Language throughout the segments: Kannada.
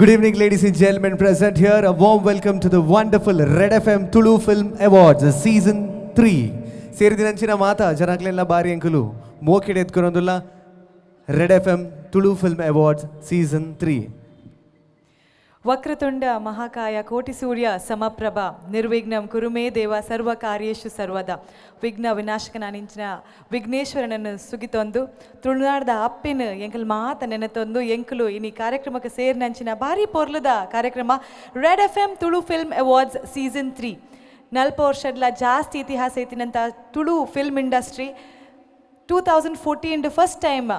Good evening, ladies and gentlemen present here. A warm welcome to the wonderful Red FM Tulu Film Awards Season 3. ಸೇರಿದಿನಂಚಿನ ಮಾತಾ ಜನಕ್ಲೆಲ್ಲ ಬಾರಿ ಅಂಕಲು ಮೋಕೆಡೆ ಎತ್ಕೊಳೋದಿಲ್ಲ red F M Tulu film awards season 3. ವಕ್ರತುಂಡ ಮಹಾಕಾಯ ಕೋಟಿ ಸೂರ್ಯ ಸಮಪ್ರಭ ನಿರ್ವಿಘ್ನಂ ಕುರುಮೇ ದೇವ ಸರ್ವ ಕಾರ್ಯೇಶು ಸರ್ವದ ವಿಘ್ನ ವಿನಾಶಕನಾನಿಂಚಿನ ವಿಘ್ನೇಶ್ವರನನ್ನು ಸುಗಿತೊಂದು ತುಳುನಾಡದ ಅಪ್ಪಿನ ಎಂಕಲ್ ಮಾತ ನೆನೆತೊಂದು ಎಂಕಲು ಇನಿ ಕಾರ್ಯಕ್ರಮಕ್ಕೆ ಸೇರಿನಂಚಿನ ಭಾರಿ ಪೊರ್ಲದ ಕಾರ್ಯಕ್ರಮ red F M Tulu film awards season 3. 40 ವರ್ಷಡ್ಲ ಜಾಸ್ತಿ ಇತಿಹಾಸ ಐತಿನಂತ Tulu film industry 2014 first time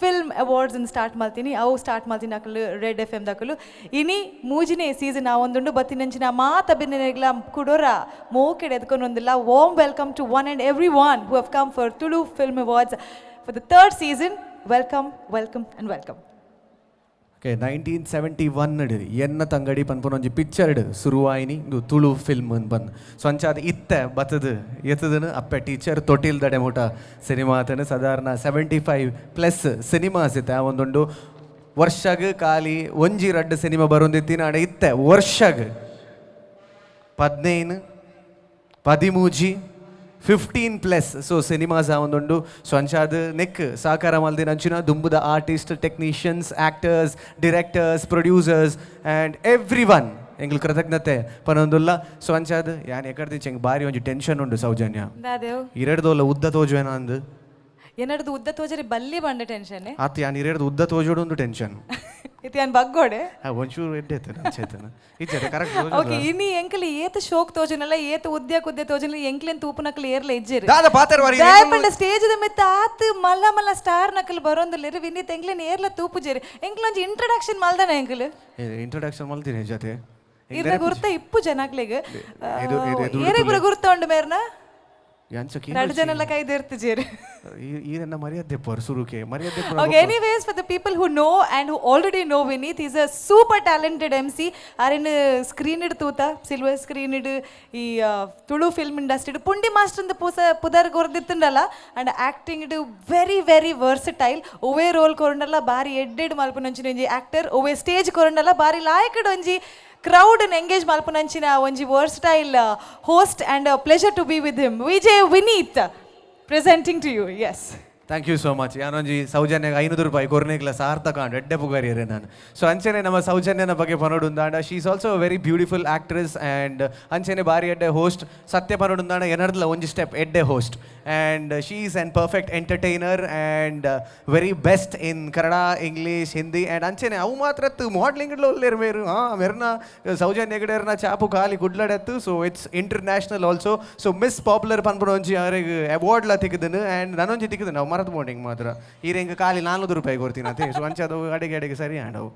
film awards start ಮಾಡ್ತೀನಿ ಅವು ಸ್ಟಾರ್ಟ್ ಮಾಡ್ತೀನಿ ಹಾಕಲು ರೆಡ್ ಎಫ್ ಎಮ್ ದಾಕಲು ಇನಿ ಮೂಜಿನೇ ಸೀಸನ್ ಒಂದುಂಡು ಬತ್ತಿನಂಚಿನ ಮಾತ ಬಿನ್ನೆಗ್ಲ ಕುಡೋರ ಮೋಕೆಡೆ ಎದ್ಕೊಂಡು ಒಂದಿಲ್ಲ warm welcome to one and everyone who have come for Tulu film awards for the third season. Welcome welcome and welcome. Okay 1971 ನಡೀರಿ ಎನ್ನ ತಂಗಡಿ ಪನ್ಪುನೊಂಜಿ ಪಿಕ್ಚರ್ ಶುರುವಾಯಿನಿ ಇದು ತುಳು ಫಿಲ್ಮ್ ಅಂತ ಬಂದು ಸೊ ಅಂಚಾದ ಇತ್ತೆ ಬತ್ತದು ಎತ್ತದನು ಅಪ್ಪೆ ಟೀಚರ್ ತೊಟ್ಟಿಲ್ದಡೆ ಮೂಟ ಸಿನಿಮಾ ಆತನು ಸಾಧಾರಣ 75+ ಸಿನಿಮಾಸ್ ಇತ್ತೆ ಒಂದೊಂದು ವರ್ಷಗ ಖಾಲಿ ಒಂಜಿ ರಡ್ಡು ಸಿನಿಮಾ ಬರೋದಿತ್ತಿನ ಆಡ ಇತ್ತೆ ವರ್ಷಗ 15 13 15+ ಸೊ ಸಿನಿಮಾಸ್ ಒಂದುಂಡು ಸೊ ಅಂಚಾದ ನೆಕ್ ಸಾಕಾರ ಮಲ್ದಿನ ಅಂಚಿನ ದುಂಬುದ artist technicians actors directors producers and everyone ಎಂಗ್ಲು ಕೃತಜ್ಞತೆ ಪನೊಂದುಲ್ಲ ಸೊ ಅಂಚಾದ ಯಾನ್ ಎಕಡ್ದಿಂಚ ಎಂಗ್ ಬಾರಿ ಒಂಜಿ ಟೆನ್ಷನ್ ಉಂಡು ಸೌಜನ್ಯ ಇರಡ್ದೋಲ್ಲ ಉದ್ದ ತೋಜುವೇನ ಅಂದು ಏನಡ್ದು ಉದ್ದ ತೋಜರಿ ಬಲ್ಲಿ ಬಂಡ ಟೆನ್ಷನ್ ಆತ ಯಾನ್ ಇರಡ್ದು ಉದ್ದ ತೋಜೋಡು ಒಂದು ಟೆನ್ಷನ್ ಇದು ಯಾನ್ ಬಗ್ಗೋಡೆ ಒಂಚೂರು ಎಡ್ಡೆತ್ತನ ಚೇತನ ಇಜ್ಜೆ ಕರೆಕ್ಟ್ ಓಕೆ ಇನಿ ಎಂಕಲಿ ಏತ ಶೋಕ್ ತೋಜನಲ್ಲ ಏತ ಉದ್ಯ ಕುದ್ಯ ತೋಜನಲ್ಲ ಎಂಕ್ಲೆನ್ ತೂಪನಕಲಿ ಏರ್ಲ ಇಜ್ಜೆರು ದಾದ ಪಾತರ್ವಾರಿ ದಾಯಪಂಡ ಸ್ಟೇಜ್ ದ ಮೆತ್ತ ಆತ ಮಲ್ಲ ಮಲ್ಲ ಸ್ಟಾರ್ ನಕಲ್ ಬರೋಂದಲ್ಲ ವಿನಿ ಎಂಕ್ಲೆನ್ ಏರ್ಲ ತೂಪುಜೆರು ಎಂಕ್ಲೊಂಜಿ ಇಂಟ್ರೊಡಕ್ಷನ್ ಮಲ್ದನ ಎಂಕಲ್ ಇಂಟ್ರೊಡಕ್ಷನ್ ಮಲ್ತೀನಿ ಜೊತೆ ಇರ್ನ ಗುರ್ತ ಇಪ್ಪು ಜನಕ್ಲೆಗ್ ಏರೆ ಗುರ ಗುರ್ತ ಉಂಡು ಮೇರ್ನ ಎರಡು ಜನ ಎಲ್ಲ ಕೈದಿರ್ತಿಜೇರು ಈ ನನ್ನ ಮರ್ಯಾದೆ ಪರ್ ಸುರುಕೆ ಮರ್ಯಾದೆ Okay, anyways, for the people who know and who already know Vineet, he's a super talented MC. Arin screen id tuta silver screen id ee Tulu film industry pundi master inde pudar gordittundalla and acting id very very versatile. Ove role korundalla bari edded malpunanchi actor ove stage korundalla bari layakad onji crowd and engage malpunanchina onji versatile host and a pleasure to be with him. Vijay Vineet presenting to you. Yes. Thank you so much ಯಾನೊಂಜಿ ಸೌಜನ್ಯಗೆ 500 ರೂಪಾಯಿ ಕೊರ್ನೆಗ್ಲ ಸಾರ್ಥಕ ಅಂಡ್ ಎಡ್ಡೆ ಪುಗಾರಿಯರೆ ನಾನು ಸೊ ಅಂಚೆನೆ ನಮ್ಮ ಸೌಜನ್ಯನ ಬಗ್ಗೆ ಪನೋಡುಂದಾಂಡ she is also very beautiful actress and ಅಂಚೆನೆ ಬಾರಿ ಎಡ್ಡೆ ಹೋಸ್ಟ್ ಸತ್ಯ ಪನೋಡುಂದಾಂಡ ಎನರ್ದಲ್ಲ ಒಂಜಿ ಸ್ಟೆಪ್ ಎಡ್ಡೆ host and she is an perfect entertainer and very best in Kannada English Hindi and ಅಂಚೆನೆ ಅವು ಮಾತ್ರ ಮಾಡ್ಲಿಂಗ್లో లేరు మీరు మెర్న సౌజన్య ఎగడేరన చాపు ఖాళీ గుడ్లడెత్తు so it's international also so miss popular ಪನ್ಪುನೊಂಜಿ ಅವರಿಗೆ ಅವಾರ್ಡ್ಲ ತೆಗೆದನು ಆ್ಯಂಡ್ ನಾನೊಂಜಿ ತೆಗೆದು ನಾವು ಮರತು ಬೋರ್ಡಿಂಗ್ ಮಾತ್ರ ಈರೆಂಗೆ ಖಾಲಿ 400 ರೂಪಾಯಿ ಕೊಡ್ತೀನಿ ಅಂತೆ ಸೊ ಅಂಚದು ಅಡಿಗೆ ಸರಿ ಆಡವು.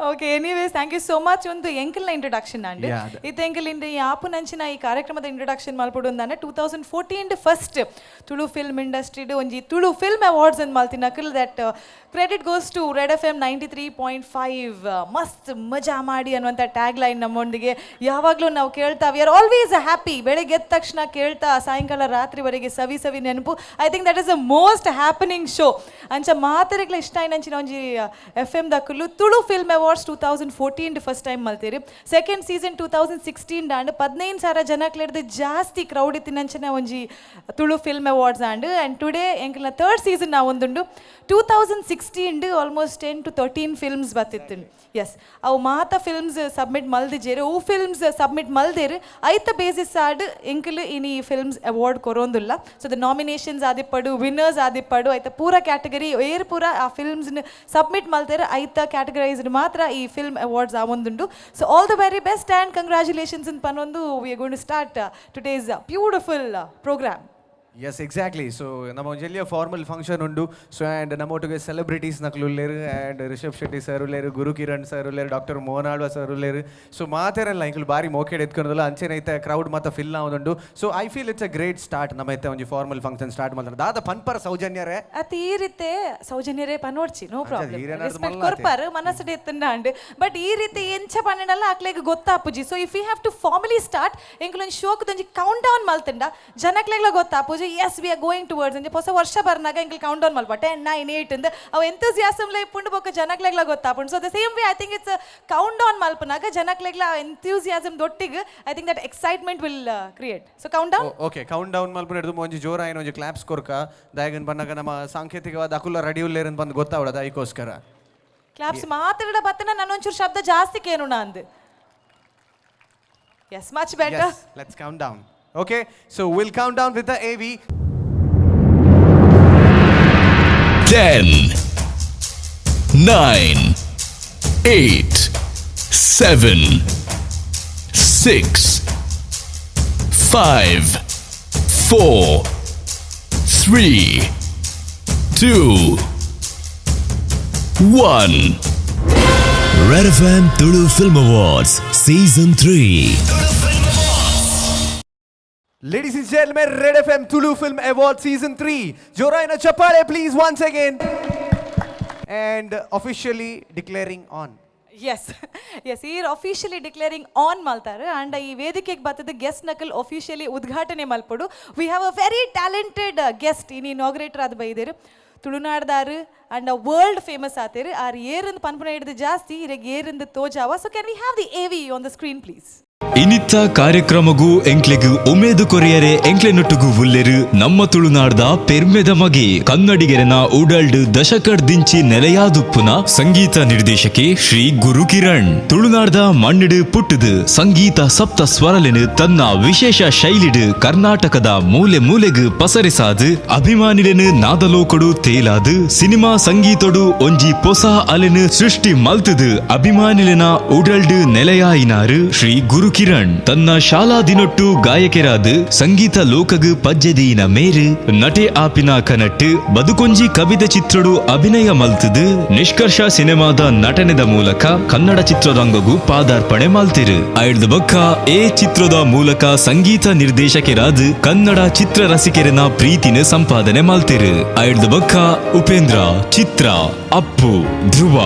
Okay anyways thank you so much ಒಂದು ಎಂಕಲ್ನ ಇಂಟ್ರೊಡಕ್ಷನ್ ಅಂಡ್ ಇದು ಎಂಕಲಿಂದ ಈ ಆಪು ನಂಚಿನ ಈ ಕಾರ್ಯಕ್ರಮದ ಇಂಟ್ರೊಡಕ್ಷನ್ ಮಲ್ಪಡುಂದಾನೆ 2014 ಫಸ್ಟ್ ತುಳು ಫಿಲ್ಮ್ ಇಂಡಸ್ಟ್ರಿ ಒಂಜಿ ತುಳು ಫಿಲ್ಮ್ ಅವಾರ್ಡ್ಸ್ ಅಂತ ಮಾಲ್ತಿನ ನಕಲ್ that credit goes to red F M 93.5 ಮಸ್ತ್ ಮಜಾ ಮಾಡಿ ಅನ್ನುವಂಥ ಟ್ಯಾಗ್ ಲೈನ್ ನಮ್ಮೊಂದಿಗೆ ಯಾವಾಗಲೂ ನಾವು ಕೇಳ್ತಾ ವಿ ಆರ್ ಆಲ್ವೇಸ್ ಹ್ಯಾಪಿ. ಬೆಳಗ್ಗೆ ಎದ್ದ ತಕ್ಷಣ ಕೇಳ್ತಾ ಸಾಯಂಕಾಲ ರಾತ್ರಿವರೆಗೆ ಸವಿ ಸವಿ ನೆನಪು. I think that is a most happening show ಅಂಚ ಮಾತರಿಗ್ಲ ಇಷ್ಟ ಆಯ್ನಂಚಿನ ಒಂಜಿ ಎಫ್ ಎಮ್ ದಕ್ಕಲು Tulu film awards 2014 first time ಮಲ್ತೀರಿ. ಸೆಕೆಂಡ್ ಸೀಸನ್ 2016 ದಾಂಡ್ 15,000 ಜನಕ್ಲೆಡ್ದು ಜಾಸ್ತಿ ಕ್ರೌಡ್ ಇತ್ತಿನಂಚಿನ ಒಂಜಿ Tulu film awards and today ಎಂಕಲ್ನ ಥರ್ಡ್ ಸೀಸನ್ ನಾವು ಒಂದುಂಡು 2016 ಆಲ್ಮೋಸ್ಟ್ 10 to 13 ಫಿಲ್ಮ್ಸ್ ಬತ್ತಿತ್ತು. ಎಸ್ ಅವು ಮಾತ ಫಿಲ್ಮ್ಸ್ ಸಬ್ಮಿಟ್ ಮಲ್ದಿಜೇರು ಅವು ಫಿಲ್ಮ್ಸ್ ಸಬ್ಮಿಟ್ ಮಲ್ದೇರು ಐತ ಬೇಸಿಸ್ ಆಡ್ ಎಂಕಲ್ ಇನಿ ಫಿಲ್ಮ್ಸ್ ಅವಾರ್ಡ್ ಕೊರೋಂದಿಲ್ಲ. ಸೊ ದ ನಾಮಿನೇಷನ್ಸ್ ಆದಿಪ್ಪಡು ವಿನ್ನರ್ಸ್ ಆದಿಪ್ಪಡು ಐತ ಪೂರ ಕ್ಯಾಟಗರಿ ಏರ್ ಪೂರ ಆ ಫಿಲ್ಮ್ಸ್ನ ಸಬ್ಮಿಟ್ ಮಲ್ತೇರು ಐತ ಕ್ಯಾಟಗರೈಸ್ಡ್ ಮಾತ್ರ ಈ ಫಿಲ್ಮ್ ಅವಾರ್ಡ್ಸ್ ಆವೊಂದುಂಡು. So all the very best and congratulations ಅಂತ ಪನ್ನೊಂದು we are going to start today's beautiful program. Yes exactly so ನಮ್ಮ ಒಂಜೆಲ್ಲಿಯ ಫಾರ್ಮಲ್ ಫಂಕ್ಷನ್ ಉಂಡು ಸೊ ಆ್ಯಂಡ್ ನಮ್ಮೊಟ್ಟಿಗೆ ಸೆಲೆಬ್ರಿಟೀಸ್ ನಕ್ಲು ಉಲ್ಲೇರು ಆ್ಯಂಡ್ ರಿಷಬ್ ಶೆಟ್ಟಿ ಸರ್ ಉಲ್ಲೇರು ಗುರು ಕಿರಣ್ ಸರ್ ಉಲ್ಲೇರು ಡಾಕ್ಟರ್ ಮೋಹನ್ ಆಳ್ವ ಸರ್ ಉಲ್ಲೇರು ಸೊ ಮಾತೇರಲ್ಲ ಇಂಕಲು ಬಾರಿ ಮೋಕೆಡ್ ಎತ್ಕೊಂಡಲ್ಲ ಅಂಚೆನ ಐತೆ ಕ್ರೌಡ್ ಮಾತ್ರ ಫಿಲ್ ಆವೊಂದುಂಡು. So I feel it's a great start ನಮ್ಮ ಐತೆ ಒಂಜಿ ಫಾರ್ಮಲ್ ಫಂಕ್ಷನ್ ಸ್ಟಾರ್ಟ್ ಮಾಡ್ತಾರೆ ದಾದ ಪನ್ಪರ ಸೌಜನ್ಯರೇ ಅತಿ ಈ ರೀತಿ ಸೌಜನ್ಯರೇ ಪನೋಡ್ಚಿ ನೋ ಪ್ರಾಬ್ಲಮ್ ರೆಸ್ಪೆಕ್ಟ್ ಕೊರ್ಪಾರು ಮನಸ್ಸು ಎತ್ತಂಡ ಬಟ್ ಈ ರೀತಿ ಎಂಚ ಪನ್ನಲ್ಲ ಆಕ್ಲೆಗ್ ಗೊತ್ತಾಪುಜಿ. So if you have to formally start ಎಂಕಲೊಂದು ಶೋಕ್ದೊಂಜಿ ಕೌಂಟ್ ಡೌನ್ ಮಲ್ತಂಡ ಜನಕ್ಲೆಗ್ಲ ಗೊತ್ತಾಪುಜಿ yes we are going towards anje ಹೊಸ ವರ್ಷ ಬರ್ನಾಗ ಎಂಕಲ್ ಕೌಂಟ್ ಡೌನ್ ಮಲ್ಪ 10 9 8 ಇಂದ ಅವ ಎಂಥೂಸಿಯಾಸಮ್ ಲೈ ಪುಂಡು ಬೊಕ್ಕ ಜನಕ್ಲೆಗ್ಲ ಗೊತ್ತಾಪುಂಡು so the same way I think it's count down ಮಲ್ಪನಾಗ ಜನಕ್ಲೆಗ್ಲ ಎಂಥೂಸಿಯಾಸಮ್ ದೊಟ್ಟಿಗೆ I think that excitement will create so count down okay count down ಮಲ್ಪ ಹಿಡಿದು ಒಂಜಿ ಜೋರ ಏನೋ ಒಂಜಿ ಕ್ಲಾಪ್ಸ್ ಕೊರ್ಕ ದಾಯಗನ್ ಬನ್ನಗ ನಮ್ಮ ಸಾಂಕೇತಿಕವಾದ ಅಕುಲ ರೆಡಿ ಉಲ್ಲೇರನ್ ಬಂದು ಗೊತ್ತಾವಡ ಅದಕ್ಕೋಸ್ಕರ ಕ್ಲಾಪ್ಸ್ ಮಾತಾಡ ಬತ್ತನ ನನ್ನೊಂಚೂರು ಶಬ್ದ ಜಾಸ್ತಿ ಕೇನುಣ ಅಂದು yes much better yes let's count down okay so we'll count down with the AV 10 9 8 7 6 5 4 3 2 1 Red FM Tulu Film Awards Season 3. Ladies and gentlemen, Red FM Tulu Film Award Season 3. Joraina Chapale, please, once again. And officially declaring on. yes yes here officially declaring on maltare and ee vedikege battade guest nakal officially udghatane malpodu we have a very talented guest in inaugurator ad baideru ತುಳುನಾಡ್ದಾರು ಅಂಡ್ ವರ್ಲ್ಡ್ ಫೇಮಸ್ ಆತೇರು ಆರ್ ಏರಿಂದ ಪನ್ಪುನ ಹಿಡಿದು ಜಾಸ್ತಿ ಇರಗೆ ಏರಿಂದ ತೋಜಾವ so can we have the AV on the screen please ಇನಿತ್ತ ಕಾರ್ಯಕ್ರಮಗೂ ಎಂಕ್ಲೆಗೂ ಉಮೇದು ಕೊರಿಯರೆ ಎಂಕ್ಲೆನೊಟ್ಟುಗು ಉಲ್ಲೆರು ನಮ್ಮ ತುಳುನಾಡ್ದ ಪೆರ್ಮೆದ ಮಗೆ ಕನ್ನಡಿಗರನ ಉಡಲ್ಡ್ ದಶಕಡ್ ದಿಂಚಿ ನೆಲೆಯಾದುಪ್ಪುನ ಸಂಗೀತ ನಿರ್ದೇಶಕಿ ಶ್ರೀ ಗುರು ಕಿರಣ್ ತುಳುನಾಡ್ದ ಮಣ್ಣಿಡು ಪುಟ್ಟದು ಸಂಗೀತ ಸಪ್ತ ಸ್ವರಲೆನು ತನ್ನ ವಿಶೇಷ ಶೈಲಿಡು ಕರ್ನಾಟಕದ ಮೂಲೆ ಮೂಲೆಗು ಪಸರಿಸಾದು ಅಭಿಮಾನಿಲೆನು ನಾದಲೋಕಡು ತೇಲಾದು ಸಿನಿಮಾ ಸಂಗೀತೊಡು ಒಂಜಿ ಪೊಸ ಅಲೆನು ಸೃಷ್ಟಿ ಮಲ್ತದು ಅಭಿಮಾನಿಲೆನ ಉಡಲ್ಡ್ ನೆಲೆಯಾಯಿನಾರು ಶ್ರೀ ಗುರು ಕಿರಣ್ ತನ್ನ ಶಾಲಾ ದಿನೊಟ್ಟು ಗಾಯಕರಾದ ಸಂಗೀತ ಲೋಕಗು ಪಜ್ಜೆದೀನ ಮೇರು ನಟೆ ಆಪಿನ ಕನಟ್ಟು ಬದುಕೊಂಜಿ ಕವಿತೆ ಚಿತ್ರಡು ಅಭಿನಯ ಮಲ್ತದು ನಿಷ್ಕರ್ಷ ಸಿನಿಮಾದ ನಟನೆದ ಮೂಲಕ ಕನ್ನಡ ಚಿತ್ರರಂಗಗೂ ಪಾದಾರ್ಪಣೆ ಮಲ್ತಿರು ಐಡ್ದ ಬಕ್ಕ ಎ ಚಿತ್ರದ ಮೂಲಕ ಸಂಗೀತ ನಿರ್ದೇಶಕರಾದ ಕನ್ನಡ ಚಿತ್ರ ರಸಿಕರನ ಪ್ರೀತಿನ ಸಂಪಾದನೆ ಮಲ್ತಿರು ಐಡ್ದ ಬಕ್ಕ ಉಪೇಂದ್ರ ಚಿತ್ರ ಅಪ್ಪು ಧ್ರುವ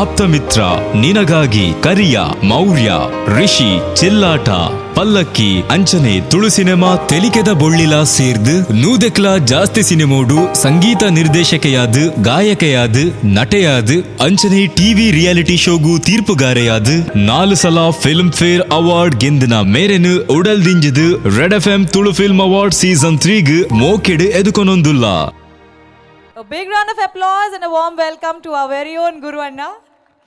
ಆಪ್ತಮಿತ್ರ ನಿನಗಾಗಿ ಕರಿಯ ಮೌರ್ಯ ರಿಷಿ ಚೆಲ್ಲಾಟ ಪಲ್ಲಕ್ಕಿ ಅಂಚನೆ ತುಳು ಸಿನಿಮಾ ತೆಲಿಕೆದ ಬೊಳ್ಳಿಲ ಸೇರ್ದು ನೂದೆಕ್ಲ ಜಾಸ್ತಿ ಸಿನಿಮೋಡು ಸಂಗೀತ ನಿರ್ದೇಶಕೆಯಾದ ಗಾಯಕೆಯಾದ ನಟೆಯಾದ ಅಂಚನೆ ಟಿವಿ ರಿಯಾಲಿಟಿ ಶೋಗೂ ತೀರ್ಪುಗಾರೆಯಾದ 4 ಸಲ ಫಿಲ್ಮ್ ಫೇರ್ ಅವಾರ್ಡ್ ಗೆಂದಿನ ಮೇರೆನು ಉಡಲ್ ದಿಂಜದು red FM Tulu film award season 3 ಮೋಕೆಡು ಎದುಕೊನೊಂದುಲ್ಲ. A big round of applause and a warm welcome to our very own Guru Anna.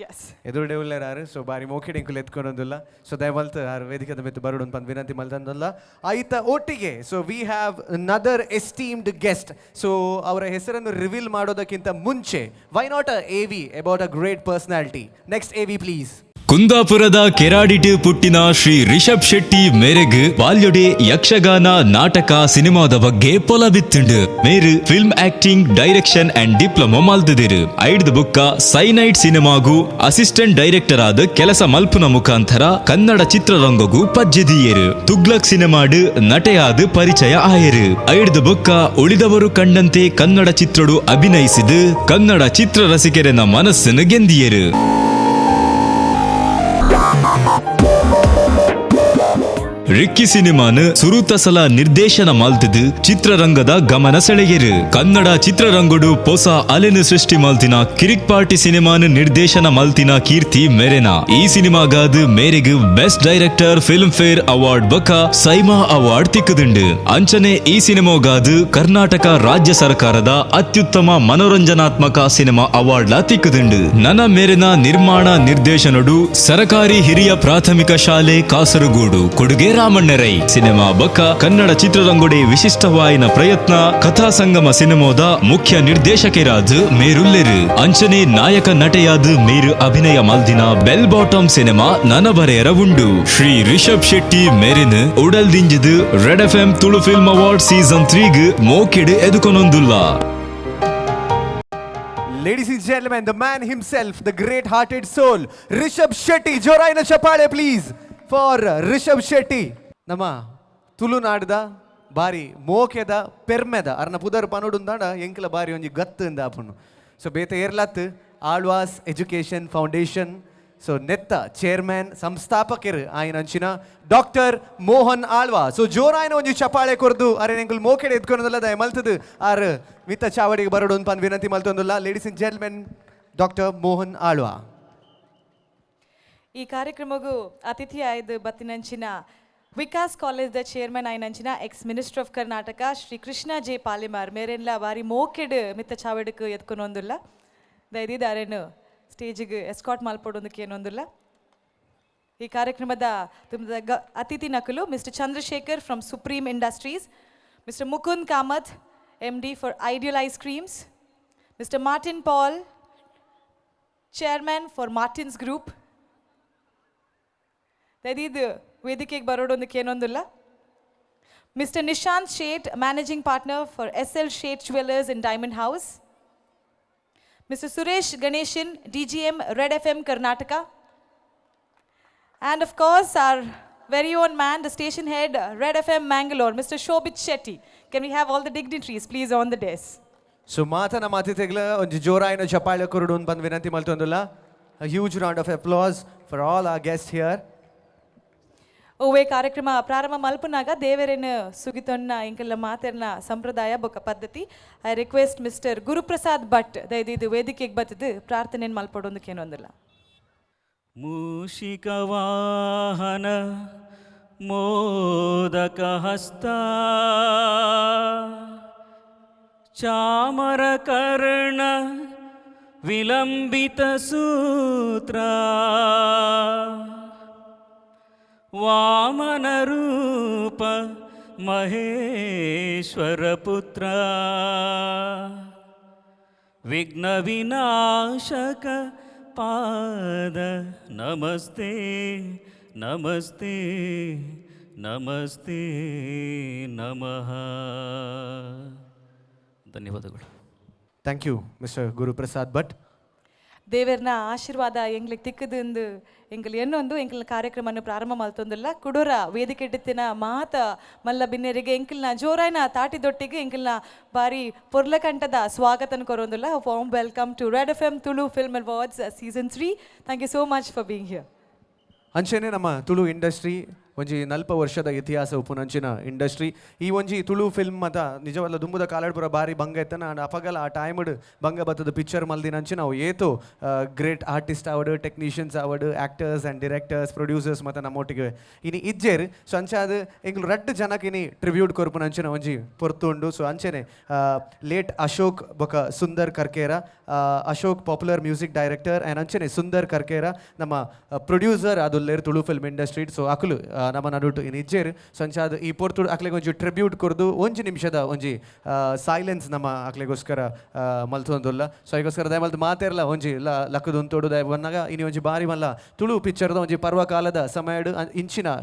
Yes. ಎದುರುಡೆ ಉಳ್ಳೇರಾರು ಸೊ ಬಾರಿ ಮೋಕೆಡೆ ಇಂಕುಲು ಎತ್ಕೊಳೋದಿಲ್ಲ ಸೊ ದಯಮಲ್ತು ಆರು ವೇದಿಕೆದ ಮೆತ್ತು ಬರೋಡು ಅಂತ ವಿನಂತಿ ಮಲ್ತಂದಲ್ಲ ಆಯ್ತ ಒಟ್ಟಿಗೆ so we have another esteemed guest so ಅವರ ಹೆಸರನ್ನು ರಿವೀಲ್ ಮಾಡೋದಕ್ಕಿಂತ ಮುಂಚೆ why not a AV about a great personality next AV please ಕುಂದಾಪುರದ ಕೆರಾಡಿಟ್ ಪುಟ್ಟಿನ ಶ್ರೀ ರಿಷಬ್ ಶೆಟ್ಟಿ ಮೇರೆಗ್ ಬಾಲ್ಯೊಡೆ ಯಕ್ಷಗಾನ ನಾಟಕ ಸಿನಿಮಾದ ಬಗ್ಗೆ ಪೊಲ ಬಿತ್ತುಂಡು ಮೇರು film acting direction and diploma ಮಲ್ತದಿರು ಐಡ್ದ ಬುಕ್ಕ ಸೈನೈಟ್ ಸಿನಿಮಾಗೂ ಅಸಿಸ್ಟೆಂಟ್ ಡೈರೆಕ್ಟರ್ ಆದ ಕೆಲಸ ಮಲ್ಪುನ ಮುಖಾಂತರ ಕನ್ನಡ ಚಿತ್ರರಂಗಗೂ ಪಜ್ಜೆದಿಯರು ತುಗ್ಲಕ್ ಸಿನಿಮಾಡು ನಟೆಯಾದ ಪರಿಚಯ ಆಯರು ಐಡ್ದ ಬುಕ್ಕ ಉಳಿದವರು ಕಂಡಂತೆ ಕನ್ನಡ ಚಿತ್ರಡು ಅಭಿನಯಿಸಿದು ಕನ್ನಡ ಚಿತ್ರ ರಸಿಕರನ ಮನಸ್ಸನ್ನು ಗೆಂದಿಯರು ರಿಕ್ಕಿ ಸಿನಿಮಾನ ಸುರುತ ಸಲ ನಿರ್ದೇಶನ ಮಲ್ತಿದ್ದು ಚಿತ್ರರಂಗದ ಗಮನ ಸೆಳೆಗೆರು ಕನ್ನಡ ಚಿತ್ರರಂಗಡು ಹೊಸ ಅಲೆನು ಸೃಷ್ಟಿ ಮಲ್ತಿನ ಕಿರಿಕ್ ಪಾರ್ಟಿ ಸಿನಿಮಾನ ನಿರ್ದೇಶನ ಮಲ್ತಿನ ಕೀರ್ತಿ ಮೆರೆನ ಈ ಸಿನಿಮಾಗಾದ ಮೇರೆಗು best director Filmfare award ಬಕ ಸೈಮಾ ಅವಾರ್ಡ್ ತಿಕ್ಕದುಂಡು ಅಂಚನೆ ಈ ಸಿನಿಮಾಗಾದ ಕರ್ನಾಟಕ ರಾಜ್ಯ ಸರ್ಕಾರದ ಅತ್ಯುತ್ತಮ ಮನೋರಂಜನಾತ್ಮಕ ಸಿನಿಮಾ ಅವಾರ್ಡ್ ಲ ತಿಕ್ಕದುಂಡು ನನ್ನ ಮೇರೆನ ನಿರ್ಮಾಣ ನಿರ್ದೇಶನಡು ಸರಕಾರಿ ಹಿರಿಯ ಪ್ರಾಥಮಿಕ ಶಾಲೆ ಕಾಸರಗೋಡು ಕೊಡುಗೆ ರಾಮಣ್ಣರೈ ಸಿನಿಮಾ ಬಕ್ಕ ಕನ್ನಡ ಚಿತ್ರರಂಗಡೆ ವಿಶಿಷ್ಟವಾಯಿನ ಪ್ರಯತ್ನ ಕಥಾ ಸಂಗಮ ಸಿನಿಮಾದ ಮುಖ್ಯ ನಿರ್ದೇಶಕರಾದ ಮೇರುಲ್ಲೆರು ಅಂಚನೆ ನಾಯಕ ನಟೆಯಾದ ಮೇರು ಅಭಿನಯ ಮಲ್ದಿನ ಬೆಲ್ ಬಾಟಮ್ ಸಿನಿಮಾ ನನಬರೆಯರ ಉಂಡು ಶ್ರೀ ರಿಷಬ್ ಶೆಟ್ಟಿ ಮೇರಿನ ಉಡಲ್ ದಿಂಜದು red FM Tulu film award season 3 ಮೋಕೆಡು ಎದುಕೊನೊಂದುಲ್ಲ. Ladies and gentlemen, the man himself, the great-hearted soul, Rishabh Shetty. Joraina Chapale, please, for Rishabh Shetty. ನಮ್ಮ ತುಳುನಾಡ್ದ ಬಾರಿ ಮೋಕೆದ ಪೆರ್ಮೆದ ಅರ್ನ ಪುದರ್ ಪನೋಡುಂದಾಂಡ ಎಂಕ್ಲ ಬಾರಿ ಒಂಜಿ ಗತ್ತು ಇಂದ ಆಪುಂಡು ಸೊ ಬೇತೆ ಏರ್ಲತ್ ಆಳ್ವಾಸ್ ಎಜುಕೇಷನ್ ಫೌಂಡೇಶನ್ ಸೊ ನೆತ್ತ ಚೇರ್ಮನ್ ಸಂಸ್ಥಾಪಕರು ಆಯ್ನ ಅಂಚಿನ ಡಾಕ್ಟರ್ ಮೋಹನ್ ಆಳ್ವಾ. ಸೊ ಜೋರಾಯ್ನ ಒಂಜಿ ಚಪಾಳೆ ಕೊರ್ದು ಅರೆ ಎಂಕುಲು ಮೋಕೆಡೆ ಎತ್ಕೊಂಡಲ್ಲ ದಯ ಮಲ್ತದು ಆರ್ ಮಿತ್ತ ಚಾವಡಿಗೆ ಬರೋಡು ಪಂದ್ ವಿನಂತಿ ಮಲ್ತೊಂದುಲ್ಲ. Ladies and gentlemen, doctor Mohan Alva. ಈ ಕಾರ್ಯಕ್ರಮಗೂ ಅತಿಥಿ ಆಯ್ದು ಬತ್ತಿನಂಚಿನ ವಿಕಾಸ್ ಕಾಲೇಜ್ದ ಚೇರ್ಮನ್ ಆಯ್ನಂಚಿನ ex minister of Karnataka Shri Krishna J Palimar ಮೇರೆನ್ಲ ಬಾರಿ ಮೋಕೆಡ್ ಮಿತ್ತ ಚಾವಡಿಗೆ ಎತ್ಕೊಂಡೊಂದುಲ್ಲ ದಯದಿದ್ದಾರೇನು ಸ್ಟೇಜಿಗೆ ಎಸ್ಕಾಟ್ ಮಾಲ್ಪಡೋದಕ್ಕೆ ಏನೊಂದಿಲ್ಲ. ಈ ಕಾರ್ಯಕ್ರಮದ ಅತಿಥಿ ನಕಲು mister Chandrashekar from Supreme Industries, mister Mukund Kamath MD for Ideal Ice Creams, mister Martin Paul chairman for Martins Group. ಇದು ವೇದಿಕೆಗೆ ಬರೋದೊಂದಕ್ಕೆ ಏನೊಂದಿಲ್ಲ. Mister Nishant Shet managing partner for SL Shet Jewellers in Diamond House, Mr. Suresh Ganeshan, DGM, Red FM, Karnataka. And of course, our very own man, the station head, Red FM, Mangalore, Mr. Shobit Shetty. Can we have all the dignitaries, please, on the desk? So ಮಾತನ ಮಾತಿತೆಗ್ಲ ಒಂಜಿ ಜೋರಾಯಿನ ಚಪಾಳೆ ಕೊರಡು ಬಂದು ವಿನಂತಿ ಮಲ್ತೊಂದುಲ್ಲ. A huge round of applause for all our guests here. ಓವೇ ಕಾರ್ಯಕ್ರಮ ಪ್ರಾರಂಭ ಮಲ್ಪನಾಗ ದೇವರೇನು ಸುಗಿತೊನ್ನ ಇಂಕೆಲ್ಲ ಮಾತೆರ್ನ ಸಂಪ್ರದಾಯ ಬೊಕ್ಕ ಪದ್ಧತಿ. I request mister Guruprasad Bhat ದಯದಿದ್ದು ವೇದಿಕೆಗೆ ಬತ್ತದು ಪ್ರಾರ್ಥನೆಯನ್ನು ಮಲ್ಪಡೋದಕ್ಕೆ ಏನೊಂದಿಲ್ಲ. ಮೂಷಿಕ ವಾಹನ ಮೋದಕ ಹಸ್ತ ಚಾಮರ ಕರ್ಣ ವಿಲಂಬಿತ ಸೂತ್ರ ವಾಮನ ರೂಪ ಮಹೇಶ್ವರ ಪುತ್ರ ವಿಘ್ನ ವಿನಾಶಕ ಪಾದ ನಮಸ್ತೆ ನಮಸ್ತೆ ನಮಸ್ತೆ ನಮಃ. ಧನ್ಯವಾದಗಳು. Thank you mister Guruprasad Bhat. ದೇವರನ ಆಶೀರ್ವಾದ ಎಂಗ್ಲಿಗೆ ತಿಕ್ಕದಂದು ಎಂಕಲ್ ಎನ್ನೊಂದು ಎಂಕಲ್ ಕಾರ್ಯಕ್ರಮವನ್ನು ಪ್ರಾರಂಭ ಮಲ್ತೊಂದಿಲ್ಲ. ಕುಡೂರ ವೇದಿಕೆ ಇಟ್ಟಿತ್ತಿನ ಮಾತ ಮಲ್ಲ ಬಿನ್ನೆರಿಗೆ ಎಂಕಲ್ನ ಜೋರಾಯ್ನ ತಾಟಿದೊಟ್ಟಿಗೆ ಎಂಕಲ್ನ ಬಾರಿ ಪೊರ್ಲಕಂಠದ ಸ್ವಾಗತನ ಕೊರೊಂದಿಲ್ಲ. Warm welcome to red FM Tulu film awards season 3. Thank you so much for being here. ಅಂಚೆನೆ ನಮ್ಮ ತುಳು ಇಂಡಸ್ಟ್ರಿ ಒಂಜಿ 40 ವರ್ಷದ ಇತಿಹಾಸ ಉಪ್ಪುನಂಚಿನ ಇಂಡಸ್ಟ್ರಿ. ಈ ಒಂಜಿ ತುಳು ಫಿಲ್ಮ್ ಮತ ನಿಜವಲ್ಲ ದುಂಬುದ ಕಾಲಾಡ್ಪುರ ಬಾರಿ ಬಂಗ ಎತ್ತನ ಅಪಗಲ ಆ ಟೈಮ್ಡ್ ಬಂಗ ಬತ್ತದ ಪಿಕ್ಚರ್ ಮಲ್ದಿನಂಚಿ ನಾವು ಏತೋ ಗ್ರೇಟ್ ಆರ್ಟಿಸ್ಟ್ ಆವಡು, ಟೆಕ್ನಿಷಿಯನ್ಸ್ ಆವಡು, ಆ್ಯಕ್ಟರ್ಸ್ ಆ್ಯಂಡ್ ಡೈರೆಕ್ಟರ್ಸ್, ಪ್ರೊಡ್ಯೂಸರ್ಸ್ ಮತ್ತು ನಮ್ಮೊಟ್ಟಿಗೆ ಇನಿ ಇಜ್ಜೇರು. ಸೊ ಅಂಚೆ ಅದು ಎಂಗ್ಲು ರಡ್ಡ್ ಜನಕ್ಕೆ ಇನಿ ಟ್ರಿಬ್ಯೂಟ್ ಕೊರ್ಪುನಂಚಿನ ಒಂಜಿ ಪೊರ್ತುಂಡು. ಸೊ ಅಂಚೆನೆ ಲೇಟ್ ಅಶೋಕ್ ಬೊಕ Sundar Karkera, Ashok popular music director and ಅಂಚೆನೆ ಸುಂದರ್ ಕರ್ಕೇರ ನಮ್ಮ ಪ್ರೊಡ್ಯೂಸರ್ ಅದುಲ್ಲೇರು ತುಳು ಫಿಲ್ಮ್ ಇಂಡಸ್ಟ್ರಿ. ಸೊ ಅಕುಲು ನಮ್ಮ ನಡುಟು ಇನ್ನು ಇಜ್ಜೇರು. ಸೊ ಅಂಚಾದ ಈ ಪೊರ್ತುಡು ಅಕ್ಲೆಗೆ ಒಂಜಿ ಟ್ರಿಬ್ಯೂಟ್ ಕೊರ್ದು 1 ನಿಮಿಷದ ಒಂಜಿ ಸೈಲೆನ್ಸ್ ನಮ್ಮ ಅಕ್ಲೆಗೋಸ್ಕರ ಮಲ್ತೊಂದುಲ್ಲ. ಸೊ ಅದಕ್ಕೋಸ್ಕರ ದಯಮಲ್ತು ಮಾತೇರಲ್ಲ ಒಂಜಿ ಲಕ್ಕದ ಉಂತೋಡು ದಯ ಬಂದಾಗ ಇನಿ ಒಂಜಿ ಬಾರಿ ಮಲ್ಲ ತುಳು ಪಿಕ್ಚರ್ದ ಒಂಜಿ ಪರ್ವಕಾಲದ ಸಮಯಡು ಇಂಚಿನ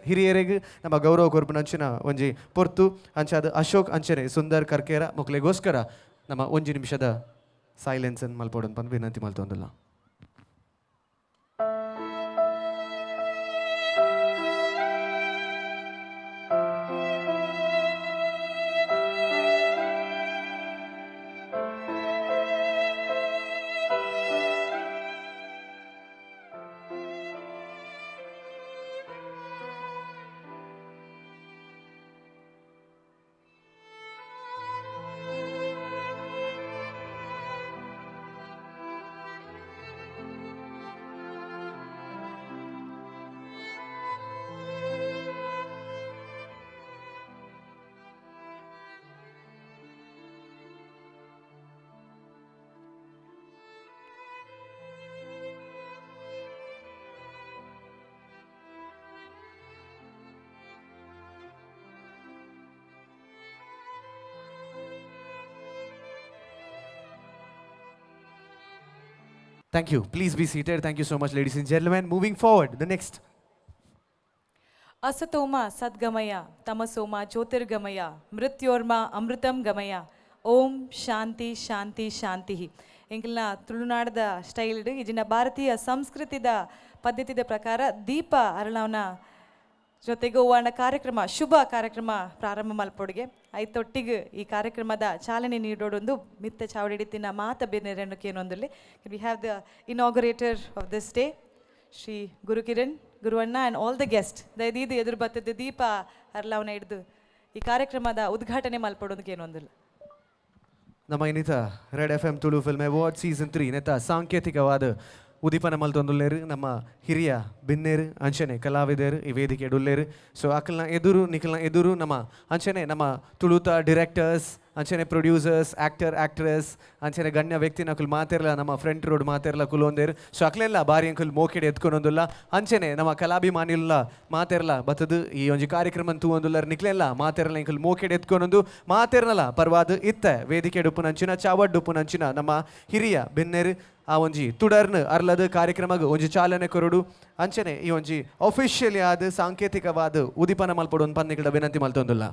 ಹಿರಿಯರಿಗೆ ನಮ್ಮ ಗೌರವ ಕೊರ್ಪುನಂಚಿನ ಒಂಜಿ ಪೊರ್ತು ಅಂಚಾದ ಅಶೋಕ್ ಅಂಚನೆ ಸುಂದರ್ ಕರ್ಕೇರ ಮಕ್ಳಿಗೋಸ್ಕರ ನಮ್ಮ 1 ನಿಮಿಷದ ಸೈಲೆನ್ಸ್ ಅನ್ನು ಮಲ್ಪೋಡು ಬಂದು ವಿನಂತಿ ಮಲ್ತೊಂದಿಲ್ಲ. Thank you. Please be seated. Thank you so much, ladies and gentlemen. Moving forward, the next. ಅಸತೋಮ ಸದ್ಗಮಯ ತಮಸೋಮ ಜ್ಯೋತಿರ್ಗಮಯ ಮೃತ್ಯೋರ್ಮ ಅಮೃತಂ ಗಮಯ ಓಂ ಶಾಂತಿ ಶಾಂತಿ ಶಾಂತಿ. ಎಂಕಲ್ನ ತುಳುನಾಡದ ಸ್ಟೈಲ್ಡ್ ಇಜಿನ ಭಾರತೀಯ ಸಂಸ್ಕೃತಿದ ಪದ್ಧತಿದ ಪ್ರಕಾರ ದೀಪ ಅರಳವನ ಜೊತೆಗೆ ಹೂವಣ ಕಾರ್ಯಕ್ರಮ ಶುಭ ಕಾರ್ಯಕ್ರಮ ಪ್ರಾರಂಭ ಮಲ್ಪೊಡಿಗೆ ಐತೊಟ್ಟಿಗೆ ಈ ಕಾರ್ಯಕ್ರಮದ ಚಾಲನೆ ನೀಡೋಡೊಂದು ಮಿತ್ತ ಚಾವಡಿತಿನ ಮಾತ ಬೇನೆರನ್ನಕ್ಕೆ ಏನೊಂದಲ್ಲಿ we have the inaugurator of this day Shri Gurukiran ಗುರುವಣ್ಣ ಆ್ಯಂಡ್ ಆಲ್ ದ ಗೆಸ್ಟ್ ದಯದೀದು ಎದುರು ಬರ್ತದೆ ದೀಪ ಅರ್ಲವನ್ನ ಹಿಡಿದು ಈ ಕಾರ್ಯಕ್ರಮದ ಉದ್ಘಾಟನೆ ಮಲ್ಪಡೋದಕ್ಕೆ ಏನೊಂದಿಲ್ಲ. ನಮ್ಮ ಇನ್ನಿತ red FM Tulu film award season 3 ನೆತ್ತ ಸಾಂಕೇತಿಕವಾದ ಉದೀಪನ ಮಲ್ತೊಂದುಲ್ಲೇರು ನಮ್ಮ ಹಿರಿಯ ಬಿನ್ನೇರು ಅಂಚನೆ ಕಲಾವಿದರು ಈ ವೇದಿಕೆ ಉಳ್ಳೇರು. ಸೊ ಅಕಲ್ನ ಎದುರು ನಿಖಲ್ನ ಎದುರು ನಮ್ಮ ಅಂಚನೆ ನಮ್ಮ ತುಳುತ ಡಿರೆಕ್ಟರ್ಸ್ ಅಂಚನೆ ಪ್ರೊಡ್ಯೂಸರ್ಸ್ ಆ್ಯಕ್ಟ್ರೆಸ್ ಅಂಚನೆ ಗಣ್ಯ ವ್ಯಕ್ತಿ ನಕುಲ್ ಮಾತೆರ್ಲ ನಮ್ಮ ಫ್ರಂಟ್ ರೋಡ್ ಮಾತೆರ್ಲ ಕುಲೊಂದೇರು. ಸೊ ಅಕ್ಲೆಲ್ಲ ಬಾರಿ ಅಂಕಲ್ ಮೋಕೆಡೆ ಎತ್ಕೊಂಡೊಂದುಲ್ಲ ಅಂಚನೆ ನಮ್ಮ ಕಲಾಭಿಮಾನಿಲ್ಲ ಮಾತೆರ್ಲ ಬತ್ತದು ಈ ಒಂಜಿ ಕಾರ್ಯಕ್ರಮ ತೂವೊಂದುಲ್ಲರು ನಿಕ್ಲೆಲ್ಲ ಮಾತೆರ್ಲ ಅಂಕಲ್ ಮೋಕೆಡೆ ಎತ್ಕೊಂಡೊಂದು ಮಾತೆರ್ನಲ ಪರ್ವಾದ ಇತ್ತ ವೇದಿಕೆ ಡುಪ್ಪುನಂಚಿನ ಚಾವಡ್ ಡುಪ್ಪುನಂಚಿನ ನಮ್ಮ ಹಿರಿಯ ಬೆನ್ನೇರು ಆ ಒಂಜಿ ತುಡರ್ನ ಅರ್ಲದ ಕಾರ್ಯಕ್ರಮಕ್ಕೆ ಒಂಜಿ ಚಾಲನೆ ಕೊರಡು ಅಂಚನೆ ಈ ಒಂಜಿ ಅಫಿಷಿಯಲಿ ಆದ ಸಾಂಕೇತಿಕವಾದ ಉದೀಪನ ಮಲ್ಪಡು ಒಂದು ಪನ್ನಿಗಳ ವಿನಂತಿ ಮಲ್ತೊಂದುಲ್ಲ.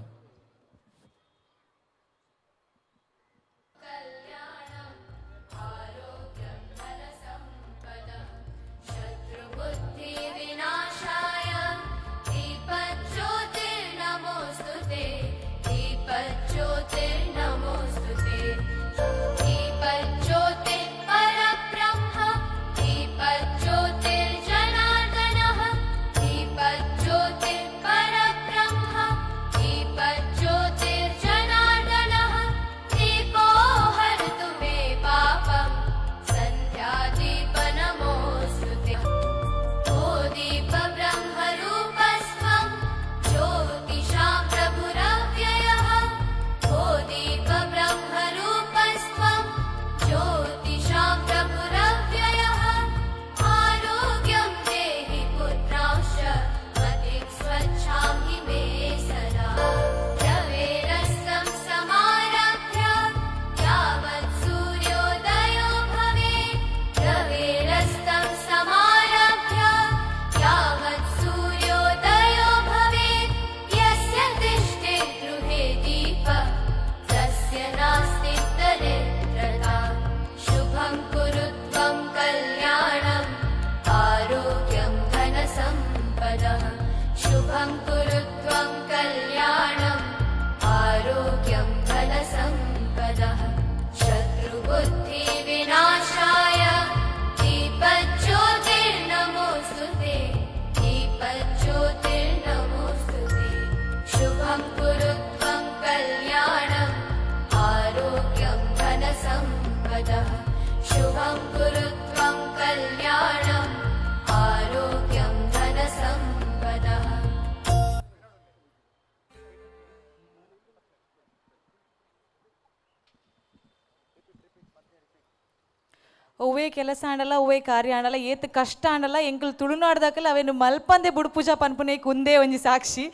ಒವ್ವೇ ಕೆಲಸ ಆಂಡಲ್ಲ ಒವ್ವೇ ಕಾರ್ಯ ಆಂಡಲ್ಲ ಏತ್ ಕಷ್ಟ ಆಂಡಲ್ಲ ಎಂಕಲ್ ತುಳುನಾಡ್ದಾಕಲ್ಲ ಅವೇನು ಮಲ್ಪಂದೆ ಬುಡು ಪೂಜಾ ಪನ್ಪುನೆ ಕುಂದೇ ಒಂಜಿ ಸಾಕ್ಷಿ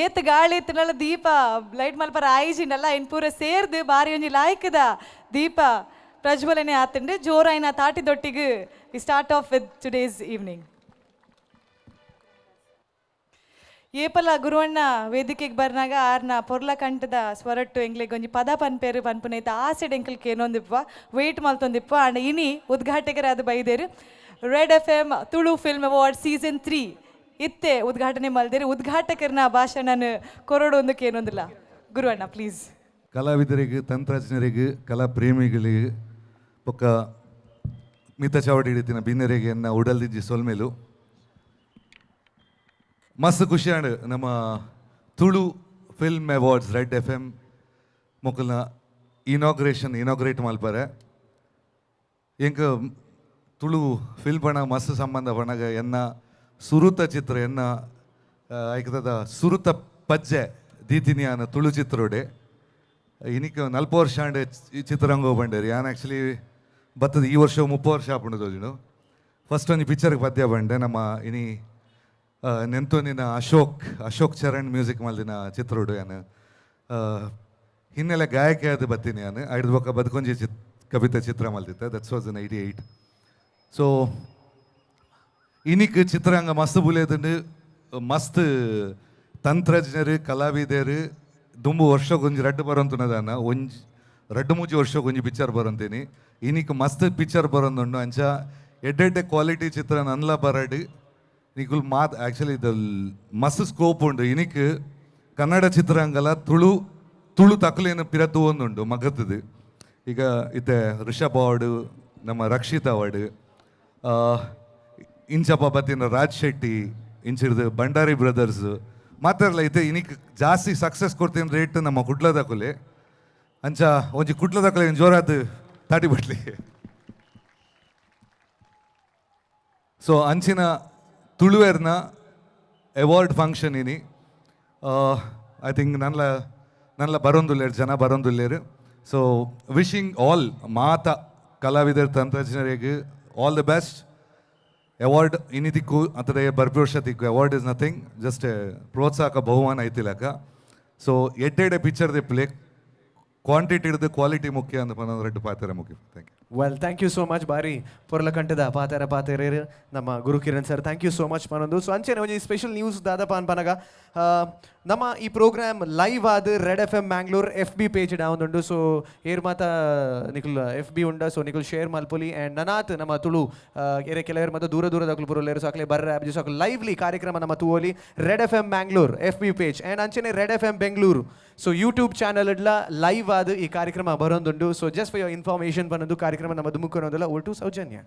ಏತ್ ಗಾಳಿ ಎತ್ತನಲ್ಲ ದೀಪ ಲೈಟ್ ಮಲ್ಪರ ಆಯ್ಜಿಂಡಲ್ಲ ಇನ್ ಪೂರ ಸೇರ್ದು ಬಾರಿ ಒಂಜಿ ಲಾಯ್ಕದ ದೀಪ ಪ್ರಜ್ವಲನೆ ಆತಂಡು ಜೋರಾಯಿನ ತಾಟಿದೊಟ್ಟಿಗೆ we start off with today's evening. ಏಪಲ ಗುರುವಣ್ಣ ವೇದಿಕೆಗೆ ಬರ್ನಾಗ ಆರ್ನ ಪೊರ್ಲ ಕಂಠದ ಸ್ವರಟ್ಟು ಎಂಗ್ಲೆಗ್ ಒಂಜಿ ಪದ ಪನ್ಪೇರು ಪನ್ಪುನೈತ ಆಸೆಡ್ ಎಂಕಲ್ಗೆ ಏನೊಂದಿಪ್ಪ ವೆಯ್ಟ್ ಮಲ್ತೊಂದಿಪ್ಪ ಆಂಡ ಇನಿ ಉದ್ಘಾಟಕರ ಅದು ಬೈದೇರು red FM Tulu film award season 3 ಇತ್ತೆ ಉದ್ಘಾಟನೆ ಮಲ್ದೇರು ಉದ್ಘಾಟಕರನ ಭಾಷಣನ ಕೊರಡೊಂದಕ್ಕೆ ಏನೊಂದಿಲ್ಲ. ಗುರುವಣ್ಣ ಪ್ಲೀಸ್. ಕಲಾವಿದರಿಗೆ ತಂತ್ರಜ್ಞರಿಗೆ ಕಲಾ ಪ್ರೇಮಿಗಳಿಗೆ ಪೊಕ್ಕ ಮಿತ ಚಾವಡಿ ಹಿಡಿತಿನ ಬಿನ್ನರಿಗೆ ಎನ್ನ ಉಡಲ್ದಿಜ್ಜಿ ಸೊಲ್ಮೇಲು ಮಸ್ತ್ ಖುಷಿ ಆಂಡ್ ನಮ್ಮ Tulu film awards red FM ಮೊಕಲ್ನ ಇನಾಗ್ರೇಟ್ ಮಲ್ಪರೆ ಎಂಕ ತುಳು ಫಿಲ್ಮ್ ಪಣ ಮಸ್ತ್ ಸಂಬಂಧ ಪಣಗ ಎನ್ನ ಸುರುತ ಚಿತ್ರ ಎನ್ನ ಐಕದ ಸುರುತ ಪಜ್ಜೆ ದೀತಿನಿಯಾನ ತುಳು ಚಿತ್ರೋಡೆ ಇನಿಕ್ 40 ವರ್ಷ ಆಂಡ್ ಈ ಚಿತ್ರರಂಗ ಬಂಡೇರಿ ಯಾನ್ ಆ್ಯಕ್ಚುಲಿ ಬತ್ತದ ಈ ವರ್ಷ 30 ವರ್ಷ ಆಪುಂಡು ತೋಜಿನು ಫಸ್ಟ್ ಒಂದು ಪಿಕ್ಚರ್ಗೆ ಪದ್ಯ ಬಂಡೆ ನಮ್ಮ ಇನಿ ನೆಂತೊಂದಿನ ಅಶೋಕ್ ಚರಣ್ ಮ್ಯೂಸಿಕ್ ಮಲ್ದಿನ ಚಿತ್ರೋಡು ಯಾನು ಹಿನ್ನೆಲೆ ಗಾಯಕ ಅದು ಬತ್ತೀನಿ ನಾನು ಐದು ಬೊಕ್ಕ ಬದುಕೊಂಜಿ ಕವಿತೆ ಚಿತ್ರ ಮಲ್ದಿತ್ತೆ ದಟ್ಸ್ ವಾಸ್ ಇನ್ 88. ಸೊ ಇನಿಕ್ ಚಿತ್ರರಂಗ ಮಸ್ತ್ ಬುಲೇದುಂಡು ಮಸ್ತ್ ತಂತ್ರಜ್ಞರು ಕಲಾವಿದರು ದುಂಬು ವರ್ಷಕ್ಕೊಂಜಿ ರಡ್ಡು ಬರೋಂತುನದಾನ ಒಂಜಿ ರಡ್ಡು ಮೂಜಿ ವರ್ಷಕ್ಕೊಂಜಿ ಪಿಕ್ಚರ್ ಬರೋಂತೀನಿ ಇನಿಕ್ ಮಸ್ತ್ ಪಿಕ್ಚರ್ ಬರೋಂದುಂಡು ಅಂಚ ಎಡ್ಡೆ ಕ್ವಾಲಿಟಿ ಚಿತ್ರ ನನ್ಲ ಬರಡು ನಿಕುಲ್ ಮಾತ್ ಆ್ಯಕ್ಚುಲಿ ಇದು ಮಸ್ತ್ ಸ್ಕೋಪ್ ಉಂಡು ಇನಿಕ್ ಕನ್ನಡ ಚಿತ್ರರಂಗಲ ತುಳು ತಕಲೇನು ಪಿರತ್ತು ಒಂದುಂಡು ಮಗತ್ತದು ಈಗ ಇತ್ತೆ ರಿಷಬ್ ಅವಾರ್ಡು ನಮ್ಮ ರಕ್ಷಿತ್ ಅವಾರ್ಡು ಇಂಚಪ್ಪ ಬತ್ತಿನ ರಾಜ್ ಶೆಟ್ಟಿ ಇಂಚಿರ್ದು ಭಂಡಾರಿ ಬ್ರದರ್ಸ್ ಮಾತಾಡಲ್ಲ ಐತೆ ಇನಿಕ್ ಜಾಸ್ತಿ ಸಕ್ಸಸ್ ಕೊಡ್ತೀನಿ ರೇಟ್ ನಮ್ಮ ಕುಡ್ಲದಕುಲೆ ಅಂಚ ಒಂಜಿ ಕುಡ್ಲದಕುಲೆ ಜೋರಾದ ತಾಟಿ ಬಟ್ಲಿ. ಸೊ ಅಂಚಿನ ತುಳುವೆರ್ನ ಅವಾರ್ಡ್ ಫಂಕ್ಷನ್ ಇನಿ ಐ ಥಿಂಕ್ ನನ್ಲ ಬರೋಂದುಲ್ಲೇರು ಜನ ಬರೋಂದುಲ್ಲೇರು. ಸೊ ವಿಶಿಂಗ್ ಆಲ್ ಮಾತ ಕಲಾವಿದರ ತಂತ್ರಜ್ಞರಿಗೆ ಆಲ್ ದಿ ಬೆಸ್ಟ್. ಅವಾರ್ಡ್ ಇನ್ನಿತಿಕ್ಕು ಅಥವಾ ಬರ್ಪಿ ಅವಾರ್ಡ್ ಇಸ್ ನಥಿಂಗ್, ಜಸ್ಟ್ ಪ್ರೋತ್ಸಾಹಕ ಬಹುಮಾನ ಐತಿಲಕ. ಸೊ ಎಡ್ಡೆಡೆ ಪಿಕ್ಚರ್ ಪ್ಲೇ ಕ್ವಾಂಟಿಟಿ ಹಿಡಿದು ಕ್ವಾಲಿಟಿ ಮುಖ್ಯ ಅಂತ ಪನ್ನೊಂದು ರೆಡ್ಡು ಪಾತ್ರ ಮುಖ್ಯ. Thank you. Well thank you so much ಬಾರಿ ಪೊರ್ಲ ಕಂಠದ ಪಾತೆರೇರು ನಮ್ಮ Guru Kiran sir thank you so much ಪನ್ನೊಂದು. ಸೊ ಅಂಚೆನೆ ಒಂಜಿ ಸ್ಪೆಷಲ್ ನ್ಯೂಸ್ ದಾದಪ ಅನ್ಪನಗ ನಮ್ಮ ಈ ಪ್ರೋಗ್ರಾಮ್ ಲೈವ್ ಆದ red FM Mangalore FB page ಡಾವುಂದುಂಡು. ಸೊ ಏರ್ ಮಾತ ನಿಕುಲ್ FB ಉಂಡ, ಸೊ ನಿಕುಲ್ ಶೇರ್ ಮಲ್ಪೊಲಿ ಆ್ಯಂಡ್ ನನಾತ್ ನಮ್ಮ ತುಳು ಏರೆ ಕೆಲವರು ಮತ್ತು ದೂರದಕ್ಕಲು ಬರೋಲೇರು. ಸೊ ಅಕ್ಲೆ ಬರ್ರೆ ಅಬ್ಜಿ ಸೊ ಲೈವ್ಲಿ ಕಾರ್ಯಕ್ರಮ ನಮ್ಮ ತೂವೋಲಿ red FM Mangalore FB page and ಅಂಚೆನೆ red FM Bengaluru so YouTube channel ಇಡ್ಲ ಲೈವ್ ಆದ ಈ ಕಾರ್ಯಕ್ರಮ ಬರೋಂದುಂಡು. So just for your information ಪನ್ನೊಂದು ಕಾರ್ಯಕ್ರಮ ನಮ್ಮ ದುಮುಖನೋದಲ್ಲ ಒಟ್ಟು ಸೌಜನ್ಯ.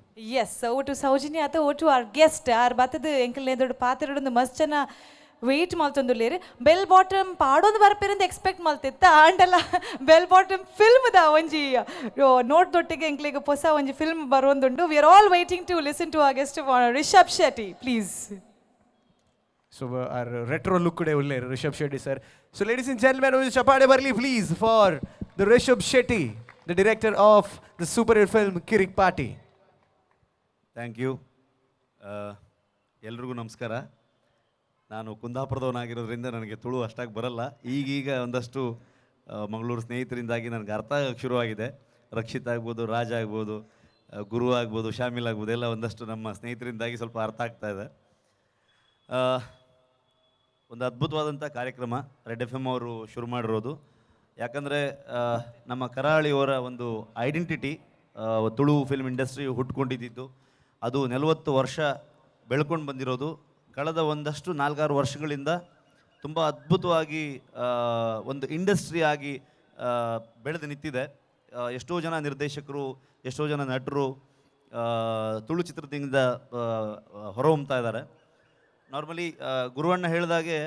ಎಸ್ ಒಟ್ಟು ಸೌಜನ್ಯ ಆತ ಒಟ್ಟು ಆರ್ ಗೆಸ್ಟ್ ಆರ್ ಬತ್ತದ ಎಂಕಲ್ನೇ ದೊಡ್ಡ ಪಾತ್ರೆಡೊಂದು ಮಸ್ತ್ ಜನ ವೆಯ್ಟ್ ಮಲ್ತೊಂದುಲ್ಲೇರು. ಬೆಲ್ ಬಾಟಮ್ ಪಾಡೋದು ಬರ್ಪೇರಂತ ಎಕ್ಸ್ಪೆಕ್ಟ್ ಮಲ್ತಿತ್ತ ಆಂಡಲ್ಲ ಬೆಲ್ ಬಾಟಮ್ ಫಿಲ್ಮ್ದ ಒಂಜಿ ನೋಡ್ದೊಟ್ಟಿಗೆ ಎಂಕ್ಲಿಗೆ ಹೊಸ ಒಂಜಿ ಫಿಲ್ಮ್ ಬರೋಂದುಂಡು. We are all waiting to listen to our guest Rishab Shetty please. So our retro look today ulle Rishabh Shetty sir. So ladies and gentlemen, will chapade barli please for the Rishabh Shetty, the director of the super hit film Kirik Party. Thank you. ಎಲ್ರಿಗೂ ನಮಸ್ಕಾರ. ನಾನು ಕುಂದಾಪುರದವನಾಗಿರೋದ್ರಿಂದ ನನಗೆ ತುಳು ಅಷ್ಟಾಗಿ ಬರಲ್ಲ. ಈಗೀಗ ಒಂದಷ್ಟು ಮಂಗಳೂರು ಸ್ನೇಹಿತರಿಂದಾಗಿ ನನಗೆ ಅರ್ಥ ಆಗಕ್ಕೆ ಶುರುವಾಗಿದೆ. ರಕ್ಷಿತ್ ಆಗ್ಬೋದು, ರಾಜ್ ಆಗ್ಬೋದು, ಗುರು ಆಗ್ಬೋದು, ಶಾಮಿಲ್ ಆಗ್ಬೋದು, ಎಲ್ಲ ಒಂದಷ್ಟು ನಮ್ಮ ಸ್ನೇಹಿತರಿಂದಾಗಿ ಸ್ವಲ್ಪ ಅರ್ಥ ಆಗ್ತಾ ಇದೆ. ಒಂದು ಅದ್ಭುತವಾದಂಥ ಕಾರ್ಯಕ್ರಮ ರೆಡ್ FM ಅವರು ಶುರು ಮಾಡಿರೋದು. ಯಾಕಂದರೆ ನಮ್ಮ ಕರಾವಳಿಯವರ ಒಂದು ಐಡೆಂಟಿಟಿ ತುಳು ಫಿಲ್ಮ್ ಇಂಡಸ್ಟ್ರಿ ಹುಟ್ಕೊಂಡಿದ್ದು ಅದು 40 ವರ್ಷ ಬೆಳ್ಕೊಂಡು ಬಂದಿರೋದು. ಕಳೆದ ಒಂದಷ್ಟು 4-6 ವರ್ಷಗಳಿಂದ ತುಂಬ ಅದ್ಭುತವಾಗಿ ಒಂದು ಇಂಡಸ್ಟ್ರಿ ಆಗಿ ಬೆಳೆದು ನಿಂತಿದೆ. ಎಷ್ಟೋ ಜನ ನಿರ್ದೇಶಕರು, ಎಷ್ಟೋ ಜನ ನಟರು ತುಳು ಚಿತ್ರದಿಂದ ಹೊರಹೊಮ್ತಾ ಇದ್ದಾರೆ. ನಾರ್ಮಲಿ ಗುರುವಣ್ಣ ಹೇಳಿದಾಗೆ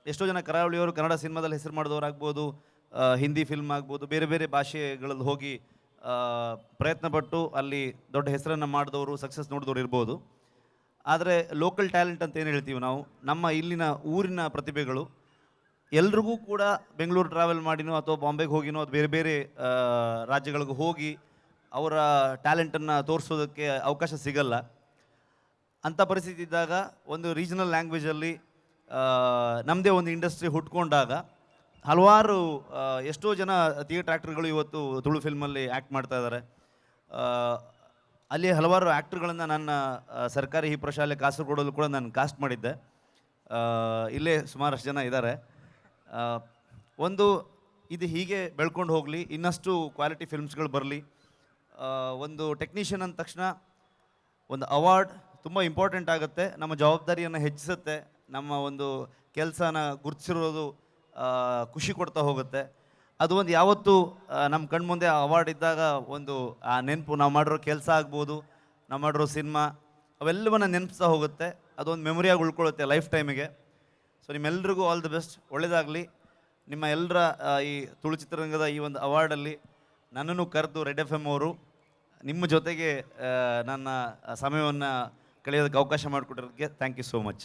ಎಷ್ಟೋ ಜನ ಕರಾವಳಿಯವರು ಕನ್ನಡ ಸಿನಿಮಾದಲ್ಲಿ ಹೆಸರು ಮಾಡಿದವರಾಗ್ಬೋದು, ಹಿಂದಿ ಫಿಲ್ಮ್ ಆಗ್ಬೋದು, ಬೇರೆ ಬೇರೆ ಭಾಷೆಗಳಲ್ಲಿ ಹೋಗಿ ಪ್ರಯತ್ನಪಟ್ಟು ಅಲ್ಲಿ ದೊಡ್ಡ ಹೆಸರನ್ನು ಮಾಡಿದವರು, ಸಕ್ಸಸ್ ನೋಡಿದವರು ಇರ್ಬೋದು. ಆದರೆ ಲೋಕಲ್ ಟ್ಯಾಲೆಂಟ್ ಅಂತ ಏನು ಹೇಳ್ತೀವಿ ನಾವು, ನಮ್ಮ ಇಲ್ಲಿನ ಊರಿನ ಪ್ರತಿಭೆಗಳು ಎಲ್ರಿಗೂ ಕೂಡ ಬೆಂಗಳೂರು ಟ್ರಾವೆಲ್ ಮಾಡಿನೋ ಅಥವಾ ಬಾಂಬೆಗೆ ಹೋಗಿನೋ ಅಥವಾ ಬೇರೆ ಬೇರೆ ರಾಜ್ಯಗಳಿಗೆ ಹೋಗಿ ಅವರ ಟ್ಯಾಲೆಂಟನ್ನು ತೋರಿಸೋದಕ್ಕೆ ಅವಕಾಶ ಸಿಗಲ್ಲ. ಅಂಥ ಪರಿಸ್ಥಿತಿ ಇದ್ದಾಗ ಒಂದು ರೀಜನಲ್ ಲ್ಯಾಂಗ್ವೇಜಲ್ಲಿ ನಮ್ಮದೇ ಒಂದು ಇಂಡಸ್ಟ್ರಿ ಹುಟ್ಕೊಂಡಾಗ ಹಲವಾರು ಎಷ್ಟೋ ಜನ ಥಿಯೇಟರ್ ಆ್ಯಕ್ಟರ್ಗಳು ಇವತ್ತು ತುಳು ಫಿಲ್ಮಲ್ಲಿ ಆ್ಯಕ್ಟ್ ಮಾಡ್ತಾ ಇದ್ದಾರೆ. ಅಲ್ಲಿ ಹಲವಾರು ಆ್ಯಕ್ಟರ್ಗಳನ್ನು ನನ್ನ ಸರ್ಕಾರಿ ಈ ಪ್ರಶಾಲೆ ಕಾಸರಗೋಡಲ್ಲೂ ಕೂಡ ನಾನು ಕಾಸ್ಟ್ ಮಾಡಿದ್ದೆ. ಇಲ್ಲೇ ಸುಮಾರಷ್ಟು ಜನ ಇದ್ದಾರೆ. ಒಂದು ಇದು ಹೀಗೆ ಬೆಳ್ಕೊಂಡು ಹೋಗಲಿ, ಇನ್ನಷ್ಟು ಕ್ವಾಲಿಟಿ ಫಿಲ್ಮ್ಸ್ಗಳು ಬರಲಿ. ಒಂದು ಟೆಕ್ನಿಷಿಯನ್ ಅಂದ ತಕ್ಷಣ ಒಂದು ಅವಾರ್ಡ್ ತುಂಬ ಇಂಪಾರ್ಟೆಂಟ್ ಆಗುತ್ತೆ, ನಮ್ಮ ಜವಾಬ್ದಾರಿಯನ್ನು ಹೆಚ್ಚಿಸುತ್ತೆ, ನಮ್ಮ ಒಂದು ಕೆಲಸನ ಗುರುತಿಸಿರೋದು ಖುಷಿ ಕೊಡ್ತಾ ಹೋಗುತ್ತೆ. ಅದು ಒಂದು ಯಾವತ್ತೂ ನಮ್ಮ ಕಣ್ಮುಂದೆ ಅವಾರ್ಡ್ ಇದ್ದಾಗ ಒಂದು ಆ ನೆನಪು, ನಾವು ಮಾಡಿರೋ ಕೆಲಸ ಆಗ್ಬೋದು, ನಾವು ಮಾಡಿರೋ ಸಿನಿಮಾ, ಅವೆಲ್ಲವನ್ನ ನೆನಪಿಸ್ತಾ ಹೋಗುತ್ತೆ. ಅದೊಂದು ಮೆಮೊರಿಯಾಗಿ ಉಳ್ಕೊಳ್ಳುತ್ತೆ ಲೈಫ್ ಟೈಮಿಗೆ. ಸೊ ನಿಮ್ಮೆಲ್ರಿಗೂ ಆಲ್ ದಿ ಬೆಸ್ಟ್, ಒಳ್ಳೆಯದಾಗಲಿ. ನಿಮ್ಮ ಎಲ್ಲರ ಈ ತುಳು ಚಿತ್ರರಂಗದ ಈ ಒಂದು ಅವಾರ್ಡಲ್ಲಿ ನನ್ನನ್ನು ಕರೆದು ರೆಡ್ FM ಅವರು ನಿಮ್ಮ ಜೊತೆಗೆ ನನ್ನ ಸಮಯವನ್ನು ಕಳೆಯೋದಕ್ಕೆ ಅವಕಾಶ ಮಾಡಿಕೊಟ್ಟಿರೋದಕ್ಕೆ thank you so much.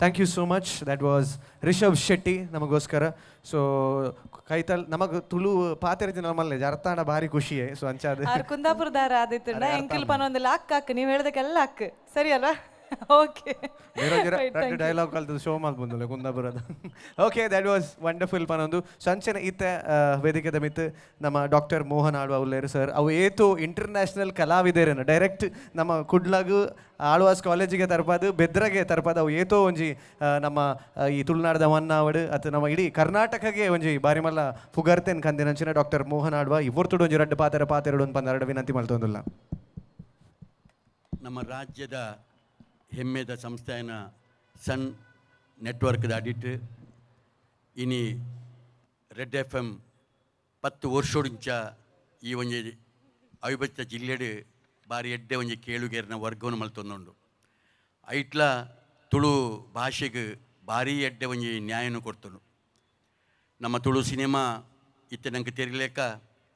Thank you so much. That was Rishab Shetty ನಮಗೋಸ್ಕರ. ಸೊ ಕೈತಲ್ ನಮಗೆ ತುಳು ಪಾತೆರಿತಿ ನಾರ್ಮಲ್ ಅರ್ಥ ಭಾರಿ ಖುಷಿ. ಸೊ ಅಂಚಾದ ಕುಂದಾಪುರದಾರ ಆದಿತ್ತು ಎಂಕಲ್ ಪನ್ನೊಂದಿಲ್ಲ ಅಕ್ಕ ನೀವು ಹೇಳ್ದಕ್ಕೆಲ್ಲ ಅಕ್ಕ ಸರಿ ಅಲ್ಲ. ಓಕೆ ಡೈಲಾಗ್ ಕಲ್ತದ್ದು ಶೋ ಮಾಡಿ ಬಂದಿಲ್ಲ ಕುಂದಾಪುರದ. ಓಕೆ ದ್ಯಾಟ್ ವಾಸ್ ವಂಡರ್ಫುಲ್ ಪನ್ನೊಂದು. ಸಂಚನ ಇತ್ತ ವೇದಿಕೆದ ಮಿತ್ ನಮ್ಮ ಡಾಕ್ಟರ್ ಮೋಹನ್ ಆಳ್ವ ಉಲ್ಲೇರು ಸರ್. ಅವು ಏತು ಇಂಟರ್ನ್ಯಾಷನಲ್ ಕಲಾವಿದೇರೇನು ಡೈರೆಕ್ಟ್ ನಮ್ಮ ಕುಡ್ಲಾಗು ಆಳ್ವಾಸ್ ಕಾಲೇಜಿಗೆ ತರ್ಪಾದು, ಬೆದ್ರಗೆ ತರ್ಪಾದು. ಅವು ಏತೋ ಒಂಜಿ ನಮ್ಮ ಈ ತುಳುನಾಡದ ಮನ್ನಾವಡು ಅಥವಾ ನಮ್ಮ ಇಡೀ ಕರ್ನಾಟಕಗೆ ಒಂಜಿ ಬಾರಿ ಮಲ್ಲ ಫುಗರ್ತೇನು ಕಂದಿನಂಚಿನ ಡಾಕ್ಟರ್ ಮೋಹನ್ ಆಳ್ವ ಇವ್ರತುಡು ಒಂಜಿ ರಡ್ಡು ಪಾತೆರಡು ಒಂದು ಪಂದೆರಡು ವಿನಂತಿ ಮಲ್ತೊಂದಿಲ್ಲ. ನಮ್ಮ ರಾಜ್ಯದ ಹೆಮ್ಮೆದ ಸಂಸ್ಥೆಯ ಸನ್ ನೆಟ್ವರ್ಕ್ದ ಅಡಿಟ್ ಇನಿ ರೆಡ್ FM 10 ವರ್ಷೋಡಿಂಚ ಈ ಒಂಜಿ ಅವಿಭಜಿತ ಜಿಲ್ಲೆಡು ಬಾರಿ ಎಡ್ಡೆ ಒಂಜಿ ಕೇಳುಗೇರಿನ ವರ್ಗವನ್ನು ಮಲ್ತೊಂದುಂಡು. ಐಟ್ಲ ತುಳು ಭಾಷೆಗೆ ಭಾರಿ ಎಡ್ಡೆ ಒಂಜಿ ನ್ಯಾಯನು ಕೊಡ್ತನು. ನಮ್ಮ ತುಳು ಸಿನಿಮಾ ಇತ್ತೆ ನಂಗೆ ತೆರಲೇಕ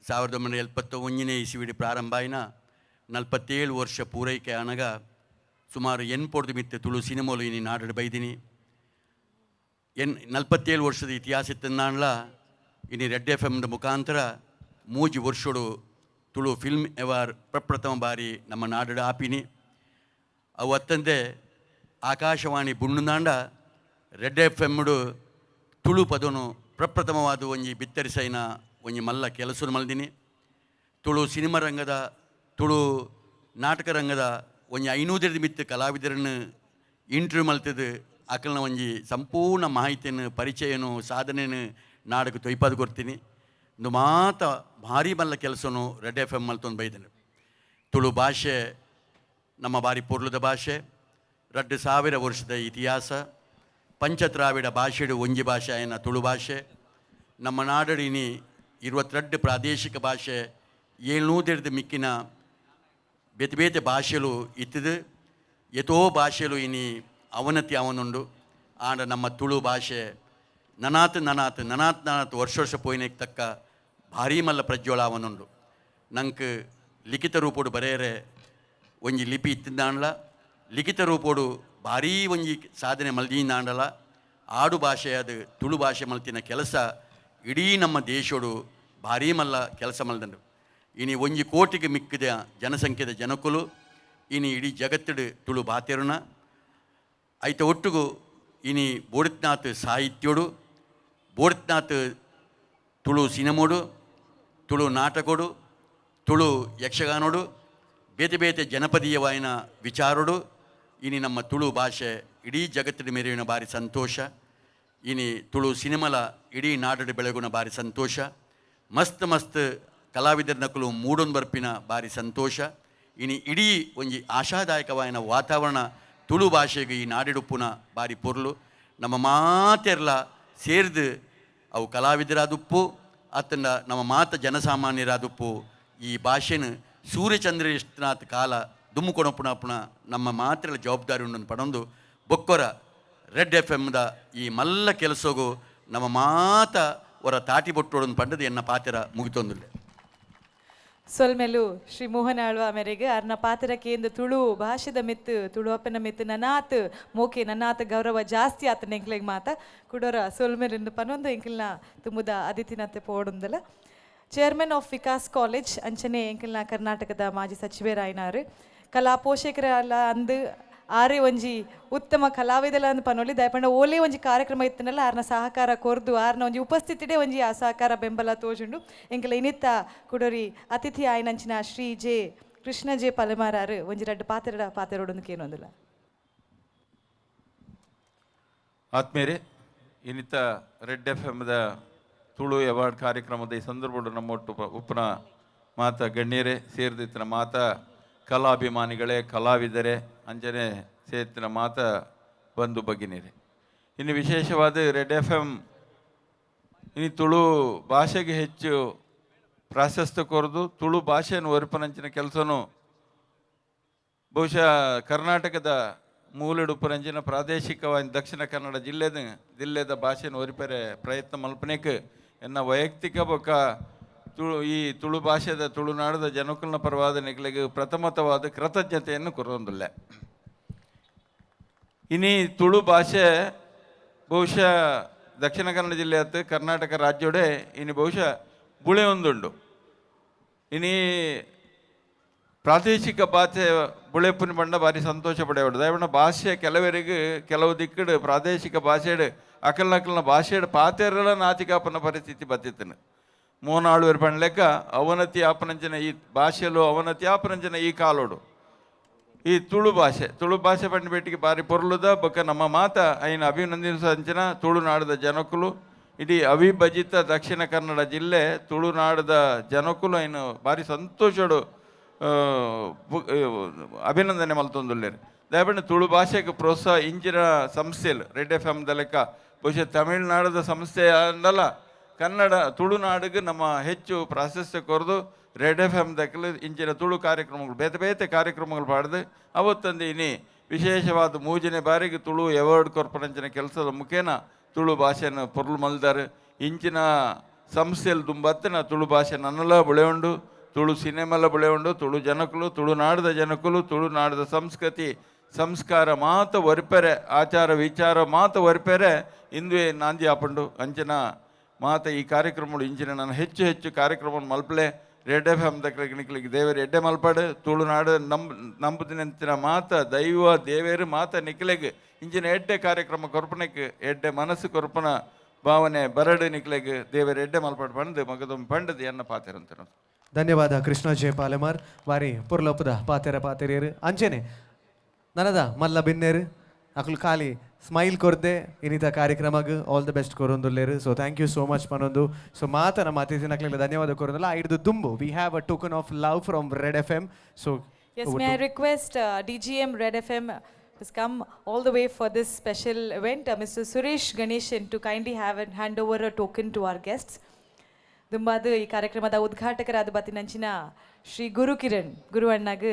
1971 ಇಸವಿಡಿ ಪ್ರಾರಂಭ ಆಯ್ನ 47 ವರ್ಷ ಪೂರೈಕೆ ಆನಗ ಸುಮಾರು ಎನ್ಪೊಡ್ದು ಮಿತ್ತೆ ತುಳು ಸಿನಿಮಾಲು ಇನಿ ನಾಡು ಬೈದಿನಿ. 47 ವರ್ಷದ ಇತಿಹಾಸ ಇತ್ತಂದಾಂಡ್ಲ ಇನಿ ರೆಡ್ FM ಮುಖಾಂತರ 3 ವರ್ಷಡು ತುಳು ಫಿಲ್ಮ್ ಅವಾರ್ಡ್ ಪ್ರಪ್ರಥಮ ಬಾರಿ ನಮ್ಮ ನಾಡು ಆಪಿನಿ. ಅವು ಅತ್ತಂದೆ ಆಕಾಶವಾಣಿ ಬುಣ್ಣುದಾಂಡ ರೆಡ್ FM ತುಳು ಪದನು ಪ್ರಪ್ರಥಮವಾದ ಒಂಜಿ ಬಿತ್ತರಿಸೈನ ಒಂಜಿ ಮಲ್ಲ ಕೆಲಸ ಮಲ್ದಿನಿ. ತುಳು ಸಿನಿಮಾ ರಂಗದ ತುಳು ನಾಟಕ ರಂಗದ ಒಂಜಿ 500 ಮಿತ್ತ ಕಲಾವಿದರನ್ನು ಇಂಟರ್ವ್ಯೂ ಮಲ್ತದ್ದು ಅಕಲ್ನ ಒಂಜಿ ಸಂಪೂರ್ಣ ಮಾಹಿತಿಯನ್ನು ಪರಿಚಯನು ಸಾಧನೆಯನ್ನು ನಾಡಕ್ಕೆ ತೊಯ್ಪಾದು ಕೊಡ್ತೀನಿ. ಒಂದು ಮಾತ ಭಾರಿ ಮಲ್ಲ ಕೆಲಸನು ರೆಡ್ FM ಮಲ್ತೊಂದು ಬೈದನು. ತುಳು ಭಾಷೆ ನಮ್ಮ ಬಾರಿ ಪೊರ್ಲುದ ಭಾಷೆ, 2000 ವರ್ಷದ ಇತಿಹಾಸ, ಪಂಚತ್ರಾವಿಡ ಭಾಷೆಡು ಒಂಜಿ ಭಾಷೆ ಆಯ್ನ ತುಳು ಭಾಷೆ. ನಮ್ಮ ನಾಡಡಿನಿ 22 ಪ್ರಾದೇಶಿಕ ಭಾಷೆ 700 ಮಿಕ್ಕಿನ ಬೇತೆ ಬೇತೆ ಭಾಷೆಲು ಇತ್ತಿದು ಎತೋ ಭಾಷೆಲು ಇನಿ ಅವನತಿ ಅವನುಂಡು. ಆಂಡ ನಮ್ಮ ತುಳು ಭಾಷೆ ನನಾತ್ ವರ್ಷ ಪೋಯಿನಕ್ಕೆ ತಕ್ಕ ಭಾರಿ ಮಲ್ಲ ಪ್ರಜ್ವಲ ಅವನುಂಡು. ನಂಗೆ ಲಿಖಿತ ರೂಪೋಡು ಬರೆಯರೆ ಒಂಜಿ ಲಿಪಿ ಇತ್ತಿದ್ದಾಂಡ್ಲ, ಲಿಖಿತ ರೂಪೋಡು ಭಾರೀ ಒಂಜಿ ಸಾಧನೆ ಮಲ್ದಿಂದಾಂಡಲ. ಆಡು ಭಾಷೆ ಅದು ತುಳು ಭಾಷೆ ಮಲ್ತಿನ ಕೆಲಸ ಇಡೀ ನಮ್ಮ ದೇಶೋಡು ಭಾರೀ ಮಲ್ಲ ಕೆಲಸ ಮಲ್ದಂಡು. ಇನಿ 1 ಕೋಟಿಗೆ ಮಿಕ್ಕಿದ ಜನಸಂಖ್ಯೆದ ಜನಕುಲು ಇನಿ ಇಡೀ ಜಗತ್ತಡು ತುಳು ಬಾತೆರುನ ಐತ ಒಟ್ಟುಗು ಇನಿ ಬೋಡಿತ್ನಾಥ್ ಸಾಹಿತ್ಯೋಡು, ಬೋಡಿತ್ನಾಥ್ ತುಳು ಸಿನಿಮೋಡು, ತುಳು ನಾಟಕೋಡು, ತುಳು ಯಕ್ಷಗಾನೋಡು, ಬೇತೆ ಬೇತೆ ಜನಪದೀಯವಾಯಿನ ವಿಚಾರೋಡು ಇನಿ ನಮ್ಮ ತುಳು ಭಾಷೆ ಇಡೀ ಜಗತ್ತದ ಮೆರೆಯುನ ಭಾರಿ ಸಂತೋಷ. ಇನಿ ತುಳು ಸಿನಿಮಲ ಇಡೀ ನಾಡಡು ಬೆಳಗುನ ಭಾರಿ ಸಂತೋಷ. ಮಸ್ತ್ ಕಲಾವಿದರ ನಕಲು ಮೂಡೊಂದು ಬರ್ಪಿನ ಭಾರಿ ಸಂತೋಷ. ಇನಿ ಇಡೀ ಒಂಜಿ ಆಶಾದಾಯಕವಾಯಿನ ವಾತಾವರಣ ತುಳು ಭಾಷೆಗೆ ಈ ನಾಡಿಡುಪ್ಪುನ ಭಾರಿ ಪೊರ್ಲು. ನಮ್ಮ ಮಾತೆರ್ಲ ಸೇರಿದು ಅವು ಕಲಾವಿದರಾದುಪ್ಪು ಅತ್ತಂಡ ನಮ್ಮ ಮಾತ ಜನಸಾಮಾನ್ಯರಾದುಪ್ಪು ಈ ಭಾಷೆನ ಸೂರ್ಯಚಂದ್ರನಾಥ್ ಕಾಲ ದುಮ್ಮು ಕೊಣಪುಣ ನಮ್ಮ ಮಾತೆರ್ಲ ಜವಾಬ್ದಾರಿ ಉಂಡು ಪಡೊಂದು ಬೊಕ್ಕೊರ ರೆಡ್ FMದ ಈ ಮಲ್ಲ ಕೆಲಸಗೂ ನಮ್ಮ ಮಾತ ಹೊರ ತಾಟಿ ಬೊಟ್ಟೋಡನ್ನು ಪಂಡದು ಎನ್ನ ಪಾತ್ರ ಮುಗಿತೊಂದುಲ್ಲೆ. ಸೊಲ್ಮೆಲು ಶ್ರೀ ಮೋಹನ ಆಳ್ವ ಮೇರೆಗೆ ಅರ್ನ ಪಾತ್ರಕ್ಕೆ ಎಂದು ತುಳು ಭಾಷೆದ ಮಿತ್ತು ತುಳು ಅಪ್ಪನ ಮಿತ್ತು ನನಾತ್ ಮೋಕೆ ನನಾತ್ ಗೌರವ ಜಾಸ್ತಿ ಆತ ಎಂಕ್ಲೆಗೆ ಮಾತ ಕುಡೋರ ಸೊಲ್ಮೆಲಿಂದು ಪನ್ನೊಂದು ಎಂಕಿಲ್ನ ತುಂಬುದ ಅದಿತಿನತ್ತೆ ಪೋಡುಂದಲ್ಲ. ಚೇರ್ಮನ್ ಆಫ್ ವಿಕಾಸ್ ಕಾಲೇಜ್ ಅಂಚನೆ ಎಂಕಿಲ್ನ ಕರ್ನಾಟಕದ ಮಾಜಿ ಸಚಿವರಾಯಿನಾರು ಕಲಾ ಪೋಷಕರ ಅಲ್ಲ ಅಂದು ಆರೇ ಒಂಜಿ ಉತ್ತಮ ಕಲಾವಿದಲ ಅಂದ್ ಪನೊಲಿ ದಯಪಂಡ ಓಲೆ ಒಂಜಿ ಕಾರ್ಯಕ್ರಮ ಇತ್ತನಲ್ಲ ಆರ್ನ ಸಹಕಾರ ಕೊರ್ದು ಆರ್ನ ಒಂಜಿ ಉಪಸ್ಥಿತಿಡೆ ಒಂಜಿ ಆ ಸಹಕಾರ ಬೆಂಬಲ ತೋಜುಂಡು ಎಂಕಲ ಇನಿತ್ತ ಕುಡೋರಿ ಅತಿಥಿ ಆಯ್ನಂಚಿನ ಶ್ರೀ ಜೆ ಕೃಷ್ಣ ಜೆ ಪಲೆಮಾರಾರು ಒಂಜಿ ರಡ್ಡು ಪಾತೆರೋಡೊಂದು ಕೇನೊಂದಿಲ್ಲ. ಆತ್ಮೇರೆ ಇನ್ನಿತ ರೆಡ್ FMದ ತುಳು ಅವಾರ್ಡ್ ಕಾರ್ಯಕ್ರಮದ ಈ ಸಂದರ್ಭ ನಮ್ಮೊಟ್ಟು ಉಪ್ಪನ ಮಾತ ಗಣ್ಯರೇ ಸೇರಿದಿತ್ತಿನ ಮಾತ ಕಲಾಭಿಮಾನಿಗಳೇ ಕಲಾವಿದರೇ ಅಂಜನೆ ಸೇರ್ತಿನ ಮಾತ ಬಂಧು ಭಗಿನಿರೇ. ಇನ್ನು ವಿಶೇಷವಾದ ರೆಡ್ FM ಇನ್ನು ತುಳು ಭಾಷೆಗೆ ಹೆಚ್ಚು ಪ್ರಾಶಸ್ತ್ಯ ಕೊರದು ತುಳು ಭಾಷೆಯನ್ನು ಒರಿಪನಂಚಿನ ಕೆಲಸನೂ ಬಹುಶಃ ಕರ್ನಾಟಕದ ಮೂಲುಡುಪುರಂಚಿನ ಪ್ರಾದೇಶಿಕವಾಗಿ ದಕ್ಷಿಣ ಕನ್ನಡ ಜಿಲ್ಲೆದ ಭಾಷೆಯನ್ನು ಒರಿಪರೆ ಪ್ರಯತ್ನ ಮಲ್ಪನೆಗೆ ಎನ್ನ ವೈಯಕ್ತಿಕ ಬೊಕ್ಕ ಈ ತುಳು ಭಾಷೆದ ತುಳುನಾಡದ ಜನಕುಲ್ನ ಪರವಾದ ನೆಗಳಿಗೆ ಪ್ರಥಮತವಾದ ಕೃತಜ್ಞತೆಯನ್ನು ಕೊರೊಂದಿಲ್ಲ. ಇನಿ ತುಳು ಭಾಷೆ ಬಹುಶಃ ದಕ್ಷಿಣ ಕನ್ನಡ ಜಿಲ್ಲೆ ಆಯ್ತು ಕರ್ನಾಟಕ ರಾಜ್ಯೋಡೆ ಇನ್ನು ಬಹುಶಃ ಬುಳೆ ಒಂದುಂಡು. ಇನಿ ಪ್ರಾದೇಶಿಕ ಭಾಷೆ ಬುಳೆಪುನ ಬಂಡ ಭಾರಿ ಸಂತೋಷ ಪಡೆಯೋಡು ದಯವಿಟ್ಟು ಭಾಷೆ ಕೆಲವರಿಗೆ ಕೆಲವು ದಿಕ್ಕಡು ಪ್ರಾದೇಶಿಕ ಭಾಷೆಡು ಅಕಲ್ನ ಭಾಷೆಡು ಪಾತೆರಲ ನಾಚಿಕಾಪನ ಪರಿಸ್ಥಿತಿ ಬತ್ತಿತ್ತನು. ಮೋನಾಳುವರು ಪಂಡ್ಲೆಕ್ಕ ಅವನತಿ ಆಪನಂಚನ ಈ ಭಾಷೆಲು ಅವನತಿ ಆಪನಂಚನ ಈ ಕಾಲೋಡು ಈ ತುಳು ಭಾಷೆ ಪಂಡ ಬೇಟಿಗೆ ಭಾರಿ ಪೊರ್ಲುದ ಬೊಕ್ಕ ನಮ್ಮ ಮಾತ ಐನ ಅಭಿನಂದಿಸಂಚನ ತುಳುನಾಡದ ಜನಕುಲು ಇಡೀ ಅವಿಭಜಿತ ದಕ್ಷಿಣ ಕನ್ನಡ ಜಿಲ್ಲೆ ತುಳುನಾಡದ ಜನಕುಲು ಐನು ಭಾರಿ ಸಂತೋಷಡು ಅಭಿನಂದನೆ ಮಲ್ತೊಂದುಲ್ಲೇರು. ದಯಪಂಡ ತುಳು ಭಾಷೆಗೆ ಪ್ರೋತ್ಸಾಹ ಇಂಚಿನ ಸಂಸ್ಥೆಲು ರೆಡ್ FMದ ಲೆಕ್ಕ ಬಹುಶಃ ತಮಿಳುನಾಡದ ಸಂಸ್ಥೆ ಅಂದಲ್ಲ ಕನ್ನಡ ತುಳುನಾಡಿಗೆ ನಮ್ಮ ಹೆಚ್ಚು ಪ್ರಾಶಸ್ತ್ಯ ಕೊರದು ರೆಡ್ ಎಫ್ ಎಮ್ ದಕ್ಕಲು ಇಂಚಿನ ತುಳು ಕಾರ್ಯಕ್ರಮಗಳು ಬೇತೆ ಬೇತೆ ಕಾರ್ಯಕ್ರಮಗಳು ಪಾಡ್ದು ಅವತ್ತೊಂದು ಇನಿ ವಿಶೇಷವಾದ ಮೂಜನೆ ಬಾರಿಗೆ ತುಳು ಅವಾರ್ಡ್ ಕೊರ್ಪರಂಚಿನ ಕೆಲಸದ ಮುಖೇನ ತುಳು ಭಾಷೆಯನ್ನು ಪೊರ್ಲು ಮಲ್ದಾರು ಇಂಚಿನ ಸಂಸ್ಥೆಯಲ್ಲಿ ದುಂಬತ್ತಿನ ತುಳು ಭಾಷೆ ನನ್ನೆಲ್ಲ ಬೆಳೆಯುಂಡು ತುಳು ಸಿನಿಮೆಲ್ಲ ಬೆಳೆಯುಂಡು ತುಳು ಜನಕಲು ತುಳುನಾಡದ ಜನಕಲು ತುಳುನಾಡದ ಸಂಸ್ಕೃತಿ ಸಂಸ್ಕಾರ ಮಾತ ಒರ್ಪೆರೆ ಆಚಾರ ವಿಚಾರ ಮಾತ ಒರ್ಪೆರೆ ಇಂದುವೆ ನಾಂದಿ ಆಪಂಡು ಅಂಚಿನ ಮಾತ ಈ ಕಾರ್ಯಕ್ರಮಗಳು ಇಂಚಿನ ನಾನು ಹೆಚ್ಚು ಹೆಚ್ಚು ಕಾರ್ಯಕ್ರಮ ಮಲ್ಪಲೆ ರೆಡ್ ಎಫ್ ಎಮ್ ದಕ್ಕಲಿಗೆ ದೇವರು ಎಡ್ಡೆ ಮಲ್ಪಾಡು ತುಳುನಾಡು ನಂಬುದಿನಂತಿನ ಮಾತ ದೈವ ದೇವೇರು ಮಾತ ನಿಕ್ಲೆಗೆ ಇಂಚಿನ ಎಡ್ಡೆ ಕಾರ್ಯಕ್ರಮ ಕೊರ್ಪಣಕ್ಕೆ ಎಡ್ಡೆ ಮನಸ್ಸು ಕೊರ್ಪಣ ಭಾವನೆ ಬರಡು ನಿಕ್ಲೆಗೆ ದೇವರು ಎಡ್ಡೆ ಮಲ್ಪಾಡು ಪಂಡು ಮಗದೊಮ್ಮೆ ಪಂಡದು ಎನ್ನ ಪಾತೆರಂತ ಧನ್ಯವಾದ ಕೃಷ್ಣ ಜೆ ಪಾಲೆಮಾರ್ ಬಾರಿ ಪುರ್ಲೊಪ್ಪದ ಪಾತೆರಿಯರು ಅಂಚೆನೆ ನನದ ಮಲ್ಲ ಬಿನ್ನೇರು ಅಕ್ಲು ಖಾಲಿ ಸ್ಮೈಲ್ ಕೊರ್ದೆ ಇನ್ನಿತ ಕಾರ್ಯಕ್ರಮಕ್ಕೆ ಆಲ್ ದ ಬೆಸ್ಟ್ ಕೊರೊಂದುಲ್ಲೇರು so thank you so much ಪನೊಂದು ಸೊ ಮಾತ ನಮ್ಮ ಅತಿಥಿ ನಕ್ಲೆಲ್ಲ ಧನ್ಯವಾದ ಕೊರೊಂದಲ್ಲ ಐದು ದುಂಬು we have a token of love from red F M so Yes, may I request DGM Red FM has come all the way for this special event, Mr. Suresh Ganeshan, to kindly hand over a token to our guests. ದುಂಬಾದು ಈ ಕಾರ್ಯಕ್ರಮದ ಉದ್ಘಾಟಕರಾದ ಬತ್ತಿನಂಚಿನ ಶ್ರೀ ಗುರು ಕಿರಣ್ ಗುರು ಅಣ್ಣಾಗ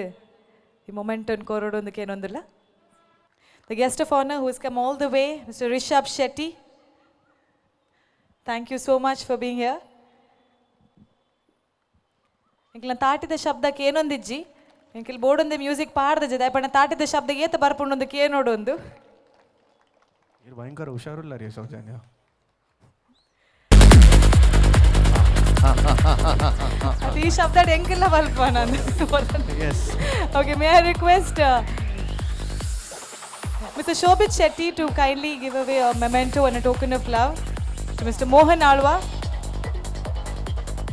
ಈ moment ಕೋರೋಡೊಂದಕ್ಕೆ ಏನೊಂದಿಲ್ಲ. The guest of honor who has come all the way, Mr. Rishabh Shetty. Thank you so much for being here. ಇಂಕಲ್ನ ತಾಟಿದ ಶಬ್ದಕ್ಕೆ ಏನೊಂದಿಜ್ಜಿ ಇಂಕಲ್ ಬೋರ್ಡೊಂದು ಮ್ಯೂಸಿಕ್ ಪಾಡ್ದ ದಯಪಣ್ಣ ತಾಟಿದ ಶಬ್ದ ಏತ ಬರ್ಪುಂಡೊಂದಕ್ಕೆ ಏನೋಡೊಂದು ಭಯಂಕರ ಹುಷಾರಿಲ್ಲ ರೀ ಸೌಜನ್ಯ. ಅದು ಈ ಶಬ್ದ ಎಂಕೆಲ್ಲ ಬಲ್ಪ ನಾನು. Okay, may I request Mr. Shobit Shetty to kindly give away a memento and a token of love to Mr. Mohan Alwa.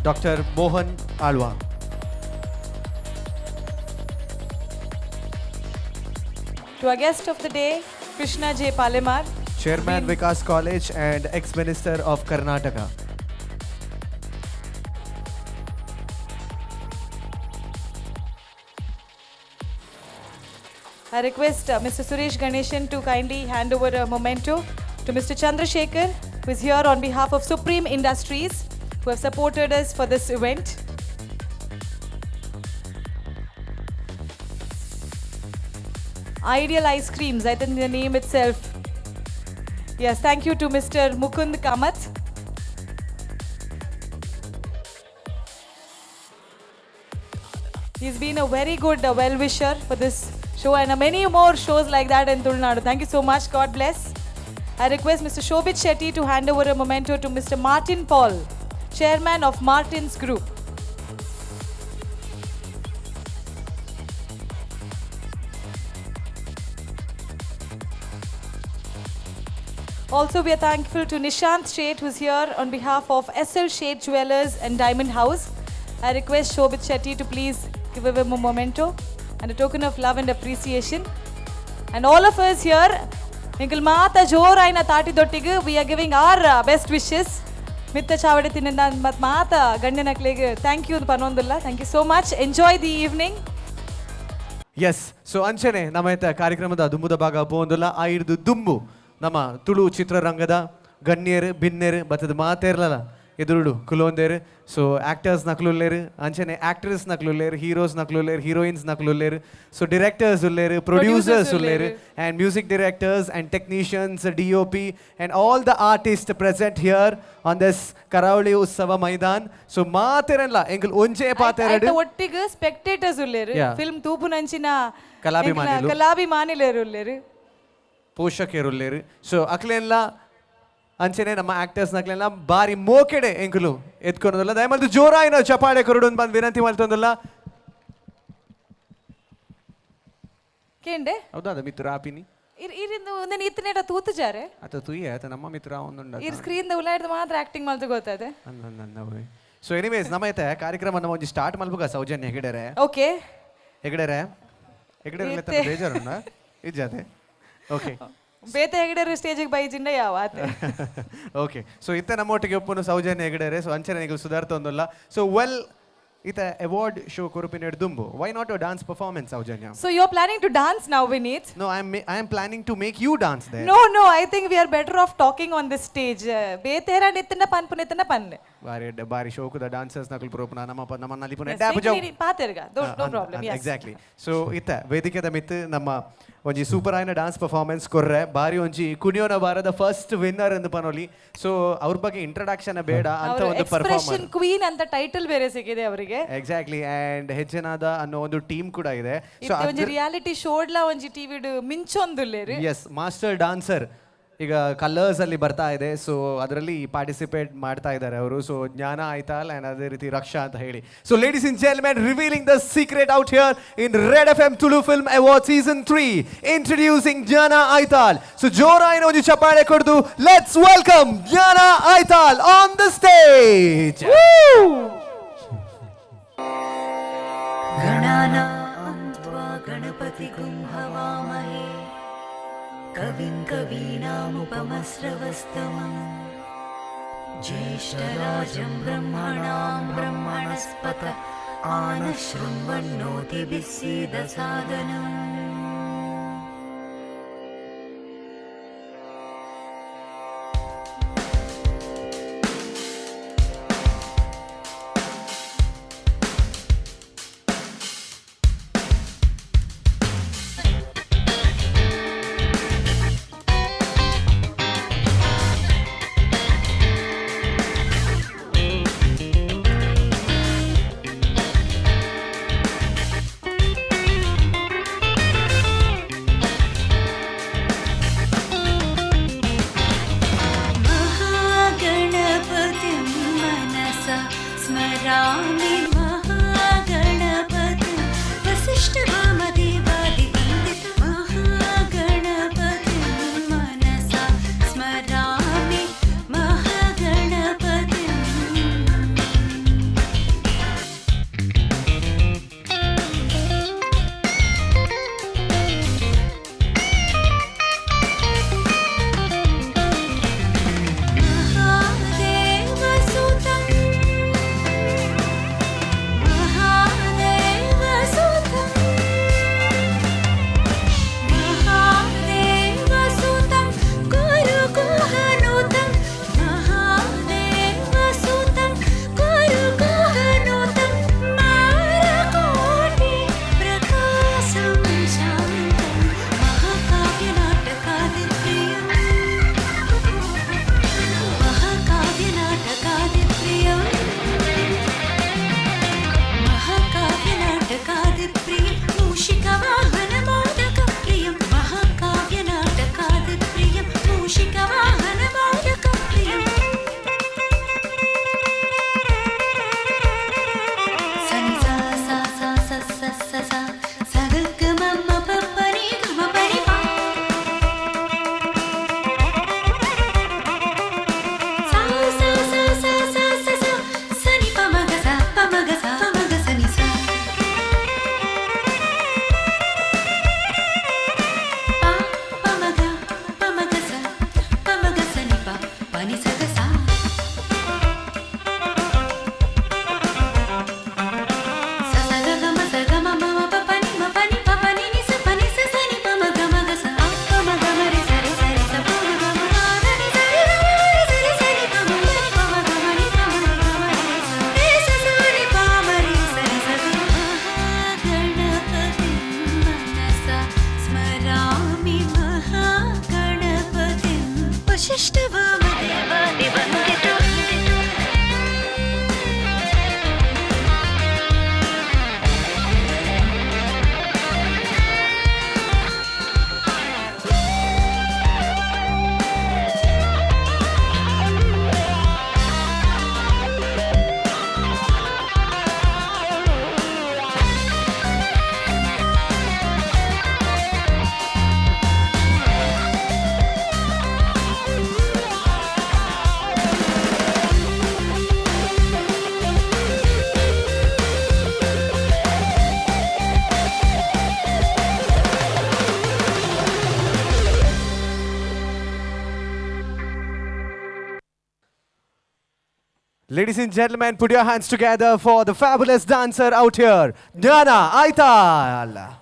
Dr. Mohan Alwa. To our guest of the day, Krishna J. Palemar, Chairman Vikas College and ex-Minister of Karnataka. I request Mr. Suresh Ganeshan to kindly hand over a memento to Mr. Chandrasekhar, who is here on behalf of Supreme Industries, who have supported us for this event. Ideal Ice Creams, I think the name itself. Yes, thank you to Mr. Mukund Kamath. He's been a very good well-wisher for this show and many more shows like that in Tulnadu. Thank you so much. God bless. I request Mr. Shobit Shetty to hand over a memento to Mr. Martin Paul, Chairman of Martin's Group. Also, we are thankful to Nishant Sheth, who's here on behalf of SL Sheth Jewelers and Diamond House. I request Shobit Shetty to please give away a memento and a token of love and appreciation. And all of us here, Inkal Mata Joraina Tati Dottigu, we are giving our best wishes. Mitta Chavade Tinandan Mat Mata Gandanakleg. Thank you, Panondulla. Thank you so much. Enjoy the evening. Yes so ಅಂಚನೆ ನಮ್ಮ ಇತ್ತ ಕಾರ್ಯಕ್ರಮದ ದುಂಬುದ ಭಾಗ ಪೋಂದುಲ್ಲ ಐದು ದುಂಬು ನಮ್ಮ ತುಳು ಚಿತ್ರರಂಗದ ಗಣ್ಯರು ಬಿನ್ನೆರು ಬತ್ತದ ಮಾತೇರ್ಲಲ್ಲ ಎದುರುಡು ಕುಲೋಂದೇರು ಸೊ ಆ್ಯಕ್ಟರ್ಸ್ ನಕ್ಲುಲ್ಲೇರು ಅಂಚನೆ ಆ್ಯಕ್ಟರ್ಸ್ ನಕ್ಲುಲ್ಲೇರು ಹೀರೋಸ್ ನಕ್ಲುಲ್ಲೇರು ಹೀರೋಯಿನ್ಸ್ ನಕ್ಲುಲ್ಲೇರು ಸೊ ಡಿರೆಕ್ಟರ್ಸ್ ಉಲ್ಲೇರು ಪ್ರೊಡ್ಯೂಸರ್ಸ್ ಉಲ್ಲೇರು and music directors and technicians DOP and all the artist present here on this Karavali Utsav Maidan so ಮಾತೇರಲ್ಲ ಎಂಕಲ್ ಒಂಜೆ ಪಾತೆರಡು ಒಟ್ಟಿಗೆ ಸ್ಪೆಕ್ಟೇಟರ್ಸ್ ಉಲ್ಲೇರು ಫಿಲ್ಮ್ ತೂಪು ನಂಚಿನ ಕಲಾಭಿ ಮಾನಿಲೇರು ಉಲ್ಲೇರು ಪೋಷಕರುಲ್ಲೇರು ಸೊ ಅಕ್ಲೆಲ್ಲ ಅಂಚೆನೆ ನಮ್ಮ ಆಕ್ಟರ್ಸ್ ನಕ್ಲೆಲ್ಲ ಬಾರಿ ಮೋಕೆಡೆ ಎಂಕುಲು ಎತ್ಕೊಳೋದಲ್ಲ ದಯಮಲ್ದು ಜೋರಾಯಿನ ಚಪಾಳೆ ಕೊರಡೊಂದು ಬಂದು ವಿನಂತಿ ಮಾಡ್ತೊಂದಲ್ಲ ಕೇಂಡೆ ಹೌದಾ ಅದ ಮಿತ್ರ ಆಪಿನಿ ಇರಿಂದ ಒಂದು ಇತ್ತನೇಟ ತೂತು ಜಾರೆ ಅತ ತುಯ್ಯ ಆತ ನಮ್ಮ ಮಿತ್ರ ಒಂದುಂಡ ಈ ಸ್ಕ್ರೀನ್ ಉಲಾಯ್ದು ಮಾತ್ರ ಆಕ್ಟಿಂಗ್ ಮಾಡ್ತು ಗೊತ್ತದೆ ಸೊ ಎನಿವೇಸ್ ನಮ್ಮ ಐತೆ ಕಾರ್ಯಕ್ರಮ ನಮ್ಮ ಒಂಜಿ ಸ್ಟಾರ್ಟ್ ಮಲ್ಪುಗ ಸೌಜನ್ಯ ಹೆಗಡೆರೆ ಓಕೆ ಹೆಗಡೆರೆ ಬೇಜಾರುಂಡ ಇಜ್ಜಾತೆ ಓಕೆ ಬೇತೆ ಹೆಗಡೆರು ಸ್ಟೇಜಿಗೆ ಬೈಜಿಂಡ ಯಾವ ಓಕೆ ಸೊ ಇತ್ತ ನಮ್ಮೊಟ್ಟಿಗೆ ಒಪ್ಪನು ಸೌಜನ್ಯ ಹೆಗಡೆರೆ ಸೊ ಅಂಚನೆ ನೀವು ಸುಧಾರ್ತ ಒಂದಲ್ಲ ಸೊ ವೆಲ್ ಇತ ಅವಾರ್ಡ್ ಶೋ ಕೊರುಪಿನ ದುಂಬು why not a dance performance Soujanya so you are planning to dance now Vineeth no I am planning to make you dance there no I think we are better off talking on this stage ಬೇತೆ ಹೆರ ನಿತ್ತನ ಪನ್ಪು ನಿತ್ತನ ಪನ್ನೆ ಬಾರಿ ಶೋಕುದ ಡಾನ್ಸರ್ಸ್ ನಕಲ್ ಪುರೋಪನ ನಮ್ಮ ನಲಿಪುನ ಎಡ್ಡೆ ಪೂಜಾ ಪಾತೆರ್ಗ ನೋ ಪ್ರಾಬ್ಲಮ್ ಎಕ್ಸಾಕ್ಟ್ಲಿ ಸೊ ಇತ್ತ ವೇದಿಕೆದ ಮಿತ್ ನಮ್ಮ ಒಂಜಿ ಸೂಪರ್ ಆಯ್ನ ಡಾನ್ಸ್ ಪರ್ಫಾರ್ಮೆನ್ಸ್ ಕೊರ್ರೆ ಬಾರಿ ಒಂಜಿ ಕುಣಿಯೋನ ಬಾರದ ಫಸ್ಟ್ ವಿನ್ನರ್ ಎಂದು ಪನೋಲಿ ಸೊ ಅವ್ರ ಬಗ್ಗೆ ಇಂಟ್ರಡಕ್ಷನ್ ಬೇಡ ಅಂತ ಒಂದು ಎಕ್ಸ್ಪ್ರೆಷನ್ ಕ್ವೀನ್ ಅಂತ ಟೈಟಲ್ ಬೇರೆ ಸಿಕ್ಕಿದೆ ಅವರಿಗೆ ಎಕ್ಸಾಕ್ಟ್ಲಿ ಅಂಡ್ ಹೆಜ್ಜೆನಾದ ಅನ್ನೋ ಒಂದು ಟೀಮ್ ಕೂಡ ಇದೆ ಸೊ ಒಂಜಿ ರಿಯಾಲಿಟಿ ಶೋಡ್ಲ ಒಂಜಿ ಟಿವಿಡ್ ಮಿಂಚೊಂದುಲ್ಲೇರು ಎಸ್ ಮಾಸ್ಟರ್ ಡಾನ್ಸರ್ ಈಗ ಕಲರ್ಸ್ ಅಲ್ಲಿ ಬರ್ತಾ ಇದೆ ಸೊ ಅದರಲ್ಲಿ ಪಾರ್ಟಿಸಿಪೇಟ್ ಮಾಡ್ತಾ ಇದ್ದಾರೆ ಅವರು ಸೊ ಜ್ಞಾನ ಆಯ್ತಾಲ್ ಅಂಡ್ ಅದೇ ರೀತಿ ರಕ್ಷಾ ಅಂತ ಹೇಳಿ so ladies in gentlemen revealing the secret out here in red F M Tulu film award season 3 introducing ಜ್ಞಾನ ಆಯ್ತಾಲ್ ಸೊ ಜೋರಾಯಿನ ಒಂದು ಚಪ್ಪಾಳೆ ಕೊಡ್ದು ಲೆಟ್ಸ್ ವೆಲ್ಕಮ್ ಜ್ಞಾನ ಆಯ್ತಾಲ್ ಆನ್ ದ ಸ್ಟೇಜ್ गणानां त्वा गणपतिगुं हवामहे कविं कवीनामुपमस्रवस्तमं ज्येष्ठराजं ब्रह्मणां ब्रह्मणस्पत आनशृण्वन्नोतिभिः सीदसादनम् स्मरामि महागणपतिं वसिष्ठवामदेवादिवन्दितं महागणपतिं मनसा स्मरामि महागणपतिम् Ladies and gentlemen, put your hands together for the fabulous dancer out here, Jnana Aital.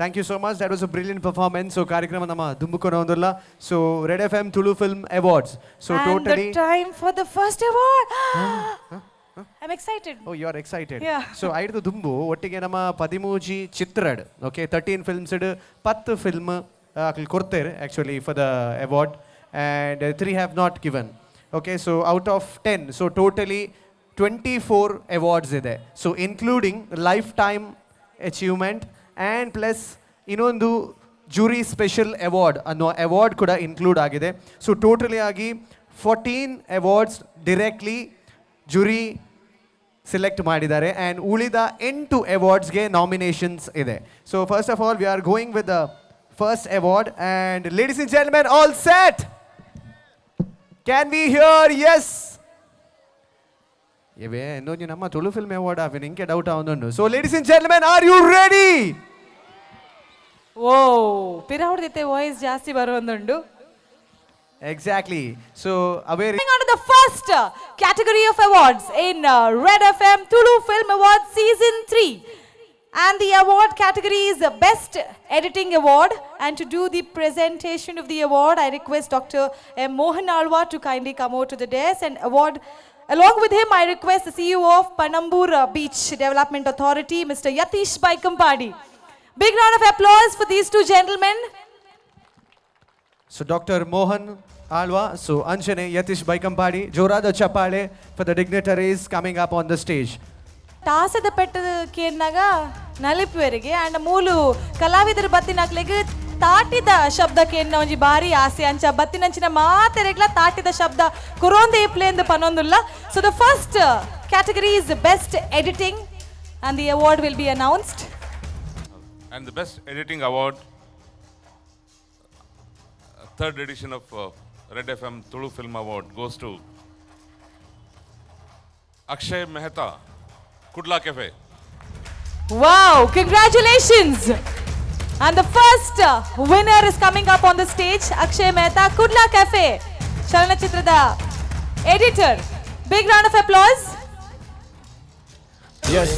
Thank you so much. That was a brilliant performance. So ಕಾರ್ಯಕ್ರಮ ನಮ್ಮ ದುಂಬುಕೊನ ಒಂದಲ್ಲ. So red F M Tulu film awards. So And totally the time for the first award. I'm excited. Oh you are excited. Yeah. So ಐದು ದುಂಬು ಒಟ್ಟಿಗೆ ನಮ್ಮ 13 ಚಿತ್ರಡ್ ಓಕೆ 13 ಫಿಲ್ಮ್ಸ್ 10 ಫಿಲ್ಮ್ ಕೊಡ್ತೇವೆ actually for the award and 3 have not given. Okay so out of 10 so totally 24 awards ಇದೆ. So including life time achievement and plus ಇನ್ನೊಂದು ಜೂರಿ ಸ್ಪೆಷಲ್ ಅವಾರ್ಡ್ ಅನ್ನೋ ಅವಾರ್ಡ್ ಕೂಡ ಇನ್ಕ್ಲೂಡ್ ಆಗಿದೆ. ಸೊ ಟೋಟಲಿ ಆಗಿ 14 ಅವಾರ್ಡ್ಸ್ ಡೈರೆಕ್ಟ್ಲಿ ಜುರಿ ಸೆಲೆಕ್ಟ್ ಮಾಡಿದ್ದಾರೆ ಆ್ಯಂಡ್ ಉಳಿದ 8 ಅವಾರ್ಡ್ಸ್ಗೆ ನಾಮಿನೇಷನ್ಸ್ ಇದೆ. So first of all we are going with the first award and ladies and gentlemen all set. Can we hear yes ಇವೇ ಇನ್ನೊಂದು ನಮ್ಮ ತುಳು ಫಿಲ್ಮ್ ಅವಾರ್ಡ್ ಆಗಿ ನಿಂಗೆ ಡೌಟ್ ಆವೊಂದುಂಡು. So ladies and gentlemen are you ready? ಓ ಪಿರ ಹೊಡೆದೈತೆ ವಾಯ್ಸ್ ಜಾಸ್ತಿ ಬರುವಂದುಂಡು. Exactly. So aware. Moving on to the first category of awards in Red FM Tulu Film Awards Season 3. And the award category is the Best Editing Award. And to do the presentation of the award, I request Dr. M. Mohan Alwa to kindly come over to the desk and award. Along with him, I request the CEO of Panambur Beach Development Authority, Mr. Yatish Baikampadi. Big round of applause for these two gentlemen. So Dr. Mohan Alwa, so Anjane Yatish Baikampadi, Jorada Chapale for the dignitaries coming up on the stage. ಟಾಸದ ಪೆಟ್ಟದಕ್ಕೆನ್ನಾಗ ನಲಿಪುವರಿಗೆ ಅಂಡ್ ಮೂಲು ಕಲಾವಿದರ ಬತ್ತಿನಾಕ್ಲೆಗ್ ತಾಟಿದ ಶಬ್ದಕ್ಕೆ ಒಂಜಿ ಬಾರಿ ಆಸೆ ಅಂಚ ಬತ್ತಿನಂಚಿನ ಮಾತೆರೆಗ್ಲ ತಾಟಿದ ಶಬ್ದ ಕುರೋಂದೆ ಇಪ್ಲೆ ಎಂದು ಪನೊಂದುಲ್ಲ. So the first category is best editing and the award will be announced. And the best editing award, third edition of Red FM Tulu Film Award goes to Akshay Mehta, Kudla Cafe. Wow, congratulations! And the first winner is coming up on the stage, Akshay Mehta, Kudla Cafe, Chalanachitrada editor. Big round of applause. Yes.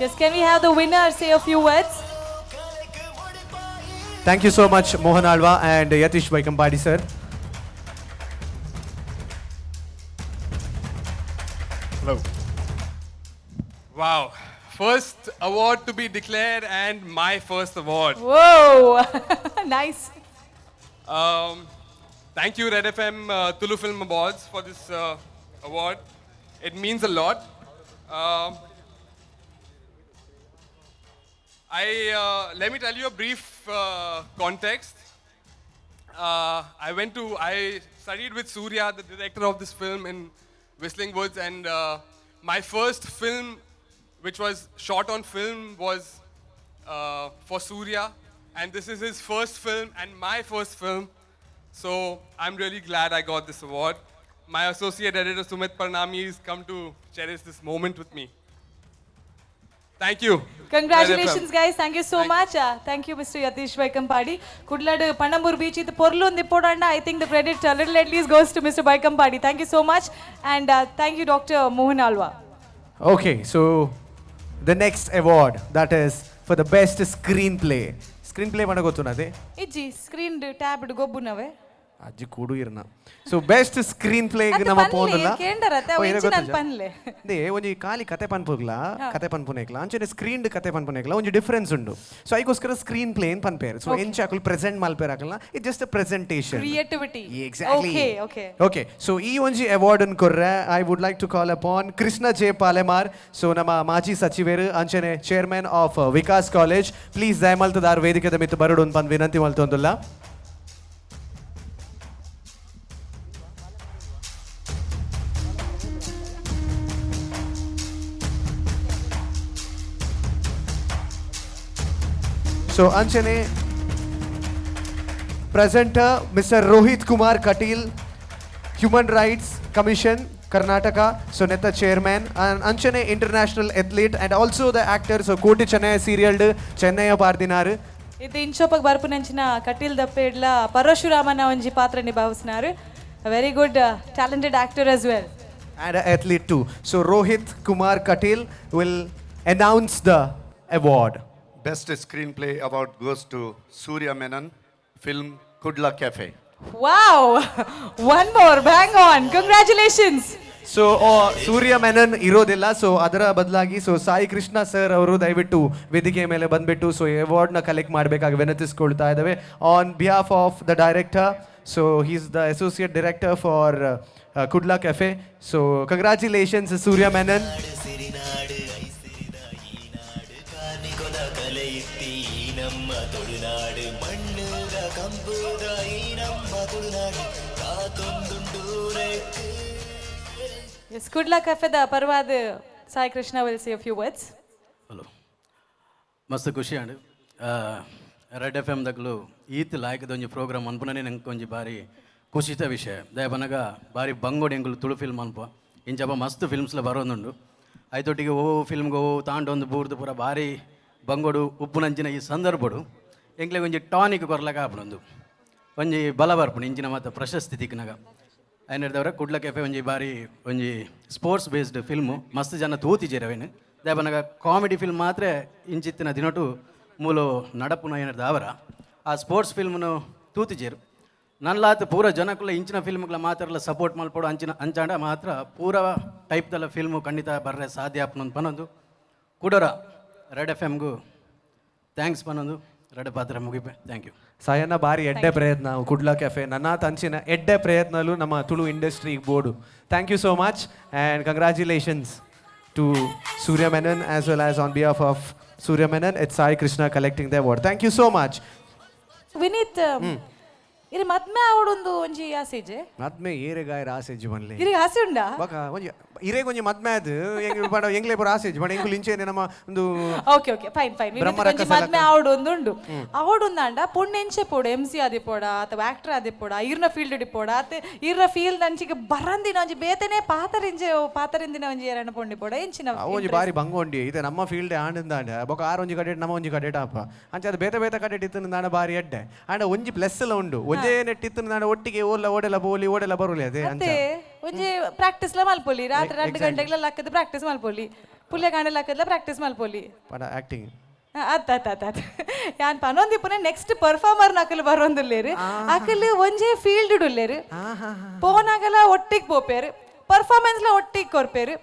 Yes, can we have the winner say a few words? Thank you so much Mohan Alwa and Yatish Baikampadi sir. Hello. Wow. First award to be declared and my first award. Whoa, nice. Thank you Red FM Tulu Film Awards for this award. It means a lot. Let me tell you a brief context. I studied with Surya, the director of this film, in Whistling Woods, and my first film, which was shot on film, was for Surya, and this is his first film and my first film. So I'm really glad I got this award. My associate editor Sumit Parnami has come to cherish this moment with me. Thank you. Congratulations guys, thank you so much. Thank you Mr. Yatish Baikampadi. Kudladu Panambur Beach ಇದು ಪೊರ್ಲೊಂದು ಇಪ್ಪೊಡಂಡ I think the credit little at least goes to Mr. Baikampadi. Thank you so much and thank you Dr. Mohan Alwa. Okay, so the next award, that is for the best screenplay. Screenplay mana gottунade? ಇಜ್ಜಿ ಸ್ಕ್ರೀನ್ ಟ್ಯಾಬ್ ಗೊಬ್ಬುನವೆ ಅಜ್ಜಿ ಕೂಡು ಇರ್ನ. ಸೊ ಬೆಸ್ಟ್ ಸ್ಕ್ರೀನ್ ಪ್ಲೇ ನಮ್ಮ ಪೋಂದಲ್ಲ ದೇ ಒಂಜಿ ಖಾಲಿ ಕತೆ ಪನ್ಪುಗ್ಲ ಕತೆ ಪನ್ಪುನೇಕ್ಲ ಅಂಚನೆ ಸ್ಕ್ರೀನ್ ಕತೆ ಪನ್ಪುನೇಕ್ಲ ಒಂಜಿ ಡಿಫರೆನ್ಸ್ ಉಂಡು. ಸೊ ಅದಕ್ಕೋಸ್ಕರ ಸ್ಕ್ರೀನ್ ಪ್ಲೇ ಏನ್ ಪನ್ಪೇರು. ಸೊ ಎಂಚಾಕುಲ್ ಪ್ರೆಸೆಂಟ್ ಮಲ್ಪೇರ್ ಹಾಕಲ್ಲ, it just a presentation creativity. Exactly. Okay, so ಈ ಒಂಜಿ ಅವಾರ್ಡ್ ಅನ್ ಕೊರ್ರೆ I would like to call upon Krishna J Palemar. So ನಮ್ಮ ಮಾಜಿ ಸಚಿವರು ಅಂಚನೆ ಚೇರ್ಮನ್ ಆಫ್ ವಿಕಾಸ್ ಕಾಲೇಜ್. ಪ್ಲೀಸ್ ದಯಮಲ್ತದಾರ್ ವೇದಿಕೆದ ಮಿತ್ತು ಬರಡು ಪಂದ್ ವಿನಂತಿ ಮಲ್ತೊಂದುಲ್ಲ. So Anjane, presenter Mr. Rohit Kumar Katil, Human Rights Commission, Karnataka, so netta chairman, and anchane international athlete and also the actor, so Koti Chennai serial Chennai Pardinaru. ಇದು ಇಂಚೋಪಕ್ ಬರ್ಪುನಂಚಿನ ಕಟೀಲ್ ದಪ್ಪೇಡ್ಲ ಪರಶುರಾಮನ ಒಂಜಿ ಪಾತ್ರ ನಿಭಾಯಿಸ್ನಾರು. Very good talented actor as well. And an athlete too. So Rohit Kumar Katil will announce the award. Best screenplay award goes to Surya Menon, film Kudla Cafe. Wow! One more, bang on. Congratulations. So Surya Menon ಇರೋದಿಲ್ಲ, ಸೊ ಅದರ ಬದಲಾಗಿ ಸೊ ಸಾಯಿ ಕೃಷ್ಣ ಸರ್ ಅವರು ದಯವಿಟ್ಟು ವೇದಿಕೆ ಮೇಲೆ ಬಂದ್ಬಿಟ್ಟು ಸೊ ಅವಾರ್ಡ್ನ ಕಲೆಕ್ಟ್ ಮಾಡಬೇಕಾಗಿ ವಿನಂತಿಸ್ಕೊಳ್ತಾ ಇದ್ದಾವೆ on behalf of the director. So he is the associate director for Kudla Cafe. So congratulations Surya Menon. Yes, Kudla Cafe da parvad Sai Krishna will say a few words. Hello, ಮಸ್ತ್ ಖುಷಿ ಅಂಡ್ ರೆಡ್ ಎಫ್ ಎಮ್ ದಗ್ಲು ಈತ್ ಲಾಯ್ಕದೊಂಜಿ ಪ್ರೋಗ್ರಾಮ್ ಅನ್ಪುನೇ ನಂಗೆ ಒಂಜಿ ಭಾರಿ ಖುಷಿತ ವಿಷಯ. ದಯಬನಗ ಭಾರಿ ಬಂಗೋಡಿ ಎಂಕುಲು ತುಳು ಫಿಲ್ಮ್ ಅನ್ಪ ಇಂಚಪ್ಪ ಮಸ್ತ್ ಫಿಲ್ಮ್ಸ್ಲ ಬರೋದುಂಡು. ಐತೊಟ್ಟಿಗೆ ಫಿಲ್ಮ್ಗೆ ತಾಂಡೊಂದು ಬೂರ್ದು ಪೂರ ಭಾರಿ ಬಂಗೋಡು ಉಪ್ಪುನಂಚಿನ ಈ ಸಂದರ್ಭಡು ಎಂಕ್ಲೆ ಒಂಜಿ ಟಾನಿಕ್ ಕೊರ್ಲಕ ಆಪುನೊಂದು ಒಂಜಿ ಬಲ ಬರ್ಪುಣಿ ಇಂಚಿನ ಮತ್ತು ಪ್ರಶಸ್ತಿ ತಿಕ್ಕಿನಾಗ ಐನರ್ದವ್ರ ಕುಡ್ಲ ಕೆಫೆ ಒಂಜಿ ಬಾರಿ ಒಂಜಿ ಸ್ಪೋರ್ಟ್ಸ್ ಬೇಸ್ಡ್ ಫಿಲ್ಮು ಮಸ್ತ್ ಜನ ತೂತಿಜೇರವೇನು. ದಯಬನಗ ಕಾಮಿಡಿ ಫಿಲ್ಮ್ ಮಾತ್ರ ಇಂಚಿತ್ತಿನ ದಿನಟು ಮೂಲು ನಡಪುನ ಏನರ್ದ ಅವರ ಆ ಸ್ಪೋರ್ಟ್ಸ್ ಫಿಲ್ಮ್ನು ತೂತಿಜೇರು ನನ್ಲಾತ ಪೂರ ಜನಕ್ಕುಲ್ಲ ಇಂಚಿನ ಫಿಲ್ಮ್ಗಳ ಮಾತ್ರ ಸಪೋರ್ಟ್ ಮಲ್ಪಡು ಅಂಚಾಂಡ ಮಾತ್ರ ಪೂರ ಟೈಪ್ದಲ್ಲ ಫಿಲ್ಮು ಖಂಡಿತ ಬರ್ರೆ ಸಾಧ್ಯ ಆಪನೊಂದು ಪನ್ನೊಂದು ಕುಡೋರ ರೆಡ್ ಎಫ್ ಎಮ್ಗೂ ಥ್ಯಾಂಕ್ಸ್ ಪನ್ನೊಂದು ರೆಡ್ ಪಾತ್ರ ಮುಗಿಪೆ. Thank you. ಸಾಯನ್ನ ಬಾರಿ ಎಡ್ಡೆ ಪ್ರಯತ್ನ ಕುಡ್ಲಾ ಕೆಫೆ ನನ್ನ ತಂಚಿನ ಎಡ್ಡೆ ಪ್ರಯತ್ನಲು ನಮ್ಮ ತುಳು ಇಂಡಸ್ಟ್ರಿಗೆ ಬೋರ್ಡು. Thank you so much and congratulations to Surya Menon as well as on behalf of Surya Menon it's Sai Krishna collecting the award. Thank you so much. Vineeth ಇರಿ ಮದ್ಮೆ ಆವಡೊಂದು ಒಂಜಿ ಆಸೆಜೆ ಮದ್ಮೆ ಏರೆಗಾಯ ಆಸೆಜ್ ಬನ್ಲಿ ಇರಿ ಆಸೆ ಉಂಡಾ ಬಕ ಒಂಜಿ ಇರೇಗ ಒಂಜಿ ಮದ್ಮೆ ಅದು ಎಂಗ್ಲೆ ಬರ ಆಸೆಜ್ ಬಡ ಎಂಕುಲು ಇಂಚೆನೆ ನಮ್ಮ ಒಂದು ಓಕೆ ಓಕೆ ಫೈನ್ ಫೈನ್ ಒಂಜಿ ಮದ್ಮೆ ಆವಡೊಂದು ಉಂಡು ಆವಡೊಂದಾಂಡ ಪೊಣ್ಣೆಂಚೆ ಪೋಡ MC ಆದಿಪೋಡ ಅಥವಾ ಆಕ್ಟರ್ ಆದಿಪೋಡ ಈರ್ನ ಫೀಲ್ಡ್ ಡಿಪೋಡ ಅತ್ತೆ ಈರ್ನ ಫೀಲ್ಡ್ ಅಂಚಿಗೆ ಬರಂದಿನ ಒಂಜಿ ಬೇತೆನೆ ಪಾತರಿಂದಿನ ಒಂಜಿ ಎರನ ಪೊಂಡಿಪೋಡ ಎಂಚಿನ ಒಂಜಿ ಬಾರಿ ಬಂಗೋಂಡಿ ಇದು ನಮ್ಮ ಫೀಲ್ಡ್ ಆಂಡಂದಾಂಡ ಬೊಕ ಆರು ಒಂಜಿ ಕಡೆಟ್ ನಮ್ಮ ಒಂಜಿ ಕಡೆಟ್ ಆಪ ಅಂಚ ಅದು ಬೇತೆ ಕಡೆಟ್ ಇತ್ತಂದಾಂಡ ಬಾರಿ ಎಡ್ಡೆ ಆಂಡ ಒಂಜಿ ಪ್ಲಸ್ ಎಲ್ಲ ಉಂಡು ಒಂಜೇ ನೆಟ್ಟಿತ್ತು ನಾನು ಒಟ್ಟಿಗೆ ಓಡೆಲ್ಲ ಬರೋಲಿ ಅದೇ ಅಂತೆ ಒಂಜಿ ಪ್ರಾಕ್ಟೀಸ್ ಲ ಮಲ್ಪೊಲಿ ರಾತ್ರಿ 2 ಗಂಟೆಗಳ ಲಕ್ಕದ ಪ್ರಾಕ್ಟೀಸ್ ಮಲ್ಪೊಲಿ ಪುಲ್ಯ ಗಾಂಡೆ ಲಕ್ಕದ ಪ್ರಾಕ್ಟೀಸ್ ಮಲ್ಪೊಲಿ ಪಡ ಆಕ್ಟಿಂಗ್ ಅತ್ತ ಯಾನ್ ಪನೊಂದಿಪ್ಪನೆ ನೆಕ್ಸ್ಟ್ ಪರ್ಫಾರ್ಮರ್ ನಕಲು ಬರೋಂದುಲ್ಲೇರು ಅಕಲು ಒಂಜೇ ಫೀಲ್ಡ್ ಉಲ್ಲೇರು ಪೋನಾಗಲ ಒಟ್ಟಿಗೆ ಪೋಪೇರು ಪರ್ಫಾರ್ಮೆನ್ಸ್ ಲ ಒಟ್ಟಿಗೆ ಕೊರ್ಪೇರು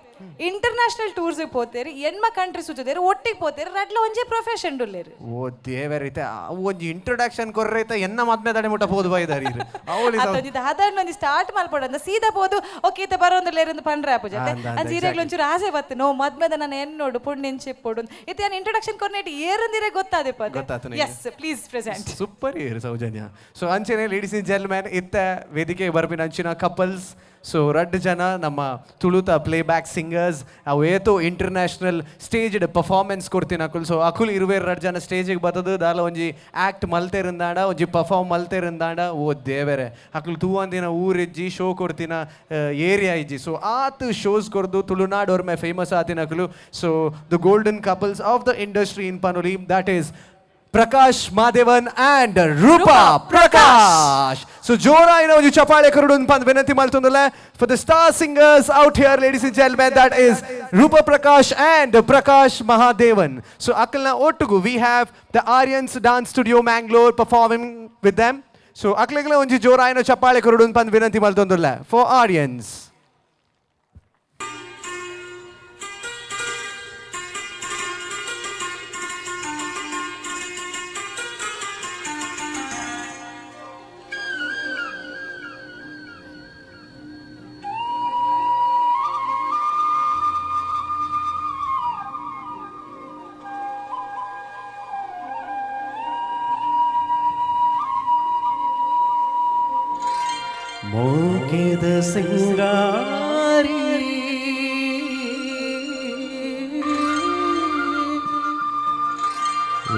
ಇಂಟರ್ನ್ಯಾಷನಲ್ ಟೂರ್ಸ್ ಪೋತೇರು ಎನ್ಮ ಕಂಟ್ರಿ ಸುತ್ತೇರು ಒಟ್ಟಿಗೆ ಪೋತೇರು ರಡ್ಲ ಒಂಜೇ ಪ್ರೊಫೆಷನ್ ಉಲ್ಲೇರು. ಓ ದೇವರೈತೆ ಒಂಜಿ ಇಂಟ್ರೊಡಕ್ಷನ್ ಕೊರ್ರೈತೆ ಎನ್ನ ಮದ್ಮೆ ದಡೆ ಮುಟ್ಟ ಪೋದು ಬೈದಾರಿ ಅದೊಂಜಿ ಸಾಧಾರಣ ಒಂಜಿ ಸ್ಟಾರ್ಟ್ ಮಲ್ಪಡ ಸೀದಾ ಪೋದು ಓಕೆ ಇತ್ತ ಬರೋಂದುಲ್ಲೇರು ಅಂತ ಪಂಡ್ರೆ ಆಪು ಜೊತೆ ಅಂಚ ಈರೆಗ್ಲ ಒಂಚೂರು ಆಸೆ ಬತ್ತು ನೋ ಮದ್ಮೆದ ನಾನು ಎನ್ನೋಡು ಪುಣ್ಯಂಚಿಪ್ಪೋಡು ಇತ್ತ ನಾನು ಇಂಟ್ರೊಡಕ್ಷನ್ ಕೊರ್ನೇಟ್ ಏರಂದಿರೆ ಗೊತ್ತಾದೆ. ಎಸ್ ಪ್ಲೀಸ್ ಪ್ರೆಸೆಂಟ್ ಸೂಪರ್ ಇರು ಸೌಜನ್ಯ. ಸೊ ಅಂಚೆನೆ ಲೇಡೀಸ್ ಅಂಡ್ ಜೆಂಟಲ್ಮೆನ್ ಇತ್ತ ವೇದಿಕೆ ಬರ್ಪಿನ ಅಂಚಿನ ಕಪಲ್ಸ್ ಸೊ 2 ಜನ ನಮ್ಮ ತುಳುತ ಪ್ಲೇಬ್ಯಾಕ್ ಸಿಂಗರ್ಸ್ ಅವು ಏತೋ ಇಂಟರ್ನ್ಯಾಷನಲ್ ಸ್ಟೇಜ್ ಪರ್ಫಾರ್ಮೆನ್ಸ್ ಕೊಡ್ತೀನಿ ಅಕುಲ್. ಸೊ ಅಕುಲ್ ಇರುವೆ 2 ಜನ ಸ್ಟೇಜಿಗೆ ಬರ್ತದ ದಾಲ ಒಂಜಿ ಆ್ಯಕ್ಟ್ ಮಲ್ತೆರಿಂದಾಂಡ ಒಂಜಿ ಪರ್ಫಾರ್ಮ್ ಮಲ್ತೆರಿಂದಾಂಡ ಓ ದೇವರೇ ಅಕುಲ್ ತೂವಂದಿನ ಊರಿಜ್ಜಿ ಶೋ ಕೊಡ್ತಿನ ಏರಿಯಾ ಇಜ್ಜಿ. ಸೊ ಆತ್ ಶೋಸ್ ಕೊಡ್ದು ತುಳುನಾಡು ಅವ್ರ ಮೇ ಫೇಮಸ್ ಆತಿನ ಅಕುಲು. So the golden couples of the industry ಇನ್ ಪನೋಲಿ that is Prakash Madhavan and Rupa Prakash. So jora ina onju chapale karudun pand vinanti maltundule for the star singers out here, ladies and gentlemen, that is Rupa Prakash and Prakash Mahadevan. So akalna ottugu we have the Aryans Dance Studio Mangalore performing with them. So akalagla onju jora ina chapale karudun pand vinanti maltundule for Aryans. ಮೋಗೆದ ಸಿಂಗಾರಿ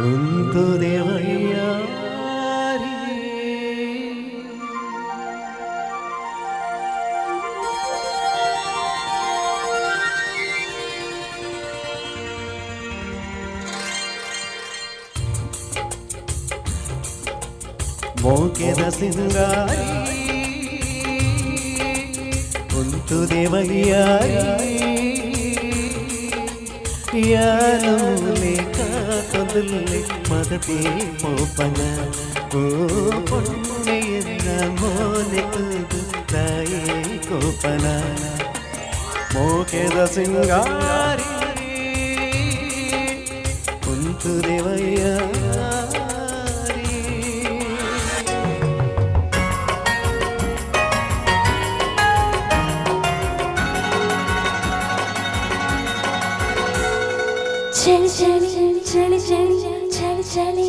ಒಂದು ದೇವಯ್ಯಾರಿ ಮೋಕೆದ ಸಿಂಗಾರಿ ಕುಂತು ದೇವಯ್ಯಾರಿ ಯಾರೂಲೆ ಕಾತೊಂದುಲ್ಲೆ ಮದತೆ ಪೋಪನ ಓ ಪೊಣ್ಣೆಯನ್ನ ಮೋನೆ ಕೂದು ತಾಯೇ ಕೋಪನ ಮೋಕೆದ ಸಿಂಗಾರಿ ಕುಂತು ದೇವಯ್ಯಾರಿ ಚಳಿ ಚಳಿ ಚಳಿ ಚಳಿ ಚಳಿ ಚಳಿ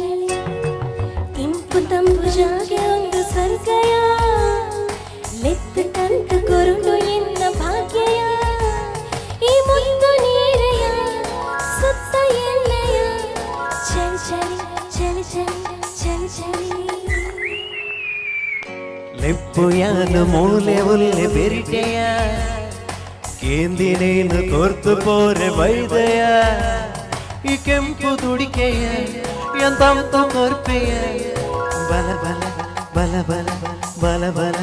ಇಂಪು ತಂಪು ಜಾಗೆ ಒಂದು ಸರ್ಗಯ ಮೆತ್ತು ತಂತು ಕೊರುಡು ಎನ್ನ ಭಾಗ್ಯಯ ಈ ಮುದ್ದು ನೀರೆಯ ಸುತ್ತ ಎಣ್ಣೆಯ ಚಳಿ ಚಳಿ ಚಳಿ ಚಳಿ ಚಳಿ ಚಳಿ ಲೆಪ್ಪುಯಾನು ಮೂಲೆ ಉಲ್ಲೆ ಬೆರಿಟೆಯ ಕೇಂದಿನೇನು ಕೊರ್ತು ಪೋರೆ ಬೈದೆಯ ಈ ಕೆಂಪು ದುಡಿಕೆಯ ಎಂತ ಕೊರ್ಪೆಯ ಬಲ ಬಲ ಬಲ ಬಲ ಬಲ ಬಲ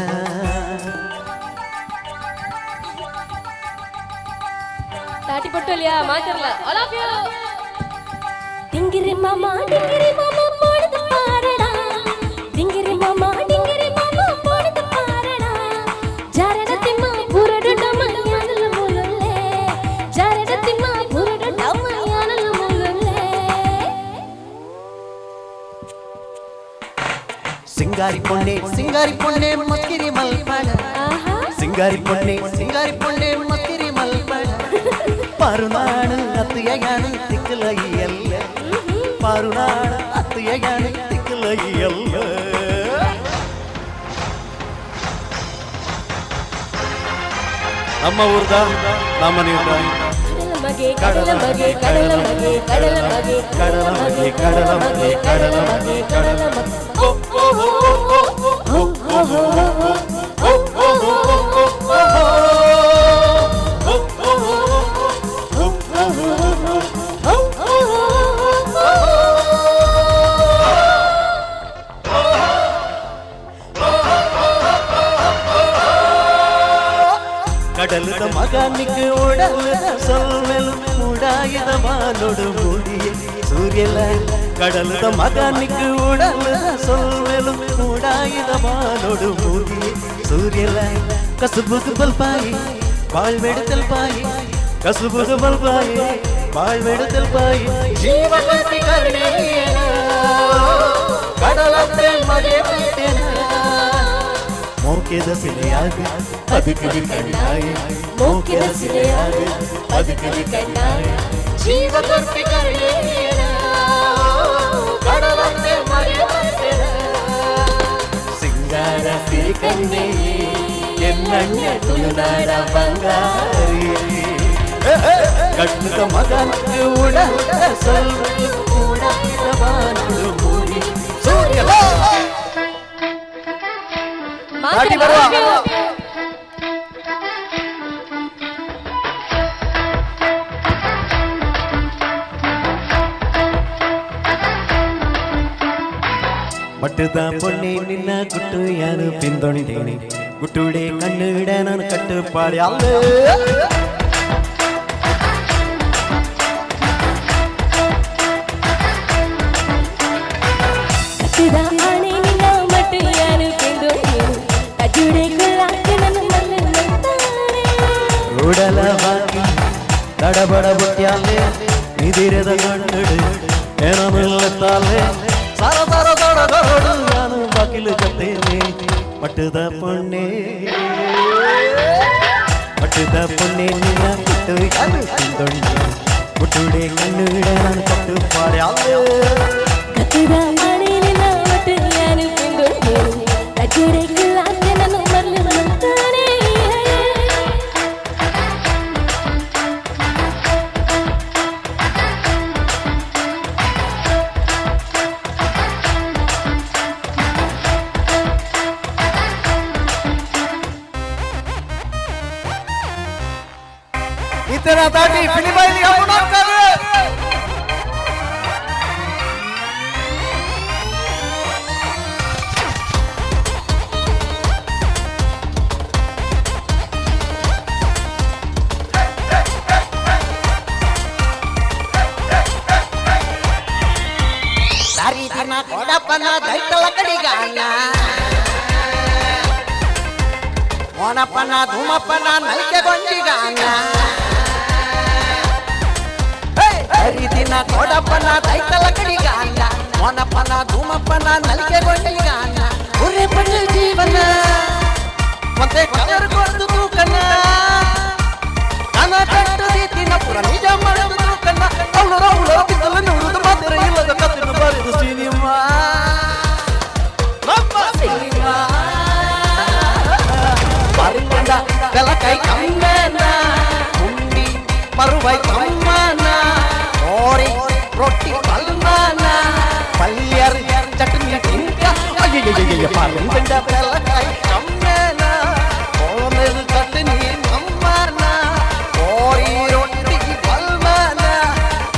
ತಾಟಿ ಪಟ್ಟೋಲಿಯಾ ಮಾತಾಡಲ್ಲ ಆಲ್ ಆಫ್ ಯು ಡಿಂಗಿರಿ ಮಾಮ ಪೋಡದ ಪಾರಡ ಡಿಂಗಿರಿ ಮಾಮ ಪೋಡದ ಪಾರಡ ಜಾರಡ ತಿಮ್ಮ ಬುರಡ ಡಮಯಾನಲ ಮುಲುಲ್ಲೆ ಜಾರಡ ತಿಮ್ಮ ಬುರಡ ಡಮಯಾನಲ ಮುಲುಲ್ಲೆ ಸಿಂಗಾರಿ ಪೊಣ್ಣೆ ಮಸ್ಕಿರಿ ಮಲ್ಪಡ ಸಿಂಗಾರಿ ಪೊಣ್ಣೆ ಮಸ್ಕಿರಿ ಮಲ್ಪಡ ಪಾರುನಾಡು ಅತ್ತಿಯಗಾನು ತಿಕ್ಕಲಯ್ಯಲ್ಲ ಪಾರುನಾಡು ಅತ್ತಿಯಗಾನು ತಿಕ್ಕಲಯ್ಯಲ್ಲ ನಮ್ಮ ಊರ್ದ ನಮ್ಮ ನೀರ್ದ ಕಡಲ ಮಗೆ ಕಡಲ ಮಗೆ ಕಡಲ ಮಗೆ ಕಡಲ ಮಗೆ ಕಡಲ ಮಗೆ ಕಡಲ ಮಗೆ ಕಡಲ ಮಗೆ ಕಡಲ ಮಗೆ ಓ ಓ ಓ ಓ ಓ கடலுத மகானிக்கு உடலுத சொல்வெல் உடாயுத வானோடு மூடிய சூரியல கடலுத மகானிக்கு உடலுத சொல்வெல் உடாயுத வானோடு மூடிய சூரியல கசுபுகு பல்பாய் வாழ்வெடுத்தல் பாய் கசுபுகு பல்பாய் வாழ்வெடுத்தல் பாய் ஜீவகத்தி கருணேன கடலத்தை மகே பிட்டேன ಮೋಕೆದ ಸಿಲೆಯಾಗ ಬದುಕಲಿ ಕಣ್ಣಾಯ ಮೋಕೆದ ಸಿಲೆಯಾಗ ಬದುಕಲಿ ಕಣ್ಣಾಯ ಜೀವ ಕೊಟ್ಟಿ ಕರೆಯೇನ ಕಡಲಂತೆ ಮರೆಯುತ್ತೇನ ಸಿಂಗಾರ ಸಿರಿಕನ್ನೆ ಎನ್ನಣ್ಣ ತುಳುನಾಡ ಬಂಗಾರಿ ಕಣ್ಣುದ ಮಗನಿಗೆ ಉಡದ ಸ್ವಲ್ಪ ಉಡಾಯಿದ ಬಾನುಡು ಮೂಡಿ ಸೂರ್ಯ ಮಾತಾಡಿ ಬರುವ ಮಟ್ಟದ ಪೊಣ್ಣೆ ನಿನ್ನ ಗುಟ್ಟು ಯಾನು ಪಿಂದೊಂಡೇನೆ ಗುಟ್ಟುಡೆ ಕಣ್ಣಿಡ ನಾನು ಕಟ್ಟುಪಾಡಿ ಅಲ್ಲ ಕಟ್ಟಿದ ಆಣೆ ನಿನ್ನ ಮಟ್ಟು ಯಾನು ಪಿಂದೊಂಡೇನೆ ಅಜುಡೆ ಗುಲಾಕ ನನ್ನ ಮಲ್ಲನ್ನುತ್ತಾನೆ ಉಡಲ ಬಾಕಿ ತಡಬಡ ಬುಟ್ಯಾಲೆ ನಿದಿರದ ಕಣ್ಣುಡು ಏನಮಿಲ್ಲತ್ತಾಲೆ ಸರ ಸರ ತಡಗರಡು ನಾನು ಬಾಕಿಲು ಕತ್ತೇನೆ ಮಟ್ಟದ ಪೊಣ್ಣೆ ನಿನ್ನ ಗುಟ್ಟು ಯಾನು ಪಿಂದೊಂಡೆ ಗುಟ್ಟುಡೆ ಕಣ್ಣುಡ ನಾನು ಕಟ್ಟುಪಾಡಿ ಅಲ್ಲ ಕಟ್ಟಿದ ಆಣೆ ನಿನ್ನ ಮಟ್ಟು ಯಾನು ಪಿಂದೊಂಡೇನೆ ಅಜುಡೆ ಗುಲಾಕ ನನ್ನ ಮಲ್ಲನ್ನುತ್ತಾನೆ इतना ताटी फिलिपाइन का मुनाफ कर रहे ಕಡಿಗಾನ ಓನಪ್ಪನ ಧೂಮಪ್ಪನ ನಲ್ಕೆ ಗೊಂಜಿಗಾನ ಹರಿದಿನ ಕೋಡಪ್ಪನ ತೈತಲ ಕಡಿಗಾನ ಓನಪ್ಪನ ಧೂಮಪ್ಪನ ನಲ್ಕೆ ಗೊಂಜಿಗಾನ ಉರೆ ಪಂಡು ಜೀವನ ಮತ್ತೆ ಕಲರ್ ಕೊಡ್ದು ತೂಕನ ಕನ ಕಟ್ಟು ರೀತಿನ ಪುರ ನಿಜ ಮರೆದು ತೂಕನ ಅವಳು ರೌಳು ಕಿತ್ತಲು ನುಡಿದು ಮಾತ್ರ ಇಲ್ಲದ ಕತ್ತಿನ ಬರೆದು ಸಿನಿಮಾ ಸಿನಿಮಾ ಮರುಕೊಂಡ ಬೆಲಕೈ ಕಮ್ಮನ ಉಂಡಿ ಮರುವೈ ಕಮ್ಮನ ಓರಿ ರೊಟ್ಟಿ ಕಲ್ಮನ ಪಲ್ಯರ್ ಚಟ್ನಿ ತಿಂಕ ಅಯ್ಯಯ್ಯಯ್ಯ ಮರುಕೊಂಡ ಬೆಲಕೈ ಕಮ್ಮನ ಓಮೇದು ಚಟ್ನಿ ಕಮ್ಮನ ಓರಿ ರೊಟ್ಟಿ ಕಲ್ಮನ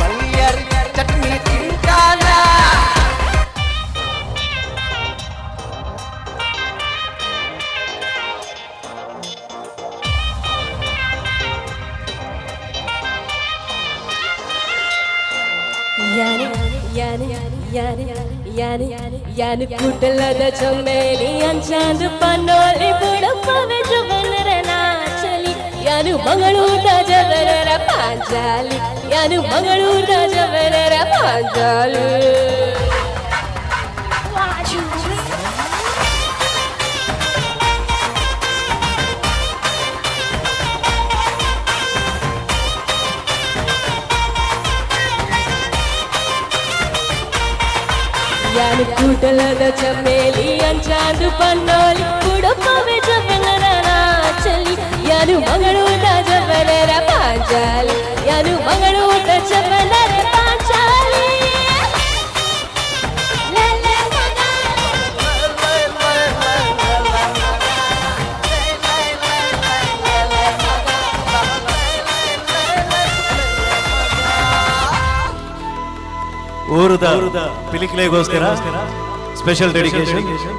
ಪಲ್ಯರ್ ಚಟ್ನಿ ತಿಂಕಾನ ಯಾನು ಕುಟಲದ ಚೊಮ್ಮೇಲಿ ಅಂಚಾಂದು ಪನ್ನೋಲಿ ಬುಡಪ್ಪವೆ ಜುಬನರ ನಾಚಲಿ ಯಾನು ಮಂಗಳೂರ ಜವರರ ಪಾಂಚಾಲಿ ಯಾನು ಮಂಗಳೂರ ಜವರರ ಪಾಂಚಾಲಿ ಯಾನು ಕೂಟಲದ ಚಮ್ಮೇಲಿ ಅಂಚಾಂದು ಪನ್ನೋಲಿ ಬುಡಪ್ಪವೆ ಜವನರ ನಾಚಲಿ ಯಾನು ಮಂಗಳೂರ ಜವನರ ಪಾಂಚಾಲಿ ಯಾನು ಮಂಗಳೂರ ಜವನರ ಪಾಂಚಾಲಿ ಊರದ ಪಿಲಿಕ್ಲೆಗೋಸ್ಕರ ಸ್ಪೆಷಲ್ ಡೆಡಿಕೇಶನ್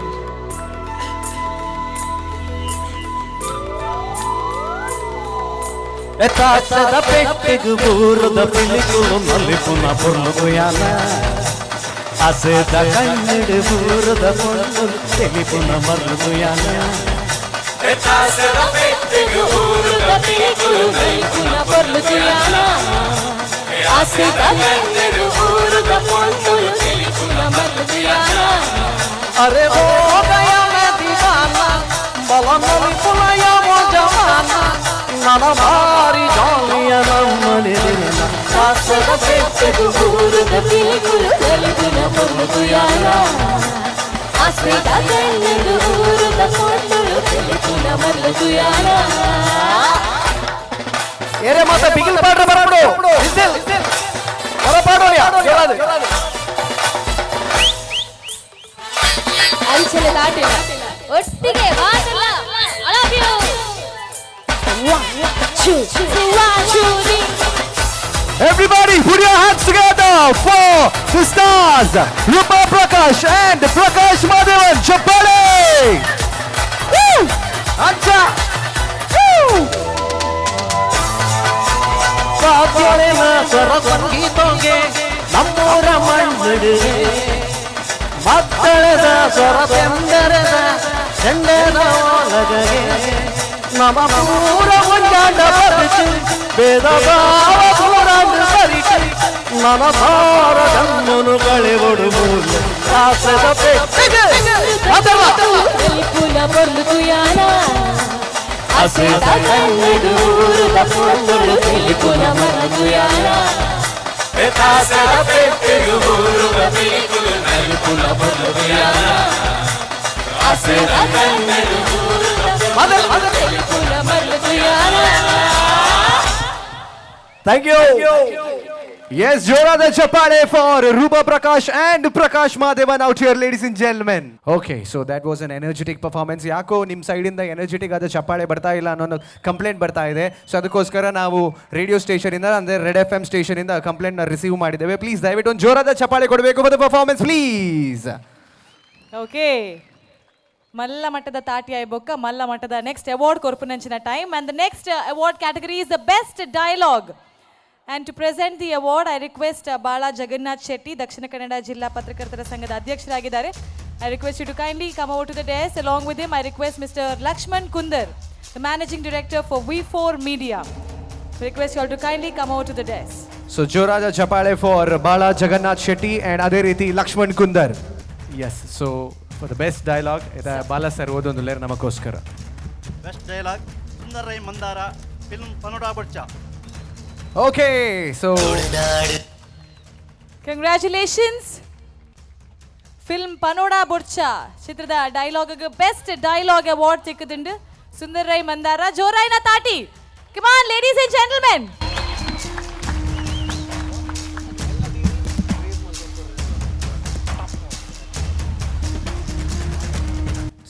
ಎತ್ತಾಸದ ಪೆಟ್ಟಿಗು ಊರದ ಪಿಲಿಕುಲು ಮಲ್ಲಿಪುನ ಪುರ್ಲುಗುಯಾನ ಆಸೆದ ಕಣ್ಣಿಡು ಊರದ ಪೊಣ್ಣು ತೆಲಿಪುನ ಮರ್ಲುಗುಯಾನ ಎತ್ತಾಸದ ಪೆಟ್ಟಿಗು ಊರದ ಪಿಲಿಕುಲು ಮಲ್ಲಿಪುನ ಪುರ್ಲುಗುಯಾನ ಆಸೆದ ಕಣ್ಣಿಡು ಊರದ ಪೊಣ್ಣು ತೆಲಿಪುನ ಮರ್ಲುಗುಯಾನ अरे वो गया मैं दीवाना बला मली पुलाया वो जमाना नाना भारी जानिया नमने देना आसद ಪೆಟ್ಟಿಗು ಊರದ ಪಿಲಿಕುಲು ತೆಲಿಪುನ ಪುರ್ಲುಗುಯಾನ ಆಸೆದ ಕಣ್ಣಿಡು ಊರದ ಪೊಣ್ಣು ತೆಲಿಪುನ ಮರ್ಲುಗುಯಾನ ಏರೆ ಮಾತ ಬಿಗಿಲ್ ಪಾಡ್ರ ಬರಬಿಡು ವಿಸಿಲ್ ಹೊರ ಪಾಡೋರಿಯಾ ಜೋರಾದ ಅಂಚಲೆ ದಾಟಿಲ್ಲ ಒಟ್ಟಿಗೆ ಮಾತಲ್ಲ I love you 1 2 3 Everybody put your hands together for the stars Rupa Prakash and Prakash Madhavan Chappale. Woo! Anja! Woo! ಸಾಧ್ಯವೇ ಸ್ವರ ಸಂಗೀತೋಗೆ ನಮ್ಮೂರ ಮಣ್ಣಿಡು ಮಕ್ಕಳದ ಸ್ವರ ಬೆಂದರದ ಚೆಂಡದ ಒಳಗೆ ನಮ್ಮ ಮೂರ ಮುಂಜಾಂಡ ಬರಿತು ಭೇದ ಭಾವ ದೂರಾಂದು ಬರಿತು ನನ್ನ ಭಾರ ಗಮ್ಮನು ಕಳೆಬಡು ಮೂಲ ಆಸದ ಪೆಟ್ಟಿಗೆ ತೆಲಿಪುನ ಪುರ್ಲುಗುಯಾನ ಆಸೆದ ಕಣ್ಣಿಡು ಊರದ ಪೊಣ್ಣು ತೆಲಿಪುನ ಮರ್ಲುಗುಯಾನ ಆಸದ ಪೆಟ್ಟಿಗೆ ಊರದ ಪಿಲಿಕುಲು ತೆಲಿಪುನ ಪುರ್ಲುಗುಯಾನ ಆಸೆದ ಕಣ್ಣಿಡು ಊರದ ತೆಲಿಪುನ ಮರ್ಲುಗುಯಾನ Thank you. Yes, Jorada Chappale for Rupa Prakash and Prakash Madhavan out here, ladies and gentlemen. Okay, so that was an energetic performance. ಯಾಕೋ ನಿಮ್ಮ ಸೈಡಿಂದ ಎನರ್ಜೆಟಿಕ್ ಆದ ಚಪ್ಪಾಳೆ ಬರ್ತಾ ಇಲ್ಲ ಅನ್ನೋ ಕಂಪ್ಲೇಂಟ್ ಬರ್ತಾ ಇದೆ. ಸೊ ಅದಕ್ಕೋಸ್ಕರ ನಾವು ರೇಡಿಯೋ ಸ್ಟೇಷನಿಂದ ಅಂದರೆ ರೆಡ್ FM ಸ್ಟೇಷನಿಂದ ಕಂಪ್ಲೇಂಟ್ನ ರಿಸೀವ್ ಮಾಡಿದ್ದೇವೆ. ಪ್ಲೀಸ್ ದಯವಿಟ್ಟು ಒಂದು ಜೋರಾದ ಚಪ್ಪಾಳೆ ಕೊಡಬೇಕು for the performance please. Okay, ಮಲ್ಲ ಮಟ್ಟದ ತಾಟಿಯಾಯ ಬೊಕ್ಕ ಮಲ್ಲ ಮಟ್ಟದ ನೆಕ್ಸ್ಟ್ ಅವಾರ್ಡ್ ಕೊರ್ಪುನಂಚಿನ time and the next award category is the best dialogue. And to present the award, I request Bala Jagannath Shetty, Dakshina Kannada Jilla Patrakartara Sanghada ಅಧ್ಯಕ್ಷರಾಗಿದ್ದಾರೆ. I request you to kindly come over to the desk. Along with him, I request Mr. Lakshman Kundar, the Managing Director for V4 Media. Request you all to kindly come over to the desk. So ಜೋರಾದ ಚಪಾಳೆ ಫಾರ್ ಬಾಲಾ ಜಗನ್ನಾಥ್ ಶೆಟ್ಟಿ ಆ್ಯಂಡ್ ಅದೇ ರೀತಿ Lakshman Kundar. Yes, so for the best dialogue ಇದು ಬಾಲಾ ಸರ್ ಓದೊಂದು ಲೇರ್ ನಮಗೋಸ್ಕರ. Best dialogue Sundar Rai Mandara film Panoda Burcha. Okay, so congratulations. Film Panoda Burcha ಚಿತ್ರದ ಡೈಲಾಗ್ಗೆ ಬೆಸ್ಟ್ ಡೈಲಾಗ್ ಅವಾರ್ಡ್ ಸಿಕ್ಕದುಂಡು ಸುಂದರ್ ರೈ ಮಂದಾರ. ಜೋರಾಯಿನ ತಾಟಿ. Come on ladies and gentlemen.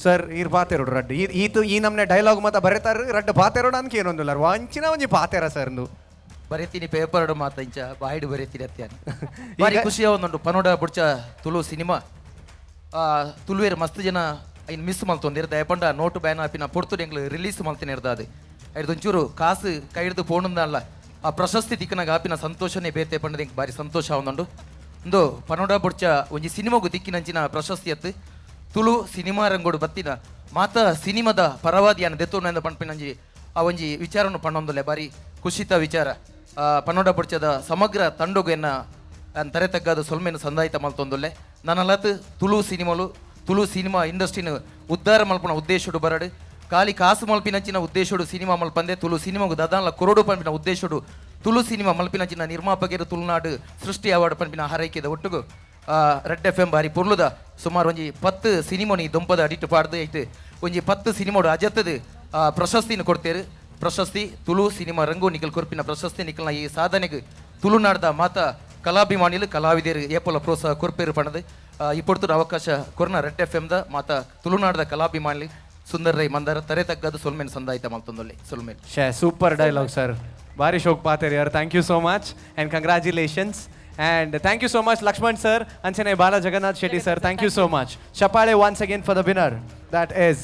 Sir ಈರ್ ಪಾತೆರೋಡು ರಡ್ಡು ಈತು ಈ ನಮ್ಮನೆ ಡೈಲಾಗ್ ಮಾತ ಬರೀತಾರ ರಡ್ಡು ಪಾತೆರೋಡು ಅನ್ಕೆ ಏನೊಂದಿಲ್ಲ ವಂಚಿನ ಒಂಜಿ ಪಾತೆರ ಸರ್ನು ಬರೀತೀನಿ ಪೇಪರ್ ಮಾತ ಇಂಚ ಬಾಯ್ಡು ಬರೀತೀನಿ ಅತ್ಯಾನ ಭಾರಿ ಖುಷಿ ಆವೊಂದುಂಡು ಪನೋಡ ಬುಡ್ಚ ತುಳು ಸಿನಿಮಾ ತುಳುವೇರು ಮಸ್ತ್ ಜನ ಐನ್ ಮಿಸ್ ಮಲ್ತೊಂದಿರ ದಯಪಂಡ ನೋಟು ಬ್ಯಾನ್ ಆಪಿನ ಪೊಡ್ತು ಎಂಗ್ಲು ರಿಲೀಸ್ ಮಲ್ತಿನ ಇರ್ದಾದು ಐದೊಂಚೂರು ಕಾಸು ಕೈ ಹಿಡಿದು ಪೋಣಂದಲ್ಲ ಆ ಪ್ರಶಸ್ತಿ ದಿಕ್ಕನಾಗ ಆಪಿನ ಸಂತೋಷನೇ ಬೇತೆ ಪಂಡದ ಎಂಕ್ ಭಾರಿ ಸಂತೋಷ ಆವೊಂದುಂಡು ಒಂದು ಪನೋಡ ಬುಡ್ಚ ಒಂಜಿ ಸಿನಿಮಾಗು ದಿಕ್ಕಿನಂಚಿನ ಪ್ರಶಸ್ತಿ ಅತ್ತು ತುಳು ಸಿನಿಮಾ ರಂಗೋಡು ಬತ್ತಿನ ಮಾತ ಸಿನಿಮಾದ ಪರವಾದಿಯನ್ನು ದೆತ್ತೋನ ಪಂಪಿನಂಜಿ ಆ ಒಂಜಿ ವಿಚಾರನು ಪಣ್ಣೊಂದುಲ್ಲೆ ಬಾರಿ ಖುಷಿತ ವಿಚಾರ. ಪನ್ನೋಡ ಬುಡ್ಚದ ಸಮಗ್ರ ತಂಡೊಗು ಎನ್ನ ತರೆ ತಗ್ಗಾದ ಸೊಲ್ಮೆನು ಸಂದಾಯಿತ ಮಲ್ತೊಂದುಲ್ಲೆ ನನ್ನಲತ್ ತುಳು ಸಿನಿಮಾ ಇಂಡಸ್ಟ್ರಿನ ಉದ್ಧಾರ ಮಲ್ಪನ ಉದ್ದೇಶಡು ಬರಡು ಖಾಲಿ ಕಾಸು ಮಲ್ಪಿನಂಚಿನ ಉದ್ದೇಶಡು ಸಿನಿಮಾ ಮಲ್ಪಂದೆ ತುಳು ಸಿನಿಮಾಗು ದದಾನ್ಲ ಕೊರೋಡು ಪಂಪಿನ ಉದ್ದೇಶಡು ತುಳು ಸಿನಿಮಾ ಮಲ್ಪಿನಂಚಿನ ನಿರ್ಮಾಪಕರು ತುಳುನಾಡು ಸೃಷ್ಟಿ ಅವಾರ್ಡ್ ಪಂಪಿನ ಹಾರೈಕೆದ ಒಟ್ಟುಗು ರೆಡ್ FM ಬಾರಿ ಪೊರ್ಲುದ ಸುಮಾರು ಒಂಜಿ 10 ಸಿನಿಮಾನಿ ದೊಂಪದ ಅಡಿಟ್ಟು ಪಾಡ್ದು ಐತೆ ಒಂಜಿ 10 ಸಿನಿಮಾಡು ಅಜತ್ತದು ಪ್ರಶಸ್ತಿನ ಕೊಡ್ತೇರು. ಪ್ರಶಸ್ತಿ ತುಳು ಸಿನಿಮಾ ರಂಗು ನಿಖಲ್ ಕೊರ್ಪಿನ ಪ್ರಶಸ್ತಿ ನಿಖಲ್ನ ಈ ಸಾಧನೆಗೆ ತುಳುನಾಡದ ಮಾತ ಕಲಾಭಿಮಾನಿಲು ಕಲಾವಿದರು ಏಪಲ ಪ್ರೋತ್ಸಾಹ ಕೊರ್ಪೇರು ಪಣದು ಈ ಪೊಡ್ತುರ ಅವಕಾಶ ಕೊರ್ನ ರೆಡ್ FM ದ ಮಾತ ತುಳುನಾಡದ ಕಲಾಭಿಮಾನಿ ಸುಂದರ್ ರೈ ಮಂದಾರ ತರೆ ತಗ್ಗದು ಸೊಲ್ಮೇನ್ ಸಂದಾಯಿತ ಮಲ್ತೊಂದೊಲ್ಲೆ ಸೊಲ್ಮೇನ್. ಸೂಪರ್ ಡೈಲಾಗ್ ಸರ್, ಭಾರಿ ಶೋಕ್ ಪಾತೆರ್ ಯಾರು. Thank you so much and congratulations. And thank you so much, Lakshman sir, Anchane Bala Jagannath Shetty sir. Thank you so much. Chapale once again for the winner. That is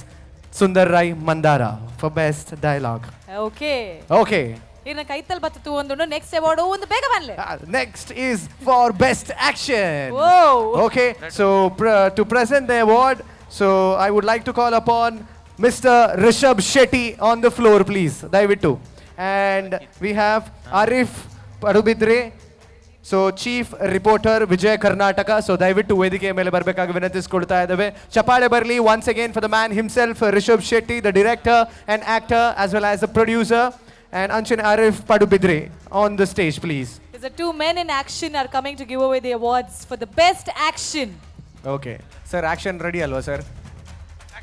Sundar Rai Mandara for best dialogue. Okay. ಇನ್ನು ಕೈತಲ್ ಬತ್ತು ಒಂದು ನೆಕ್ಸ್ಟ್ ಅವಾರ್ಡ್ ಒಂದು ಬೇಗ ಬನ್ಲೆ. Next is for best action. Okay, so to present the award, so I would like to call upon Mr. Rishabh Shetty on the floor, please. Daivittu. And we have Arif Padubidre, so chief reporter Vijaya Karnataka. So ದಯವಿಟ್ಟು ವೇದಿಕೆಯ ಮೇಲೆ ಬರಬೇಕಾಗಿ ವಿನಂತಿಸಿಕೊಳ್ತಾ ಇದ್ದೇವೆ. ಚಪಾಳೆ ಬರಲಿ once again for the man himself Rishab Shetty, the director and actor as well as the producer, and ಅಂಚನ್ Arif Padubidre on the stage please. The two men in action are coming to give away the awards for the best action. Okay, sir, action ready alwa sir?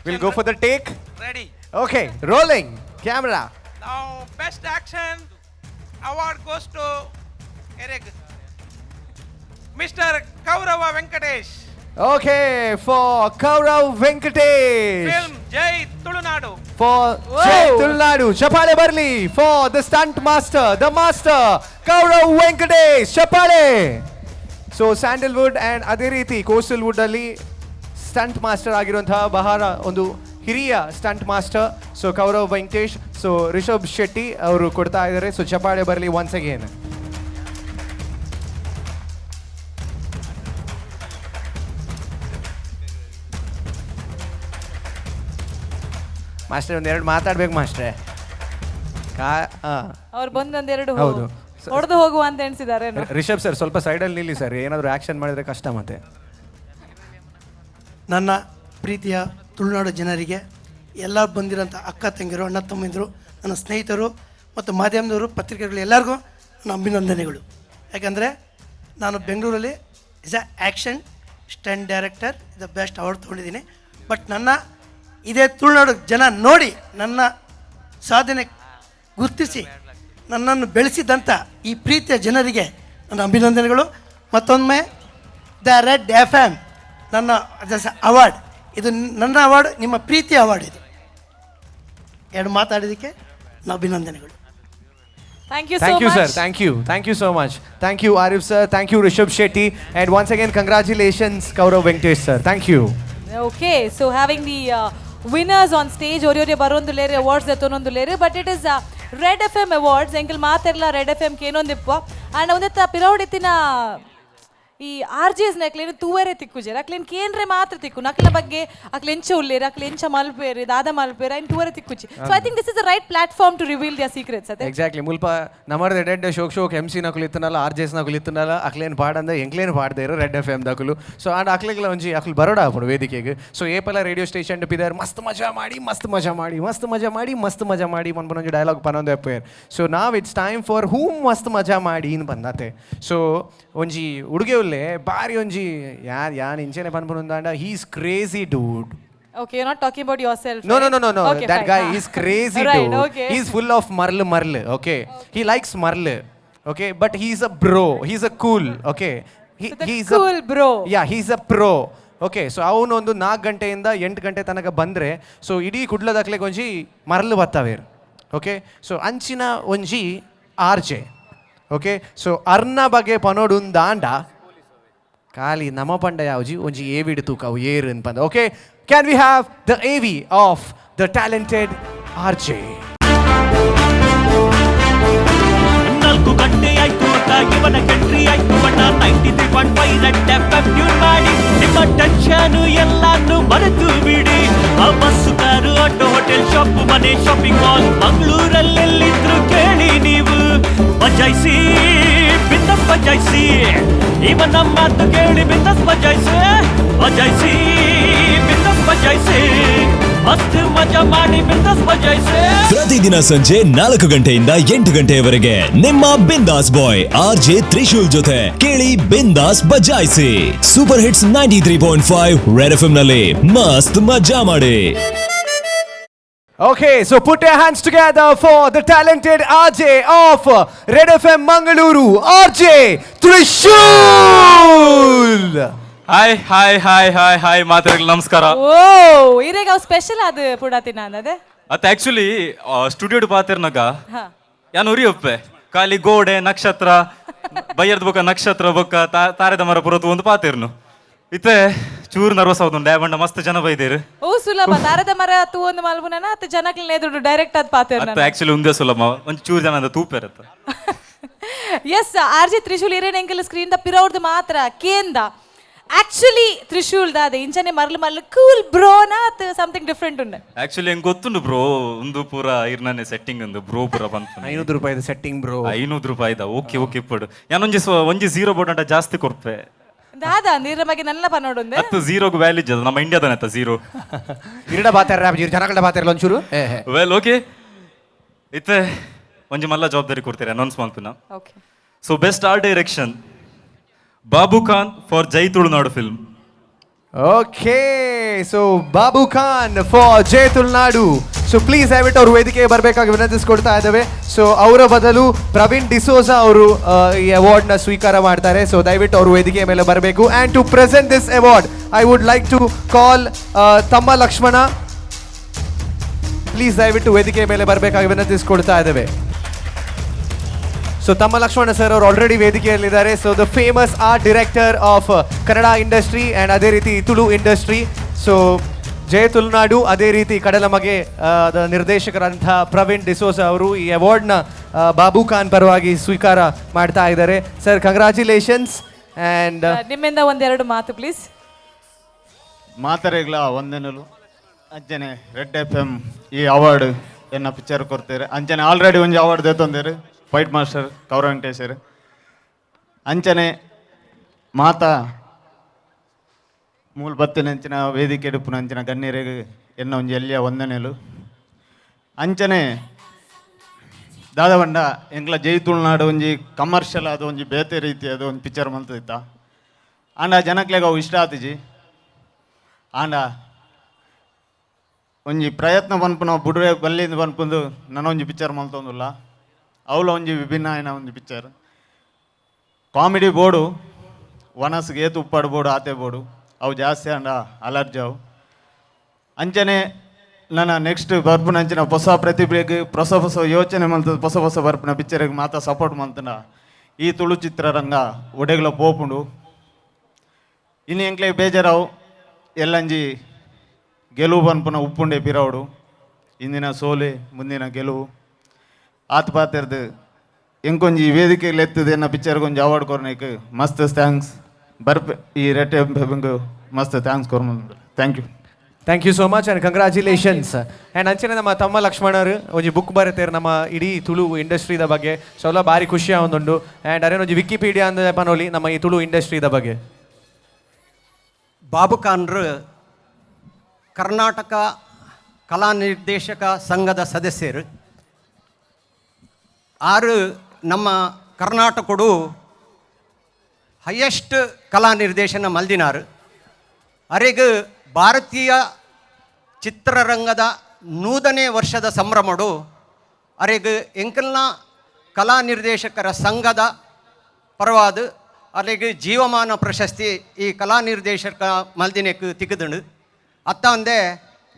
We'll go for the take. Ready. Okay, rolling camera. Now best action award goes to Eric Mr. Kaurava Venkatesh. Okay, for Kaurav Venkatesh. Film Jai Tulunadu. For Jai Tulunadu. Chapale Barli for the stunt master, the master, Kaurav Venkatesh. Chapale. So Sandalwood and ಅದೇ ರೀತಿ ಕೋಸ್ಟಲ್ ವುಡ್ ಅಲ್ಲಿ ಸ್ಟಂಟ್ ಮಾಸ್ಟರ್ ಆಗಿರುವಂತಹ ಬಹಳ ಒಂದು ಹಿರಿಯ stunt master so Kaurav Venkatesh. So Rishab Shetty ಅವರು ಕೊಡ್ತಾ ಇದ್ದಾರೆ. ಸೊ ಚಪ್ಪಾಳೆ ಬರಲಿ ಒನ್ಸ್ ಅಗೇನ್. ಮಾಸ್ಟರ್ ಒಂದೆರಡು ಮಾತಾಡ್ಬೇಕು ಮಾಸ್ಟ್ರೆ. ಅವ್ರು ಬಂದೊಂದೆರಡು ಹೌದು ಹೊಡೆದು ಹೋಗುವ ಅಂತ ಎಣಿಸಿದ್ದಾರೆ. ರಿಷಬ್ ಸರ್ ಸ್ವಲ್ಪ ಸೈಡಲ್ಲಿ ನಿಲ್ಲಿ ಸರ್, ಏನಾದರೂ ಆ್ಯಕ್ಷನ್ ಮಾಡಿದರೆ ಕಷ್ಟ ಮತ್ತೆ. ನನ್ನ ಪ್ರೀತಿಯ ತುಳುನಾಡು ಜನರಿಗೆ, ಎಲ್ಲ ಬಂದಿರೋಂಥ ಅಕ್ಕ ತಂಗಿರು, ಅಣ್ಣ ತಮ್ಮಂದಿರು, ನನ್ನ ಸ್ನೇಹಿತರು ಮತ್ತು ಮಾಧ್ಯಮದವರು, ಪತ್ರಿಕೆಗಳು ಎಲ್ಲರಿಗೂ ನನ್ನ ಅಭಿನಂದನೆಗಳು. ಯಾಕಂದರೆ ನಾನು ಬೆಂಗಳೂರಲ್ಲಿ is a action stunt director the best award ತೊಗೊಂಡಿದ್ದೀನಿ. ಬಟ್ ನನ್ನ ಇದೇ ತುಳುನಾಡು ಜನ ನೋಡಿ ನನ್ನ ಸಾಧನೆ ಗುರುತಿಸಿ ನನ್ನನ್ನು ಬೆಳೆಸಿದಂಥ ಈ ಪ್ರೀತಿಯ ಜನರಿಗೆ ನನ್ನ ಅಭಿನಂದನೆಗಳು. ಮತ್ತೊಮ್ಮೆ ದ ರೆಡ್ FM ನನ್ನ ಅವಾರ್ಡ್, ಇದು ನನ್ನ ಅವಾರ್ಡ್, ನಿಮ್ಮ ಪ್ರೀತಿಯ ಅವಾರ್ಡ್. ಇದು ಎರಡು ಮಾತಾಡಿದ್ದಕ್ಕೆ ನನ್ನ ಅಭಿನಂದನೆಗಳು. Thank you sir. Thank you so much. Thank you Arif sir. Thank you Rishabh Shetty. And once again congratulations Kaurav Venkatesh sir. Thank you. Okay, so having the winners on stage, Oriore Barondu Lere awards Tonondu Lere, but it is Red FM awards. Enkel Materla Red FM Kenondippa. And Ondetta Pirawditina ಈ RJs ಅಕ್ಲೇನು ತೂವರೆ ತಿಕ್ಕುಜೇರು ಅಕ್ಲೇನು ಕೇಂದ್ರೆ ಮಾತ್ರ ತಿಕ್ಕು ನಕ್ಲ ಬಗ್ಗೆ ಅಕ್ಲೆ ಎಂಚ ಉಳ್ಳೇರು ಅಕ್ಲೆ ಎಂಚ ಮಲ್ಪೇರು ದಾದ ಮಲ್ಪೇರು ಐನ್ ತೂವರೆ ತಿಕ್ಕುಜಿ so I think this is the right platform to reveal their secrets ಅದೇ ಎಕ್ಸಾಕ್ಟ್ಲಿ ಮುಲ್ಪ ನಮ್ಮದು ರೆಡ್ ಶೋಕ್ MC ನಕುಲು ಇತ್ತನಲ್ಲ RJs ನಕುಲು ಇತ್ತನಲ್ಲ ಅಕ್ಲೇನು ಪಾಡಂದ ಎಂಕ್ಲೇನು ಪಾಡ್ದೇರು ರೆಡ್ FM ದಕುಲು ಸೊ ಆಂಡ ಅಕ್ಲೆಗ್ಲ ಒಂಜಿ ಅಕ್ಲು ಬರೋಡ ಆಪುಂಡು ವೇದಿಕೆಗೆ ಸೊ ಏಪಲ ರೇಡಿಯೋ ಸ್ಟೇಷನ್ ಪಿದಾರ್ ಮಸ್ತ್ ಮಜಾ ಮಾಡಿ ಮಸ್ತ್ ಮಜಾ ಮಾಡಿ ಮನ್ಪನೊಂಜಿ ಡೈಲಾಗ್ ಪನೊಂದು ಎಪ್ಪೇರ್ ಸೊ ನಾವ್ ಇಟ್ಸ್ ಟೈಮ್ ಫಾರ್ ಹೂಮ್ ಮಸ್ತ್ ಮಜಾ ಮಾಡಿ ಇನ್ ಬಂದತೆ ಸೊ ಒಂಜಿ ಉಡುಗೆ ಉಲ್ಲೆ ಬಾರಿ ಒಂಜಿ ಯಾನ್ ಇಂಚೆನೆ ಪನ್ಪುನುಂದಾಂಡ he is crazy dude. Okay, you're not talking about yourself. No. Okay, that fine. guy is crazy right, dude. okay. He's full of marl. Okay, he likes marl. Okay, but he's a bro. He's a cool. Okay, he's cool bro. Yeah, he's a pro. Okay so ಅವನು ಒಂದು 4 ಗಂಟೆಯಿಂದ 8 ಗಂಟೆ ತನಕ ಬಂದರೆ ಸೊ ಇಡೀ ಕುಡ್ಲದಕ್ಲೆ ಒಂಜಿ ಮರಳು ಬತ್ತವೇರು. ಓಕೆ ಸೊ ಅಂಚಿನ ಒಂಜಿ RJ. ಓಕೆ ಸೊ ಅರ್ನ ಬಗ್ಗೆ ಪನೋಡುಂದಾಂಡ ಖಾಲಿ ನಮ ಪಂಡ ಯಾವ್ಜಿ ಒಂಜಿ ಏವಿಡ್ ತೂಕವು ಏರು ಅನ್ಪಂದ. Okay, can we have the AV of the talented RJ. 4 ಗಂಟೆ ಆಯ್ತು ಇವನ ಕಂಟ್ರಿ ಆಯ್ತು ಬಣ್ಣ 93.5 ರೆಡ್ FM ಟ್ಯೂನ್ ಮಾಡಿ ನಿಮ್ಮ ಟೆನ್ಷನ್ ಎಲ್ಲಾನು ಮರೆತು ಬಿಡಿ. ಆ bus car auto hotel shop ಮನೆ ಶಾಪಿಂಗ್ ಮಾಲ್ ಮಂಗಳೂರಲ್ಲೆಲ್ಲಿದ್ರು ಕೇಳಿ ನೀವು ಬಜಾಯಿಸಿ ಬಿಂದಸ್ ಬಜಾಯಿಸಿ ಇವನ ಮಾತು ಕೇಳಿ ಬಿಂದಸ್ ಬಜಾಯಿಸಿ ಬಿಂದಸ್ ಬಜಾಯಿಸಿ ಮಸ್ತ್ ಮಜಾ ಮಾಡಿ ಬಿಂದಾಸ್ ಬಜಾಯಿಸಿ. ಪ್ರತಿದಿನ ಸಂಜೆ 4 ಗಂಟೆಯಿಂದ 8 ಗಂಟೆಯವರೆಗೆ ನಿಮ್ಮ ಬಿಂದಾಸ್ ಬಾಯ್ RJ ತ್ರಿಶೂಲ್ ಜೊತೆ ಕೇಳಿ ಬಿಂದಾಸ್ ಬಜಾಯಿಸಿ. ಸೂಪರ್ ಹಿಟ್ಸ್ 93.5 ರೆಡ್ FM ನಲ್ಲಿ ಮಸ್ತ್ ಮಜಾ ಮಾಡಿ. Okay, so put your hands together for the talented RJ of Red FM Mangaluru, RJ Trishul. Hi ಮಾತರಿಗೆ ನಮಸ್ಕಾರ. ಓ ಇರೇಗ ಅವು ಸ್ಪೆಷಲ್ ಅದು ಪುಡಾತಿನ ಅನ್ನದೆ ಅತ್ತ ಆಕ್ಚುಲಿ ಸ್ಟುಡಿಯೋಡ್ ಪಾತಿರ್ನಾಗ ಯಾನ್ ಉರಿಯೊಪ್ಪೆ ಖಾಲಿ ಗೋಡೆ ನಕ್ಷತ್ರ ಬಯ್ಯರ್ದ ಬೊಕ್ಕ ನಕ್ಷತ್ರ ಬೊಕ್ಕ ತಾರೆದ ಮರ ಪುರತು ಒಂದು ಪಾತಿರ್ನು ಇತ್ತೆ ಚೂರು ನರ್ವಸ್ ಆಗುದು ಡೈಮಂಡ್ ಮಸ್ತ್ ಜನ ಬೈದೇರು. ಓ ಸುಲಭ ತಾರದ ಮರ ತೂ ಒಂದು ಮಲ್ಪುನನ ಅತ್ತ ಜನಕ್ಕೆ ನೇದುಡು ಡೈರೆಕ್ಟ್ ಅದ್ ಪಾತಿರ್ ಅತ್ತ ಆಕ್ಚುಲಿ ಒಂದೇ ಸುಲಭ ಒಂದು ಚೂರು ಜನ ತೂಪ ಇರತ್ತ. ಎಸ್ RJ ತ್ರಿಶೂಲ್ ಇರೇನ್ ಎಂಕಲ್ ಸ್ಕ್ರೀನ್ ದ ಪಿರೌರ್ದು ಮಾತ್ರ ಕೇಂದ ಆಕ್ಚುಲಿ ತ್ರಿಶೂಲ್ ದಾದ ಇಂಚನೆ ಮರ್ಲು ಕೂಲ್ ಬ್ರೋ ನಾತ್ ಸಮಥಿಂಗ್ ಡಿಫರೆಂಟ್ ಉಂಡೆ. ಆಕ್ಚುಲಿ ಹೆಂಗ್ ಗೊತ್ತುಂಡು ಬ್ರೋ ಒಂದು ಪೂರ ಇರ್ನೇ ಸೆಟ್ಟಿಂಗ್ ಒಂದು ಬ್ರೋ ಪೂರ ಬಂತು 500 ರೂಪಾಯಿ ಸೆಟ್ಟಿಂಗ್ ಬ್ರೋ 500 ರೂಪಾಯಿ ಓಕೆ ಪಡು ಯಾನೊಂಜಿ ಒಂಜಿ 0 ಬೋಟ್ ಅಂತ ಜಾಸ್ತಿ ಕೊಡ್ಪೆ ದಾದ ನೀರ ಬಗ್ಗೆ ನನ್ನ ಪನೋಡುಂದೆ ಅತ್ತು 0 ವ್ಯಾಲ್ಯೂ ಜದ ನಮ್ಮ ಇಂಡಿಯಾದನೆ ಅತ್ತ 0 ಇರಡ ಬಾತಾರ ರಾಪ್ ಜೀರ್ ಜನಗಳ ಬಾತಾರ ಒಂಚೂರು ವೆಲ್ ಓಕೆ ಇತ್ತೆ ಒಂಜಿ ಮಲ್ಲ ಜವಾಬ್ದಾರಿ ಕೊಡ್ತೀರಿ ಅನೌನ್ಸ್ ಮಾಡ್ತೀನ. Okay so best art direction Babu Khan for Jai Tulunadu film. Okay, so Babu Khan for Jai Tulnadu. So please have it ಅವ್ರ ವೇದಿಕೆಗೆ ಬರಬೇಕಾಗಿ ವಿನಂತಿಸ್ಕೊಳ್ತಾ ಇದ್ದೇವೆ. ಸೊ ಅವರ ಬದಲು ಪ್ರವೀಣ್ ಡಿಸೋಜಾ ಅವರು ಈ ಅವಾರ್ಡ್ನ ಸ್ವೀಕಾರ ಮಾಡ್ತಾರೆ. ಸೊ ದಯವಿಟ್ಟು ಅವ್ರ ವೇದಿಕೆಯ ಮೇಲೆ ಬರಬೇಕು. And to present this award I would like to call Tamma Lakshmana. Please ದಯವಿಟ್ಟು ವೇದಿಕೆಯ ಮೇಲೆ ಬರಬೇಕಾಗಿ ವಿನಂತಿಸ್ಕೊಳ್ತಾ ಇದ್ದೇವೆ. ಸೊ ತಮ್ಮ ಲಕ್ಷ್ಮಣ ಸರ್ ಅವರು ಆಲ್ರೆಡಿ ವೇದಿಕೆಯಲ್ಲಿದ್ದಾರೆ. So the famous art director of Kannada industry and ಅದೇ ರೀತಿ ತುಳು ಇಂಡಸ್ಟ್ರಿ. ಸೊ ಜಯ ತುಳುನಾಡು ಅದೇ ರೀತಿ ಕಡಲಮಗೆ ನಿರ್ದೇಶಕರಂಥ ಪ್ರವೀಣ್ ಡಿಸೋಜಾ ಅವರು ಈ ಅವಾರ್ಡ್ನ ಬಾಬು ಖಾನ್ ಪರವಾಗಿ ಸ್ವೀಕಾರ ಮಾಡ್ತಾ ಇದ್ದಾರೆ. Sir congratulations. ಆ್ಯಂಡ್ ನಿಮ್ಮಿಂದ ಒಂದೆರಡು ಮಾತು ಪ್ಲೀಸ್. ಮಾತರೆಗ್ಲ ಒಂದೇನಲು ಅಂಚನೆ ರೆಡ್ FM ಈ ಅವಾರ್ಡ್ ಎನ್ನ ಪಿಕ್ಚರ್ ಕೊಡ್ತಾರೆ ಅಂಚನೆ ಆಲ್ರೆಡಿ ಒಂಜಿ ಅವಾರ್ಡ್ ದೇತೊಂದೇರು ಫೈಟ್ ಮಾಸ್ಟರ್ ಕೌರವ್ ವೆಂಕಟೇಶ್ವರ್ ಅಂಚನೆ ಮಾತಾ ಮೂಲ ಬತ್ತಿನಂಚಿನ ವೇದಿಕೆ ಇಡುಪುನ ಅಂಚಿನ ಗಣ್ಯರಿಗೆ ಎನ್ನ ಒಂಜಿ ಎಲ್ಲಿಯ ವಂದನೆಲು ಅಂಚನೆ ದಾದವಂಡ ಎಂಕ್ಲ ಜೈ ತುಳುನಾಡು ಒಂಜಿ ಕಮರ್ಷಿಯಲ್ ಅದು ಒಂಜಿ ಬೇತೆ ರೀತಿ ಅದು ಒಂದು ಪಿಕ್ಚರ್ ಮಂತಿತ್ತ ಆಂಡ ಜನಕ್ಲೆಗ ಅವು ಇಷ್ಟ ಆತಿಜಿ ಆಂಡ ಒಂಜಿ ಪ್ರಯತ್ನ ಪನ್ಪು ನಾವು ಬುಡ್ರೆ ಬಲ್ಲಿಂದ ಪನ್ಪುಂದು ನನ್ನ ಒಂಜಿ ಪಿಕ್ಚರ್ ಮಲ್ತೊಂದುಲ್ಲ ಅವಳ ಒಂಜಿ ವಿಭಿನ್ನ ಆಯ್ನ ಒಂದು ಪಿಕ್ಚರ್ ಕಾಮಿಡಿ ಬೋರ್ಡು ವನಸ್ಗೆ ಏತು ಉಪ್ಪಾಡು ಬೋರ್ಡು ಆತೆ ಬೋರ್ಡು ಅವು ಜಾಸ್ತಿ ಅಂಡ ಅಲರ್ಜಿ ಅವು ಅಂಚನೆ ನನ್ನ ನೆಕ್ಸ್ಟ್ ಬರ್ಪುನ ಅಂಚಿನ ಹೊಸ ಪ್ರತಿಭೆಗೆ ಹೊಸ ಯೋಚನೆ ಮಲ್ತದ ಹೊಸ ಬರ್ಪುನ ಪಿಕ್ಚರಿಗೆ ಮಾತಾ ಸಪೋರ್ಟ್ ಮಲ್ತನ ಈ ತುಳು ಚಿತ್ರರಂಗ ಒಡೆಗ್ಲ ಪೋಪುಂಡು ಇನ್ನು ಎಂಕ್ಲೆ ಬೇಜಾರಾವು ಎಲ್ಲಂಜಿ ಗೆಲುವು ಪನ್ಪುನ ಉಪ್ಪುಂಡೆ ಪಿರೌಡು ಇಂದಿನ ಸೋಲೆ ಮುಂದಿನ ಗೆಲುವು ಆತ ಪಾತಿರ್ದು ಎಂಕೊಂಜಿ ವೇದಿಕೆಯಲ್ಲಿ ಎತ್ತದ ಎನ್ನ ಪಿಕ್ಚರ್ಗೆ ಒಂಜಿ ಅವಾರ್ಡ್ ಕೊರ್ನೇಕ್ ಮಸ್ತ್ ಥ್ಯಾಂಕ್ಸ್ ಬರ್ಪೆ ಈ ರೆಡ್ ಎಫ್ಎಂಗೆ ಮಸ್ತ್ ಥ್ಯಾಂಕ್ಸ್ ಕೊರ್ಮ thank you. Thank you so much and congratulations. And ಅಂಚನೆ ನಮ್ಮ ತಮ್ಮ ಲಕ್ಷ್ಮಣರು ಒಂಜಿ ಬುಕ್ ಬರೀತಾರೆ ನಮ್ಮ ಇಡೀ ತುಳು ಇಂಡಸ್ಟ್ರಿದ ಬಗ್ಗೆ. ಸೊ ಎಲ್ಲ ಭಾರಿ ಖುಷಿ ಆವೊಂದುಂಡು. ಆ್ಯಂಡ್ ಅರೇನು ಒಂಜಿ ವಿಕಿಪೀಡಿಯಾ ಅಂದ ಪನೋಲಿ ನಮ್ಮ ಈ ತುಳು ಇಂಡಸ್ಟ್ರಿದ ಬಗ್ಗೆ. ಬಾಬು ಖಾನ್ರು ಕರ್ನಾಟಕ ಕಲಾ ನಿರ್ದೇಶಕ ಸಂಘದ ಸದಸ್ಯರು. ಆರು ನಮ್ಮ ಕರ್ನಾಟಕಡು ಹೈಯೆಸ್ಟ್ ಕಲಾ ನಿರ್ದೇಶನ ಮಲ್ದಿನಾರು. ಅರೆಗೆ ಭಾರತೀಯ ಚಿತ್ರರಂಗದ 100ನೇ ವರ್ಷದ ಸಂಭ್ರಮಡು ಅರೆಗೆ ಎಂಕಲ್ನ ಕಲಾ ನಿರ್ದೇಶಕರ ಸಂಘದ ಪರವಾದ ಅಲ್ಲಿಗೆ ಜೀವಮಾನ ಪ್ರಶಸ್ತಿ ಈ ಕಲಾ ನಿರ್ದೇಶಕ ಮಲ್ದಿನಕ್ಕೆ ತಿಕ್ಕದುಂಡು. ಅತ್ತ ಅಂದೆ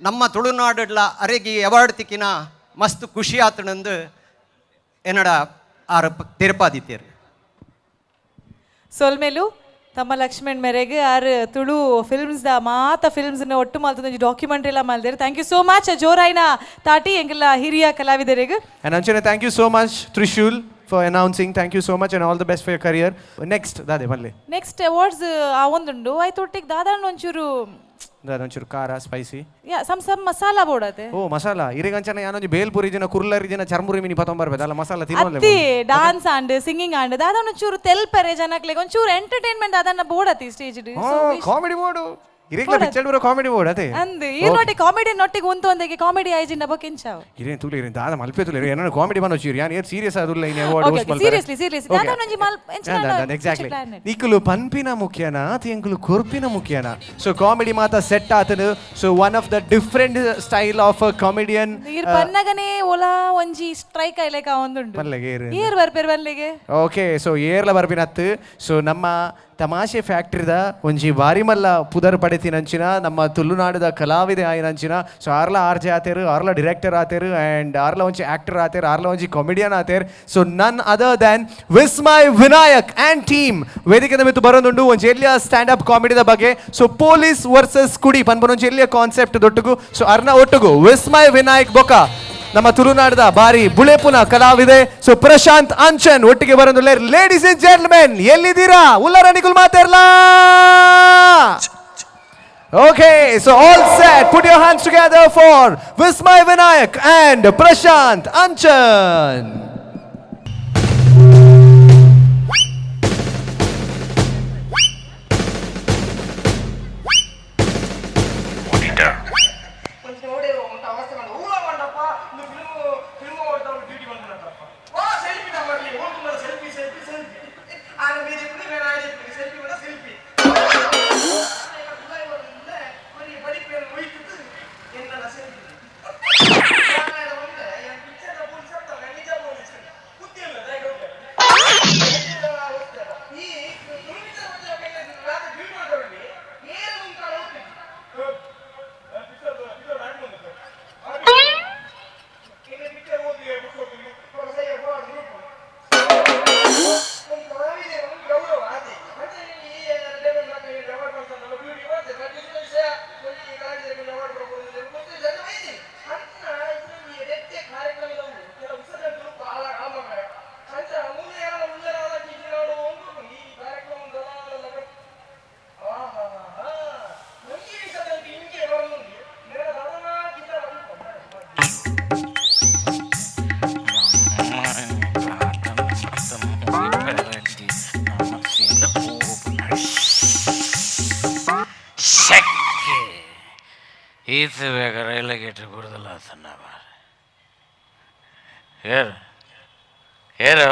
ನಮ್ಮ ತುಳುನಾಡುಡ್ಲ ಅರೆಗಿ ಅವಾರ್ಡ್ ತಿಕ್ಕಿನ ಮಸ್ತ್ ಖುಷಿ ಆತನಂದು ಎನ್ನಡ ಆರು ತಿರುಪಾದಿತ್ಯರು. ಸೊಲ್ಮೇಲು ತಮ್ಮ ಲಕ್ಷ್ಮಣ್ ಮೇರೆಗೆ ಆರು ತುಳು ಫಿಲ್ಮ್ಸ್ದ ಮಾತ ಫಿಲ್ಮ್ಸ್ನ ಒಟ್ಟು ಮಾಲ್ತೊಂದು ಡಾಕ್ಯುಮೆಂಟ್ರಿ ಎಲ್ಲ ಮಾಡಿದ್ದಾರೆ. ಥ್ಯಾಂಕ್ ಯು ಸೋ ಮಚ್ ಜೋರಾಯಿನ ತಾಟಿ ಎಂಗೆಲ್ಲ ಹಿರಿಯ ಕಲಾವಿದರಿಗೆ. ಆ್ಯಂಡ್ ಅಂಚನೆ thank you so much Trishul for announcing. Thank you so much and all the best for your career. Next ದಾದೆ ಬಲ್ಲೆ ನೆಕ್ಸ್ಟ್ ಅವಾರ್ಡ್ಸ್ ಆ ಒಂದುಂಡು ಆಯ್ತೊಟ್ಟಿಗೆ ದಾದಾಂಡ್ ಒಂಚೂರು ಒಂಚೂರು ಖಾರ ಸ್ಪೈಸಿ ಯಾ ಸಮ್ ಮಸಾಲ ಬೋಡತೆ. ಓ ಮಸಾಲ ಇರಿಗಂಚನ ಯಾನೊಂಜಿ ಬೇಲ್ಪುರಿ ಜನ ಕುರ್ಲರಿ ಜನ ಚರ್ಮುರಿ ಮಿನಿ ಪತ್ತೊಂಬರ್ಬೇಕು ಅಲ್ಲ ಮಸಾಲ ತಿನ್ನೋಲ್ಲ. ಅತ್ತಿ ಡಾನ್ಸ್ ಆಂಡ್ ಸಿಂಗಿಂಗ್ ಆಂಡ್ ದಾದಾಂಡ್ ಒಂಚೂರು ತೆಲ್ಪರೆ ಜನಕ್ಲೆಗ್ ಒಂಚೂರು ಎಂಟರ್ಟೈನ್ಮೆಂಟ್ ದಾದಾಂಡ ಬೋಡತಿ ಸ್ಟೇಜ್ ಕಾಮಿಡಿ ಬೋರ್ಡು ಇರೆಗ್ಲ ಪಿಕ್ಚರ್ ಬರೋ ಕಾಮಿಡಿ ಬೋರ್ಡ್ ಅದೇ ಅಂದ್ ಈ ನೋಟಿ ಕಾಮಿಡಿ ನೊಟ್ಟಿಗೆ ಉಂತು ಒಂದೆಗೆ ಕಾಮಿಡಿ ಆಯ್ಜಿನ ಬಕೆಂಚಾವ್ ಇರೇನ್ ತುಳಿ ಇರೇನ್ ದಾದ ಮಲ್ಪೆ ತುಳಿ ಏನೋ ಕಾಮಿಡಿ ಬನೋಚಿರಿ ಯಾನ್ ಏರ್ ಸೀರಿಯಸ್ ಆದುಲ್ಲ ಇನ್ ಅವಾರ್ಡ್ ಹೋಸ್ಟ್ ಮಲ್ಪೆ ಸೀರಿಯಸ್ಲಿ ದಾದಾಂಡ್ ಒಂಜಿ ಮಾಲ್ ಎಕ್ಸಾಕ್ಟ್ಲಿ ನಿಕುಲು ಪನ್ಪಿನ ಮುಖ್ಯನಾ ತಿಂಕುಲು ಕೊರ್ಪಿನ ಮುಖ್ಯನಾ. ಸೊ ಕಾಮಿಡಿ ಮಾತ ಸೆಟ್ ಆತನು. So one of the different style of a comedian ನೀರ್ ಪನ್ನಗನೆ ಒಲ ಒಂಜಿ ಸ್ಟ್ರೈಕ್ ಐಲೆಕ ಒಂದುಂಡು ಪಲ್ಲೆಗೆ ಏರ್ ಬರ್ಪೆರ್ ಬಲ್ಲೆಗೆ. ಓಕೆ ಸೊ ಏರ್ಲ ಬರ್ಪಿನತ್ತು. ಸೊ ನಮ್ಮ ತಮಾಷೆ ಫ್ಯಾಕ್ಟ್ರಿದ ಒಂಜಿ ಬಾರಿ ಮಲ್ಲ ಪುದರ್ ಪಡೆತಿನಂಚಿನ ನಮ್ಮ ತುಳುನಾಡದ ಕಲಾವಿದೆ ಆಯ್ನಂಚಿನ. ಸೊ ಆರ್ಲ ಆರ್ಜೆ ಆತೇರು, ಆರ್ಲ ಡೈರೆಕ್ಟರ್ ಆತೇರು, ಆ್ಯಂಡ್ ಆರ್ಲ ಒಂಜಿ ಆಕ್ಟರ್ ಆತೇರು, ಆರ್ಲ ಒಂಜಿ ಕಾಮಿಡಿಯನ್ ಆತೇರು. ಸೊ ನನ್ ಅದರ್ ದ್ಯಾನ್ ವಿಸ್ಮಯ್ ವಿನಾಯಕ್ ಆ್ಯಂಡ್ ಟೀಮ್ ವೇದಿಕೆದ ಮಿತ್ತು ಬರೋದುಂಡು ಒಂಜಿ ಎಲ್ಲಿಯ ಸ್ಟ್ಯಾಂಡ್ ಅಪ್ ಕಾಮಿಡಿದ ಬಗ್ಗೆ. ಸೊ ಪೊಲೀಸ್ ವರ್ಸಸ್ ಕುಡಿ ಪನ್ಪನೊಂಜಿ ಎಲ್ಲಿಯ ಕಾನ್ಸೆಪ್ಟ್ ದೊಟ್ಟುಗು. ಸೊ ಅರ್ನ ಒಟ್ಟುಗು ವಿಸ್ಮಯ್ ವಿನಾಯಕ್ ಬೊಕ ನಮ್ಮ ತುಳುನಾಡದ ಬಾರಿ ಬುಳೆಪುನ ಕಲಾವಿದೆ ಸೊ ಪ್ರಶಾಂತ್ ಅಂಚನ್ ಒಟ್ಟಿಗೆ ಬರೋದು. ಲೇಡೀಸ್ ಅಂಡ್ ಜೆಂಟಲ್ಮೆನ್ ಎಲ್ಲಿದ್ದೀರಾ ಉಲ್ಲರ ನಿಕುಲ್ ಮಾತಾಡ್ಲಾ. Okay so all set put your hands together for Vismay Vinayak and Prashanth Anchan. ಈತ ಬೇಕಾರೆ ಎಲ್ಲ ಕೆಟ್ಟು ಕೊಡ್ದಲ್ಲ ಸಣ್ಣ ಯಾರು ಯಾರು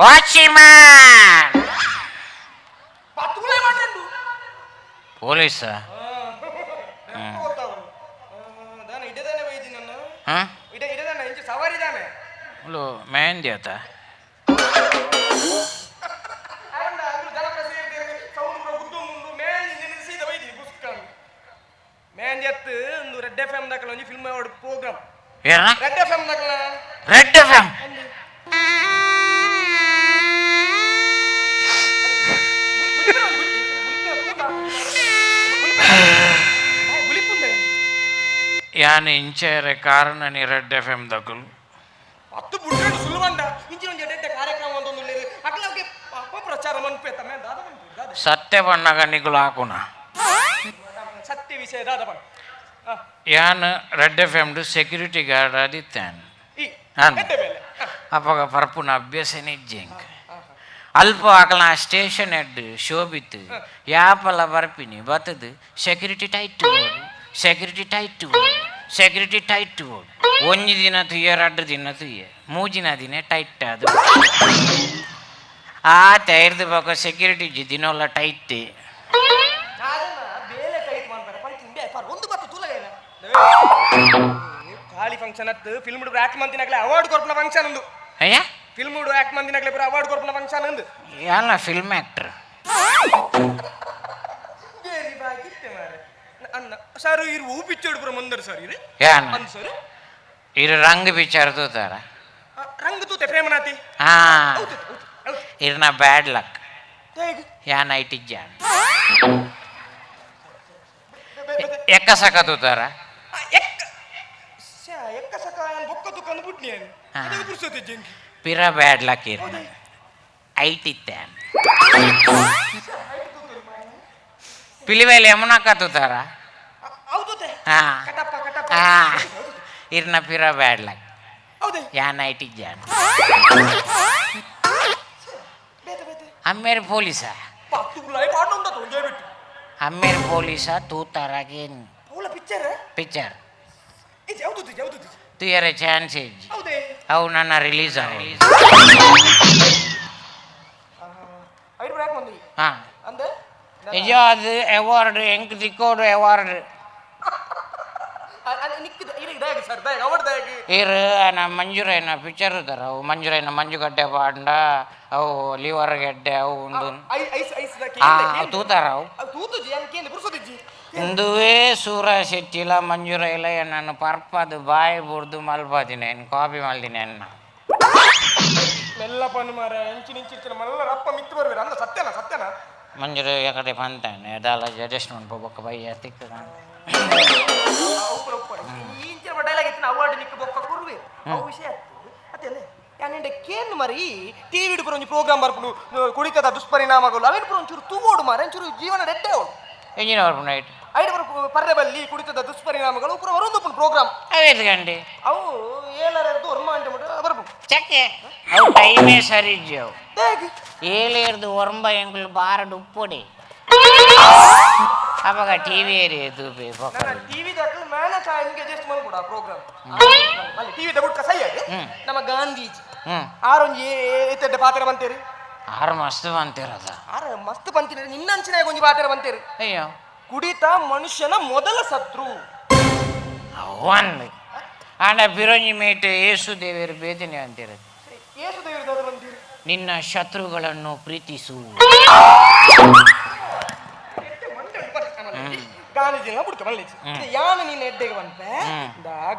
ವಾಚಿಮ್ಯಾನ್ ಪೊಲೀಸಾ ಮೆಹಂದಿ ಆತ ರೆಡ್ ಎಫ್ ಎಂ ದಾಖಲ ಒಂದು film award programme red F M ದಾಖಲ ರೆಡ್ ಎಫ್ ಎಂ ಯಾನ್ ಇಂಚೆರೆ ಕಾರಣ ನೀ ರೆಡ್ ಎಫ್ ಎಂ ದಕ್ಕಲು ಹತ್ತು ಬುಡ್ಡೆ ಸುಲಭ ಇಂಚಿನ ಒಂದು ಎಡ್ಡೆ ಕಾರ್ಯಕ್ರಮ ಒಂದು ಅಕ್ಲಕ್ಕೆ ಅಪಪ್ರಚಾರ ಮನ್ಪೇತ ಮೇ ದಾದ ಸತ್ಯ ಬಣ್ಣಗ ನಿಗುಲು ಹಾಕುನ ಸತ್ಯ ವಿಷಯ ದಾದ ಬಣ್ಣ ಯಾನ್ red F M security guard ಆದಿತ್ತಾನೆ ಅಪ್ಪಗ ಪರಪುನ ಅಭ್ಯಾಸ ನಿಜ್ಜೆಂಕ್ ಅಲ್ಪ ಆಕಲ ಸ್ಟೇಷನ್ ಹೆಡ್ ಶೋಭಿತ್ ಯಾಪಲ ಬರ್ಪಿನಿ ಬತ್ತದು ಸೆಕ್ಯೂರಿಟಿ ಟೈಟ್ ಸೆಕ್ಯೂರಿಟಿ ಟೈಟ್ ಒಂಜಿ ದಿನ ತುಯ್ಯ 2 ದಿನ ತುಯ್ಯ 3 ದಿನ ಟೈಟ್ ಅದು ಆ ತೈರ್ದು ಬಕ ಸೆಕ್ಯೂರಿಟಿ ದಿನೋಲ್ಲ ಟೈಟ್ ಖಾಲಿ ಫಂಕ್ಷನ್ ಅತ್ತು ಫಿಲ್ಮ್ ಆಕ್ಟ್ ಮಂದಿನಾಗ್ಲೇ ಅವಾರ್ಡ್ ಕೊರ್ಪನ ಫಂಕ್ಷನ್ ಒಂದು ಅಯ್ಯ ಫಿಲ್ಮ್ ಆಕ್ಟ್ ಮಂದಿನಾಗ್ಲೇ ಬರ ಅವಾರ್ಡ್ ಕೊರ್ಪನ ಫಂಕ್ಷನ್ ಒಂದು ಯಾನ ಫಿಲ್ಮ್ ಆಕ್ಟರ್ ಅನ್ನ ಸರ್ ಇರು ಹೂ ಪಿಚ್ಚೋಡು ಪುರ ಮುಂದರ್ ಸರ್ ಇರು ಯಾನ ಅಂದ್ ಸರ್ ಇರು ರಂಗ್ ಪಿಕ್ಚರ್ ತೂತಾರ ರಂಗ್ ತೂತೆ ಪ್ರೇಮನಾತಿ ಹಾ ಇರ್ನ ಬ್ಯಾಡ್ ಲಕ್ ಯಾನ ಐಟಿಜ್ಜ ಎಕ್ಕ ಸಕ ತೂತಾರ ಎಕ್ಕ ಸಕ ಬೊಕ್ಕ ತುಕ್ಕಂದು ಬಿಟ್ನಿ ಅದು ಪುರ್ಸೋತಿ ಜಂಗಿ ಪಿರ ಬ್ಯಾಡ್ ಲಕ್ ಇರ್ನ ಐಟಿತ್ತಾನ ಪಿಲಿವೇಲಿ ಯಮುನಕ್ಕ ತೂತಾರ ಹಾ ಹಾ ಇರ್ನ ಪಿರ ಬ್ಯಾಡ್ ಲಕ್ ಯಾನ ಐಟಿಜ್ಜ ಅಮ್ಮೇರು ಪೊಲೀಸ ಅಮ್ಮೇರು ಪೊಲೀಸ ತೂತಾರಾಗೇನು ಪಿಕ್ಚರ್ ತುಯರೆ ಚಾನ್ಸ್ ಇಜ್ಜಿ ಅವು ನನ್ನ ರಿಲೀಸ್ ಆಗಿ ಹಾಂ ನಿಜ ಅದು ಅವಾರ್ಡ್ ಹೆಂಗೆ ತಿಕ್ಕೋಡು ಅವಾರ್ಡ್ ಇರು ನಮ್ಮ ಮಂಜುರಯ್ಯನ ಪಿಕ್ಚರ್ ಇದ್ದಾರೆ ಅವು ಮಂಜುರಯ್ಯನ ಮಂಜುಗಡ್ಡೆ ಬಾಂಡ ಅವು ಲಿವರ್ ಗೆಡ್ಡೆ ಅವು ಉಂಡು ತೂತಾರ ಅವು ಇಂದುವೇ ಸೂರ ಶೆಟ್ಟಿಲ ಮಂಜುರಯ್ಯಲ ನಾನು ಪರ್ಪದು ಬಾಯಿ ಬುಡ್ದು ಮಲ್ಪದಿನಿ ಏನು ಕಾಪಿ ಮಲ್ದಿನಿ ಅನ್ನ ಮೆಲ್ಲ ಪನ್ನು ಮಾರ ಇಂಚಿನ ಇಂಚಿನ ಮಲ್ಲ ರಪ್ಪ ಮಿತ್ತು ಬರ್ಬೇರ ಅಂದ ಸತ್ಯನ ಮಂಜುರಯ್ಯ ಕಡೆ ಬಂತಾನೆ ಅದಾಲ ಅಡ್ಜಸ್ಟ್ಮೆಂಟ್ ಬೊಕ್ಕ ಬಯ್ಯ ತಿಕ್ಕ ಇಂಚಿನ ಡೈಲಾಗ್ ಇತ್ತಿನ ಅವಾರ್ಡ್ ನಿಕ್ಕ ಬೊಕ್ಕ ಕುರುವೆ ಅವು ವಿಷಯ ಅತ್ತೇನೆ ಯಾನೆಂಡೆ ಕೇನ್ ಮರಿ ಟಿವಿ ಪುರ ಒಂಜಿ ಪ್ರೋಗ್ರಾಮ್ ಬರ್ಪುಡು ಕುಡಿತದ ದುಷ್ಪರಿಣಾಮಗಳು ಅವೇನು ಪುರ ಒಂಚೂರು ತೂಗೋಡು ಮಾರ ಒಂಚೂರು ಜೀವನ ರೆಡ್ಡೆ ಅವಳು ಎಂಜಿನ ಬರ್ಪು ನೈಟ್ ಐದು ಪರ್ರೆ ಬಲ್ಲಿ ಕುಡಿತದ ದುಷ್ಪರಿಣಾಮಗಳು ಪುರ ಬರೋದು ಪ್ರೋಗ್ರಾಮ್ ಐದು ಗಂಟೆ ಅವು 7 ಹೊರ್ಮ ಗಂಟೆ ಮುಟ್ಟ ಬರ್ಪು ಚಕ್ಕೆ ಅವು ಟೈಮೇ ಸರಿ ಇಜ್ಜಿ ಅವು 7 ಒರಂಬ ಎಂಕುಲು ಬಾರಡು ಉಪ್ಪುಡಿ ಅವಾಗ ಟಿವಿ ಏರಿ ತೂಪಿ ಟಿವಿ ದಾಖಲು ಮೇನ ಚಾಯ್ಗೆ ಅಡ್ಜಸ್ಟ್ ಮಾಡ್ಕೊಡ ಪ್ರೋಗ್ರಾಮ್ ಅಲ್ಲಿ ಟಿವಿ ದಬುಟ್ಕ ಸೈಯಾಗಿ ನಮ್ಮ ಗಾಂಧೀಜಿ ಆರೊಂಜಿ ಏತೆಡ್ಡೆ ಪಾತ್ರ ಬಂತೇರಿ ಆರು ಮಸ್ತ್ ಬಂತಿರದ ಆರ ಮಸ್ತ್ ಬಂತೀನಿ ನಿನ್ನಂಚಿನಾಗ ಒಂಜಿ ಪಾತ್ರ ಬಂತೇರಿ ಅಯ್ಯೋ ಕುಡಿತ ಮನುಷ್ಯನ ಮೊದಲ ಶತ್ರು ಒಂದು ಆಂಡ ಬಿರೋಂಜಿ ಮೇಟ್ ಏಸು ದೇವಿಯರು ಬೇದನೆ ಅಂತಿರೋದು ಏಸು ದೇವಿಯರು ಬಂತೀರಿ ನಿನ್ನ ಶತ್ರುಗಳನ್ನು ಪ್ರೀತಿಸು ಗಾಂಧೀಜಿ ಬಿಡ್ಕ ಬಳ್ಳಿ ಯಾನು ನೀನು ಎಡ್ಡೆಗೆ ಬಂತೆ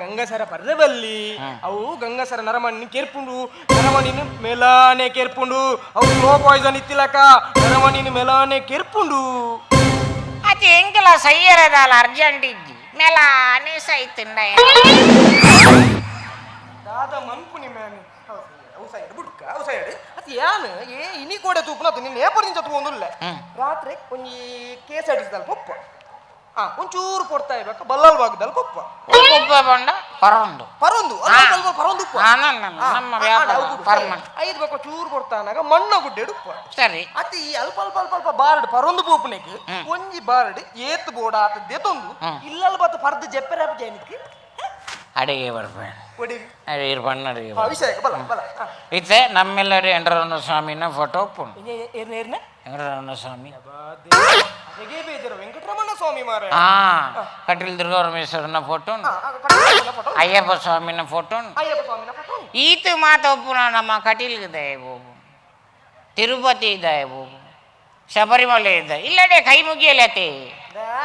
ಗಂಗಸರ ಪರ್ರೆ ಬಲ್ಲಿ ಅವು ಗಂಗಸರ ನರಮಣ್ಣಿ ಕೇರ್ಪುಂಡು ನರಮಣ್ಣಿನ ಮೆಲಾನೆ ಕೇರ್ಪುಂಡು ಅವು ಸ್ಲೋ ಪಾಯ್ಸನ್ ಇತ್ತಿಲಕ ನರಮಣ್ಣಿನ ಮೆಲಾನೆ ಕೇರ್ಪುಂಡು ಅದು ಎಂಕಲ ಸೈಯರದಾಲ ಅರ್ಜೆಂಟ್ ಇಜ್ಜಿ ಮೆಲಾನೆ ಸೈತಿಂಡ ದಾದ ಮನ್ಪು ನಿಮ್ಮ ಅವು ಸೈಡ್ ಬುಡ್ಕ ಅವು ಸೈಡ್ ಅದು ಯಾನು ಇನಿ ಕೋಡೆ ತೂಪುನ ನಿನ್ನ ಏಪರ್ನಿಂಚ ತಗೊಂಡಿಲ್ಲ ರಾತ್ರಿ ಒಂಜಿ KSRTC ಪೊಪ್ಪ ಒಂಚೂರು ಕೊಡ್ತಾ ಇರ್ಬೇಕು ಬಲ್ಲಲ್ ಭಾಗದಲ್ಲಿ ಪೊಪ್ಪ ಬಂಡ ಪರೊಂದು ಪರೊಂದು ಪರೊಂದು ಐದು ಬೇಕು ಚೂರು ಕೊಡ್ತಾನಾಗ ಮಣ್ಣ ಗುಡ್ಡೆ ಉಪ್ಪ ಸರಿ ಅತಿ ಅಲ್ಪ ಅಲ್ಪ ಅಲ್ಪ ಅಲ್ಪ ಬಾರಡ್ ಪರೊಂದು ಪೋಪನೆಗೆ ಒಂಜಿ ಬಾರಡ್ ಏತ್ ಬೋಡ ಆತದ್ದೆ ತೊಂದು ಇಲ್ಲಲ್ ಬತ್ತ ಪರ್ದು ಜೆಪ್ಪೆರ ಜೈನಿಕ್ಕೆ ಅಡಿಗೆ ಬರ್ಬೇಡ ಅಡಿಗೆ ಬಣ್ಣ ಅಡಿಗೆ ಇತ್ತೆ ನಮ್ಮೆಲ್ಲರೂ ಎಂಡ್ರವನ ಸ್ವಾಮಿನ ಫೋಟೋ ಒಪ್ಪುಂಡು ಎಂಡ್ರವನ ಸ್ವಾಮಿ ವೆಂಕಟರಮಣ ಸ್ವಾಮಿ ಮಾರ ಹಾ ಕಟೀಲ್ ದುರ್ಗಪರಮೇಶ್ವರನ ಫೋಟೋ ಅಯ್ಯಪ್ಪ ಸ್ವಾಮಿನ ಫೋಟೋ ಈತ ಮಾತು ಒಪ್ಪುನ ನಮ್ಮ ಕಟೀಲ್ಗೆ ದಯ ಬೋಬು ತಿರುಪತಿ ದಯ ಬೋಬು ಶಬರಿಮಲೆ ಇದ್ದ ಇಲ್ಲಡೆ ಕೈ ಮುಗಿಯಲತೆ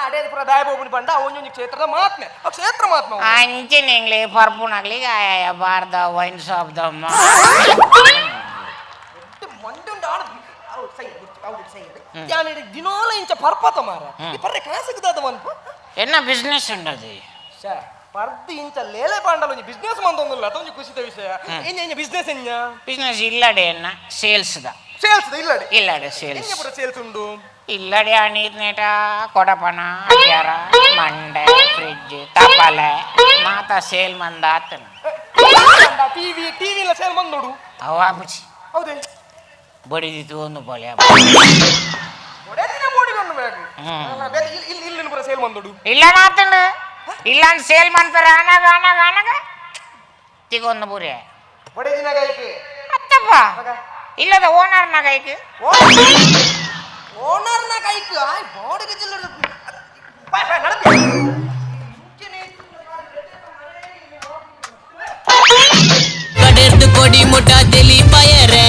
ಅಡೇಪುರ ದಾಯಬೋಬುನಿ ಬಂಡ ಒಂಜೊಂಜಿ ಕ್ಷೇತ್ರದ ಮಾತ್ಮೆ ಕ್ಷೇತ್ರ ಮಾತ್ಮ ಅಂಚಿನಿಂಗ್ಲಿ ಪರ್ಪುನಾಗ್ಲಿ ಬಾರ್ದ ವೈನ್ ಶಾಪ್ ದಮ್ಮ ದಿನೋಲ ಇಂಚ ಪರ್ಪತ ಮಾರ ಈ ಪರ್ರೆ ಕಾಸಗದಾದ ಮನ್ಪು ಎನ್ನ ಬಿಸ್ನೆಸ್ ಉಂಡದು ಪರ್ದು ಇಂಚ ಲೇಲೆ ಪಾಂಡಲ ಒಂಜಿ ಬಿಸ್ನೆಸ್ ಮಂದೊಂದುಲ್ಲ ಅದೊಂಜಿ ಖುಷಿದ ವಿಷಯ ಎಂಜ ಬಿಸ್ನೆಸ್ ಎಂಜ ಬಿಸ್ನೆಸ್ ಇಲ್ಲಡೆ ಅನ್ನ ಸೇಲ್ಸ್ದ ಸೇಲ್ಸ್ ಇಲ್ಲಡೆ ಇಲ್ಲಡೆ ಸೇಲ್ಸ್ ಎಂಜ ಪುರ ಸೇಲ್ಸ್ ಉಂಡು ಇಲ್ಲಡೆ ನೀರ್ನೇಟ ಕೊಡಪನ ಅಕ್ಯಾರ ಮಂಡೆ ಫ್ರಿಡ್ಜ್ ತಪಾಲೆ ಮಾತ ಸೇಲ್ ಮಂದ ಆತನ ಟಿವಿಲ ಸೇಲ್ ಮಂದ್ ನೋಡು ಅವ ಬುಚಿ ಹೌದೇ ಬಡಿದಿತ್ತು ಒಂದು ಪೊಲೆ ಇಲ್ಲಿ ಪುರ ಸೇಲ್ ಮಂದ್ ನೋಡು ಇಲ್ಲ ನಾತಂಡು ಇಲ್ಲ ಸೇಲ್ ಮಾಡ್ತಾರೆ ಅನಗ ಅನಗ ಅನಗ ತಿಗೊಂದು ಬುರೆ ಒಡೆ ದಿನ ಗೈಕೆ ಅತ್ತಪ್ಪ ಇಲ್ಲದ ಓನರ್ನ ಗೈಕ್ ಓನರ್ನ ಗೈಕ್ ಬಾಡಿಗೆ ಜಿಲ್ಲ ಕಡೆರ್ದು ಕೊಡಿ ಮುಟ ತೆಲಿ ಪಯರೆ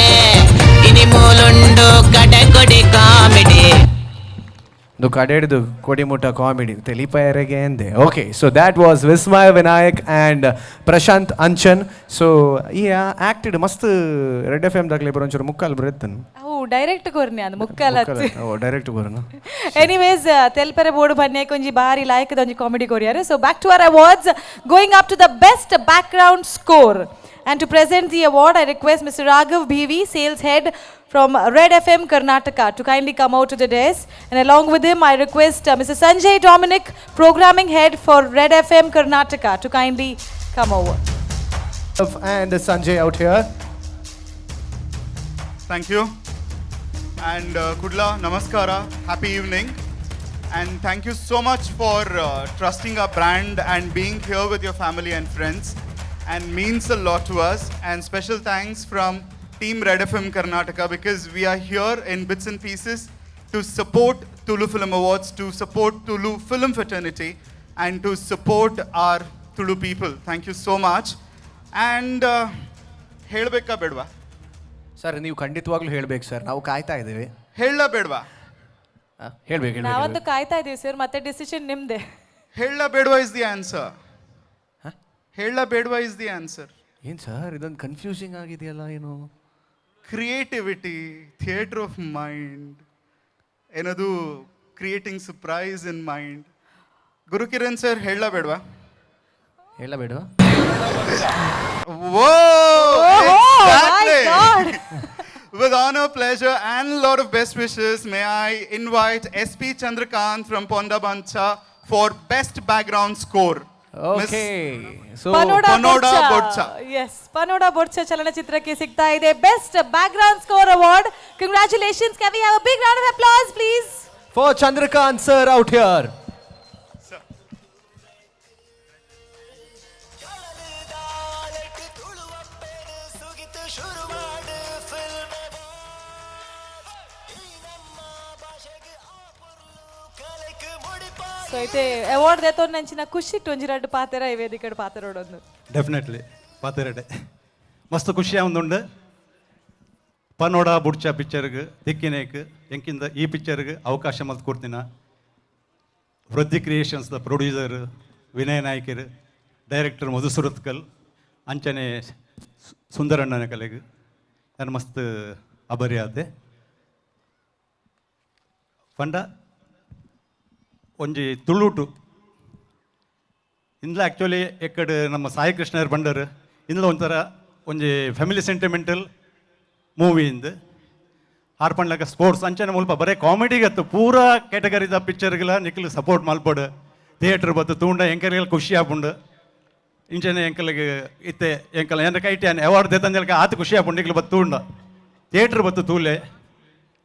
ಇನಿ ಮೂಲುಂಡು ಕಡೆ ಕೊಡಿ ಕಾಮಿಡಿ ಇದು ಕಡೆಡ್ದು ಕೊಡಿಮುಟ ಕಾಮಿಡಿ ತೆಲಿಪಯರೆಗೆ ಎಂದೆ okay so that was Vismaya Vinayak and Prashanth Anchan so ಈ ಆ್ಯಕ್ಟೆಡ್ ಮಸ್ತ್ ರೆಡ್ ಎಫ್ ಎಮ್ ದಾಖಲೆ ಬರೋಂಚೂರು ಮುಕ್ಕಾಲು ಬರುತ್ತನು ಅವು ಡೈರೆಕ್ಟ್ ಕೊರ್ನಿ ಅದು ಮುಕ್ಕಲ್ಲ ಡೈರೆಕ್ಟ್ ಬರೋನು ಎನಿವೇಸ್ ತೆಲ್ಪರೆ ಬೋರ್ಡು ಬನ್ನೇಕ್ ಒಂಜಿ ಬಾರಿ ಲಾಯಕದ ಒಂಜಿ ಕಾಮಿಡಿ ಕೊರಿಯಾರು so back to our awards going up to the best background score and to present the award I request Mr. Raghav BV sales head from Red FM Karnataka to kindly come out to the desk, and along with him I request Mr. Sanjay Dominic programming head for Red FM Karnataka to kindly come over. And Sanjay out here. Thank you. And Kudla, namaskara, happy evening. And thank you so much for trusting our brand and being here with your family and friends. And means a lot to us. And special thanks from Team Red FM Karnataka, because we are here in bits and pieces to support Tulu Film Awards, to support Tulu Film Fraternity, and to support our Tulu people. Thank you so much. And ಹೇಳಬೇಕಾ ಬೇಡವಾ ಸರ್ ನೀವು ಖಂಡಿತವಾಗ್ಲೂ ಹೇಳ್ಬೇಕು ಸರ್ ನಾವು ಕಾಯ್ತಾ ಇದ್ದೀವಿ ಹೇಳ ಬೇಡವಾ ಹೇಳ್ಬೇಕು ನಾವಂತೂ ಕಾಯ್ತಾ ಇದೀವಿ ಸರ್ ಮತ್ತೆ ಡಿಸಿಷನ್ ನಿಮ್ದೆ ಹೇಳ ಬೇಡವಾ ಇಸ್ ದಿ ಆನ್ಸರ್ ಹೇಳ ಬೇಡವಾ ಇಸ್ ದಿ ಆನ್ಸರ್ ಏನು ಸರ್ ಇದೊಂದು ಕನ್ಫ್ಯೂಸಿಂಗ್ ಆಗಿದೆಯಲ್ಲ ಏನು ಕ್ರಿಯೇಟಿವಿಟಿ ಥಿಯೇಟರ್ ಆಫ್ ಮೈಂಡ್ ಏನದು creating surprise in mind Gurukiran sir ಹೇಳ ಬೇಡವಾ ಹೇಳಬೇಡವಾ With honor, pleasure, and a lot of best wishes, may I invite SP Chandrakant from Ponda Bancha for Best Background Score. Okay. So Panoda Bodcha. Yes, Panoda Bodcha ಚಲನಚಿತ್ರಕ್ಕೆ ಸಿಗ್ತಾ ಇದೆ best background score award. Congratulations. Can we have a big round of applause please? For Chandrakant sir out here. So అయితే అవార్డు దేతో నంచిన ಖುಷಿ ಟೊಂಜಿರಡ್ಡು ಪಾತೆರ ಈ ವೇದಿಕೆ ಪಾತೆರೋಡೊಂದು ಡೆಫಿನೆಟ್ಲಿ ಪಾತೆರಡೆ ಮಸ್ತ್ ಖುಷಿ ಒಂದುಂಡು ಪನೋಡ ಬುಡ್ಚ ಪಿಕ್ಚರ್ಗೆ ದಿಕ್ಕಿನೇಕ್ ಎಂಕಿಂದ ಈ ಪಿಕ್ಚರ್ಗೆ ಅವಕಾಶ ಮಲ್ತು ಕೊಡ್ತೀನ ವೃದ್ಧಿ ಕ್ರಿಯೇಷನ್ಸ್ದ ಪ್ರೊಡ್ಯೂಸರ್ ವಿನಯ್ ನಾಯ್ಕರ್ ಡೈರೆಕ್ಟರ್ ಮಧು ಸುರತ್ಕಲ್ ಅಂಚನೆ ಸುಂದರಣ್ಣನ ಕಲೆಗೆ ನಾನು ಮಸ್ತ್ ಅಭರಿ ಆದೆ ಪಂಡ ಒಂಜಿ ತುಳುಟು ಇಂದ್ಲ ಆ್ಯಕ್ಚುಲಿ ಎಕ್ಕಡೆ ನಮ್ಮ ಸಾಯಿ ಕೃಷ್ಣರ್ ಬಂಡರ್ ಇಂದ್ಲ ಒಂಥರ ಒಂಜಿ ಫ್ಯಾಮಿಲಿ ಸೆಂಟಿಮೆಂಟಲ್ ಮೂವಿ ಇಂದು ಹಾರ್ಪಂಡ್ಲಾಗ ಸ್ಪೋರ್ಟ್ಸ್ ಅಂಚನೆ ಮುಲ್ಪ ಬರೀ ಕಾಮಿಡಿಗತ್ತು ಪೂರಾ ಕ್ಯಾಟಗರಿದ ಪಿಕ್ಚರ್ಗಳ ನಿಖಲ್ ಸಪೋರ್ಟ್ ಮಲ್ಪಡು ಥಿಯೇಟ್ರ್ ಬತ್ತು ತೂಂಡ ಎಂಕಲ್ಗೆಲ್ಲ ಖುಷಿ ಆಪುಂಡು ಇಂಚನೆ ಎಂಕಲ್ಗೆ ಇತ್ತೆ ಎಂಕಲ್ ಏನಾರ ಕೈಟಿ ಅವಾರ್ಡ್ ದೇತಂಜಲ್ಕ ಆತು ಖುಷಿ ಆಪುಂಡು ನಿಖಲ್ ಬತ್ತು ತೂಂಡ ಥಿಯೇಟ್ರ್ ಬತ್ತು ತೂಲೆ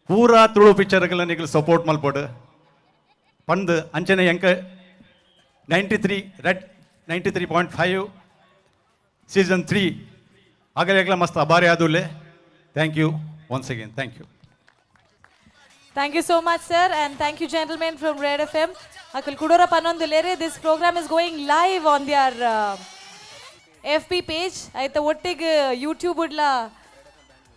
ಪೂರಾ ತುಳು ಪಿಕ್ಚರ್ಗಳ ನಿಖಲ್ ಸಪೋರ್ಟ್ ಮಲ್ಪಡು ಪಂದು ಅಂಚನೆ ಎಂಕ 93 ರೆಡ್ 93.5 ಸೀಸನ್ 3 ಆಗಲೆಗ್ಲ ಮಸ್ತ್ ಅಭಾರಿ ಆದುಲೆ thank you once again thank you Thank you so much, sir, and thank you, gentlemen from Red FM. Akal Kudora Panondulere, this program is going live on their FB page. Aita ottig YouTube udla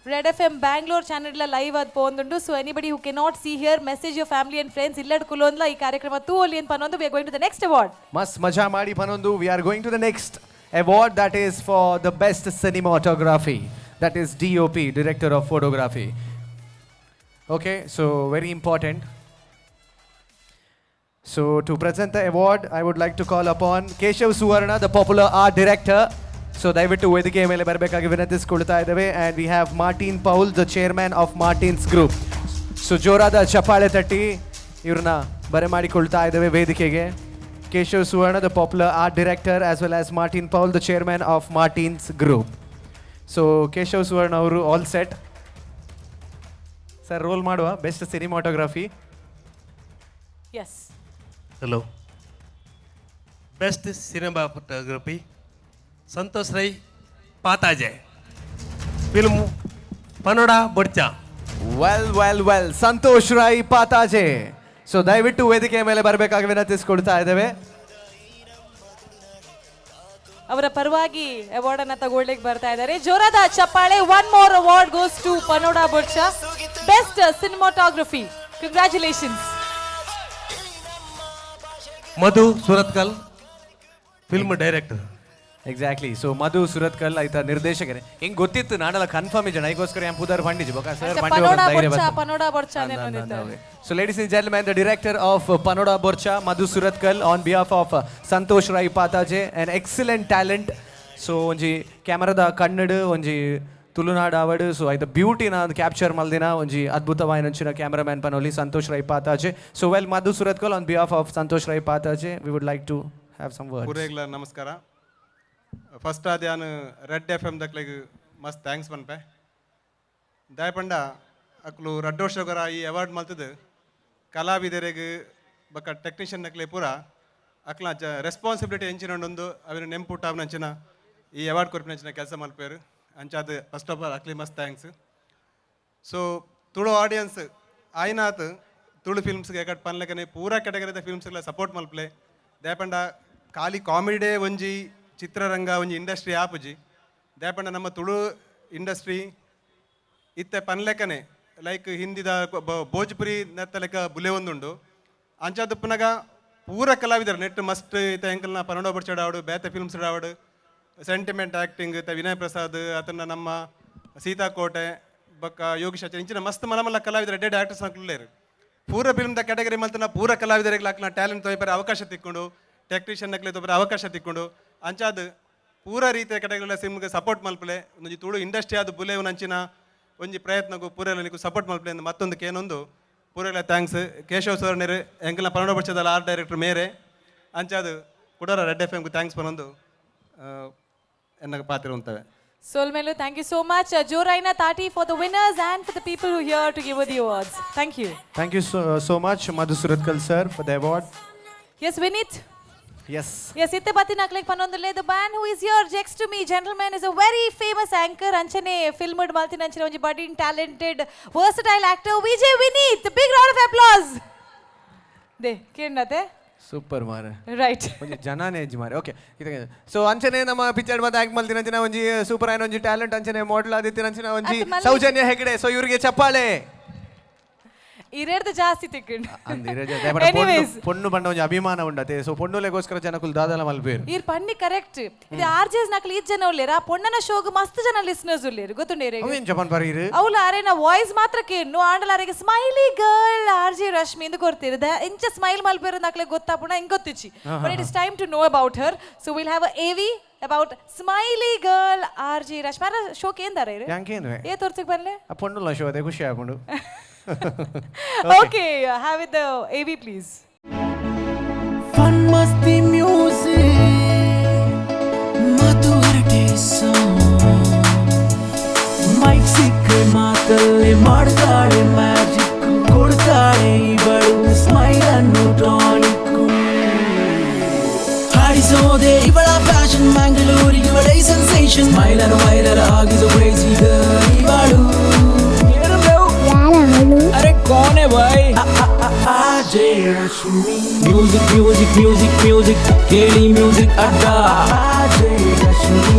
Red FM Bangalore channel la live ad pondundu. So anybody who cannot see here, message your family and friends. Illad kulondla ee ಕಾರ್ಯಕ್ರಮ ತೂಲಿ ಅಂತ ಪನೊಂದು we are going to the next award. Mast maja ಮಾಡಿ ಪನೊಂದು we are going to the next award that is for the best cinematography. That is DOP, Director of Photography. Okay, so very important. So to present the award, I would like to call upon Keshav Suvarna, the popular art director. So ದಯವಿಟ್ಟು ವೇದಿಕೆ ಮೇಲೆ ಬರಬೇಕಾಗಿ ವಿನಂತಿಸಿಕೊಳ್ತಾ ಇದ್ದೇವೆ. And we have Martin Paul, the chairman of Martin's Group. So ಜೋರಾದ ಚಪ್ಪಾಳೆ ತಟ್ಟಿ ಇವ್ರನ್ನ ಬರಮಾಡಿಕೊಳ್ತಾ ಇದ್ದೇವೆ ವೇದಿಕೆಗೆ. Keshav Suvarna, the popular art director, as well as Martin Paul, the chairman of Martin's Group. So Keshav Suvarna ಅವರು ಆಲ್ ಸೆಟ್. ಸರ್ ರೋಲ್ ಮಾಡುವ best cinematography. Yes. Hello, best cinematography Santosh Rai Pathaje, film Panoda Bodcha. Well Santosh Rai Pathaje. So ದಯವಿಟ್ಟು ವೇದಿಕೆಯ ಮೇಲೆ ಬರಬೇಕಾಗಿ ವಿನಂತಿಸಿಕೊಳ್ತಾ ಇದ್ದೇವೆ. ಅವರ ಪರವಾಗಿ ಅವಾರ್ಡ್ ಅನ್ನ ತಗೊಳ್ಳಿಕ್ಕೆ ಬರ್ತಾ ಇದ್ದಾರೆ. ಜೋರಾದ ಚಪ್ಪಾಳೆ. One more award goes to Panoda Bodcha, best cinematography. Congratulations. Madhu Surathkal, film director. Exactly. So Madhu Surathkal ಆಯ್ತಾ ನಿರ್ದೇಶಕರೇ. ಹಿಂಗೆ ಗೊತ್ತಿತ್ತು ನಾನೆಲ್ಲ ಕನ್ಫರ್ಮ್ ಇದ್ದೆ ಐಗೋಸ್ಕರ ಏನು ಪುದರ್ ಬಂಡಿಜ್ ಬೊಕ ಸರ್ ಬಂಡಿ Panoda Bodcha. So ladies and gentlemen, the director of Panoda Bodcha Madhu Surathkal on behalf of Santosh Rai Pathaje, on excellent talent. So ಒಂಜಿ ಕ್ಯಾಮರಾದ ಕನ್ನಡ ಒಂಜಿ ತುಳುನಾಡು ಆವಡ್. ಸೊ ಆಯ್ತು ಬ್ಯೂಟಿನ ಕ್ಯಾಪ್ಚರ್ ಮಲ್ದಿನ ಒಂಜಿ ಅದ್ಭುತವಾಯಿನಂಚಿನ ಕ್ಯಾಮರಾಮ್ಯಾನ್ ಪನೋಲಿ Santosh Rai Pathaje. So well Madhu Surathkal on behalf of Santosh Rai Pathaje, we would like to have some words. ಪೂರೆಗ್ಲ ನಮಸ್ಕಾರ. ಫಸ್ಟ್ ಅದು ನಾನು ರೆಡ್ FM ದಕ್ಲೆಗ್ ಮಸ್ತ್ ಥ್ಯಾಂಕ್ಸ್ ಪನ್ಪೆ. ದಯಪಂಡ ಅಕ್ಲು ರಡ್ಡೋಷಗರ ಈ ಅವಾರ್ಡ್ ಮಲ್ತದು ಕಲಾವಿದರಿಗೆ ಬಕ್ಕ ಟೆಕ್ನಿಷಿಯನ್ ನಕ್ಲೆ ಪೂರ ಅಕ್ಲ ರೆಸ್ಪಾನ್ಸಿಬಿಲಿಟಿ ಎಂಚಿನೊಂದು ಅವಿನ ನೆಂಪುಟ್ಟ ಅವನಂಚಿನ ಈ ಅವಾರ್ಡ್ ಕೊರ್ಪಿನಂಚಿನ ಕೆಲಸ ಮಲ್ಪೇರು ಅಂಚಾದ ಫಸ್ಟ್ ಆಫ್ ಆಲ್ ಅಕ್ಲಿ ಮಸ್ತ್ ಥ್ಯಾಂಕ್ಸ್. ಸೊ ತುಳು ಆಡಿಯನ್ಸ್ ಆಯ್ನಾತ್ ತುಳು ಫಿಲ್ಮ್ಸ್ಗೆ ಎಕಟ್ ಪನ್ಲಕನೆ ಪೂರಾ ಕೆಟಗರಿದ ಫಿಲ್ಮ್ಸ್ಗೆಲ್ಲ ಸಪೋರ್ಟ್ ಮಲ್ಪಲೆ. ದಯಪಂಡ ಖಾಲಿ ಕಾಮಿಡಿಯೇ ಒಂಜಿ ಚಿತ್ರರಂಗ ಒಂಜಿ ಇಂಡಸ್ಟ್ರಿ ಆಪುಜಿ. ದಯಪಂಡ ನಮ್ಮ ತುಳು ಇಂಡಸ್ಟ್ರಿ ಇತ್ತೆ ಪನ್ಲೆಕ್ಕನೆ ಲೈಕ್ ಹಿಂದಿದ ಭೋಜ್ಪುರಿ ನೆತ್ತ ಲೆಕ್ಕ ಬುಲೆ ಒಂದುಂಡು ಅಂಚಾದಪ್ಪನಾಗ ಪೂರ ಕಲಾವಿದರು ನೆಟ್ ಮಸ್ಟ್ ಇತ್ತ ಎಂಕಲ್ನ ಪನೋಡ ಬೊಡ್ಚಾಡ್ ಆವಡು, ಬೇತೆ ಫಿಲ್ಮ್ಸ್ ಆವಡು, ಸೆಂಟಿಮೆಂಟ್ ಆ್ಯಕ್ಟಿಂಗ್ ಇತ್ತ ವಿನಯ್ ಪ್ರಸಾದ್ ಅತನ ನಮ್ಮ ಸೀತಾಕೋಟೆ ಬಕ್ಕ ಯೋಗೀಶಾಚಾರ್ಯ ಇಂಚಿನ ಮಸ್ತ್ ಮಲಮಲ್ಲ ಕಲಾವಿದರು ಎಡ್ಡೆಡ್ ಆ್ಯಕ್ಟರ್ಸ್ ಹಾಕ್ಲೇರು. ಪೂರ ಫಿಲ್ಮ್ದ ಕ್ಯಾಟಗರಿ ಮಲ್ತನ ಪೂರ ಕಲಾವಿದರಿಗೆ ಹಾಕ್ಲ ಟ್ಯಾಲೆಂಟ್ ತೊಯ್ಬರ ಅವಕಾಶ ತಿಕ್ಕೊಂಡು, ಟೆಕ್ನಿಷಿಯನ್ ನಕ್ಲೆ ತೊಬ್ಬರ ಅವಕಾಶ ತಿಕ್ಕೊಂಡು ಅಂಚಾದ ಪೂರ ರೀತಿಯ ಕೆಟಗರಿಗಳ ಸಿಮ್ಗೆ ಸಪೋರ್ಟ್ ಮಲ್ಪಲೆ. ಒಂಜಿ ತುಳು ಇಂಡಸ್ಟ್ರಿ ಆದ ಬುಲೆ ನಂಚಿನ ಒಂಜಿ ಪ್ರಯತ್ನಗೂ ಪೂರೆಲ್ಲ ನಿಗೂ ಸಪೋರ್ಟ್ ಮಲ್ಪಲೆ ಅಂತ ಮತ್ತೊಂದು ಕೇನೊಂದು ಪೂರೆಲ್ಲ ಥ್ಯಾಂಕ್ಸ್. ಕೇಶವ್ ಸುವರ್ಣರು ಎಂಕಲ್ನ ಪನ್ನಡ ಪಕ್ಷದ ಆರ್ಟ್ ಡೈರೆಕ್ಟರ್ ಮೇರೆ ಅಂಚಾದ ಕುಡರ ರೆಡ್ FM ಥ್ಯಾಂಕ್ಸ್ ಪನ್ನೊಂದು ಎನ್ನ ಪಾತ್ರ ಉಂತವೆ. Solmelu, thank you so much. Joraina Tati for the winners and for the people who are here to give the awards. Thank you. Thank you so much, Madhu Suratkal sir, for the award. Yes, Vinit. Yes. Yes, itte bati naklek panondule. The man who is here next to me, gentleman, is a very famous anchor. Anchane filmed malti nanchine onji budding, talented, versatile actor, VJ Vinit. A big round of applause. De, kendate? Super ಮಾರ. ರೈಟ್. ಒಂಜಿ ಜನನೇ ಎಜ್ಜಿ ಮಾರೆ. ಓಕೆ. ಸೊ ಅಂಚನೆ ನಮ್ಮ ಪಿಕ್ಚರ್ ಮತ್ತೆ ಆಕ್ಟ್ ಮಲ್ತಿನಂಚಿನ ಒಂಜಿ ಸೂಪರ್ ಆಯ್ನ ಒಂಜಿ ಟ್ಯಾಲೆಂಟ್ ಅಂಚನೆ ಮಾಡೆಲ್ ಆದಿತ್ತಿನಂಚಿನ ಒಂಜಿ ಸೌಜನ್ಯ ಹೆಗ್ಡೆ. ಸೊ ಇವ್ರಿಗೆ ಚಪ್ಪಾಳೆ. ಇರೇಡ್ದು ಜಾಸ್ತಿ ತಿಕ್ಕಿಂಡು. Anyways, ಪೊಣ್ಣು ಬಂಡ ಒಂಜಿ ಅಭಿಮಾನ ಉಂಡತೆ. ಸೊ ಪೊಣ್ಣುಲೆಗೋಸ್ಕರ ಜನಕುಲ್ ದಾದಲ ಮಲ್ಪೇರು. ಇರ್ ಪನ್ನಿ ಕರೆಕ್ಟ್. ಇದು RJs ನಕಲಿ ಇದ್ ಜನ ಉಲ್ಲೇರ. ಆ ಪೊಣ್ಣನ ಶೋಗ್ ಮಸ್ತ್ ಜನ ಲಿಸನರ್ಸ್ ಉಲ್ಲೇರು. ಗೊತ್ತುಂಡೇರೆ. ಅವೇನ್ ಜಪನ್ ಪರೀರು. ಅವಳ ಅರೇನ ವಾಯ್ಸ್ ಮಾತ್ರ ಕೇನು ಆಂಡಲಾರಿಗೆ ಸ್ಮೈಲಿ ಗರ್ಲ್ RJ ರಶ್ಮಿ ಎಂದು ಕೊಡ್ತಿರದ. ಇಂಚ ಸ್ಮೈಲ್ ಮಲ್ಪೇರು ನಕಲೆ ಗೊತ್ತಾಪುಣ ಹಿಂಗ್ ಗೊತ್ತಿಚ್ಚಿ. But it is time to know about her. So we'll have a AV about smiley girl RJ Rashmi. ಅರ ಶೋಕ್ ಏಂದಾರ ಇರು? ಯಾಂಕೇನ್ವೆ? ಏ ತೋರ್ಸಕ್ ಬರ್ಲೆ? ಆ ಪೊಣ್ಣುಲ ಶೋ ಅದೇ ಖುಷಿ ಆಗ್ಕೊಂಡು. Okay, have it the AV please. Fun masti music, maturity song. Mic sikre maatalle maadtade magic, kodtade ivalu smile annu tonic. Hadisode ivala fashion Mangalore ivale sensation, smile and viral agise crazy girl ivalu. अरे कौन है भाई? RJ रश्मि. म्यूजिक म्यूजिक म्यूजिक म्यूजिक केली म्यूजिक अड्डा. RJ रश्मि.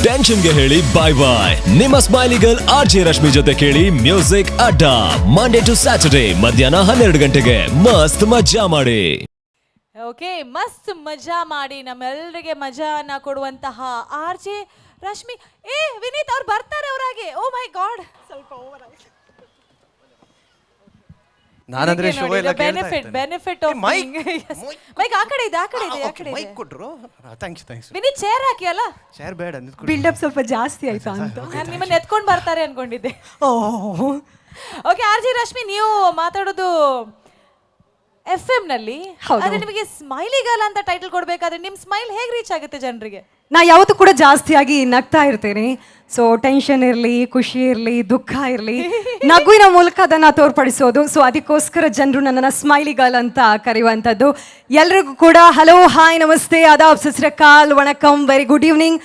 ಟೆನ್ಷನ್ಗೆ ಹೇಳಿ ಬಾಯ್ ಬಾಯ್. ನಿಮ್ಮ ಸ್ಮೈಲಿ ಗರ್ಲ್ RJ ರಶ್ಮಿ ಜೊತೆ ಕೇಳಿ ಮ್ಯೂಸಿಕ್ ಅಡ್ಡಾ. ಮಂಡೇ ಟು ಸ್ಯಾಟರ್ಡೇ ಮಧ್ಯಾಹ್ನ 12 ಗಂಟೆಗೆ ಮಸ್ತ್ ಮಜಾ ಮಾಡಿ. ಓಕೆ, ಮಸ್ತ್ ಮಜಾ ಮಾಡಿ ನಮ್ಮೆಲ್ಲರಿಗೆ ಮಜಾನ ಕೊಡುವಂತಹ RJ ರಶ್ಮಿ. ಏ ವಿನೀತ್ ಅವ್ರು ಬರ್ತಾರೆ ಅವರಾಗೆ. ಓ ಮೈ ಗಾಡ್, ಸ್ವಲ್ಪ ಓವರ್ ಆಯ್ತು. ನಾನಂದ್ರೆ ಶೋ ಎಲ್ಲ ಬೆನಿಫಿಟ್ ಆಫ್ ಮೈಕ್ ಆ ಕಡೆ ಇದೆ ಆ ಕಡೆ ಇದೆ ಆ ಕಡೆ ಮೈಕ್ ಕೊಟ್ರು ಥ್ಯಾಂಕ್ಸ್ ವಿನಿ ಚೇರ್ ಹಾಕಿ ಅಲ್ಲ ಚೇರ್ ಬೇಡ ಬಿಲ್ಡಪ್ ಸ್ವಲ್ಪ ಜಾಸ್ತಿ ಆಯ್ತಾ ಅಂತ ನಾನು ನಿಮ್ಮನ್ನ ಎತ್ಕೊಂಡು ಬರ್ತಾರೆ ಅನ್ಕೊಂಡಿದ್ದೆ. ಓಕೆ ಆರ್ ಜೆ ರಶ್ಮಿ, ನೀವು ಮಾತಾಡೋದು FM ನಲ್ಲಿ, ಆದ್ರೆ ನಿಮಗೆ ಸ್ಮೈಲಿ ಗರ್ಲ್ ಅಂತ ಟೈಟಲ್ ಕೊಡ್ಬೇಕಾದ್ರೆ ನಿಮ್ ಸ್ಮೈಲ್ ಹೇಗೆ ರೀಚ್ ಆಗುತ್ತೆ ಜನರಿಗೆ? ನಾ ಯಾವತ್ತೂ ಕೂಡ ಜಾಸ್ತಿಯಾಗಿ ನಗ್ತಾ ಇರ್ತೇನೆ. ಸೊ ಟೆನ್ಷನ್ ಇರಲಿ, ಖುಷಿ ಇರಲಿ, ದುಃಖ ಇರಲಿ, ನಗುವಿನ ಮೂಲಕ ಅದನ್ನು ತೋರ್ಪಡಿಸೋದು. ಸೊ ಅದಕ್ಕೋಸ್ಕರ ಜನರು ನನ್ನನ್ನು ಸ್ಮೈಲಿ ಗರ್ಲ್ ಅಂತ ಕರೆಯುವಂಥದ್ದು. ಎಲ್ರಿಗೂ ಕೂಡ ಹಲೋ, ಹಾಯ್, ನಮಸ್ತೆ, ಆದಾಬ್, ಸತ್ ಶ್ರೀ ಅಕಾಲ್, ವಣಕಂ, ವೆರಿ ಗುಡ್ ಈವ್ನಿಂಗ್.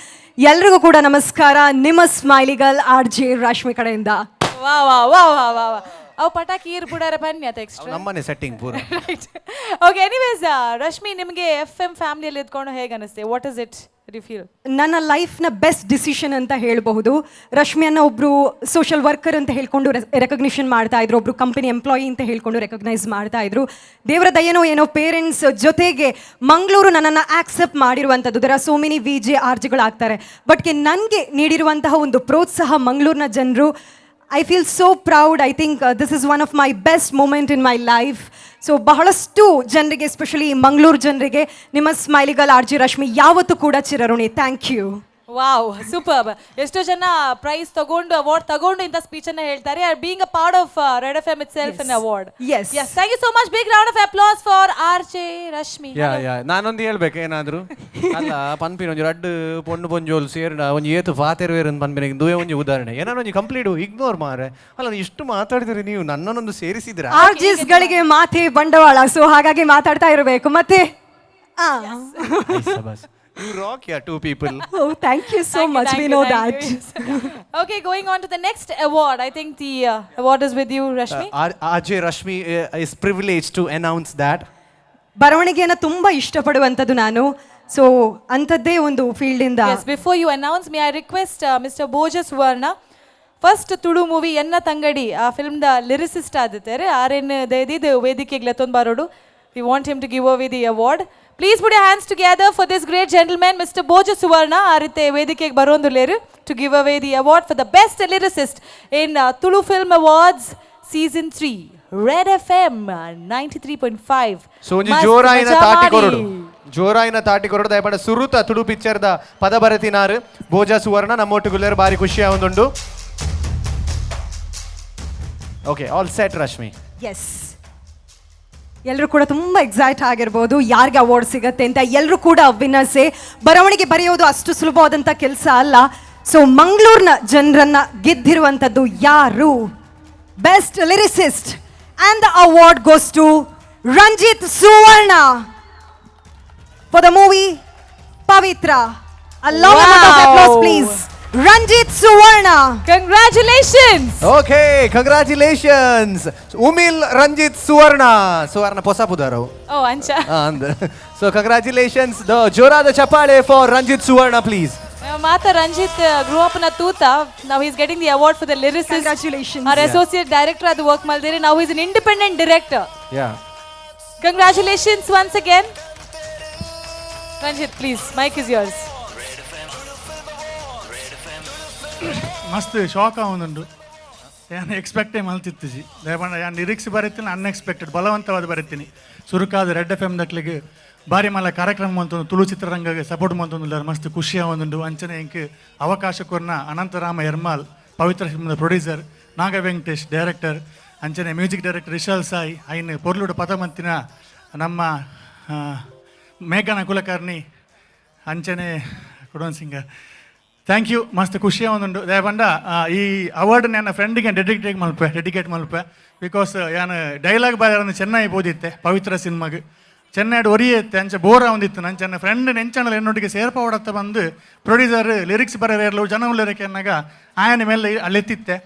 ಎಲ್ರಿಗೂ ಕೂಡ ನಮಸ್ಕಾರ. ನಿಮ್ಮ smiley girl R J Rashmi ಕಡೆಯಿಂದ. ವಾ ವಾ ವಾ ವಾ ವಾ ವಾ. ಅವು ಪಟಾಕಿ ಇರ್ ಬಿಡಾರೆ ಬನ್ನಿ ಅದು ಎಕ್ಸ್ಟ್ರಾ. ನಮ್ಮನೆ ಸೆಟ್ಟಿಂಗ್ ಪೂರ. ಓಕೆ, ಎನಿವೇಸ್ ರಶ್ಮಿ, ನಿಮಗೆ FM ಫ್ಯಾಮಿಲಿಯಲ್ಲಿ ಇದ್ಕೊಂಡು ಹೇಗೆ ಅನಿಸ್ತೆ? What is it you feel? ನನ್ನ ಲೈಫ್ನ ಬೆಸ್ಟ್ ಡಿಸಿಷನ್ ಅಂತ ಹೇಳಬಹುದು. ರಶ್ಮಿಯನ್ನ ಒಬ್ರು ಸೋಷಿಯಲ್ ವರ್ಕರ್ ಅಂತ ಹೇಳ್ಕೊಂಡು ರೆಕಗ್ನಿಷನ್ ಮಾಡ್ತಾ ಇದ್ರು, ಒಬ್ರು ಕಂಪನಿ ಎಂಪ್ಲಾಯಿ ಅಂತ ಹೇಳ್ಕೊಂಡು ರೆಕಗ್ನೈಸ್ ಮಾಡ್ತಾ ಇದ್ರು. ದೇವರ ದಯನೋ ಏನೋ ಪೇರೆಂಟ್ಸ್ ಜೊತೆಗೆ ಮಂಗಳೂರು ನನ್ನನ್ನು ಆಕ್ಸೆಪ್ಟ್ ಮಾಡಿರುವಂಥದ್ದು. There are so many VJ RJಗಳಾಗ್ತಾರೆ, ಬಟ್ಗೆ ನನಗೆ ನೀಡಿರುವಂತಹ ಒಂದು ಪ್ರೋತ್ಸಾಹ ಮಂಗಳೂರಿನ ಜನರು. I feel so proud. I think this is one of my best moment in my life. So ಬಹಳಷ್ಟು ಜನರಿಗೆ, ಎಸ್ಪೆಷಲಿ ಮಂಗಳೂರು ಜನರಿಗೆ, ನಿಮ್ಮ smiley girl R J Rashmi ಯಾವತ್ತೂ ಕೂಡ ಚಿರಋಣಿ. Thank you. Wow, super. ಎಷ್ಟೋ ಜನ ಪ್ರೈಸ್ ತಗೊಂಡು, ಅವಾರ್ಡ್ ತಗೊಂಡು ಇಂಥ ಸ್ಪೀಚ್ ಅನ್ನ ಹೇಳ್ತಾರೆ. Being a part of red FM itself an award. Yes. Yes, thank you so much. Big round of applause for RJ Rashmi. ನಾನೊಂದು ಹೇಳ್ಬೇಕು ಏನಾದ್ರು ಅಲ್ಲ ಪನ್ಪಿನ ಒಂಜಿ ರಡ್ಡು ಪೊಣ್ಣು ಪೊಂಜೋಲ್ ಸೇರ್ನ ಒಂಜಿ ಏತು ಫಾತೆರ್ವೇರ್ ಅಂತ ಪನ್ಪಿನ ದುವೆ ಒಂಜಿ ಉದಾಹರಣೆ ಏನಾರು ಒಂಜಿ ಕಂಪ್ಲೀಟ್ ಇಗ್ನೋರ್ ಮಾರೆ. ಅಲ್ಲ ಇಷ್ಟು ಮಾತಾಡಿದ್ರಿ ನೀವು, ನನ್ನನ್ನೊಂದು ಸೇರಿಸಿದ್ರ. RJs ಗಳಿಗೆ ಮಾತೆ ಬಂಡವಾಳ, ಸೊ ಹಾಗಾಗಿ ಮಾತಾಡ್ತಾ ಇರಬೇಕು. ಮತ್ತೆ You rock, yeah, two people. Oh, thank you so much. We know that. Okay, going on to the next award. I think the award is with you, Rashmi. RJ Rashmi is privileged to announce that. ಬರವಣಿಗೆಯನ್ನು ತುಂಬಾ ಇಷ್ಟಪಡುವಂಥದ್ದು ನಾನು. ಸೊ ಅಂಥದ್ದೇ ಒಂದು ಫೀಲ್ಡಿಂದ. Yes, before you announce me, I request Mr. Bhoja Suvarna, first Tulu movie ಎನ್ನ ತಂಗಡಿ ಆ ಫಿಲ್ಮ್ದ ಲಿರಿಸಿಸ್ಟ್ ಆದಿದ್ದಾರೆ. ಆರೇನು ದಯದಿದ್ದು ವೇದಿಕೆಗೆ ಎತ್ತೊಂದು ಬಾರೋಡು. We want him to give away the award. Please put your hands together for this great gentleman, Mr. Bhoja Suvarna. ಆ ರೀತಿ ವೇದಿಕೆಗೆ ಬರೋದು ಲೇರು to give away the award for the best lyricist in Tulu Film Awards Season 3. Red FM 93.5. So ಒಂಜಿ ಜೋರಾಯಿನ ತಾಟಿ ಕೊರಡು ದಯಪಂಡ ಸುರುತ ತುಳು ಪಿಕ್ಚರ್ದ ಪದ ಬರೆತಿನಾರು ಭೋಜ ಸುವರ್ಣ ನಮ್ಮೊಟ್ಟುಗುಲ್ಲೇರು ಬಾರಿ ಖುಷಿ ಆವೊಂದುಂಡು. Okay, all set Rashmi. Yes, ಎಲ್ಲರೂ ಕೂಡ ತುಂಬ ಎಕ್ಸೈಟ್ ಆಗಿರ್ಬೋದು ಯಾರಿಗೆ ಅವಾರ್ಡ್ ಸಿಗತ್ತೆ ಅಂತ. ಎಲ್ಲರೂ ಕೂಡ ವಿನ್ನರ್ಸೇ. ಬರವಣಿಗೆ ಬರೆಯೋದು ಅಷ್ಟು ಸುಲಭವಾದಂಥ ಕೆಲಸ ಅಲ್ಲ. ಸೊ ಮಂಗಳೂರಿನ ಜನರನ್ನ ಗೆದ್ದಿರುವಂಥದ್ದು ಯಾರು? Best lyricist, and the award goes to Ranjit Suvarna for the movie Pavitra. Please Ranjit Suvarna. Congratulations. Okay, congratulations. Umil Ranjit Suvarna. Suvarna posa pudaru. Oh, ancha. So congratulations. The Jorada Chapale for Ranjit Suvarna, please. Mata Ranjit grew up in Tuta. Now he's getting the award for the lyricist. Congratulations. Our associate director at the work Maldere. Now he's an independent director. Yeah. Congratulations once again. Ranjit, please, mic is yours. ಮಸ್ತ್ ಶಾಕ್ ಆವೊಂದುಂಡು. ಏನು ಎಕ್ಸ್ಪೆಕ್ಟೇ ಮಲ್ತಿತ್ತುಜಿ ದಯಪಂಡ ಯಾನ್ ನಿರೀಕ್ಷೆ ಬರೀತೀನಿ, ಅನ್ಎಕ್ಸ್ಪೆಕ್ಟೆಡ್ ಬಲವಂತವಾದ ಬರೀತೀನಿ. ಸುರುಕಾದ ರೆಡ್ FM ದಕ್ಲಿಗೆ ಬಾರಿ ಮಲ್ಲ ಕಾರ್ಯಕ್ರಮ ಮಂತೊಂದು ತುಳು ಚಿತ್ರರಂಗಕ್ಕೆ ಸಪೋರ್ಟ್ ಮಂತೊಂದುಲ್ಲಾರ ಮಸ್ತ್ ಖುಷಿ ಆವೊಂದುಂಡು. ಅಂಚನೆ ಇಂಕ್ ಅವಕಾಶ ಕೊರ್ನ ಅನಂತರಾಮ ಎರ್ಮಾಲ್ ಪವಿತ್ರ ಫಿಲ್ಮ್ದ ಪ್ರೊಡ್ಯೂಸರ್, ನಾಗ ವೆಂಕಟೇಶ್ ಡೈರೆಕ್ಟರ್, ಅಂಚನೆ ಮ್ಯೂಸಿಕ್ ಡೈರೆಕ್ಟರ್ ರಿಶಾಲ್ ಸಾಯಿ, ಐನ್ ಪೊರ್ಲುಡು ಪದಮಂತಿನ ನಮ್ಮ ಮೇಘನ ಕುಲಕರ್ಣಿ, ಅಂಚನೆ ಕುಡೋನ್ ಸಿಂಗರ್. ಥ್ಯಾಂಕ್ ಯು, ಮಸ್ತ್ ಖುಷಿ ಆವೊಂದುಂಡು. ದಯಪಂಡ ಈ ಅವಾರ್ಡ್ ನನ್ನ ಫ್ರೆಂಡಿಗೆ ಡೆಡಿಕೇಟ್ ಮಲ್ಪೆ. ಬಿಕಾಸ್ ಯಾನು ಡೈಲಾಗ್ ಬಾರಿ ಚೆನ್ನೈ ಬೋದಿತ್ತೆ ಪವಿತ್ರ ಸಿನಿಮಾಗೆ ಚೆನ್ನೈಡ್ ಒರಿಯತ್ತೆ ಅಂಚೆ ಬೋರ್ ಆವೊಂದಿತ್ತು. ನಂಚೆ ನನ್ನ ಫ್ರೆಂಡ್ ನೆಂಚಣಲ್ ಎನ್ನೊಟ್ಟಿಗೆ ಸೇರ್ಪವಡತ್ತ ಬಂದು ಪ್ರೊಡ್ಯೂಸರ್ ಲಿರಿಕ್ಸ್ ಬರೆಯಲು ಜನ ಉಳ್ಳರಕ್ಕೆ ಅನ್ನಗ ಆಯನ ಮೇಲೆ ಅಲ್ಲೆತ್ತಿತ್ತೆ.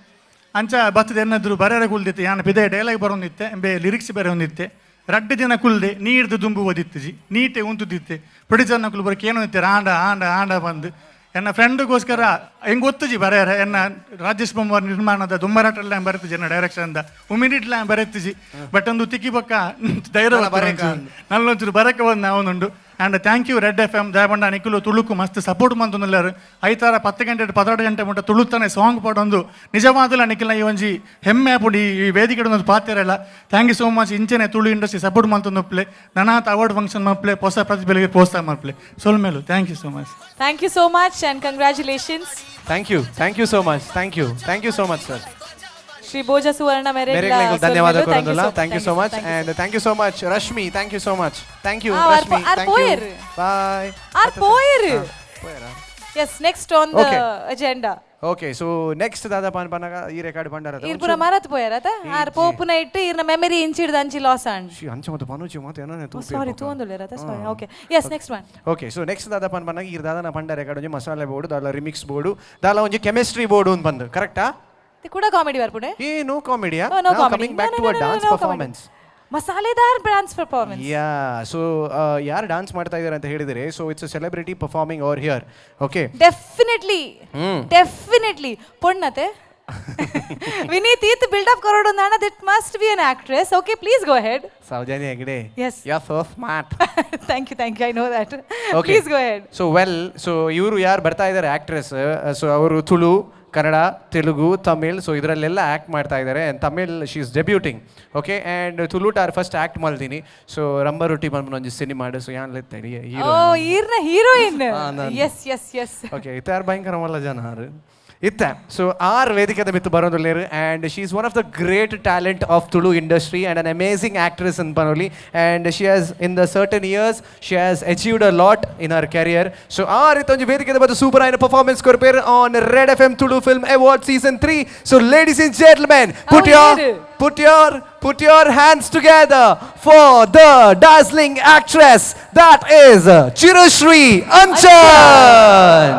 ಅಂಚ ಬತ್ತದ ಎನ್ನದ್ರು ಬರೆಯರೆ ಕುಲ್ದಿತ್ತೆ. ಯಾನು ಪಿದೆ ಡೈಲಾಗ್ ಬರೋಂದಿತ್ತೆ, ಬೇ ಲಿರಿಕ್ಸ್ ಬರೆ ಹೊಂದಿತ್ತೆ. ರಡ್ಡು ದಿನ ಕುಲ್ದೆ ನೀರ್ದು ದುಂಬು ಓದಿತ್ತುಜಿ, ನೀಟೆ ಉಂತುದಿತ್ತೆ. ಪ್ರೊಡ್ಯೂಸರ್ನ ಕುಲ್ ಬರೋಕೆ ಏನು ಇತ್ತೆ ಆಂಡ ಆಂಡ ಆಂಡ ಬಂದು ಎನ್ನ ಫ್ರೆಂಡ್ಗೋಸ್ಕರ ಹೆಂಗೆ ಗೊತ್ತುಜಿ ಬರೆಯಾರ. ಎನ್ನ ರಾಜೇಶ್ ಬೊಮ್ಮವ್ರ ನಿರ್ಮಾಣದ ದುಮ್ಮರಾಟಲ್ಲ ಬರೆತಿಜಿ ಎನ್ನ ಡೈರೆಕ್ಷನ್ದ ಉಮಿಡಿಟ್ಲ ಬರೆತಿಜಿ. ಬಟ್ ಒಂದು ತಿಕ್ಕಿ ಪಕ್ಕ ಧೈರ್ಯ ನಲ್ಲೊಂಚೂರು ಬರಕ್ಕೆ ಬಂದು ಅವನುಂಡು. And thank you red FM దయಪಂಡ ನಿಖಿಲು ತುಳುಕು ಮಸ್ತ್ ಸಪೋರ್ಟ್ ಮಂತುಲ್ಲಾರು ಐತಾರ 10 ಗಂಟೆ 12 ಗಂಟೆ ಮುಟ್ಟ ತುಳುತ್ತಾನೆ ಸಾಂಗ್ ಪಾಡೊಂದು ನಿಜವಾದಲ್ಲ ನಿಖಿಲ್ನ ಈ ಒಂಜಿ ಹೆಮ್ಮೆ ಪುಡಿ ಈ ವೇದಿಕೆ ಒಂದು ಪಾತಿರಲ್ಲ ಥ್ಯಾಂಕ್ ಯು ಸೋ ಮಚ್ ಇಂಚೆನೆ ತುಳು ಇಂಡಸ್ಟ್ರಿ ಸಪೋರ್ಟ್ ಮಂತೊಂದುಪ್ಲೆ ನನಾತ ಅವಾರ್ಡ್ ಫಂಕ್ಷನ್ ಮಪ್ಲೆ ಹೊಸ ಪ್ರತಿಭೆಗೆ ಪ್ರೋತ್ಸಾಹ ಮಪ್ಲೆ ಸೊಲ್ಮೇಲು thank you so much. Thank you so much and congratulations. Thank you so much. Thank you so much sir. Shri Bhoja Suvarna ಮೇರೆಗ್ಲ ಧನ್ಯವಾದ ಕೊರೊಂದುಲ್ಲ. Thank you so much and thank you so much Rashmi. Thank you so much. Thank you Rashmi. Thank you. Bye. ಆರ್ ಪೋಯರ್. Yes, next on the agenda. Okay, so next dada pan panaga ee record bandara. Irpura marat poyarata. Ar popuna ittu irna memory inchid danchi loss and. She ancha mata panuchi mata enna tu. Sorry, tu ondolera. Sorry. Okay. Yes, next one. Okay, so next dada pan panaga ee dada na panda record onje masala board dala remix board dala onje chemistry board un bandu. Correct ah? Te kuda comedy varpude? No comedy. Oh, no comedy. Coming back to a dance performance. ಮಸಾಲೆದಾರ್ ಡಾನ್ಸ್ ಪರ್ಫಾರ್ಮೆನ್ಸ್. ಸೊ ಯಾರು ಡಾನ್ಸ್ ಮಾಡ್ತಾ ಇದ್ದಾರೆ ಅಂತ ಹೇಳಿದರೆ so it's a celebrity performing over here. Okay definitely ಪೊಣ್ಣತೆ ವಿನೀತ್ ಈತ್ ಬಿಲ್ಡ್ ಅಪ್ ಕರೋಡು ನಾನ that must be an actress. Okay, please go ahead. Soujanya Hegde. Yes, you are so smart. thank you, I know that. Okay. Please go ahead. So ಇವರು ಯಾರು ಬರ್ತಾ ಇದ್ದಾರೆ ಆಕ್ಟ್ರೆಸ್, ಸೊ ಅವರು ತುಳು, ಕನ್ನಡ, ತೆಲುಗು, ತಮಿಳ್, ಸೊ ಇದರಲ್ಲೆಲ್ಲ ಆ್ಯಕ್ಟ್ ಮಾಡ್ತಾ ಇದ್ದಾರೆ. And Tamil she is debuting. Okay, and Tulu ಟಾರ್ ಫಸ್ಟ್ ಆ್ಯಕ್ಟ್ ಮಾಡ್ತೀನಿ. ಸೊ ರಂಬ ರೊಟ್ಟಿ ಬಂದು ಒಂಜಿ ಸಿನಿಮಾ ಸೊ ಯಾನ್ ತಡಿ ಹೀರೋಯಿನ್. ಎಸ್ ಓಕೆ ಇತ್ತಾರು ಭಯಂಕರ ಮಲ್ಲ ಜನ ಇತ್ತ. ಸೊ ಆರ್ ವೇದಿಕೆದ ಮಿತ್ತು ಬರೋದಿಲ್ಲೇರು and she is one of the great talent of Tulu industry and an amazing actress in ಪನೋಲಿ and she has in the certain years she has achieved a lot in her career. So ಆ ರೀತಿ ಒಂದು ವೇದಿಕೆದ ಬಂದು ಸೂಪರ್ ಆಯ್ನ ಪರ್ಫಾರ್ಮೆನ್ಸ್ ಕೊರ್ಪೇರ್ on red FM Tulu film award season 3. So ladies and gentlemen, put your hands together for the dazzling actress that is Chirashri Anchan.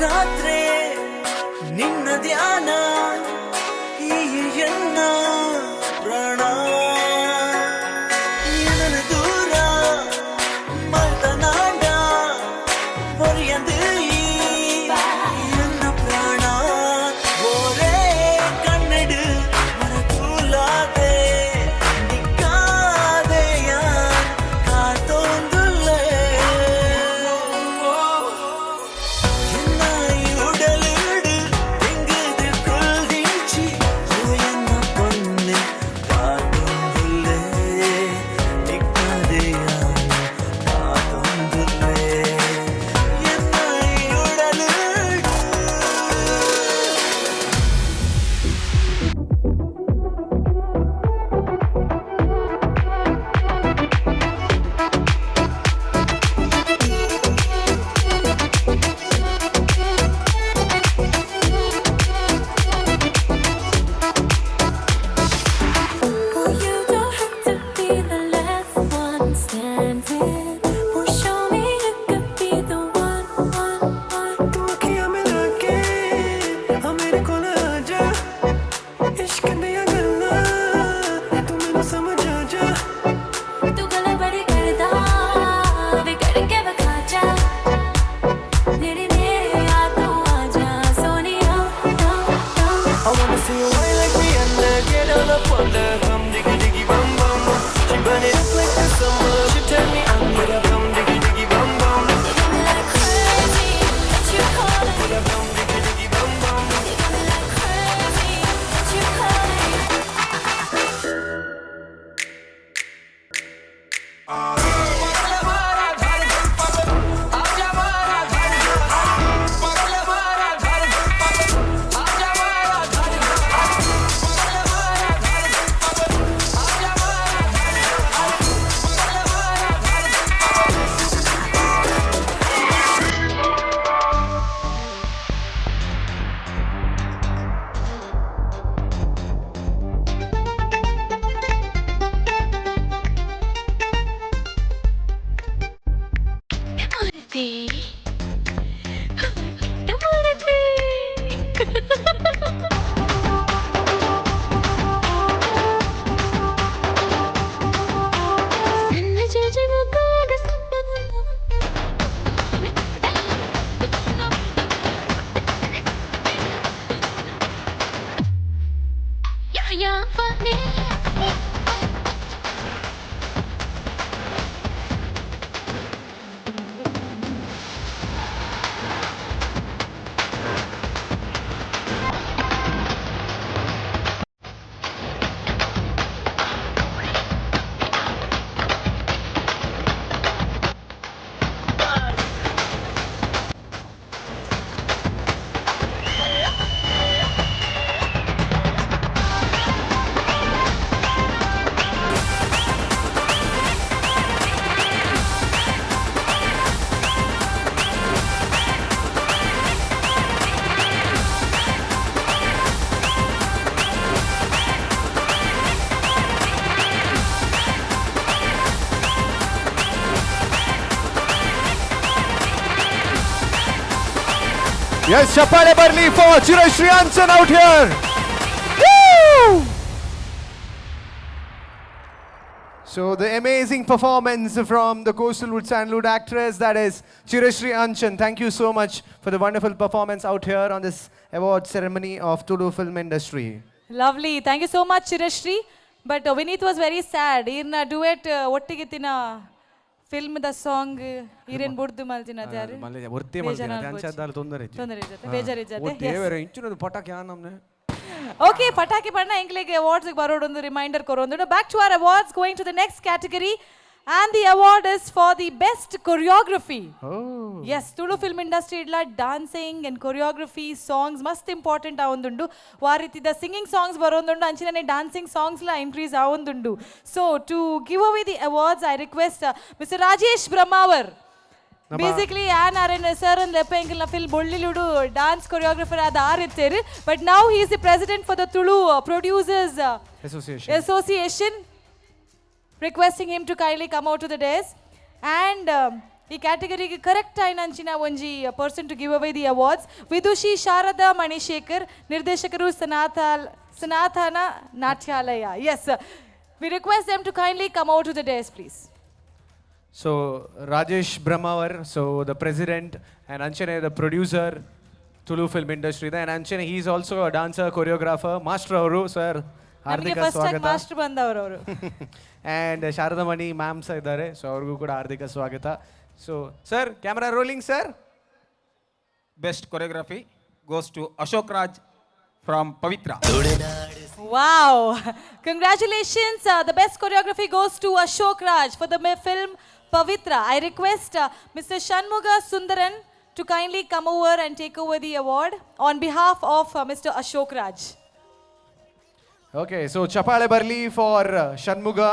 ರಾತ್ರಿ ನಿನ್ನ ಧ್ಯಾನ ಈ ಎನ್ನ ಪ್ರಾಣ ನನ್ನ ದೂರ ಮಾತನಾಡ ಬರೆಯಂದು ನನ್ನ ಪ್ರಾಣ ಓರೇ ಕಣ್ಣಡು ಮರತೂಲಾದೆ ನಿಕ್ಕಾದೆಯ ಕಾತೊಂದುಲ್ಲ உடலோடு எங்குது கொள்கின்றி என்ன பொண்ணு காதொந்துள்ளே நிற்காதையான காதொந்துள்ளே என்ன உடலோடு I wanna see you wine like Rihanna, get all up on the hum, diggy diggy bum bum. She burn it up like the summer. She turn me on with a bum, diggy diggy bum bum. You got me like crazy, what you call it? With a bum, diggy diggy bum bum. You got me like crazy, what you call Yeah, funny. Yes, Chapale Barli for Chirashri Ansan out here. Woo! So the amazing performance from the Coastal Wood Sandalwood actress, that is Chirashri Ansan. Thank you so much for the wonderful performance out here on this award ceremony of Tulu film industry. Lovely. Thank you so much, Chirashri. But Vineet was very sad. Irna duet ottigitina film the song Iren Burdu Maltina there. Okay, Pataki Panna English Awards reminder Korondu. Back to our awards, going to the next category. And the award is for the best choreography. Oh. Yes, Tulu film industry dancing and choreography songs must important avundundu. Variti the singing songs varondundu anchine dancing songs la increase avundundu. So to give away the awards, I request Mr. Rajesh Brahmawar. Basically, Anne Aaron sir and Lepengal film Bolliludu dance choreographer at the but now he is the president for the Tulu Producers Association. Requesting him to kindly come out to the desk. And ಈ ಕ್ಯಾಟಗರಿಗೆ ಕರೆಕ್ಟ್ ಆಯ್ನಂಚಿನ ಒಂಜಿ person to give away the awards. Vidushi Sharada Manishekar, ನಿರ್ದೇಶಕರು Sanatana Natyalaya. Yes, we request them to kindly come out to the dais please. So Rajesh Brahmavar, so the president, and Anchane the producer, Tulu film industry. And Anchane, he is also a dancer, choreographer, master avaru sir. ನಮಗೆ ಹಾರ್ದಿಕ ಫಸ್ಟ್ ಟೈಮ್ ಸ್ವಾಗತ. ಮಾಸ್ಟರ್ ಬಂದವರು ಅವರು. ಆ್ಯಂಡ್ ಶಾರದಮಣಿ ಮ್ಯಾಮ್ ಸಹ ಇದ್ದಾರೆ, ಸೊ ಅವ್ರಿಗೂ ಕೂಡ ಹಾರ್ದಿಕ ಸ್ವಾಗತ. So sir, camera rolling sir. Best choreography goes to Ashok Raj from Pavitra. Wow! Congratulations. The best choreography goes to Ashok Raj for the film Pavitra. I request Mr. Shanmuga Sundaran to kindly come over and take over the award on behalf of Mr. Ashok Raj. Okay, so Chapale Barli for Shanmuga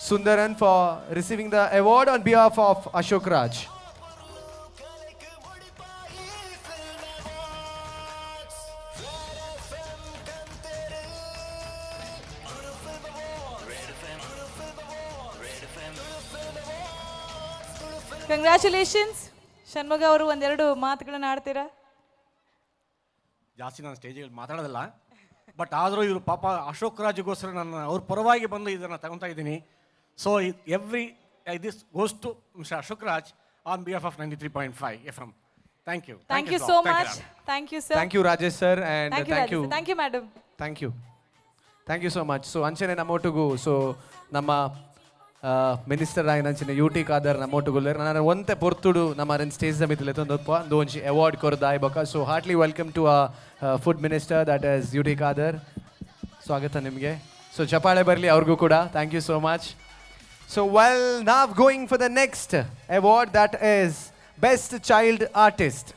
Sundaran for receiving the award on behalf of Ashok Raj. Congratulations. Shanmuga ಅವರು ಒಂದೆರಡು ಮಾತುಗಳನ್ನು ಆಡ್ತೀರಾ? ಜಾಸ್ತಿ ನಾನು ಸ್ಟೇಜಿಗೆ ಮಾತಾಡೋದಿಲ್ಲ, ಬಟ್ ಆದರೂ ಇವರು ಪಾಪ ಅಶೋಕ್ ರಾಜ್ಗೋಸ್ಕರ ನಾನು ಅವ್ರ ಪರವಾಗಿ ಬಂದು ಇದನ್ನು ತಗೊತಾ ಇದ್ದೀನಿ. So this goes to mister Ashok Raj on behalf of 93.5 FM. Thank you. Thank you so much. Thank you sir. Thank you Rajesh sir, and thank you. Thank you madam. Thank you so much. So ಅಂಚನೆ ನಮ್ಮೊಟ್ಟಿಗೂ, ಸೊ ನಮ್ಮ ಮಿನಿಸ್ಟರ್ ಆಯ್ನಂಚಿನ UT ಖಾದರ್ ನಮ್ಮೊಟ್ಟಿಗುಲ್ಲರು ನಾನು ಒಂತೆ ಪೊರ್ತುಡು ನಮ್ಮ ಸ್ಟೇಜ್ ಮಿತ್ತಲೆ ತಂದಪ್ಪ ಒಂಜಿ ಅವಾರ್ಡ್ ಕೊರದಾಯ್ ಬಕ. So heartly welcome to food minister, that is UT Khader. ಸ್ವಾಗತ ನಿಮಗೆ. ಸೊ ಚಪಾಳೆ ಬರಲಿ ಅವ್ರಿಗೂ ಕೂಡ. Thank you so much. So well, now going for the next award, that is best child artist.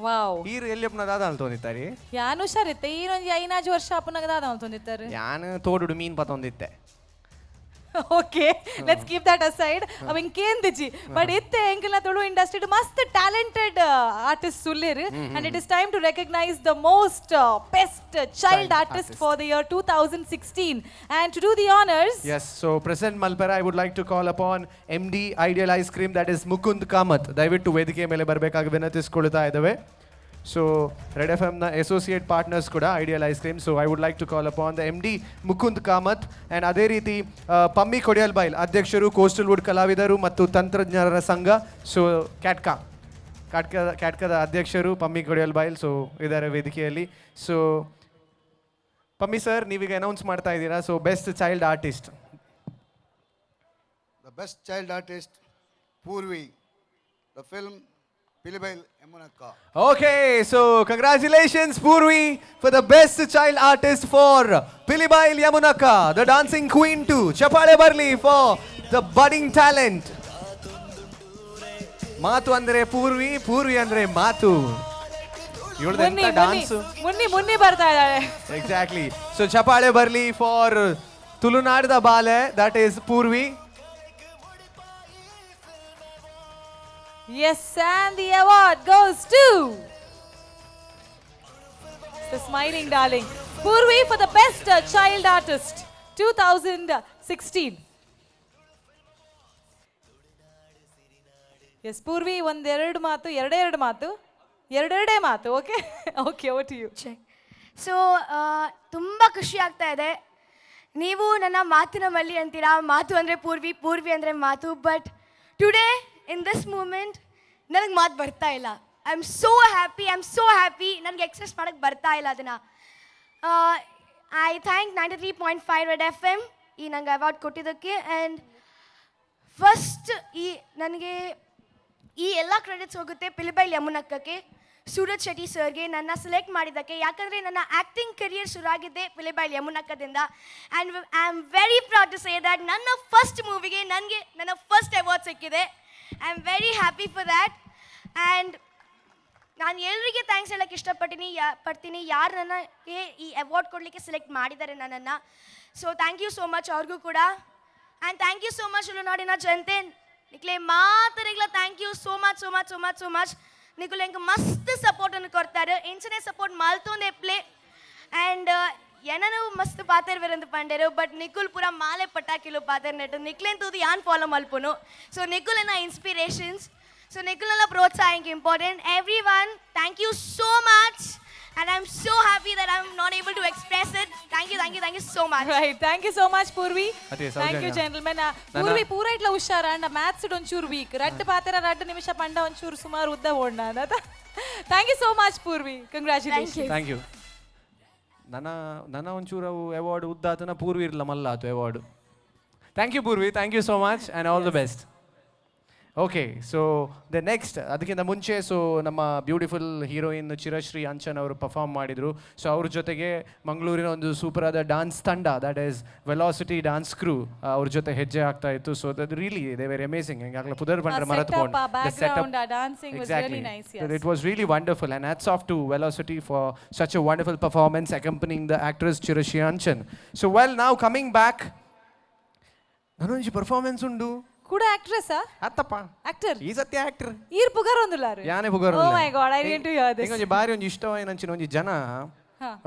Wow. ಈರು ಎಲ್ಲಿಯಪ್ಪನ ದಾದ ಅಂತ ತೊಂದಿತ್ತಾರೆ. ಯಾನು ಹುಷಾರಿತ್ತೆ ಈರೊಂದು 5 ವರ್ಷ ಅಪ್ಪನಾಗ ದಾದ ಅಂತ ತೊಂದಿತ್ತಾರೆ. ಯಾನು ತೋಡುಡು ಮೀನ್ ಪತ್ತೊಂದಿತ್ತೆ. Okay, let's keep that aside. Avin kendichi, but itte enkelna Tulu industry mast talented artists sulliru, and it is time to recognize the most best child artist for the year 2016. And to do the honors, yes, so President Malpera, I would like to call upon MD Ideal Ice Cream, that is Mukund Kamath. ದಯವಿಟ್ಟು ವೇದಿಕೆ ಮೇಲೆ ಬರಬೇಕಾಗಿ ವಿನಂತಿಸಿಕೊಳ್ಳುತ್ತಾ ಇದ್ದೇವೆ. ಸೊ ರೆಡ್ ಎಫ್ ಎಮ್ನ ಅಸೋಸಿಯೇಟ್ ಪಾರ್ಟ್ನರ್ಸ್ ಕೂಡ ideal ice cream. So I would like to call upon the MD Mukund Kamath. And ಅದೇ ರೀತಿ ಪಮ್ಮಿ ಕೊಡಿಯಲ್ಬೈಲ್ ಅಧ್ಯಕ್ಷರು, ಕೋಸ್ಟಲ್ ವುಡ್ ಕಲಾವಿದರು ಮತ್ತು ತಂತ್ರಜ್ಞರ ಸಂಘ, ಸೊ ಕ್ಯಾಟ್ಕಾದ ಅಧ್ಯಕ್ಷರು ಪಮ್ಮಿ ಕೊಡಿಯಲ್ಬೈಲ್ ಸೊ ಇದ್ದಾರೆ ವೇದಿಕೆಯಲ್ಲಿ. ಸೊ ಪಮ್ಮಿ ಸರ್, ನೀವೀಗ ಅನೌನ್ಸ್ ಮಾಡ್ತಾ ಇದ್ದೀರಾ, so best child artist. The best child artist, Purvi. The film Pilibail Yamunakka. Okay, so congratulations Purvi for the best child artist for Pilibail Yamunakka, the dancing queen too. Chapale Barli for the budding talent. Matu andre Purvi, Purvi andre Matu. ಇವಳದ ಎಂತ ಡಾನ್ಸ್. ಮುನ್ನಿ ಬರ್ತಾ ಇದ್ದಾಳೆ. Exactly. So Chapale Barli for ತುಳುನಾಡದ ಬಾಲೆ, that is Purvi. Yes, and the award goes to the smiling darling Purvi for the best child artist 2016. Yes, Purvi, ಒಂದೆರಡು ಮಾತು, ಎರಡೆರಡೇ ಮಾತು. Okay okay, over to you. So ತುಂಬ ಖುಷಿ ಆಗ್ತಾ ಇದೆ. ನೀವು ನನ್ನ ಮಾತಿನ ಮಲ್ಲಿ ಅಂತೀರಾ, ಮಾತು ಅಂದರೆ ಪೂರ್ವಿ, ಪೂರ್ವಿ ಅಂದರೆ ಮಾತು. But today in this moment ನನಗೆ ಮಾತು ಬರ್ತಾ ಇಲ್ಲ. I am so happy. ನನಗೆ ಎಕ್ಸ್ಪ್ರೆಸ್ ಮಾಡೋಕ್ಕೆ ಬರ್ತಾ ಇಲ್ಲ ಅದನ್ನು. ಐ ಥ್ಯಾಂಕ್ 93.5 ರೆಡ್ FM ಈ ನನಗೆ ಅವಾರ್ಡ್ ಕೊಟ್ಟಿದ್ದಕ್ಕೆ. ಆ್ಯಂಡ್ ಫಸ್ಟ್ ನನಗೆ ಈ ಎಲ್ಲ ಕ್ರೆಡಿಟ್ಸ್ ಹೋಗುತ್ತೆ ಪಿಲಿಬೈಲ್ ಯಮುನಕ್ಕಕ್ಕೆ, ಸೂರಜ್ ಶೆಟ್ಟಿ ಸರ್ಗೆ ನನ್ನ ಸೆಲೆಕ್ಟ್ ಮಾಡಿದ್ದಕ್ಕೆ. ಯಾಕಂದರೆ ನನ್ನ ಆ್ಯಕ್ಟಿಂಗ್ ಕರಿಯರ್ ಶುರುವಾಗಿದ್ದೆ ಪಿಲಿಬೈಲ್ ಯಮುನಕ್ಕದಿಂದ. And I am very proud to say that ನನ್ನ ಫಸ್ಟ್ ಮೂವಿಗೆ ನನಗೆ ನನ್ನ ಫಸ್ಟ್ ಅವಾರ್ಡ್ ಸಿಕ್ಕಿದೆ. I am very happy for that. And ನಾನು ಎಲ್ಲರಿಗೆ ಥ್ಯಾಂಕ್ಸ್ ಹೇಳೋಕ್ಕೆ ಪಡ್ತೀನಿ ಯಾರು ನನಗೆ ಈ ಅವಾರ್ಡ್ ಕೊಡಲಿಕ್ಕೆ ಸೆಲೆಕ್ಟ್ ಮಾಡಿದ್ದಾರೆ ನನ್ನನ್ನು. So thank you so much ಅವ್ರಿಗೂ ಕೂಡ. And thank you so much ತುಳುನಾಡಿನ ಜನತೆ ನಿಕ್ಲೆ ಮಾತರಿಗಳ ಥ್ಯಾಂಕ್ ಯು ಸೋ ಮಚ್. ನಿಕುಲು ಹೆಂಗೆ ಮಸ್ತ್ ಸಪೋರ್ಟನ್ನು ಕೊಡ್ತಾರೆ, ಇಂಚನೆ ಸಪೋರ್ಟ್ ಮಲ್ತೊಂದು ಎಪ್ಲೆ. ಆ್ಯಂಡ್ ಏನೂ ಮಸ್ತ್ ಪಾತಿರ್ವೇರಂದು ಪಂಡೇರು, ಬಟ್ ನಿಕುಲ್ ಪೂರ ಮಾಲೆ ಪಟಾಕಿಲು ಪಾತಿರ್ ನೆಟ್ಟು ನಿಕ್ಲೆಂತೂದು ಯಾನ್ ಫಾಲೋ ಮಲ್ಪುನು. ಸೊ ನಿಕುಲ್ ಎನ್ನ ಇನ್ಸ್ಪಿರೇಷನ್ಸ್. ಸೊ ನಿಖಿಲ್ನೆಲ್ಲ ಪ್ರೋತ್ಸಾಹಕ್ಕೆ important. Everyone, thank you so much. And I'm so happy that I'm not able to express it. Thank you so much. Right, thank you so much, Purvi. ಅದೇ Thank you, gentlemen. Purvi ಪೂರ ಇಟ್ಲ ಹುಷಾರ ಅಂಡ ಮ್ಯಾಥ್ಸ್ ಒಂಚೂರು ವೀಕ್ ರಡ್ಡು ಪಾತ್ರ 2 ನಿಮಿಷ ಪಂಡ ಒಂಚೂರು ಸುಮಾರು ಉದ್ದ ಓಡ್ನ ಅದ. Thank you so much, Purvi. Congratulations. Thank you. ನನ್ನ ಒಂಚೂರು ಅವು ಅವಾರ್ಡ್ ಉದ್ದಾತನ ಪೂರ್ವಿ ಇರಲ್ಲ ಮಲ್ಲ ಆತು award. Thank you Purvi, thank you so much and all the best. Okay, so the next ಅದಕ್ಕಿಂತ ಮುಂಚೆ ಸೊ ನಮ್ಮ ಬ್ಯೂಟಿಫುಲ್ ಹೀರೋಯಿನ್ ಚಿರಶ್ರೀ ಅಂಚನ್ ಅವರು ಪರ್ಫಾರ್ಮ್ ಮಾಡಿದರು. ಸೊ ಅವ್ರ ಜೊತೆಗೆ ಮಂಗಳೂರಿನ ಒಂದು ಸೂಪರ್ ಆದ ಡಾನ್ಸ್ ತಂಡ, that is Velocity dance crew, ಅವ್ರ ಜೊತೆ ಹೆಜ್ಜೆ ಆಗ್ತಾ ಇತ್ತು. So that really they were amazing. ಹಂಗಾಗಲೇ ಪುದರ್ ಬಂದ್ರೆ ಮರೆತ್ಕೊಂಡು it was really wonderful, and hats off to Velocity for such a wonderful performance accompanying the actress Chirashri Anchan. So well, now coming back, nanonji performance undu ಕೂಡ ಆಕ್ಟ್ರೆಸ್ ಅತ್ತಪ್ಪ ಆಕ್ಟರ್ ಈ ಸತ್ಯ ಆಕ್ಟರ್ ಈರ್ ಪುಗಾರ್ ಒಂದುಲಾರು ಯಾನೆ ಪುಗಾರ್ oh my god I didn't hear this ಒಂಜಿ ಬಾರಿ ಒಂಜಿ ಇಷ್ಟವಾಯಿನಂಚಿನ ಒಂಜಿ ಜನ.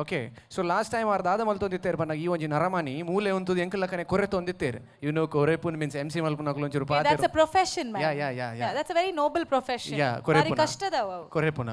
ಓಕೆ, ಸೊ ಲಾಸ್ಟ್ ಟೈಮ್ ಅವ್ರ ದಾದ ಮಲ್ತೊಂದಿತ್ತೇರು ಬನ್ನ ಈ ಒಂಜಿ ನರಮನಿ ಮೂಲೆ ಒಂತುದು ಎಂಕಲಕನೆ ಕೊರೆ ತೊಂದಿತ್ತೇರು. ಇವನು ಕೊರೆಪುನ್ ಮೀನ್ಸ್ MC ಮಲ್ಪುನಕ್ಲು ಒಂಚೂರು ಪಾತ್ರ. That's a profession man. Yeah that's a very Nobel profession. ಬಾರಿ ಕಷ್ಟದವ ಕೊರೆಪುನ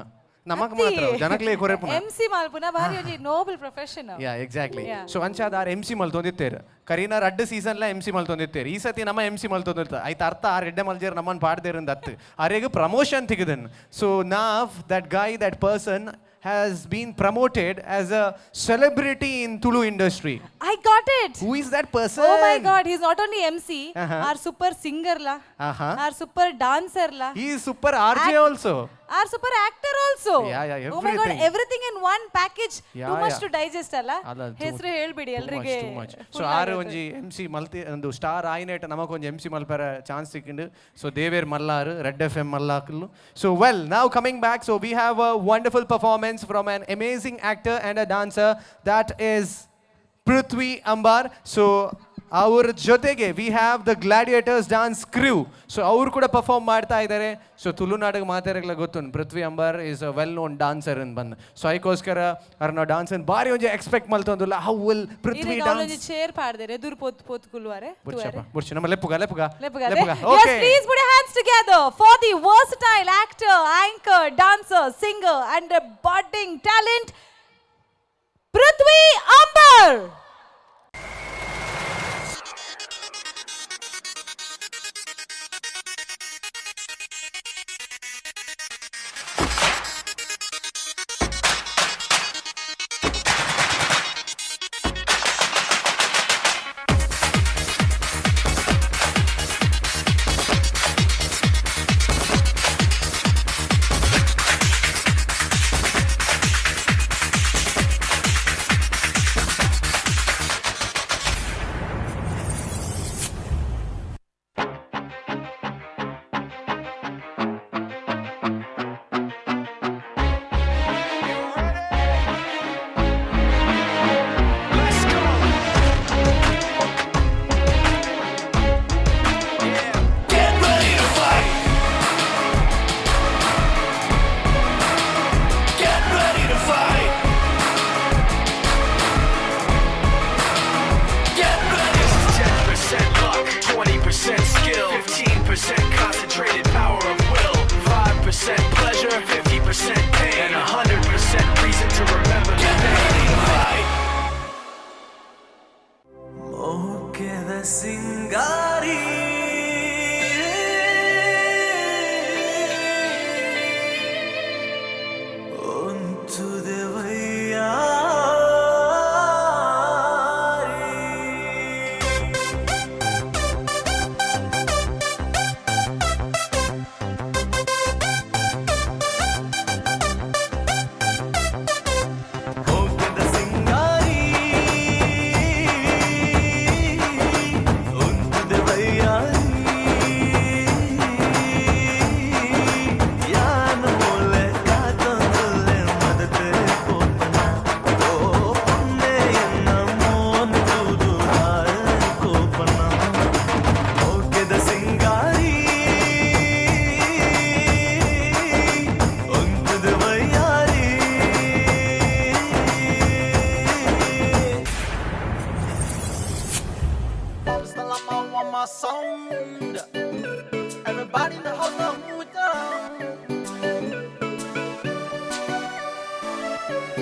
ನಮಕ್ ಮಾತ್ರ ಜನಕ್ಲೆ ಕೊರೆಪುನ MC ಮಲ್ಪುನ ಬಾರಿ ಒಂಜಿ noble profession. Yeah exactly. So ಅಂಚಾದಾರ MC ಮಲ್ತೊಂದಿತ್ತೇರು. ಕರೀನಾ 2 ಸೀಸನ್ಲ MC ಮಲ್ತೊಂದಿತ್ತೇರು. ಈ ಸತಿ ನಮ್ಮ MC ಮಲ್ತೊಂದಿರ್ತ ಐತ ಅರ್ಥ ಆ ರೆಡ್ಡೆ ಮಲ್ಜೇರ್ ನಮ್ಮನ್ ಪಾಡ್ದೇರಿಂದ ಅತ್ತು ಅರೆಗೆ ಪ್ರಮೋಷನ್ ತೆಗೆದನ್. ಸೊ ನಾವ್ that Guy that person has been promoted as a celebrity in Tulu industry. I got it. Who is that person? Oh my god, he's not only MC, our super singer la, our super dancer la. He is super RJ also. Our super actor also. Yeah, everything. Oh my god, everything in one package. Too much to digest alla. Hesru helbidi elrige. So ಆರು ಒಂಜಿ MC ಮಲ್ತಿ ಒಂದು ಸ್ಟಾರ್ ಆಯ್ನೇಟ ನಮಕ್ ಒಂಜಿ MC ಮಲ್ಪರ ಚಾನ್ಸ್ ಸಿಕ್ಕಿಂಡು. ಸೊ ದೇವೇರ್ ಮಲ್ಲಾರು ರೆಡ್ FM ಮಲ್ಲಾಕಲು. So well, now coming back, so we have a wonderful performance from an amazing actor and a dancer, that is Prithvi Ambar. So ಅವ್ರ ಜೊತೆಗೆ we have the gladiators dance crew. So ಅವ್ರು ಕೂಡ ಪರ್ಫಾರ್ಮ್ ಮಾಡ್ತಾ ಇದ್ದಾರೆ. ಸೊ ತುಳುನಾಡಿಗೆ ಮಾತಾಡಲ್ಲ ಗೊತ್ತುಂಟು, Prithvi Ambar is a well known dancer ಅಂತ ಬಂದು. ಸೊ ಅದಕ್ಕೋಸ್ಕರ ಅವ್ರನ್ನ ಡಾನ್ಸ್ ಅನ್ನು ಭಾರಿ ಒಂಜಿ ಎಕ್ಸ್ಪೆಕ್ಟ್ ಮಲ್ತೊಂದಿಲ್ಲ. ಹೌ ವಿಲ್ ಪೃಥ್ವಿ ಡಾನ್ಸ್ ಚೇರ್ ಪಾಡ್ದರೆ ಎದುರು ಪೋತ್ ಕುಲ್ವಾರೆ ಬುರ್ಚ ನಮ್ಮ ಲೆಪ್ಪುಗ Yes, please put your hands together for the versatile actor, anchor, dancer, singer and a budding talent Prithvi Ambar.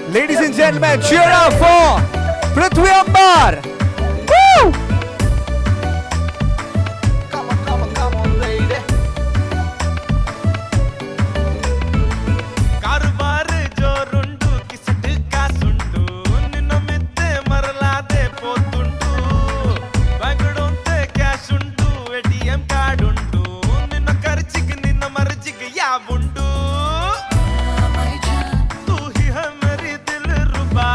Ladies and gentlemen, cheer up for Prithvi Ambar. Woo! ಕಾರುಬಾರ್ ಜೋರುಂಡು ಕಿಸಟ್ ಕಾಸುಂಡು ನಿನ್ನ ಮಿತ್ತೆ ಮರಲಾದೆ ಪೋತುಂಡು ಬ್ಯಾಂಕ್ಡೊಂತೆ ಕ್ಯಾಶ್ ಉಂಡು ATM ಕಾರ್ಡ್ ಉಂಡು ನಿನ್ನ ಖರ್ಚಿಗೆ ನಿನ್ನ ಮರ್ಜಿಗೆ ಯಾವುಂಡು तू ही है मेरी दिलरुबा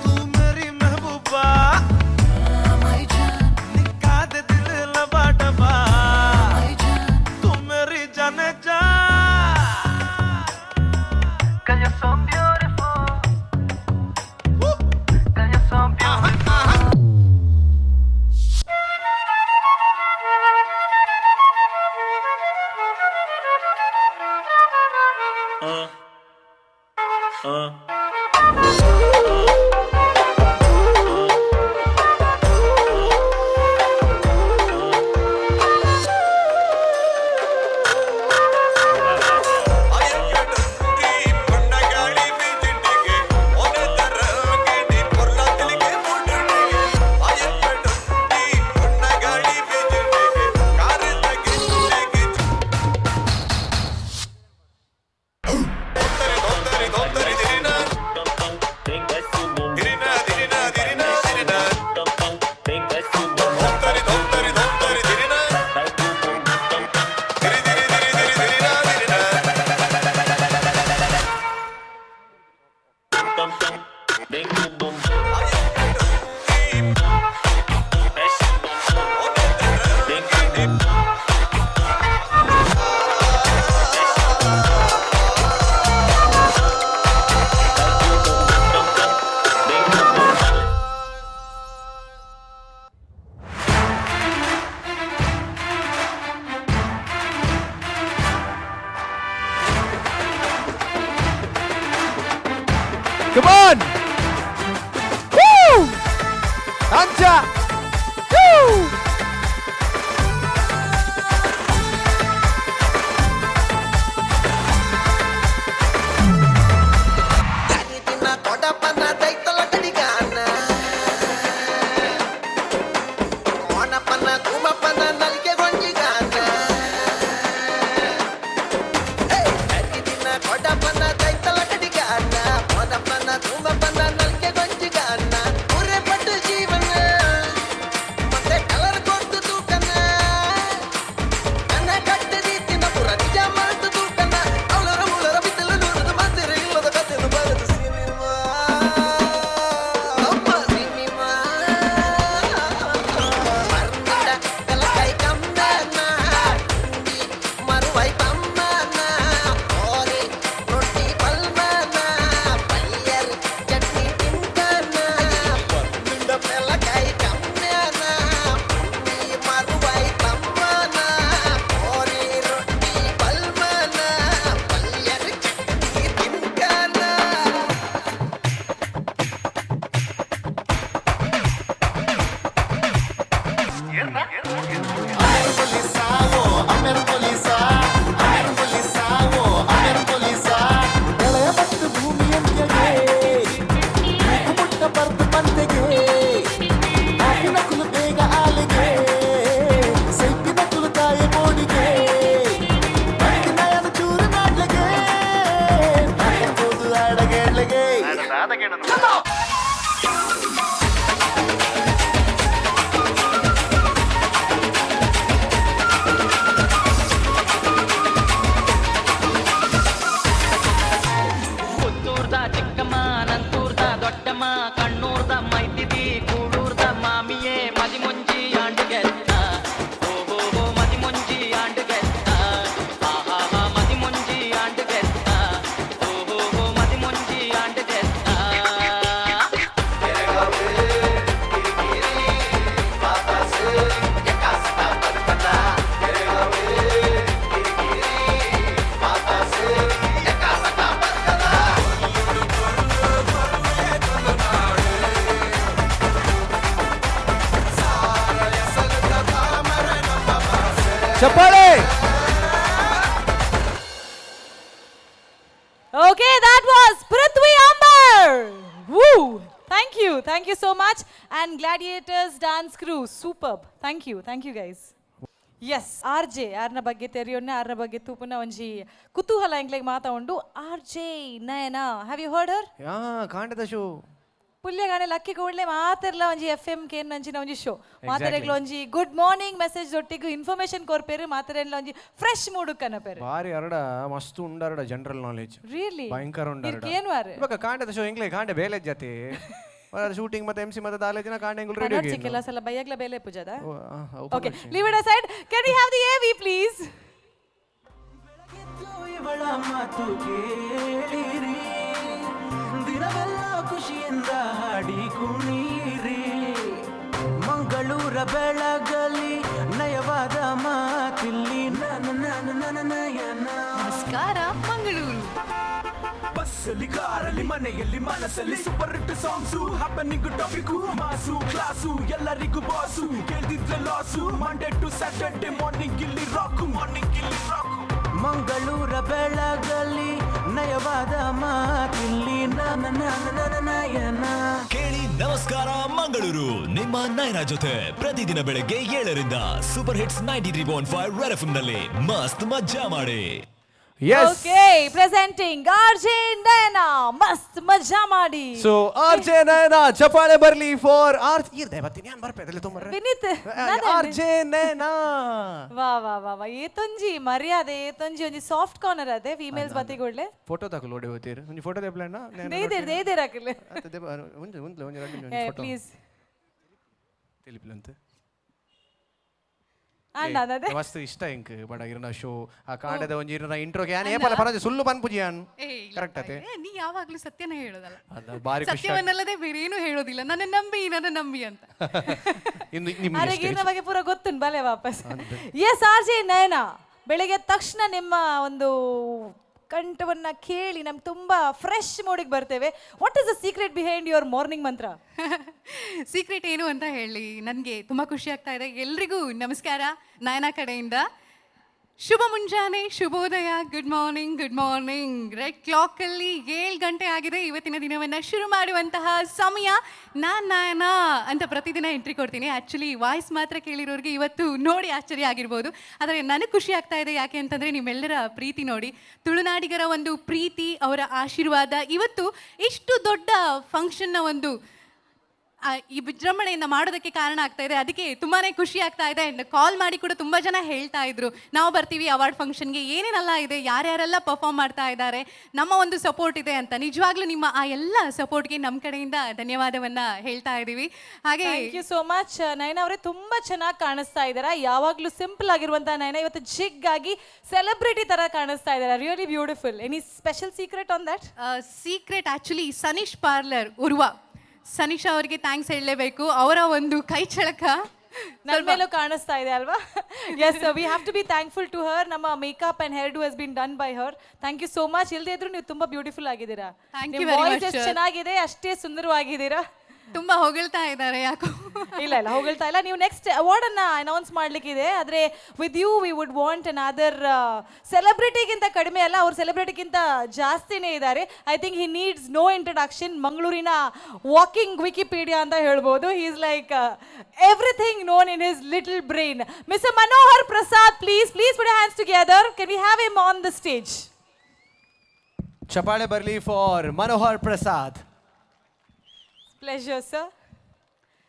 तू मेरी महबूबा निका दे दिल लबा डबा तू मेरी जाने जा Cause you're so beautiful Cause you're so beautiful Come on! Woo! Anja! Woo! Chapale! Okay, that was Prithvi thank you so much. And gladiators dance crew superb. Thank you guys. Yes R J ಯಾರನ್ನ ಬಗ್ಗೆ ತೆರೆಯೋಣ, ಯಾರನ್ನ ಬಗ್ಗೆ ತೂಪುನ ಒಂಜಿ ಕುತೂಹಲ ಎಂಗ್ಲೆಗ್ ಮಾತಾಡು. R J Nayana, have you heard her? ಯಾ ಕಾಂಡದ ಶೋ ಪುಲ್ಯಗಾನೆ ಲಕ್ಕಿ ಕೂಡಲೇ ಮಾತೆರ್ಲ ಒಂಜಿ FM ಕೇನ್ ನಂಚಿನ ಒಂಜಿ ಶೋ ಮಾತೆರೆಗ್ಲ ಒಂಜಿ ಗುಡ್ ಮಾರ್ನಿಂಗ್ ಮೆಸೇಜ್ ಒಟ್ಟಿಗೆ ಇನ್ಫಾರ್ಮೇಶನ್ ಕೊರ್ಪೇರು ಮಾತೆರೆಗ್ಲ ಒಂಜಿ ಫ್ರೆಶ್ ಮೂಡ್ ಕನಪೇರು. ಬಾರಿ ಅರಡ ಮಸ್ತ್ ಉಂಡರಡ ಜನರಲ್ ನಾಲೆಜ್ ರಿಯಲಿ ಭಯಂಕರ ಉಂಡರಡ. ಏನು ವಾರೆ ಇವಾಗ ಕಾಂಡದ ಶೋ ಎಂಗ್ಲೆ ಕಾಂಡೆ ಬೇಲೆ ಜತೆ ಶೂಟಿಂಗ್ ಮತ್ತೆ MC ಮತ್ತೆ ದಾಲೇಜಿನ ಕಾಂಡೆ ಎಂಗುಲ್ ರೆಡಿ ಆಗಿ ಕೆಲಸ ಸಲ ಬೈಯಗ್ಲ ಬೇಲೆ ಪೂಜಾದ. Okay leave it aside. Can we have the AV please? ಇವಳ ಮಾತು ಕೇಳಿರಿ, ದಿನವೆಲ್ಲ ಖುಷಿಯಿಂದ ಹಾಡಿ ಕುಣೀರಿ, ಮಂಗಳೂರ ಬೆಳಗಲಿ ನಯವಾದ ಮಾತಿಲ್ಲಿ ನನ್ನ ನಯನ. ನಮಸ್ಕಾರ ಮಂಗಳೂರು. ಬಸ್ಸಲ್ಲಿ ಕಾರಲ್ಲಿ ಮನೆಯಲ್ಲಿ ಮನಸ್ಸಲ್ಲಿ super hit songs, happening topic mass class ಎಲ್ಲರಿಗೂ ಬಾಸು, ಕೇಳ್ದಿದ್ರೆ loss. Monday to Saturday morning ಇಲ್ಲಿ ರಾಕು, ಮಂಗಳೂರ ಬೆಳಗಲಿ ನಯವಾದ ಮಾತಿಲ್ಲಿ ನನ್ನ ನಯನ. ಕೇಳಿ ನಮಸ್ಕಾರ ಮಂಗಳೂರು ನಿಮ್ಮ ನಯನ ಜೊತೆ ಪ್ರತಿದಿನ ಬೆಳಗ್ಗೆ 7ರಿಂದ ಸೂಪರ್ ಹಿಟ್ಸ್ 93.5 ರೆಡ್ ಎಫ್ಎಂ ನಲ್ಲಿ ಮಸ್ತ್ ಮಜ್ಜಾ ಮಾಡಿ. ಓಕೆ ಪ್ರೆಸೆಂಟಿಂಗ್ ಆರ್ ಜೆ ನಯನ, ಮಸ್ತ್ ಮಜಾ ಮಾಡಿ. ಸೊ ಆರ್ ಜೆ ನಯನ ಚಪ್ಪಾಳೆ ಬರ್ಲಿ ಫಾರ್ ಆರ್ ಇರ್ದೆ ಬತ್ತೀನಿ ನಾನು ಬರ್ಪೇದಲ್ಲ ತೊಂಬರ್ರೆ ವಿನೀತ್ ಆರ್ ಜೆ ನಯನ. ವಾ ವಾ ವಾ ವಾ ಏತೊಂಜಿ ಮರ್ಯಾದೆ, ಏತೊಂಜಿ ಒಂಜಿ ಸಾಫ್ಟ್ ಕಾರ್ನರ್ ಅದೇ ಫೀಮೇಲ್ಸ್ ಬತ್ತಿಗೊಳ್ಳೆ ಫೋಟೋ ತಕ ಲೋಡಿ ಹೋಗ್ತೀರಿ ಒಂಜಿ ಫೋಟೋ ತೆಪ್ಲಣ್ಣ ದೇದೇರ್ ಹಾಕಲೆ ಒಂಜಿ ಒಂದು ಫೋಟೋ ಪ್ಲೀಸ್ ತಿಳಿಪ್ಲಂತ ಮಸ್ತ್ ಇಷ್ಟ ಇಂಕ್ ಬಡ ಇರನ ಶೋ ಆ ಕಾಂಡದ ಒಂಜಿ ಇರನ ಇಂಟ್ರೋ ಕ್ಯಾನ್ ಏಪಲ ಪರಜೆ ಸುಳ್ಳು ಪನ್ಪುಜಿ ಅನ್ ಕರೆಕ್ಟ್ ಅತೆ. ನೀ ಯಾವಾಗ್ಲೂ ಸತ್ಯನೇ ಹೇಳೋದಲ್ಲ, ಅದ ಬಾರಿ ಖುಷಿ ಸತ್ಯವನ್ನಲ್ಲದೆ ಬೇರೆ ಏನು ಹೇಳೋದಿಲ್ಲ. ನನ್ನ ನಂಬಿ ಅಂತ. ಇನ್ನು ನಿಮ್ಮ ಅರೆಗಿನ ಬಗ್ಗೆ ಪೂರ ಗೊತ್ತುಂಟು ಬಲೆ ವಾಪಸ್. ಎಸ್ ಆರ್ ಜೆ ನಯನ, ಬೆಳಗ್ಗೆ ತಕ್ಷಣ ನಿಮ್ಮ ಒಂದು ಕಂಠವನ್ನ ಕೇಳಿ ನಮ್ಗೆ ತುಂಬಾ ಫ್ರೆಶ್ ಮೂಡಿಗೆ ಬರ್ತೇವೆ. What is the secret behind your morning ಮಂತ್ರ? ಸೀಕ್ರೆಟ್ ಏನು ಅಂತ ಹೇಳಿ ನನಗೆ ತುಂಬ ಖುಷಿ ಆಗ್ತಾ ಇದೆ. ಎಲ್ರಿಗೂ ನಮಸ್ಕಾರ ನಯನ ಕಡೆಯಿಂದ. ಶುಭ ಮುಂಜಾನೆ, ಶುಭೋದಯ, ಗುಡ್ ಮಾರ್ನಿಂಗ್. ರೆಡ್ ಕ್ಲಾಕಲ್ಲಿ 7 ಗಂಟೆ ಆಗಿದೆ. ಇವತ್ತಿನ ದಿನವನ್ನು ಶುರು ಮಾಡುವಂತಹ ಸಮಯ. ನಾನು ನಯನ ಅಂತ ಪ್ರತಿದಿನ ಎಂಟ್ರಿ ಕೊಡ್ತೀನಿ. ಆ್ಯಕ್ಚುಲಿ ವಾಯ್ಸ್ ಮಾತ್ರ ಕೇಳಿರೋರಿಗೆ ಇವತ್ತು ನೋಡಿ ಆಶ್ಚರ್ಯ ಆಗಿರ್ಬೋದು, ಆದರೆ ನನಗೆ ಖುಷಿ ಆಗ್ತಾ ಇದೆ. ಯಾಕೆ ಅಂತಂದರೆ ನಿಮ್ಮೆಲ್ಲರ ಪ್ರೀತಿ ನೋಡಿ, ತುಳುನಾಡಿಗರ ಒಂದು ಪ್ರೀತಿ, ಅವರ ಆಶೀರ್ವಾದ ಇವತ್ತು ಇಷ್ಟು ದೊಡ್ಡ ಫಂಕ್ಷನ್ನ ಒಂದು ಈ ವಿಜೃಂಭಣೆಯಿಂದ ಮಾಡೋದಕ್ಕೆ ಕಾರಣ ಆಗ್ತಾ ಇದೆ. ಅದಕ್ಕೆ ತುಂಬಾ ಖುಷಿ ಆಗ್ತಾ ಇದೆ. ಆ್ಯಂಡ್ ಕಾಲ್ ಮಾಡಿ ಕೂಡ ತುಂಬ ಜನ ಹೇಳ್ತಾ ಇದ್ರು, ನಾವು ಬರ್ತೀವಿ ಅವಾರ್ಡ್ ಫಂಕ್ಷನ್ಗೆ, ಏನೇನೆಲ್ಲ ಇದೆ, ಯಾರ್ಯಾರೆಲ್ಲ ಪರ್ಫಾರ್ಮ್ ಮಾಡ್ತಾ ಇದ್ದಾರೆ, ನಮ್ಮ ಒಂದು ಸಪೋರ್ಟ್ ಇದೆ ಅಂತ. ನಿಜವಾಗ್ಲೂ ನಿಮ್ಮ ಆ ಎಲ್ಲ ಸಪೋರ್ಟ್ಗೆ ನಮ್ಮ ಕಡೆಯಿಂದ ಧನ್ಯವಾದವನ್ನು ಹೇಳ್ತಾ ಇದ್ದೀವಿ. ಹಾಗೆ ಥ್ಯಾಂಕ್ ಯು ಸೋ ಮಚ್. ನಯನ ಅವರೇ ತುಂಬ ಚೆನ್ನಾಗಿ ಕಾಣಿಸ್ತಾ ಇದ್ದೀರಾ. ಯಾವಾಗಲೂ ಸಿಂಪಲ್ ಆಗಿರುವಂಥ ನಯನ ಇವತ್ತು ಜಿಗ್ಗಾಗಿ ಸೆಲೆಬ್ರಿಟಿ ಥರ ಕಾಣಿಸ್ತಾ ಇದ್ದಾರೆ. Really beautiful. Any special secret on that? Secret actually Saneesh parlour Urva, Saneesha ಅವರಿಗೆ ಥ್ಯಾಂಕ್ಸ್ ಹೇಳಲೇಬೇಕು. ಅವರ ಒಂದು ಕೈ ಚಳಕ ನನ್ನ ಮೇಲೂ ಕಾಣಿಸ್ತಾ ಇದೆ ಅಲ್ವಾ? Yes, we have to be thankful to her. ನಮ್ಮ makeup and hairdo has been done by her. Thank you so much. ಇಲ್ಲದೆ ಇದ್ರು ನೀವು ತುಂಬ ಬ್ಯೂಟಿಫುಲ್ ಆಗಿದ್ದೀರಾ. ವಾಯ್ಸ್ ಎಷ್ಟು ಚೆನ್ನಾಗಿದೆ, ಅಷ್ಟೇ ಸುಂದರವಾಗಿದ್ದೀರಾ. ತುಂಬ ಹೊಗಳ್ತಾ ಇದ್ದಾರೆ ಯಾಕೋ. ಇಲ್ಲ ಹೊಗಳ್ತಾ ಇಲ್ಲ. ನೀವು ನೆಕ್ಸ್ಟ್ ಅವಾರ್ಡ್ ಅನ್ನ ಅನೌನ್ಸ್ ಮಾಡ್ಲಿಕ್ಕಿದೆ. ಆದ್ರೆ with you we would want another ಸೆಲೆಬ್ರಿಟಿಗಿಂತ ಕಡಿಮೆ ಅಲ್ಲ, ಅವ್ರ ಸೆಲೆಬ್ರಿಟಿಗಿಂತ ಜಾಸ್ತಿನೇ ಇದ್ದಾರೆ. I think he needs no introduction. ಮಂಗಳೂರಿನ ವಾಕಿಂಗ್ ವಿಕಿಪೀಡಿಯಾ ಅಂತ ಹೇಳ್ಬೋದು. He is like everything known in his little brain. Mister Manohar Prasad, please put your hands together. Can we have him on the stage? ಚಪ್ಪಾಳೆ ಬರ್ಲಿ for Manohar Prasad. Pleasure sir.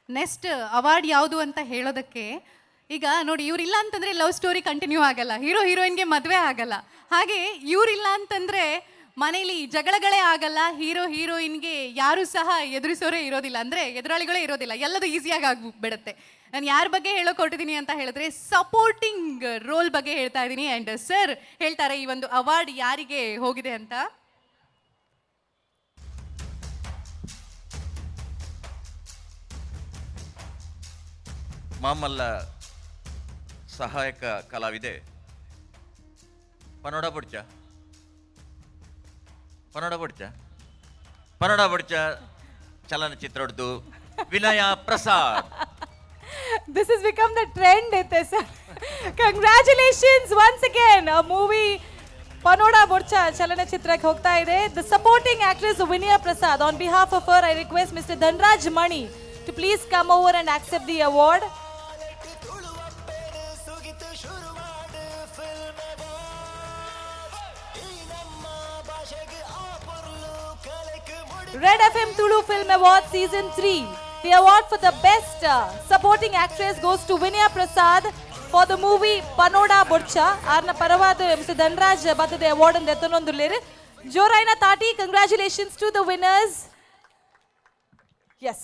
Next award ಯಾವುದು ಅಂತ ಹೇಳೋದಕ್ಕೆ, ಈಗ ನೋಡಿ, ಇವರಿಲ್ಲ ಅಂತಂದರೆ ಲವ್ ಸ್ಟೋರಿ ಕಂಟಿನ್ಯೂ ಆಗಲ್ಲ, ಹೀರೋ ಹೀರೋಯಿನ್ಗೆ ಮದುವೆ ಆಗಲ್ಲ. ಹಾಗೆ ಇವರಿಲ್ಲ ಅಂತಂದರೆ ಮನೇಲಿ ಜಗಳಗಳೇ ಆಗಲ್ಲ, ಹೀರೋ ಹೀರೋಯಿನ್ಗೆ ಯಾರೂ ಸಹ ಎದುರಿಸೋರೇ ಇರೋದಿಲ್ಲ, ಅಂದರೆ ಎದುರಾಳಿಗಳೇ ಇರೋದಿಲ್ಲ, ಎಲ್ಲದೂ ಈಸಿಯಾಗಿ ಆಗಿಬಿಡುತ್ತೆ. ನಾನು ಯಾರ ಬಗ್ಗೆ ಹೇಳೋಕೆ ಹೊರಟಿದ್ದೀನಿ ಅಂತ ಹೇಳಿದ್ರೆ ಸಪೋರ್ಟಿಂಗ್ ರೋಲ್ ಬಗ್ಗೆ ಹೇಳ್ತಾ ಇದ್ದೀನಿ. ಆ್ಯಂಡ್ ಸರ್ ಹೇಳ್ತಾರೆ ಈ ಒಂದು ಅವಾರ್ಡ್ ಯಾರಿಗೆ ಹೋಗಿದೆ ಅಂತ. ಮಾಮಲ್ಲ ಸಹಾಯಕ ಕಲಾವಿದೆ ಪನ್ನಡ ಬಡ್ಚ ಚಲನಚಿತ್ರದ್ದು ವಿನಯ Prasad. This has become the trend, sir. Congratulations once again. A movie ಪನೋಡಾ ಬೊರ್ಚಾ ಚಲನಚಿತ್ರಕ್ಕೆ ಹೋಗ್ತಾ ಇದೆ. The supporting actress Vinaya Prasad, on behalf of her I request mister Dhanraj Mani to please come over and accept the award. Red FM Tulu Film Award Season 3. The award for the best supporting actress goes to Vinaya Prasad for the movie Panoda Burcha. Arna Paravada Mr. Dhanraj Bata the award and Detonondulir. Joraina Tati, congratulations to the winners. Yes.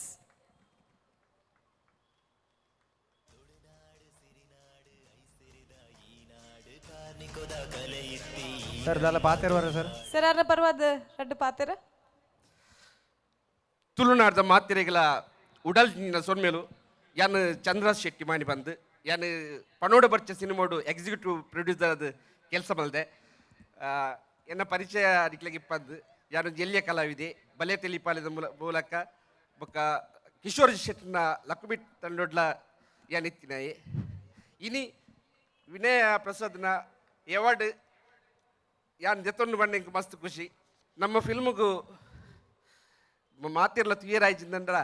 Sir ದಾಲ ಪಾತೆರ್ವರ ಸರ್. ಸರ್ ಆರ್ನ ಪರವಾದ ರಡ್ಡು ಪಾತೆರ. ತುಳುನಾಡದ ಮಾತಿರೆಗಳ ಉಡಲ್ ಸೊನ್ಮೇಲು ಯಾನು ಚಂದ್ರರಾಜ್ ಶೆಟ್ಟಿ ಮಾಡಿ ಬಂದು ಯಾನು ಪನೋಡ ಬರ್ಚ ಸಿನಿಮಾಡು ಎಕ್ಸಿಕ್ಯೂಟಿವ್ ಪ್ರೊಡ್ಯೂಸರ್ ಅದು ಕೆಲಸ ಮಲ್ದೆ ಎನ್ನ ಪರಿಚಯ ಅಡಿಕ್ಲಾಗಿ ಇಪ್ಪದ್ದು ಯಾನು ಜಲ್ಯ ಕಲಾವಿದೆ ಬಲೆ ತೆಲಿಪಾಲದ ಮೂಲಕ ಬೊಕ್ಕ ಕಿಶೋರ್ ಶೆಟ್ಟಿನ ಲಕ್ಕುಬಿಟ್ ತಂಡೊಡ್ಲ ಯಾನು ಇತ್ತಿನಾಯಿ ಇನಿ ವಿನಯ ಪ್ರಸಾದ್ನ ಅವಾರ್ಡ್ ಯಾನು ಜೊತ್ತೊಂದು ಬಂದ ಮಸ್ತ್ ಖುಷಿ. ನಮ್ಮ ಫಿಲ್ಮ್ಗೂ ಮಾತಿರ್ಲ ತುಯರಾಯ್ಜಿಂದಂದ್ರ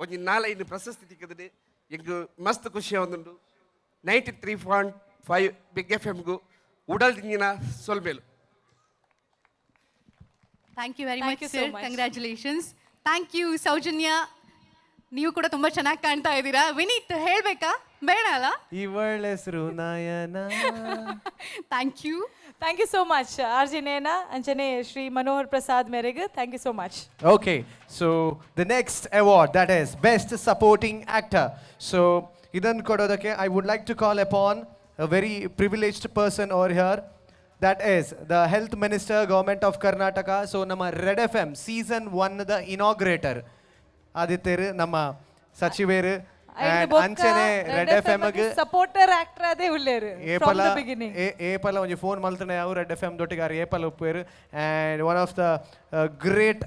ಒಂಜಿ 4-5 ಪ್ರಶಸ್ತಿ ತಿಕ್ಕದಿದೆ ಎಂಗು ಮಸ್ತ್ ಖುಷಿ ಒಂದುಂಡು. 93.5 ಬಿಗ್ ಎಫ್ಎಮ್ಗೂ ಉಡಲ್ ದಿಂಗಿನ ಸೊಲ್ಮೇಲು. Thank you very much sir, congratulations. Thank you Soujanya, ನೀವು ಕೂಡ ತುಂಬ ಚೆನ್ನಾಗಿ ಕಾಣ್ತಾ ಇದ್ದೀರಾ. ವಿನೀತ್ ಹೇಳಬೇಕಾ ಬೇಡ ಅಲ್ಲ? ಇವಳ ಹೆಸರು Nayana. Thank you. Thank you so much, RJ Nena, Anjane Shri Manohar Prasad Merige. Thank you so much. Okay, so the next award, that is Best Supporting Actor. So, idan kododakke I would like to call upon a very privileged person over here. That is the Health Minister, Government of Karnataka. So, nama Red FM Season 1 the inaugurator. Aditya nama Sachiveru. And ಅಂಚನೆ red F M supporter actor ಅದೇ ಉಳ್ಳೇರು ಫ್ರಮ್ ದ ಬಿಗಿನಿಂಗ್. ಏಪಲ ಒಂಜಿ ಫೋನ್ ಮಲ್ತನೆ ಅವು ರೆಡ್ ಎಫ್ ಎಮ್ ದೊಟ್ಟಿಗಾರು ಏಪಲ ಉಪ್ಪೇರು. And one of the great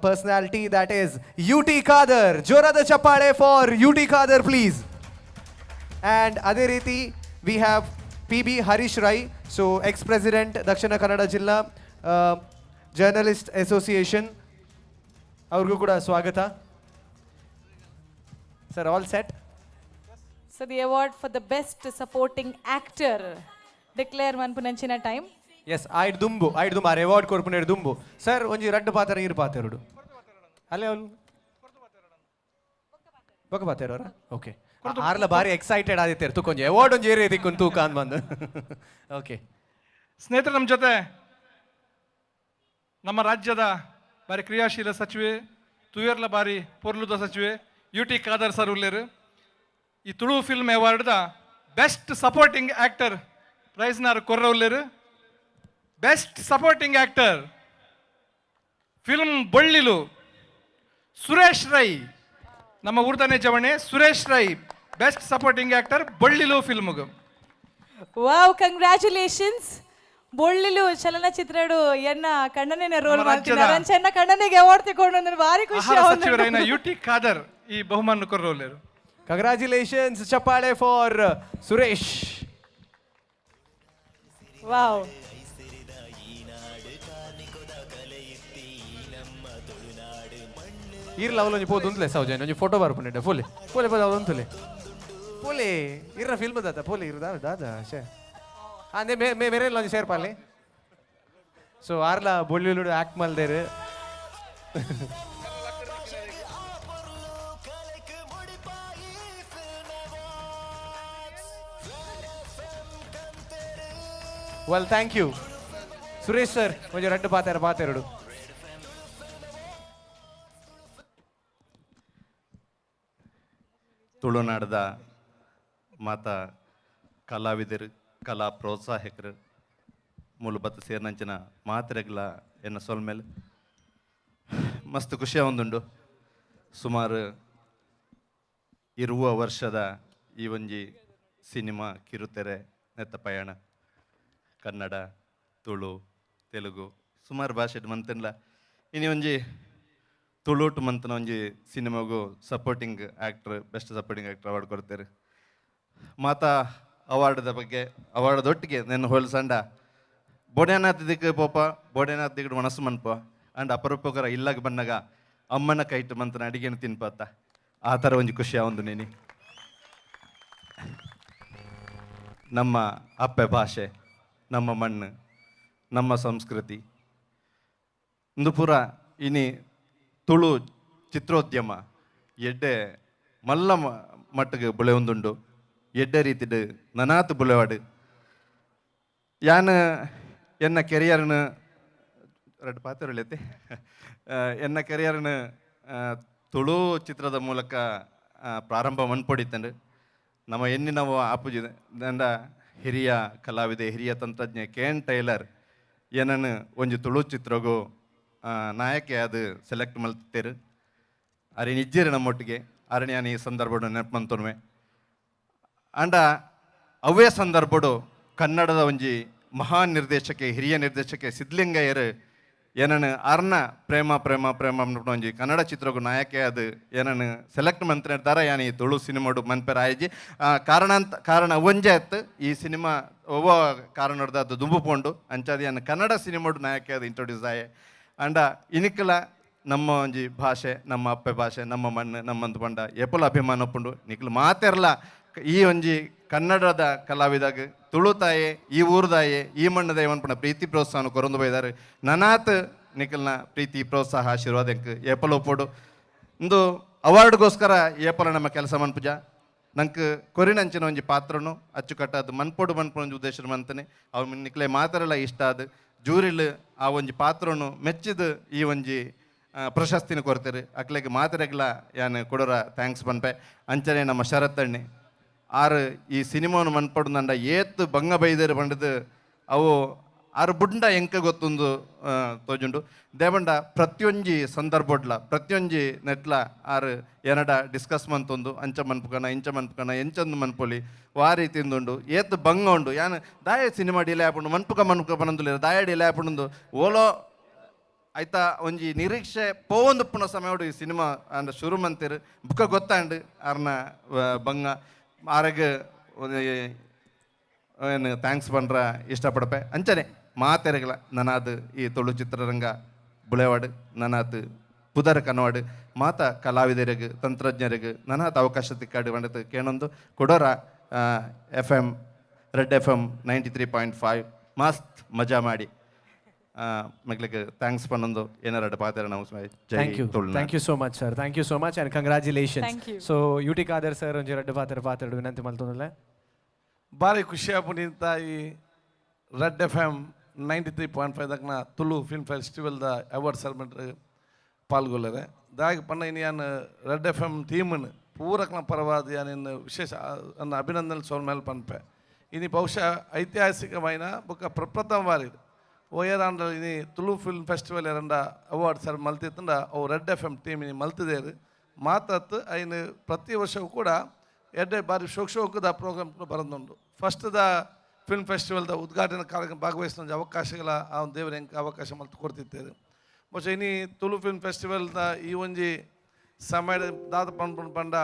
personality that is UT Khader. ಜೋರಾದ ಚಪ್ಪಾಳೆ for UT Khader please. And ಅದೇ ರೀತಿ we have PB Harish Rai, so ex president Dakshina Kannada ಜಿಲ್ಲಾ ಜರ್ನಲಿಸ್ಟ್ ಅಸೋಸಿಯೇಷನ್, ಅವ್ರಿಗೂ ಕೂಡ ಸ್ವಾಗತ. Sir, all set? So the award for the best supporting actor declare manpunanchina time. Yes, ಐಡ್ ದುಂಬು ಆ ರಿವಾರ್ಡ್ ಕೊರ್ಪುನೇರು ದುಂಬು. ಸರ್ ಒಂಜಿ ರಡ್ಡು ಪಾತ್ರ ಈರು ಪಾತೆರುಡು ಅಲ್ಲೇ ಅವ್ಲು ಬೊಕ್ಕ ಪಾತೆರವರ. ಓಕೆ, ಆರ್ಲ ಬಾರಿ ಎಕ್ಸೈಟೆಡ್ ಆದಿತ್ತೇರು ತುಕೊಂಜಿ ಅವಾರ್ಡ್ ಒಂಜಿ ಏರಿ ತಿಕ್ಕೊಂಡು ತೂಕ ಅಂದ್ ಬಂದು. ಓಕೆ ಸ್ನೇಹಿತರೆ, ನಮ್ಮ ಜೊತೆ ನಮ್ಮ ರಾಜ್ಯದ ಬಾರಿ ಕ್ರಿಯಾಶೀಲ ಸಚಿವೆ, ತುಯರ್ಲ ಬಾರಿ ಪೊರ್ಲುದ ಸಚಿವೆ UT ಖಾದರ್ ಸರ್ ಉಳ್ಳೇರು. ಈ ತುಳು ಫಿಲ್ಮ್ ಅವಾರ್ಡ್ದ ಬೆಸ್ಟ್ ಸಪೋರ್ಟಿಂಗ್ ಆಕ್ಟರ್ ಪ್ರೈಸ್ನಾರು ಕೊರ್ರ ಉಳ್ಳೇರು. Best supporting actor film Bollilu Suresh Rai, ನಮ್ಮ ಊರ್ದನೆ ಜವಣೆ Suresh Rai best supporting actor Bollilu ಫಿಲ್ಮ್ಗು. Wow, congratulations. ಬೊಳ್ಳಿಲು ಚಲನಚಿತ್ರಡು ಎನ್ನ ಕಣ್ಣನೇನೆ ರೋಲ್ ಮಾಡ್ತಿದ್ದಾರೆ. ಅಂಚೆನ್ನ ಕಣ್ಣನಿಗೆ ಅವಾರ್ಡ್ ತಗೊಂಡು ಅಂದ್ರೆ ಭಾರಿ ಖುಷಿ ಆಗುತ್ತೆ. ಸಚಿವರಾಯನ UT ಖಾದರ್ ಈ ಬಹುಮಾನ ಕೊರ್ರೋಲೇರು. ಕಂಗ್ರ್ಯಾಚುಲೇಷನ್ಸ್, ಚಪ್ಪಾಳೆ ಫಾರ್ ಸುರೇಶ್. ವಾವ್. ಇರ್ಲ ಅವಲೊಂಜಿ ಪೋದು ಉಂತ್ಲೆ ಸೌಜನ್ ಒಂಜಿ ಫೋಟೋ ಬರ್ಪುಂಡೆ ಫುಲ್ ಪೋಲೆ ಪೋದ ಅವಲೊಂತುಲೆ ಪೋಲೆ ಇರ್ರ ಫಿಲ್ಮ್ ದಾದ ಪೋಲೆ ಇರ್ದ ದಾದ ಶೇ ಅಂದೆ ಮೇರೆ ಒಂಜಿ ಸೇರ್ಪಾಲೆ. ಸೊ ಆರ್ಲ ಬೊಳ್ಳಿಲುಡು ಆಕ್ಟ್ ಮಲ್ದೇರು. Well, thank you Suresh sir. ಒಂಜಿ ರಡ್ಡು ಪಾತೆರಡು. ತುಳುನಾಡದ ಮಾತ ಕಲಾವಿದರು, ಕಲಾ ಪ್ರೋತ್ಸಾಹಕರು ಮೂಲಭೂತ ಸೇರ್ನಂಚಿನ ಮಾತ್ರೆಗಳ ಎನ್ನ ಸೊಲ್ಮೇಲೆ ಮಸ್ತ್ ಖುಷಿಯ ಒಂದುಂಡು. ಸುಮಾರು 20 ವರ್ಷದ ಈ ಒಂಜಿ ಸಿನಿಮಾ ಕಿರುತೆರೆ ನೆತ್ತ ಪಯಣ ಕನ್ನಡ, ತುಳು, ತೆಲುಗು ಸುಮಾರು ಭಾಷೆ ಮಂತನ್ಲ ಇನಿ ಒಂಜಿ ತುಳುಟು ಮಂತನ ಒಂಜಿ ಸಿನಿಮಾಗೂ supporting actor, best supporting actor award ಕೊಡ್ತಾರೆ. ಮಾತಾ ಅವಾರ್ಡ್ದ ಬಗ್ಗೆ ಅವಾರ್ಡ್ದೊಟ್ಟಿಗೆ ನನ್ನ ಹೋಲ್ಸಂಡ ಬೋಡೆನಾಥ್ ದಿಕ್ಕ ಪೋಪ ಬೋಡೆನಾಥ್ ದಿಕ್ಕ ಮನಸ್ಸು ಮನ್ಪ ಅಂಡ್ ಅಪರೂಪಕರ ಇಲ್ಲಾಗ ಬಂದಾಗ ಅಮ್ಮನ ಕೈಟ್ ಮಂತನ ಅಡಿಗೆನ ತಿನ್ಪತ್ತ ಆ ಥರ ಒಂದು ಖುಷಿ ಒಂದು ನೀನಿ ನಮ್ಮ ಅಪ್ಪೆ ಭಾಷೆ ನಮ್ಮ ಮಣ್ಣು ನಮ್ಮ ಸಂಸ್ಕೃತಿ ಇಂದು ಪೂರ ಇನಿ ತುಳು ಚಿತ್ರೋದ್ಯಮ ಎಡ್ಡೆ ಮಲ್ಲ ಮಟ್ಟಿಗೆ ಬುಳೆಯೊಂದುಂಡು ಎಡ್ಡೆ ರೀತಿಡ್ ನನಾತ್ ಬುಳೆವಾಡು ಯಾನ್ ಎನ್ನ ಕೆರಿಯರ್ನ ಎರಡು ಪಾತ್ರ ಹೇಳೈತಿ ಎನ್ನ ಕೆರಿಯರ್ನ ತುಳು ಚಿತ್ರದ ಮೂಲಕ ಪ್ರಾರಂಭ ಮನ್ಪೊಡಿತಂಡು ನಮ್ಮ ಎನ್ನಿನವ ಆಪುಜಿ ದಂಡ ಹಿರಿಯ ಕಲಾವಿದೆ ಹಿರಿಯ ತಂತ್ರಜ್ಞ KN ಟೈಲರ್ ಏನನ್ನು ಒಂಜಿ ತುಳು ಚಿತ್ರಗೂ ನಾಯಕಿ ಅದು ಸೆಲೆಕ್ಟ್ ಮಲ್ತೇರು ಅರೆ ನಿಜ್ಜೇರು ನಮ್ಮೊಟ್ಟಿಗೆ ಅರೆ ನಾನು ಈ ಸಂದರ್ಭಡು ನೆನಪು ಮಂತೊನ್ವೆ ಅಂಡ ಅವೇ ಸಂದರ್ಭಡು ಕನ್ನಡದ ಒಂಜಿ ಮಹಾನ್ ನಿರ್ದೇಶಕ ಹಿರಿಯ ನಿರ್ದೇಶಕ ಸಿದ್ಧಲಿಂಗಯ್ಯರು ಏನನ್ನು ಅರ್ನ ಪ್ರೇಮ ಪ್ರೇಮ ಪ್ರೇಮ ಅಂದ್ಬಿಟ್ಟು ಒಂಜಿ ಕನ್ನಡ ಚಿತ್ರಗೂ ನಾಯಕಿ ಅದು ಏನನ್ನು ಸೆಲೆಕ್ಟ್ ಮಂತ್ರಿರ್ತಾರೆ ಯಾನು ಈ ತುಳು ಸಿನಿಮಾಡು ಮನ್ಪೇರ ಆಯ್ಜಿ ಕಾರಣ ಒಂಜೆ ಅತ್ತು ಈ ಸಿನಿಮಾ ಒವ್ವ ಕಾರಣದ ಅದು ದುಂಬುಪೋಂಡು ಅಂಚಾದ ಯಾನು ಕನ್ನಡ ಸಿನಿಮಾಡು ನಾಯಕಿ ಅದು ಇಂಟ್ರೊಡ್ಯೂಸ್ ಆಯೆ ಅಂಡ ಇನಿಕಲ ನಮ್ಮ ಒಂಜಿ ಭಾಷೆ ನಮ್ಮ ಅಪ್ಪೆ ಭಾಷೆ ನಮ್ಮ ಮಣ್ಣು ನಮ್ಮಂದು ಪಂಡ ಎಪ್ಪಲ ಅಭಿಮಾನ ಒಪ್ಪುಂಡು ನಿಕ್ಲು ಮಾತೆರ್ಲ ಈ ಒಂಜಿ ಕನ್ನಡದ ಕಲಾವಿದಾಗ ತುಳು ತಾಯೆ ಈ ಊರ್ದಾಯೆ ಈ ಮಣ್ಣದ ಏಮನ್ಪಣ ಪ್ರೀತಿ ಪ್ರೋತ್ಸಾಹ ಕೊರೊಂದು ಬೈದಾರೆ ನನಾತ್ ನಿಖಲ್ನ ಪ್ರೀತಿ ಪ್ರೋತ್ಸಾಹ ಆಶೀರ್ವಾದ ಏಪಲ ಒಪ್ಪೋಡು ಇಂದು ಅವಾರ್ಡ್ಗೋಸ್ಕರ ಏಪಲ ನಮ್ಮ ಕೆಲಸ ಮನ್ಪುಜ ನಂಗೆ ಕೊರಿನಂಚಿನ ಒಂಜಿ ಪಾತ್ರನು ಅಚ್ಚುಕಟ್ಟಾದ ಮನ್ಪೋಡು ಮನ್ಪೊಂದು ಉದ್ದೇಶ ಮಂತನೆ ಅವು ನಿಕ್ಲೆ ಮಾತಾರಲ್ಲ ಇಷ್ಟ ಅದು ಜೂರಿಲ್ ಆ ಒಂಜಿ ಪಾತ್ರನು ಮೆಚ್ಚಿದ ಈ ಒಂಜಿ ಪ್ರಶಸ್ತಿನ ಕೊಡ್ತಾರೆ ಅಕ್ಲೆಗೆ ಮಾತಾಡಗ್ಲ ಯಾನು ಕೊಡೋರ ಥ್ಯಾಂಕ್ಸ್ ಪನ್ಪೆ ಅಂಚನೆ ನಮ್ಮ ಶರತ್ತಣ್ಣೆ ಆರು ಈ ಸಿನಿಮಾವನ್ನು ಮನ್ಪಡು ನಂಡ ಏತ್ ಬಂಗ ಬೈದೇರು ಬಂಡದು ಅವು ಆರು ಬುಡ್ಡ ಎಂಕ ಗೊತ್ತೊಂದು ತೋಜುಂಡು ದೇವಂಡ ಪ್ರತಿಯೊಂಜಿ ಸಂದರ್ಭಡ್ಲ ಪ್ರತಿಯೊಂಜಿ ನೆಟ್ಲ ಆರು ಏನಡ ಡಿಸ್ಕಸ್ ಮಂತೊಂದು ಅಂಚ ಮನ್ಪುಕಣ ಇಂಚ ಮನ್ಪುಕಣ ಎಂಚಂದು ಮನ್ಪೊಲಿ ವಾ ರೀತಿಂದುಂಡು ಏತ್ ಬಂಗ ಉಂಡು ಯಾನು ದಾಯ ಸಿನಿಮಾ ಡಿಲೇ ಆಪುಂಡು ಮನ್ಪುಕ ಬನಂದುಲ್ಲ ದಾಯ ಡಿಲೇ ಆಪುಂಡು ಓಲೋ ಆಯ್ತಾ ಒಂಜಿ ನಿರೀಕ್ಷೆ ಪೋವೊಂದು ಪುನಃ ಸಮಯ ಈ ಸಿನಿಮಾ ಅಂದ ಶುರು ಮಂತಿರು ಬುಕ್ಕ ಗೊತ್ತಾಂಡು ಆರ್ನ ಬಂಗ ಆರಗೆ ಏನು ಥ್ಯಾಂಕ್ಸ್ ಪಂಡ್ರ ಇಷ್ಟಪಡಪೆ ಅಂಚನೆ ಮಾತೆರೆಗಳ ನನಾದು ಈ ತುಳು ಚಿತ್ರರಂಗ ಬುಳೆವಾಡು ನನಾತ್ ಪುದರ್ ಕನವಾಡು ಮಾತ ಕಲಾವಿದರಿಗೆ ತಂತ್ರಜ್ಞರಿಗೆ ನನಾತ್ ಅವಕಾಶ ತಿಕ್ಕಾಡು ಬಂಡತು ಕೇಳೊಂದು ಕೊಡೋರ FM ರೆಡ್ FM 93.5 ಮಸ್ತ್ ಮಜಾ ಮಾಡಿ ಮಗ್ಲಿಗೆ ಥ್ಯಾಂಕ್ಸ್ ಪನ್ನೊಂದು ಏನಾರ ಪಾತ್ರ ನಾವು thank you so much sir thank you so much and congratulations so UT Khader sir ಒಂಜಿ ರೆಡ್ ಪಾತ್ರ ವಿನಂತಿ ಮಲ್ತೊಂದಲ್ಲ ಭಾರಿ ಖುಷಿ ಆಪುಂಡು ಈ ರೆಡ್ FM 93.5 ದಕ್ನ ತುಳು ಫಿಲ್ಮ್ ಫೆಸ್ಟಿವಲ್ದ ಅವಾರ್ಡ್ ಸೆರೆಮನಿ ಪಾಲ್ಗೊಳ್ಳರೆ ದಾಗಿ ಪನ್ನ ಇನ್ನು ಯಾನು ರೆಡ್ FM ಟೀಮನ್ನು ಪೂರಕ್ನ ಪರವಾದ ಯಾನೇನು ವಿಶೇಷ ಅನ್ನ ಅಭಿನಂದನೆ ಸೋಲ್ ಮೇಲೆ ಪನ್ಪೆ ಇನ್ನು ಬಹುಶಃ ಐತಿಹಾಸಿಕమైన ಬೊಕ್ಕ ಪ್ರಪ್ರಥಮ ಬಾರಿ ಓಯರಾಂಡ್ರ ಇನಿ ತುಳು ಫಿಲ್ಮ್ ಫೆಸ್ಟಿವಲ್ ಎರಡ ಅವಾರ್ಡ್ ಸರ್ ಮಲ್ತಿತ್ತಂಡ ಅವು ರೆಡ್ FM ಟೀಮ್ ಇನಿ ಮಲ್ತಿದೇರು ಮಾತತ್ತು ಐನು ಪ್ರತಿ ವರ್ಷವೂ ಕೂಡ ಎಡ್ಡೆ ಬಾರಿ ಶೋಕದ ಪ್ರೋಗ್ರಾಮ್ ಬರೋದುಂಡು ಫಸ್ಟ್ದ ಫಿಲ್ಮ್ ಫೆಸ್ಟಿವಲ್ದ ಉದ್ಘಾಟನಾ ಕಾರ್ಯಕ್ರಮ ಭಾಗವಹಿಸಿದ ಅವಕಾಶಗಳ ಆ ದೇವರ ಹೆಂಗೆ ಅವಕಾಶ ಮಲ್ತು ಕೊಡ್ತಿದ್ದೇವೆ ಬಹುಶಃ ಇನಿ ತುಳು ಫಿಲ್ಮ್ ಫೆಸ್ಟಿವಲ್ದ ಈ ಒಂಜಿ ಸಮಯದ ದಾದ ಪಂಡ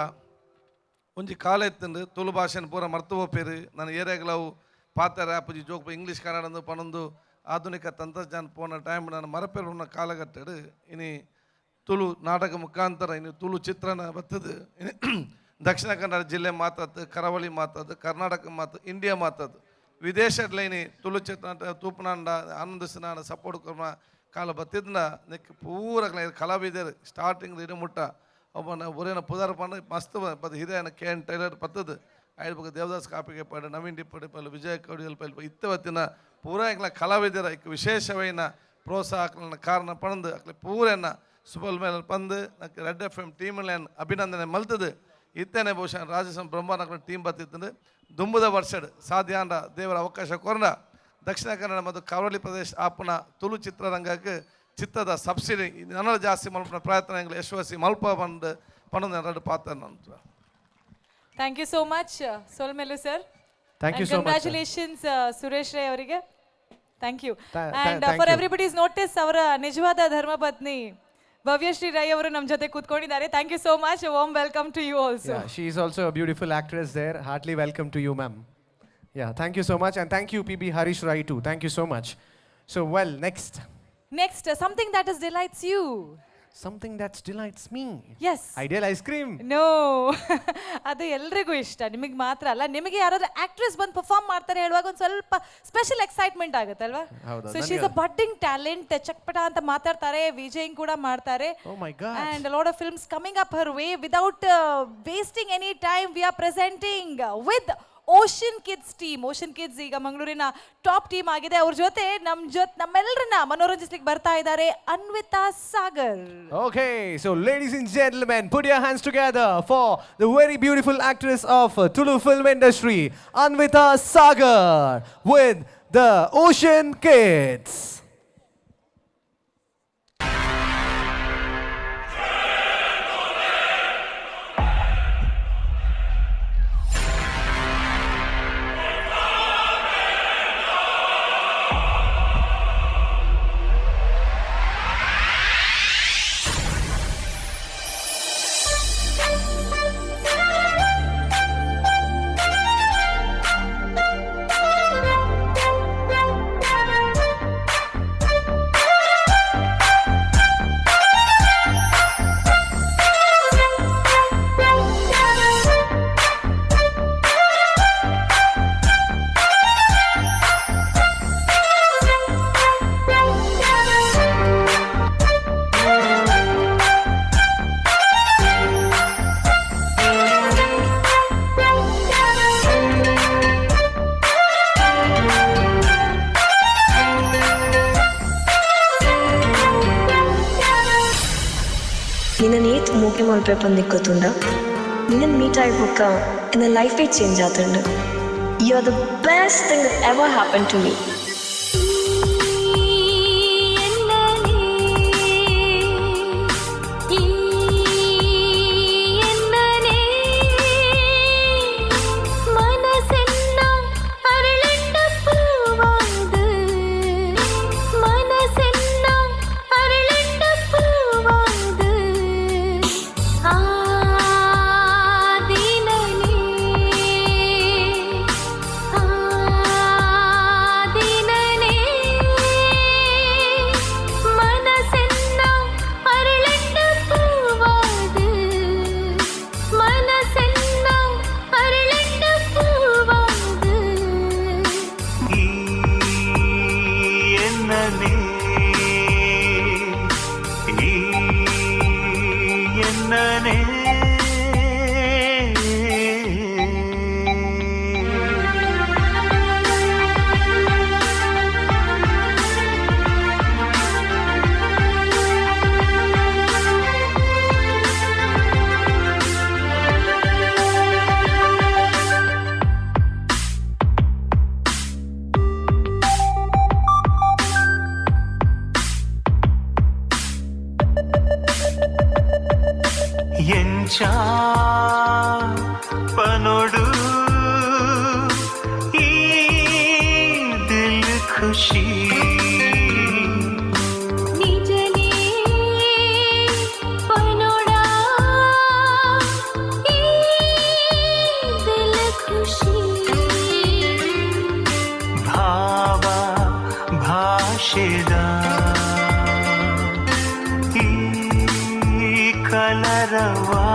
ಒಂಜಿ ಕಾಲ ಎತ್ತಂಡು ತುಳು ಭಾಷೆನ ಪೂರ ಮರ್ತು ಹೋಗ್ಪೇರು ನಾನು ಏರಿಯಾಗಳವು ಪಾತ್ರ ಆಪುಜಿ ಜೋಕ್ ಇಂಗ್ಲೀಷ್ ಕನ್ನಡ ಪನ್ನೊಂದು ಆಧುನಿಕ ತಂತ್ರಜ್ಞಾನ ಪೋನ ಟೈಮ್ ನಾನು ಮರಪೇರು ಕಾಲಘಟ್ಟಡು ಇನಿ ತುಳು ನಾಟಕ ಮುಖಾಂತರ ಇನ್ನು ತುಳು ಚಿತ್ರನ ಬರ್ತದೆ ದಕ್ಷಿಣ ಕನ್ನಡ ಜಿಲ್ಲೆ ಮಾತಾದ್ದು ಕರಾವಳಿ ಮಾತಾದ್ದು ಕರ್ನಾಟಕ ಮಾತು ಇಂಡಿಯಾ ಮಾತಾದ್ದು ವಿದೇಶಡ್ಲ ಇನಿ ತುಳು ಚಿತ್ರ ತೂಪನಾಂಡ ಆನಂದಿಸಿನ ಸಪೋರ್ಟ್ ಕೊರ್ಮ ಕಾಲ ಬತ್ತಿದ್ನ ನೆಕ್ ಪೂರ ಕಲಾವಿದರು ಸ್ಟಾರ್ಟಿಂಗ್ ಇಡು ಮುಟ್ಟ ಒಬ್ಬನ ಊರಿನ ಪುದಾರ ಪಂಡ ಮಸ್ತ್ ಬದು ಹಿರಿಯನ KN ಟೈಲರ್ ಪತ್ತದು ಆಯ್ತು ದೇವದಾಸ್ ಕಾಪಿಗೆ ಪಡ ನವೀನ್ ಡಿಪ್ಪಡಿ ಪಲ್ಲು ವಿಜಯ ಕೌಡಿಯಲ್ ಪಲ್ಲು ಇತ್ತವತ್ತಿನ ಪೂರ ಇಂಕ್ಲ ಕಲಾವಿದರ ವಿಶೇಷವೈನ ಪ್ರೋತ್ಸಾಹನ ಕಾರಣ ಪಣಂದು ಅಕ್ಲೆ ಪೂರನ್ನ ಸುಬಲ್ ಮೇಲೆ ಪಂದು ರೆಡ್ FM ಟೀಮ್ನ ಅಭಿನಂದನೆ ಮಲ್ತದು ಇತ್ತೇನೆ ಬಹುಶಃ ರಾಜಸಂ ಬ್ರಹ್ಮಾಂಡ ಟೀಮ್ ಬತ್ತಿತ್ತು ದುಂಬುದ ವರ್ಷಡ್ ಸಾಧ್ಯ ಅಂಡ ದೇವರ ಅವಕಾಶ ಕೊರಂಡ ದಕ್ಷಿಣ ಕನ್ನಡ ಮತ್ತು ಕರಾವಳಿ ಪ್ರದೇಶ ಆಪುನ ತುಳು ಚಿತ್ರರಂಗಕ್ಕೆ ಚಿತ್ರದ ಸಬ್ಸಿಡಿ ನನ್ನ ಜಾಸ್ತಿ ಮಲ್ಪನ ಪ್ರಯತ್ನ ಯಶಸ್ವಿ ಮಲ್ಪ ಬಂದು ಪಣದ ಎರಡು ಪಾತ್ರ ನಂತರ ಥ್ಯಾಂಕ್ ಯು ಸೋ ಮಚ್ ಸೋಲ್ಮೆಲು sir thank you so much congratulations Suresh Rai ಅವರಿಗೆ thank you and for everybody's notice ಅವರ ನಿಜವಾದ ಧರ್ಮಪತ್ನಿ ಭವ್ಯಶ್ರೀ ರೈ ಅವರು ನಮ್ಮ ಜೊತೆ ಕೂತ್ಕೊಂಡಿದ್ದಾರೆ thank you so much warm welcome to you also she is also a beautiful actress there heartily welcome to you ma'am thank you so much and thank you PB Harish Rai to thank you so much So, well, next. Next, something that is delights you. Something that delights me. Yes. Ideal ice cream. No ಅದು ಎಲ್ರಿಗೂ ಇಷ್ಟ, ನಿಮಗೆ ಮಾತ್ರ ಅಲ್ಲ. ನಿಮಗೆ ಯಾರಾದ್ರೂ ಆಕ್ಟ್ರೆಸ್ ಬಂದು ಪರ್ಫಾರ್ಮ್ ಮಾಡ್ತಾರೆ ಹೇಳುವಾಗ ಒಂದು ಸ್ವಲ್ಪ ಸ್ಪೆಷಲ್ ಎಕ್ಸೈಟ್ಮೆಂಟ್ ಆಗುತ್ತೆ ಅಲ್ವಾ? ಹೌದು. So she is a budding talent. ಚಕ್ಪಟ ಅಂತ ಮಾತಾಡ್ತಾರೆ, ವಿಜಯಿಂಗ್ ಕೂಡ ಮಾಡ್ತಾರೆ. Oh my God. And a lot of films coming up her way. Without wasting any time, we are presenting with ocean kids team. Ocean kids ಈಗ ಮಂಗಳೂರಿನ ಟಾಪ್ ಟೀಮ್ ಆಗಿದೆ. ಅವ್ರ ಜೊತೆ ನಮ್ಮೆಲ್ಲರನ್ನ ಮನೋರಂಜಿಸ್ಲಿಕ್ಕೆ ಬರ್ತಾ ಇದ್ದಾರೆ Anvita Sagar. Okay, so ladies and gentlemen, put your hands together for the very beautiful actress of Tulu film industry, Anvita Sagar, with the Ocean Kids. ನಿನ್ನ ಏತ್ ಮೂಕೆ ಮಲ್ಪೆ ಪಂದಿಕ್ಕೋತುಂಡ ನಿನ್ನ ಮೀಟ್ ಆಯ್ಬೋಕ ನನ್ನ ಲೈಫೇ ಚೇಂಜ್ ಆತುಂಡು. You are the best thing that ever happen to me. ಪನೋಡು ಈ ದಿಲ್ ಖುಷಿ ನಿಜನೇ ಪನೋಡಾ ಈ ದಿಲ್ ಖುಷಿ ಭಾವ ಭಾಷೆದ ಈ ಕಲರವಾ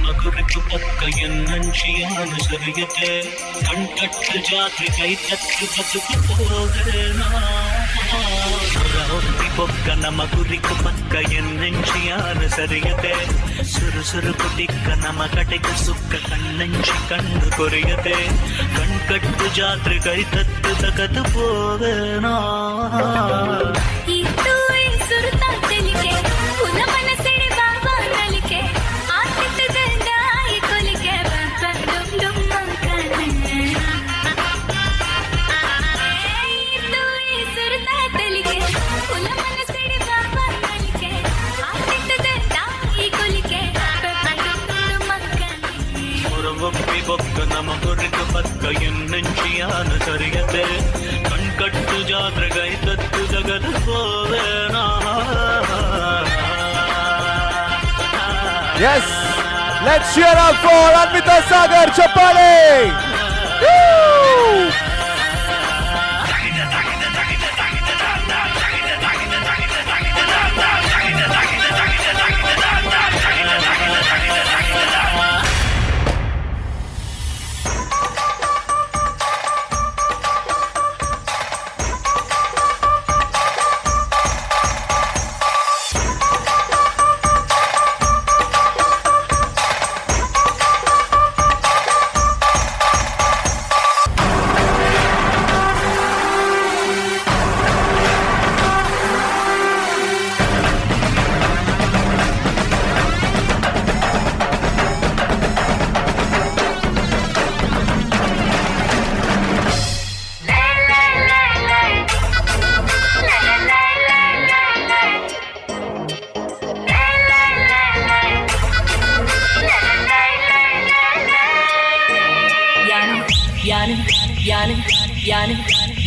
ಮಗುರಿತು ಪಕ್ಕ ಎನ್ನಂಚಿಯಾನು ಸರಿಯತೆ ಕಣ್ಕಟ್ಟು ಜಾತ್ರೆ ಕೈ ತತ್ತು ಬದುಕು ಹೋಗೇನಾ ಹೊತ್ತಿ ಪೊಕ್ಕನ ಮಗುರಿಕು ಪಕ್ಕ ಎನ್ನಂಚಿಯಾನು ಸರಿಯತೆ ಸುರು ಸುರು ಕುಟಿಕ್ಕ ನಮ ಕಟೆಗೆ ಸುಕ್ಕ ಕಣ್ಣಂಚಿ ಕಣ್ಣು ಕೊರೆಯತೆ ಕಣ್ಕಟ್ಟು ಜಾತ್ರೆ ಕೈ ತತ್ತು ತಗದು ಹೋಗೇನಾ ಇದು బొక్క నమ కొరకు పక్క ఎన్నంచియాన సరియతే కൺకట్టు జాత్రగై తత్తు జగదు పోవేనా. Yes, let's cheer up for Anvita Sagar. Chappale.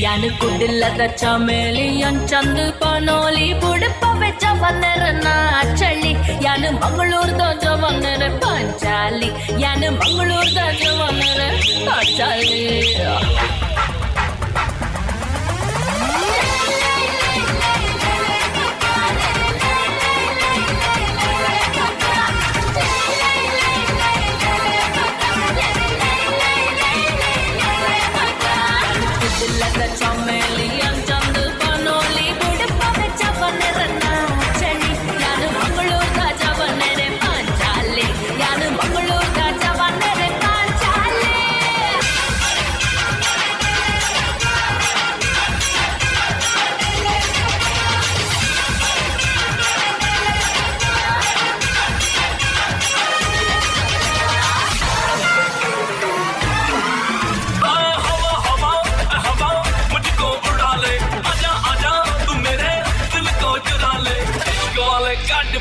यान कुडिल्लद चमेलियन चंद पनोली बुड़प बेच वनर नाचली यान मंगलूर दो जवनर पंचाली यान मंगलूर दो जवनर पंचाली. चमेलियन चंद पनोली बुड़प बेच वनर नाचली यान मंगलूर दा जवनर पंचाली यान मंगलूर दा जवनर पंचाली.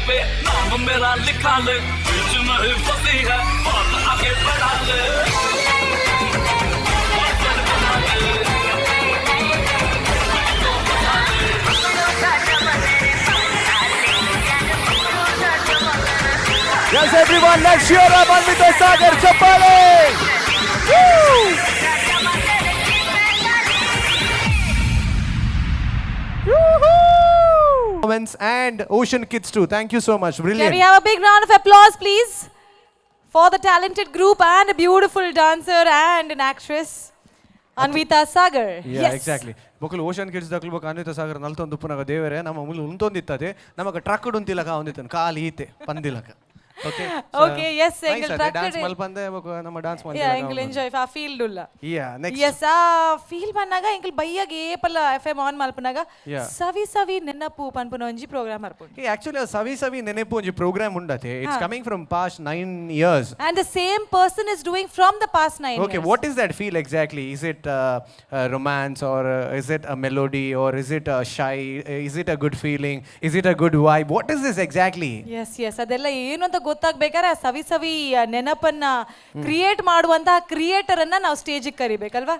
पे नाम मेरा लिखा ले बीच में ही फंसी है बात आगे बढ़ा ले. Yes, everyone, let's cheer up Anvita Sagar. Chappale. Woo! And Ocean Kids too. Thank you so much. Brilliant. Can we have a big round of applause, please, for the talented group and a beautiful dancer and an actress, Anvita Sagar. Yeah, yes. exactly. ಬೊಕಲು ಓಷನ್ ಕಿಡ್ಸ್ ದಕ್ಲು ಬೊಕ ಅನ್ವಿತಾ ಸಾಗರ್ ನಲ್ತೊಂದು ಉಪ್ಪುನಾಗ ದೇವರೇ ನಮ್ಮ ಮುಲು ಉಂತೊಂದಿತ್ತದೆ ನಮಗ ಟ್ರಕ್ ಉಂತಿಲಕ ಒಂದಿತ್ತನು ಕಾಲಿ ಈತೆ ಪಂದಿಲಕ. Okay. Okay, yes, engal track dance malpande ನಮ್ಮ dance ಮಾಡಿ. Yeah, engal enjoy a field ulla. Yeah, next. Yes, feel bannaga engal bayage pala FM on malpanaga savi nennapu panpuna onji program arpun. Hey, actually savi nenepu onji program undate. It's coming from past 9 years. And the same person is doing from the past 9 years. Okay, what is that feel exactly? Is it romance or is it a melody or is it shy? Is it a good feeling? Is it a good vibe? What is this exactly? Yes, adella ಏನು ಅಂತ ಗೊತ್ತಾಗಬೇಕಾದ್ರೆ ಸವಿ ನೆನಪನ್ನ ಕ್ರಿಯೇಟ್ ಮಾಡುವಂತಹ ಕ್ರಿಯೇಟರ್ ಅನ್ನ ನಾವು ಸ್ಟೇಜ್ ಕರಿಬೇಕಲ್ವಾ.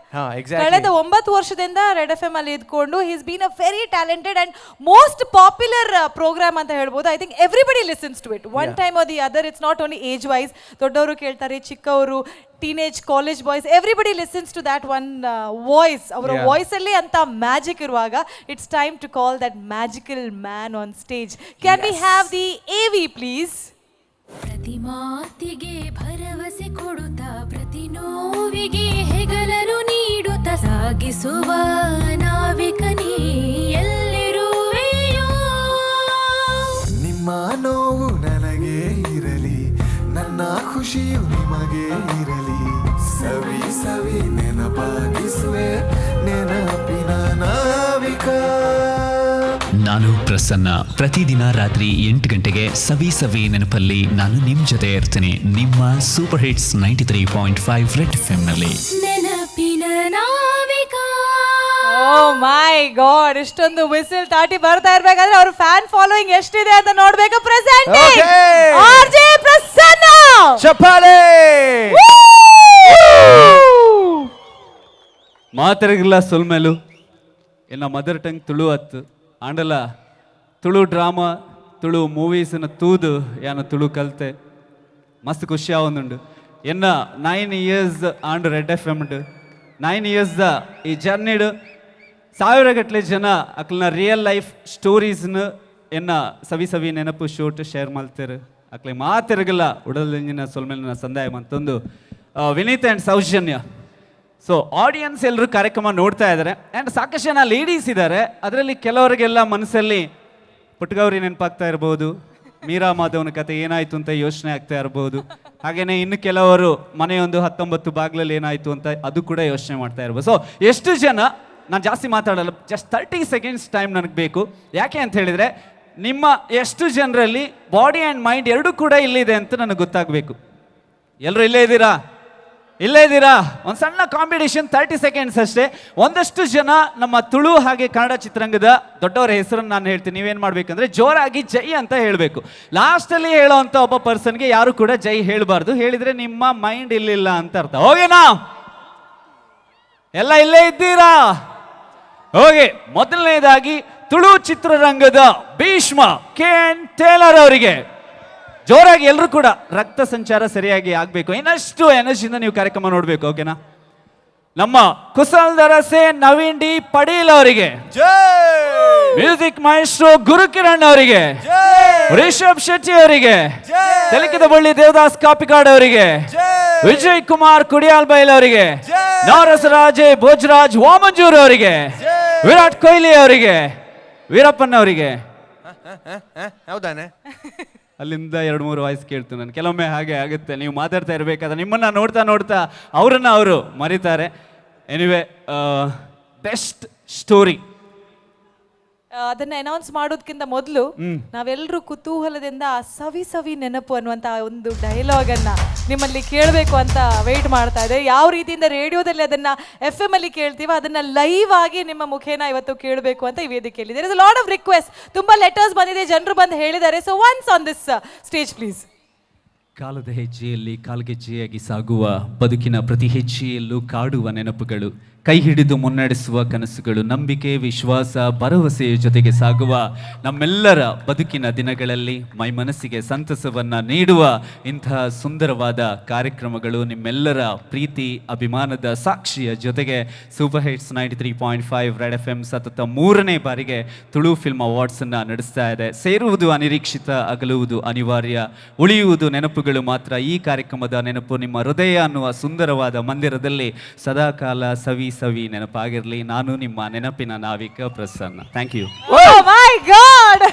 ಕಳೆದ 9 ವರ್ಷದಿಂದ ರೆಡ್ ಎಫ್ ಎಂ ಅಲ್ಲಿ ಇದ್ಕೊಂಡು he is been a very talented and most popular programme ಅಂತ ಹೇಳ್ಬೋದು. I think everybody listens to it one time or the other. It's not only age wise, ದೊಡ್ಡವರು ಕೇಳ್ತಾರೆ, ಚಿಕ್ಕವರು, teenage, college boys, everybody listens to that one voice. ಅವರ ವಾಯ್ಸ್ ಅಲ್ಲಿ ಅಂತ ಮ್ಯಾಜಿಕ್ ಇರುವಾಗ it's time to call that magical man on stage. Can we have the AV please? ಪ್ರತಿ ಮಾತಿಗೆ ಭರವಸೆ ಕೊಡುತ್ತಾ ಪ್ರತಿ ನೋವಿಗೆ ಹೆಗಲನ್ನು ನೀಡುತ್ತಾ ಸಾಗಿಸುವ ನಾವಿಕನೇ ಎಲ್ಲಿರುವೆಯೋ. ನಿಮ್ಮ ನೋವು ನನಗೆ ಇರಲಿ, ನನ್ನ ಖುಷಿಯು ನಿಮಗೆ ಇರಲಿ, ಸವಿ ಸವಿ ನೆನಪಾಗಿಸುವೆ ನೆನಪಿನ ನಾವಿಕ. ನಾನು ಪ್ರಸನ್ನ. ಪ್ರತಿದಿನ ರಾತ್ರಿ 8 ಗಂಟೆಗೆ ಸವಿ ಸವಿ ನೆನಪಲ್ಲಿ ನಾನು ನಿಮ್ ಜೊತೆ ಇರ್ತೀನಿ. ನಿಮ್ಮ ಸೂಪರ್ ಹಿಟ್ಸ್ 93.5 ರೆಡ್ ಎಫ್ಎಂ ನಲ್ಲಿ. ನೆನಪಿನ ನಾವಿಕ. ಓ ಮೈ ಗಾಡ್, ಇಷ್ಟೊಂದು ವಿಸಿಲ್ ತಾಟಿ ಬರ್ತಾ ಇರ್ಬೇಕಾದ್ರೆ ಅವ್ರ ಫ್ಯಾನ್ ಫಾಲೋಯಿಂಗ್ ಎಷ್ಟಿದೆ ಅಂತ ನೋಡ್ಬೇಕು. Presenting RJ Prasanna. ಚಪ್ಪಾಳೆ. ಮಾತೆರಗಿಲ್ಲ ಸೊಲ್ಮೆಲು ಎನ್ನ ಮದರ್ ಟಂಗ್ ತುಳು ಅತ್ತು ಆಂಡಲ ತುಳು ಡ್ರಾಮಾ ತುಳು ಮೂವೀಸ್ನ ತೂದು ಯಾನ ತುಳು ಕಲ್ತೆ ಮಸ್ತ್ ಖುಷಿ ಆವೊಂದುಂಡು ಎನ್ನ 9 years ಆಂಡು ರೆಡ್ FM 9 years ಈ ಜರ್ನಿಡು ಸಾವಿರಗಟ್ಟಲೆ ಜನ ಅಕ್ಲನ ರಿಯಲ್ ಲೈಫ್ ಸ್ಟೋರೀಸ್ನ ಎನ್ನ ಸವಿ ನೆನಪು ಶೂಟ್ ಶೇರ್ ಮಾಡ್ತಾರೆ ಅಕ್ಲೆ ಮಾತಿರಗಲ್ಲ ಉಡಲಿನ ಸೊಲ್ಮೇಲಿನ ಸಂದಾಯ ಮತ್ತೊಂದು Vineeth and Soujanya. So audience ಎಲ್ಲರೂ ಕಾರ್ಯಕ್ರಮ ನೋಡ್ತಾ ಇದ್ದಾರೆ ಆ್ಯಂಡ್ ಸಾಕಷ್ಟು ಜನ ಲೇಡೀಸ್ ಇದ್ದಾರೆ. ಅದರಲ್ಲಿ ಕೆಲವರಿಗೆಲ್ಲ ಮನಸ್ಸಲ್ಲಿ ಪುಟ್ಟಗೌರಿ ನೆನಪಾಗ್ತಾ ಇರ್ಬೋದು, ಮೀರಾ ಮಾಧವನ ಕತೆ ಏನಾಯಿತು ಅಂತ ಯೋಚನೆ ಆಗ್ತಾ ಇರ್ಬೋದು. ಹಾಗೆಯೇ ಇನ್ನು ಕೆಲವರು ಮನೆಯೊಂದು 19 ಬಾಗಿಲಲ್ಲಿ ಏನಾಯಿತು ಅಂತ ಅದು ಕೂಡ ಯೋಚನೆ ಮಾಡ್ತಾ ಇರ್ಬೋದು. ಸೊ ಎಷ್ಟು ಜನ, ನಾನು ಜಾಸ್ತಿ ಮಾತಾಡಲ್ಲ, ಜಸ್ಟ್ 30 seconds ಟೈಮ್ ನನಗೆ ಬೇಕು. ಯಾಕೆ ಅಂತ ಹೇಳಿದರೆ ನಿಮ್ಮ ಎಷ್ಟು ಜನರಲ್ಲಿ ಬಾಡಿ ಆ್ಯಂಡ್ ಮೈಂಡ್ ಎರಡೂ ಕೂಡ ಇಲ್ಲಿದೆ ಅಂತ ನನಗೆ ಗೊತ್ತಾಗಬೇಕು. ಎಲ್ಲರೂ ಇಲ್ಲೇ ಇದ್ದೀರಾ? ಇಲ್ಲೇ ಇದ್ದೀರಾ? ಒಂದು ಸಣ್ಣ ಕಾಂಪಿಟೇಷನ್, 30 seconds ಅಷ್ಟೇ. ಒಂದಷ್ಟು ಜನ ನಮ್ಮ ತುಳು ಹಾಗೆ ಕನ್ನಡ ಚಿತ್ರರಂಗದ ದೊಡ್ಡವರ ಹೆಸರನ್ನು ನಾನು ಹೇಳ್ತೀನಿ. ನೀವೇನು ಮಾಡಬೇಕಂದ್ರೆ ಜೋರಾಗಿ ಜೈ ಅಂತ ಹೇಳಬೇಕು. ಲಾಸ್ಟಲ್ಲಿ ಹೇಳೋವಂಥ ಒಬ್ಬ ಪರ್ಸನ್ಗೆ ಯಾರು ಕೂಡ ಜೈ ಹೇಳಬಾರ್ದು. ಹೇಳಿದರೆ ನಿಮ್ಮ ಮೈಂಡ್ ಇಲ್ಲಿಲ್ಲ ಅಂತ ಅರ್ಥ. ಓಕೆನಾ? ಎಲ್ಲ ಇಲ್ಲೇ ಇದ್ದೀರಾ? ಹೋಗಿ ಮೊದಲನೇದಾಗಿ ತುಳು ಚಿತ್ರರಂಗದ ಭೀಷ್ಮ KN ಟೇಲರ್ ಅವರಿಗೆ ಜೋರಾಗಿ ಎಲ್ಲರೂ ಕೂಡ ರಕ್ತ ಸಂಚಾರ ಸರಿಯಾಗಿ ಆಗಬೇಕು. ಇನ್ನಷ್ಟು ಎನರ್ಜಿಯಿಂದ ನೀವು ಕಾರ್ಯಕ್ರಮ ನೋಡಬೇಕು. ಓಕೆನಾ? ನಮ್ಮ ಕುಸಲ್ದರಸೆ ನವೀನ್ ಡಿ ಪಡೀಲ್ ಅವರಿಗೆ, ಮ್ಯೂಸಿಕ್ ಮಾಸ್ಟ್ರು ಗುರುಕಿರಣ್ ಅವರಿಗೆ, ರಿಷಬ್ ಶೆಟ್ಟಿ ಅವರಿಗೆ, ತೆಲಕಿದ ಬಳ್ಳಿ ದೇವದಾಸ್ ಕಾಪಿಕಾಡ್ ಅವರಿಗೆ, ವಿಜಯ್ ಕುಮಾರ್ ಕುಡಿಯಾಲ್ ಬೈಲ್ ಅವರಿಗೆ, ನವರಸರಾಜೆ ಭೋಜರಾಜ್ ವಾಮಂಜೂರ್ ಅವರಿಗೆ, ವಿರಾಟ್ ಕೊಹ್ಲಿ ಅವರಿಗೆ, ವೀರಪ್ಪನ್ ಅವರಿಗೆ. ಹೌದಾನೆ? ಅಲ್ಲಿಂದ 2-3 ವಾಯ್ಸ್ ಕೇಳ್ತೀನಿ ನಾನು. ಕೆಲವೊಮ್ಮೆ ಹಾಗೆ ಆಗುತ್ತೆ, ನೀವು ಮಾತಾಡ್ತಾ ಇರಬೇಕಾದ್ರೆ ನಿಮ್ಮನ್ನು ನೋಡ್ತಾ ಅವರನ್ನು ಅವರು ಮರಿತಾರೆ. ಎನಿವೆ, ಬೆಸ್ಟ್ ಸ್ಟೋರಿ ಅದನ್ನ ಅನೌನ್ಸ್ ಮಾಡೋದಕ್ಕಿಂತ ಮೊದಲು ನಾವೆಲ್ಲರೂ ಕುತೂಹಲದಿಂದ ಆ ಸವಿ ನೆನಪು ಅನ್ನುವಂತ ಒಂದು ಡೈಲಾಗ್ ಅನ್ನ ನಿಮ್ಮಲ್ಲಿ ಕೇಳಬೇಕು ಅಂತ ವೇಟ್ ಮಾಡ್ತಾ ಇದೆ. ಯಾವ ರೀತಿಯಿಂದ ರೇಡಿಯೋದಲ್ಲಿ ಅದನ್ನ FM ಅಲ್ಲಿ ಕೇಳ್ತೀವೋ ಅದನ್ನ ಲೈವ್ ಆಗಿ ನಿಮ್ಮ ಮುಖೇನ ಇವತ್ತು ಕೇಳಬೇಕು ಅಂತ ಈ ವೇದಿಕೆಯಲ್ಲಿ there is a lot of request. ತುಂಬಾ ಲೆಟರ್ಸ್ ಬಂದಿದೆ, ಜನರು ಬಂದು ಹೇಳಿದ್ದಾರೆ. So once on this stage please. ಕಾಲದ ಹೆಜ್ಜೆಯಲ್ಲಿ ಕಾಲ್ಗೆಜ್ಜೆಯಾಗಿ ಸಾಗುವ ಬದುಕಿನ ಪ್ರತಿ ಹೆಜ್ಜೆಯಲ್ಲೂ ಕಾಡುವ ನೆನಪುಗಳು, ಕೈ ಹಿಡಿದು ಮುನ್ನಡೆಸುವ ಕನಸುಗಳು, ನಂಬಿಕೆ, ವಿಶ್ವಾಸ, ಭರವಸೆಯ ಜೊತೆಗೆ ಸಾಗುವ ನಮ್ಮೆಲ್ಲರ ಬದುಕಿನ ದಿನಗಳಲ್ಲಿ ಮೈ ಮನಸ್ಸಿಗೆ ಸಂತಸವನ್ನು ನೀಡುವ ಇಂತಹ ಸುಂದರವಾದ ಕಾರ್ಯಕ್ರಮಗಳು ನಿಮ್ಮೆಲ್ಲರ ಪ್ರೀತಿ ಅಭಿಮಾನದ ಸಾಕ್ಷಿಯ ಜೊತೆಗೆ ಸೂಪರ್ ಹಿಟ್ಸ್ 93.5 ರೆಡ್ FM ಸತತ 3ನೇ ಬಾರಿಗೆ ತುಳು ಫಿಲ್ಮ್ ಅವಾರ್ಡ್ಸನ್ನು ನಡೆಸ್ತಾ ಇದೆ. ಸೇರುವುದು ಅನಿರೀಕ್ಷಿತ, ಅಗಲುವುದು ಅನಿವಾರ್ಯ, ಉಳಿಯುವುದು ನೆನಪುಗಳು ಮಾತ್ರ. ಈ ಕಾರ್ಯಕ್ರಮದ ನೆನಪು ನಿಮ್ಮ ಹೃದಯ ಅನ್ನುವ ಸುಂದರವಾದ ಮಂದಿರದಲ್ಲಿ ಸದಾಕಾಲ ಸವಿ ನೆನಪಾಗಿರಲಿ. ನಾನು ನಿಮ್ಮ ನೆನಪಿನ ನಾವಿಕ Prasanna. Thank you. Oh my god,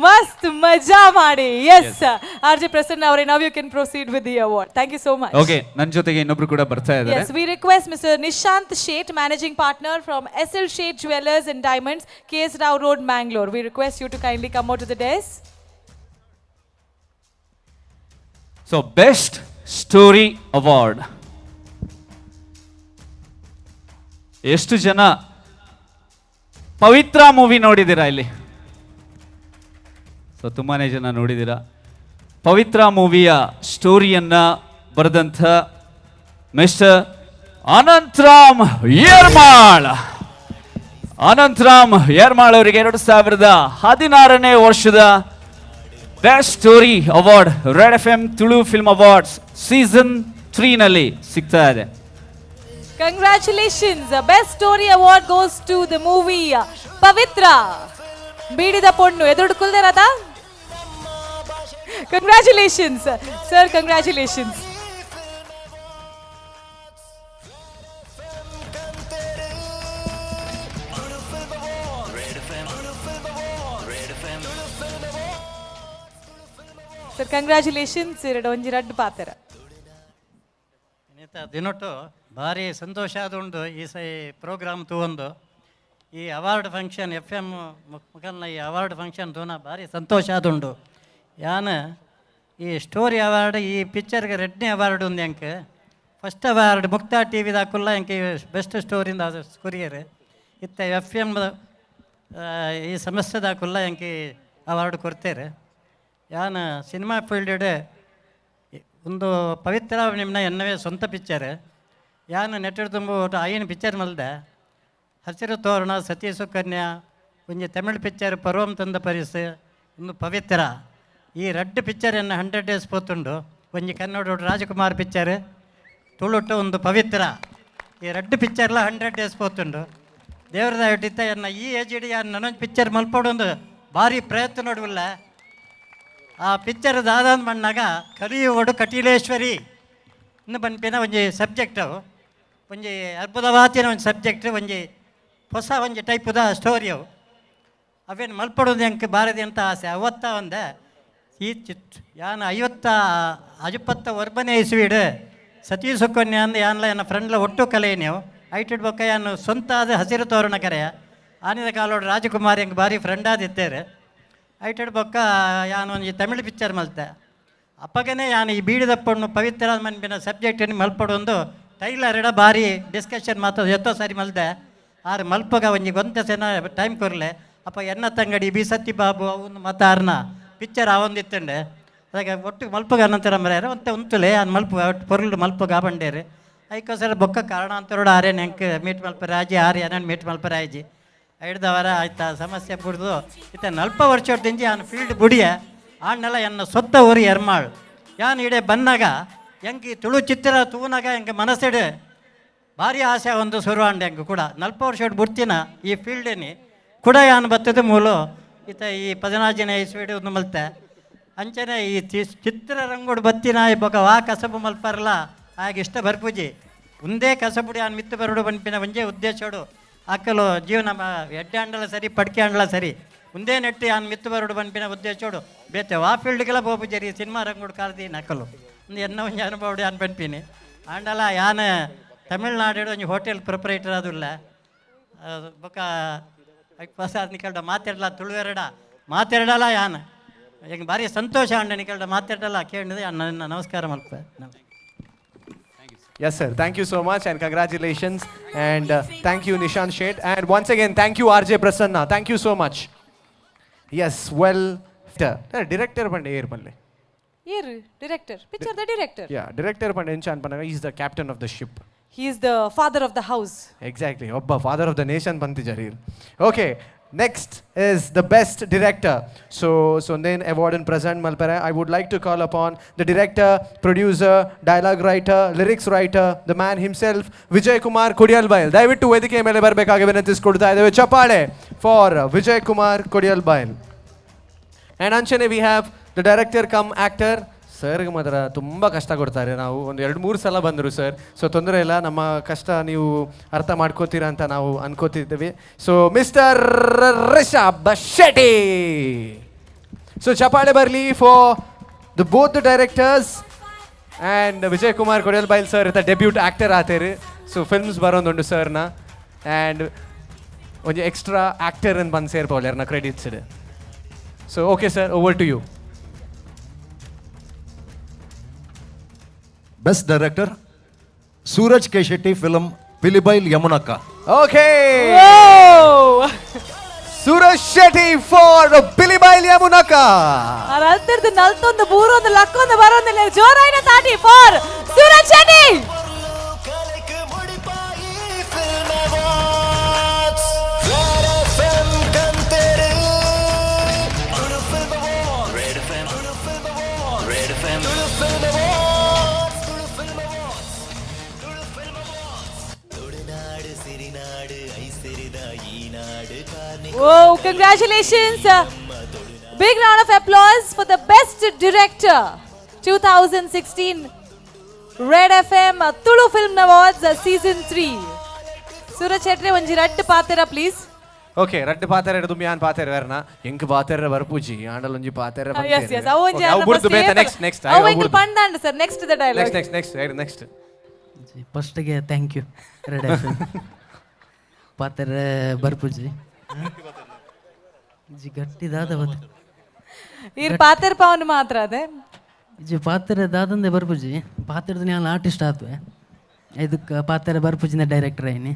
ಮಸ್ತ್ ಮಜಾ ಮಾಡಿ. ಎಸ್ RJ ಪ್ರಸನ್ನ ಅವರೇ, now you can proceed with the award. Thank you so much. Okay, ನನ್ನ ಜೊತೆಗೆ ಇನ್ನೊಬ್ರು ಕೂಡ ಬರ್ತಾ ಇದ್ದಾರೆ. Yes, we request Mr. Nishant Sheth, managing partner from SL Sheth Jewelers and Diamonds, KS Rao Road, Mangalore. We request you to kindly come out to the desk. So best story award. ಎಷ್ಟು ಜನ ಪವಿತ್ರ ಮೂವಿ ನೋಡಿದ್ದೀರಾ ಇಲ್ಲಿ? ಸೊ ತುಂಬಾ ಜನ ನೋಡಿದ್ದೀರಾ. ಪವಿತ್ರ ಮೂವಿಯ ಸ್ಟೋರಿಯನ್ನು ಬರೆದಂಥ ಮಿಸ್ಟರ್ ಅನಂತರಾಮ್ ಯರ್ಮಾಳ್ ಅವರಿಗೆ 2016ನೇ ವರ್ಷದ best story award red FM Tulu film awards season 3 ನಲ್ಲಿ ಸಿಗ್ತಾ ಇದೆ. Congratulations. Best story award goes to the movie Pavitra. Beedida ponnu edudu kulderada. Congratulations sir, congratulations. Sir, congratulations. ಎರಡು ಒಂಜಿ ರಡ್ಡು ಪಾತ್ರ ದಿನೊಟ್ಟು ಭಾರಿ ಸಂತೋಷ ಆದುಂಡು ಈ ಪ್ರೋಗ್ರಾಮ್ ತಗೊಂಡು ಈ ಅವಾರ್ಡ್ ಫಂಕ್ಷನ್ FM ಮುಖಲ್ನ ಈ ಅವಾರ್ಡ್ ಫಂಕ್ಷನ್ ತೋನ ಭಾರಿ ಸಂತೋಷ ಆದುಂಡು. ಯಾನು ಈ ಸ್ಟೋರಿ ಅವಾರ್ಡ್ ಈ ಪಿಕ್ಚರ್ಗೆ 2ನೇ ಅವಾರ್ಡ್ ఉంది ಎಂಕೆ. ಫಸ್ಟ್ ಅವಾರ್ಡ್ ಮುಕ್ತಾ TV ದಾಕುಲ್ಲ ಎಂಕೆ ಬೆಸ್ಟ್ ಸ್ಟೋರಿಂದ ಕೊರಿಯರ್ ಇತ್ತ FM ಈ ಸಮಸ್ಯೆ ದಾಕುಲ್ಲ ಎಂಕೆ ಅವಾರ್ಡ್ ಕೊಡ್ತೇರೆ. ಯಾನು ಸಿನಿಮಾ ಫೀಲ್ಡ್ ಒಂದು ಪವಿತ್ರ ನಿಮ್ಮನ್ನ ಎನ್ನವೇ ಸ್ವಂತ ಪಿಕ್ಚರ್ ಯಾನು ನೆಟ್ಟರು ತುಂಬ ಒಟ್ಟು ಐನು ಪಿಕ್ಚರ್ ಮಲ್ದೆ ಹಸಿರು ತೋರಣ ಸತೀಸು ಕನ್ಯಾ ಒಂಜಿ ತಮಿಳ್ ಪಿಕ್ಚರ್ ಪರ್ವಂ ತಂದ ಪರಿಸು ಒಂದು ಪವಿತ್ರ ಈ 2 ಪಿಕ್ಚರನ್ನು 100 days ಪೋತುಂಡು ಒಂಜಿ ಕನ್ನಡ ರಾಜಕುಮಾರ್ ಪಿಕ್ಚರ್ ತುಳುಟ್ಟು ಒಂದು ಪವಿತ್ರ ಈ 2 ಪಿಕ್ಚರ್ಲ 100 days ಪೋತುಂಡು ದೇವ್ರದ ಇಟ್ಟಿತ್ತ ಎನ್ನ ಈ ಏಜ್ ಇಡಿ ನನ್ನೊಂದು ಪಿಕ್ಚರ್ ಮಲ್ಪಡೊಂದು ಭಾರಿ ಪ್ರಯತ್ನ ನೋಡುವಿಲ್ಲ ಆ ಪಿಕ್ಚರ್ ದಾದಾಂದ್ ಮಣ್ಣಾಗ ಕಲಿಯುವಡು ಕಟೀಲೇಶ್ವರಿ ಇನ್ನು ಬನ್ಪಿನ ಒಂಜಿ ಸಬ್ಜೆಕ್ಟ್ ಅವು ಒಂಜಿ ಅದ್ಭುತವಾತಿನ ಒಂದು ಸಬ್ಜೆಕ್ಟ್ ಒಂಜಿ ಹೊಸ ಒಂಜಿ ಟೈಪುದ ಸ್ಟೋರಿ ಅವು ಅವೇನು ಮಲ್ಪಡೋದು ಹೆಂಗೆ ಬಾರದಿ ಅಂತ ಆಸೆ ಅವತ್ತ ಒಂದೆ ಈ ಯಾನು 50 ವರ್ಷ ಇಸ್ವೀಡು ಸತೀಸು ಕನ್ಯಾ ಅಂದು ಯಾನ್ಲ ನನ್ನ ಫ್ರೆಂಡ್ಲ ಒಟ್ಟು ಕಲೆ ನೀವು ಐಟಿಡ್ ಬೊಕ್ಕ ಯಾನು ಸ್ವಂತ ಆದ ಹಸಿರು ತೋರಣ ಕರೆಯ ಆನಿದ ಕಾಲೋಡು ರಾಜಕುಮಾರಿ ಹೆಂಗೆ ಭಾರಿ ಫ್ರೆಂಡ್ ಆದಿತ್ತೇರು ಐಟಿಡ್ ಬೊಕ್ಕ ಯಾನು ಒಂದು ತಮಿಳ್ ಪಿಕ್ಚರ್ ಮಲ್ತೆ ಅಪ್ಪಗನೇ ಯಾನು ಈ ಬೀಡಿದಪ್ಪಣ್ಣು ಪವಿತ್ರ ಮನ್ಪಿನ ಸಬ್ಜೆಕ್ಟನ್ನು ಮಲ್ಪಡೊಂದು ಟೈಲರ್ ಭಾರಿ ಡಿಸ್ಕಷನ್ ಮಾತಾಡೋದು ಎತ್ತೋ ಸಾರಿ ಮಲ್ದೆ ಆರು ಮಲ್ಪಗ ಒಂಜಿ ಗೊಂತ ಸೆನ ಟೈಮ್ ಕೊರ್ಲೆ ಅಪ್ಪ ಎನ್ನ ತಂಗಡಿ ಬಿ ಸತ್ತಿ ಬಾಬು ಅವನು ಮತ್ತು ಆರ್ನ ಪಿಕ್ಚರ್ ಅವೊಂದಿತ್ತಂಡೆ ಅದಕ್ಕೆ ಒಟ್ಟು ಮಲ್ಪಗ ಅನಂತರ ಮರ್ಯಾರ ಅಂತ ಉಂತುಲೆ ಅದು ಮಲ್ಪ ಪೊರ್ಲು ಮಲ್ಪಗ ಬಂಡೇರಿ ಅದಕ್ಕೋಸ್ಕರ ಬೊಕ್ಕ ಕಾರಣಾಂತರೋಡು ಆರ್ಯನ್ ಹೆಂಗೆ ಮೀಟ್ ಮಲ್ಪರಾಜಿ ಆರ್ಯನನ್ನು ಮೀಟ್ ಮಲ್ಪರಾಜಿ ಐಡ್ದವರ ಆಯ್ತಾ ಸಮಸ್ಯೆ ಬಿಡ್ದು ಇತ್ತ 40 ವರ್ಷ ಹೊಡ್ದಿಂಜಿ ಆನ್ ಫೀಲ್ಡ್ ಬುಡಿಯ ಆಡ್ನೆಲ್ಲ ಎನ್ನ ಸೊತ್ತ ಊರಿ ಎರ್ಮಾಳ್ ಯಾನ್ ಇಡೆ ಬನ್ನಾಗ ಹೆಂಗೆ ತುಳು ಚಿತ್ರ ತೂನಾಗ ಹೆಂಗೆ ಮನಸ್ಸಿಡು ಭಾರಿ ಆಸೆ ಒಂದು ಸುರುವಾಂಡೆ ಹೆಂಗೆ ಕೂಡ 40 ವರ್ಷ ಬಿಡ್ತೀನ ಈ ಫೀಲ್ಡೇನಿ ಕೂಡ ಯಾನು ಬತ್ತದ ಮೂಲು ಈತ ಈ 16 ಇಸ್ವೀಡು ಒಂದು ಮಲ್ತೆ ಅಂಚನೆ ಈ ಚಿತ್ರರಂಗೋಡು ಬತ್ತಿನ ಬೊಕ ವಾ ಕಸಬು ಮಲ್ಪರಲ್ಲ ಆಗ ಇಷ್ಟ ಬರ್ಪೂಜಿ ಒಂದೇ ಕಸಬುಡಿ ಆನ್ ಮಿತ್ತು ಬರೋಡು ಬನ್ಪಿನ ಒಂದೇ ಉದ್ದೇಶೋಡು ಅಕ್ಕಲು ಜೀವನ ಎಡ್ಡೆ ಅಂಡಲ ಸರಿ ಪಡ್ಕೆ ಅಂಡಲ ಸರಿ ಒಂದೇ ನೆಟ್ಟು ಆನ್ ಮಿತ್ತು ಬರೋಡು ಬನ್ಪಿನ ಉದ್ದೇಶೋಡು ಬೇತೆ ವಾ ಫೀಲ್ಡ್ಗೆಲ್ಲ ಬೋಪುಜರಿ ಸಿನಿಮಾ ರಂಗೋಡು ಕಾಲ್ದಿ ನಕ್ಕಲು ಒಂದು ಎನ್ನ ಒಂಜಿ ಅನುಭವಡಿ ಆನ್ ಬನ್ಪಿನಿ ಆಂಡಲ ಯಾನ ತಮಿಳ್ನಾಡು ಒಂಜಿ ಹೋಟೆಲ್ ಪ್ರೊಪರೇಟರ್ ಅದಿಲ್ಲ ಬೊಕ ಹೊಸ ನಿಕಲ್ಡ ಮಾತಾಡಲ್ಲ ತುಳುವೆರಡ ಮಾತಾಡಲ್ಲ ಯಾನ ಈಗ ಭಾರಿ ಸಂತೋಷ ಅಂಡ ನಿಕಲ್ಡ ಮಾತಾಡಲ್ಲ ಕೇಳಿದೆ ನನ್ನ ನಮಸ್ಕಾರ ಮಲ್ಪ Yes, sir. Thank you so much and congratulations. And thank you, Nishan Sheth. And once again, thank you, RJ Prasanna. Thank you so much. Yes, well, director pande air palle. Here, director. Picture the director. Yeah, director pande enchan panaga. He is the captain of the ship. He is the father of the house. Exactly. Obba father of the nation panti jarir. Okay. Next is the best director. So then award and present Malpara. I would like to call upon the director, producer, dialogue writer, lyrics writer, the man himself, Vijay Kumar Kodiyalbail. ದಯವಿಟ್ಟು ವೇದಿಕೆ ಮೇಲೆ ಬರಬೇಕಾಗಿ ವಿನಂತಿಸಿಕೊಳ್ತಾ ಇದ್ದೇವೆ. ಚಪ್ಪಾಳೆ for Vijay Kumar Kodiyalbail. And ಅಂಚನೆ we have the director come actor. ಸರ್ಗೆ ಮಾತ್ರ ತುಂಬ ಕಷ್ಟ ಕೊಡ್ತಾರೆ. ನಾವು ಒಂದು 2-3 ಸಲ ಬಂದರು ಸರ್. ಸೊ ತೊಂದರೆ ಇಲ್ಲ, ನಮ್ಮ ಕಷ್ಟ ನೀವು ಅರ್ಥ ಮಾಡ್ಕೋತೀರಾ ಅಂತ ನಾವು ಅನ್ಕೋತಿದ್ದೇವೆ. So mister Rishab Shetty. So ಚಪ್ಪಾಳೆ ಬರಲಿ for the both the directors and Vijay Kumar Kodialbail sir ಇತ್ತ ಡೆಬ್ಯೂಟ್ ಆ್ಯಕ್ಟರ್ ಆತೇರಿ. ಸೊ ಫಿಲ್ಮ್ಸ್ ಬರೋದುಂಡು ಸರ್ನ ಆ್ಯಂಡ್ ಒಂದು ಎಕ್ಸ್ಟ್ರಾ ಆ್ಯಕ್ಟರ್ ಅಂತ ಬಂದು ಸೇರ್ಪೋಲ್ಲ ಯಾರನ್ನ ಕ್ರೆಡಿಟ್ಸ್ ಇದೆ. So okay sir, over to you. Best Director, Suraj K. Shetty film Pilibail Yamunaka. Okay. Whoa! Suraj Shetty for Pilibail Yamunaka. ಅರಲ್ತಿರ್ದು ನಲ್ತೊಂದು ಬೂರೊಂದು ಲಕ್ಕೊಂದು ಬರೋಂದಿಲ್ಲ ಜೋರಾಯಿನ ತಾಟಿ for Suraj Shetty. Oh, congratulations. Big round of applause for the best director 2016 Red FM Tulu Film Awards season 3. Suraj Shetty onji red paatera please. Okay, red paatera edu miyan paatera verna enk paatera varpuji andal onji paatera Yes, yes, avonji avu burdu beta next avu pandand sir, next the dialogue. Next first ಗೆ ಥ್ಯಾಂಕ್ ಯು ರೆಡ್ ಎಫ್ ಪಾತ್ರ ಬರ್ಪುಜಿ ಜಿ ಗಟ್ಟಿ ದಾದ ಬದ ಇರ್ ಪಾತ್ರ ಪವನ್ ಮಾತ್ರ ಅದೇ ಜಿ ಪಾತ್ರ ದಾದಂದೆ ಬರ್ಪುಜಿ ಪಾತ್ರದ ನಾನು ಆರ್ಟಿಸ್ಟ್ ಆತ್ವೆ ಇದಕ್ಕೆ ಪಾತ್ರ ಬರ್ಪುಜಿನ ಡೈರೆಕ್ಟರ್ ಐನಿ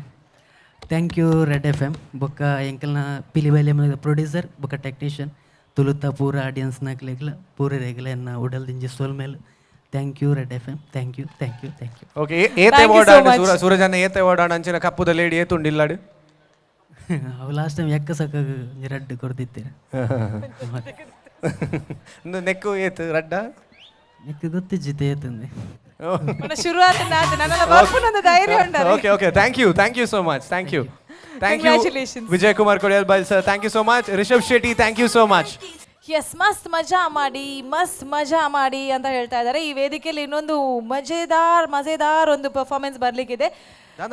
thank you red F M ಬೊಕ್ಕ ಎಂಕಲ್ನ ಪಿಲಿಬೈಲ್ ಪ್ರೊಡ್ಯೂಸರ್ ಬೊಕ್ಕ ಟೆಕ್ನಿಷಿಯನ್ ತುಳುತ್ತ ಪೂರ ಆಡಿಯನ್ಸ್ನಾಗ್ಲಿಗ್ಲ ಪೂರ ರೆಗ್ಲ ಎನ್ನ ಉಡಲ್ದಿಂಜಿ ಸೋಲ್ ಮೇಲೆ thank you red F M, thank you thank you thank you. Okay ಏತ್ Thank you award so and much. Suraj ಅಣ್ಣ ಏತ್ ಅವಾರ್ಡ್ ಆಂಡ್ ಅಂಚಿನ ಕಪ್ಪುದ ಲೇಡಿ ಏತುಂಡಿಲ್ಲಾಡು ಅವು ಲಾಸ್ಟ್ ಟೈಮ್ ಎಕ್ಕ ಸಕ್ಕ ರೆಡ್ ಕೊಡ್ತಿದ್ದೀರ ನೆಕ್ಕು ಏತ್ ರಡ್ಡ ಎಕ್ಕ ಗೊತ್ತಿಜ್ಜಿತೆ ಏತಂದೆ ಶುರು ಆತ ನನ್ನ ಬರ್ಪುನೊಂದು ಧೈರ್ಯ ಉಂಟು. Okay thank you so much thank you Congratulations. Vijay Kumar Kodialbail sir thank you so much. Rishab Shetty thank you so much. Yes ಮಸ್ತ್ ಮಜಾ ಮಾಡಿ ಅಂತ ಹೇಳ್ತಾ ಇದ್ದಾರೆ. ಈ ವೇದಿಕೆಯಲ್ಲಿ ಇನ್ನೊಂದು ಮಜೆದಾರ್ ಒಂದು ಪರ್ಫಾರ್ಮೆನ್ಸ್ ಬರ್ಲಿಕ್ಕಿದೆ.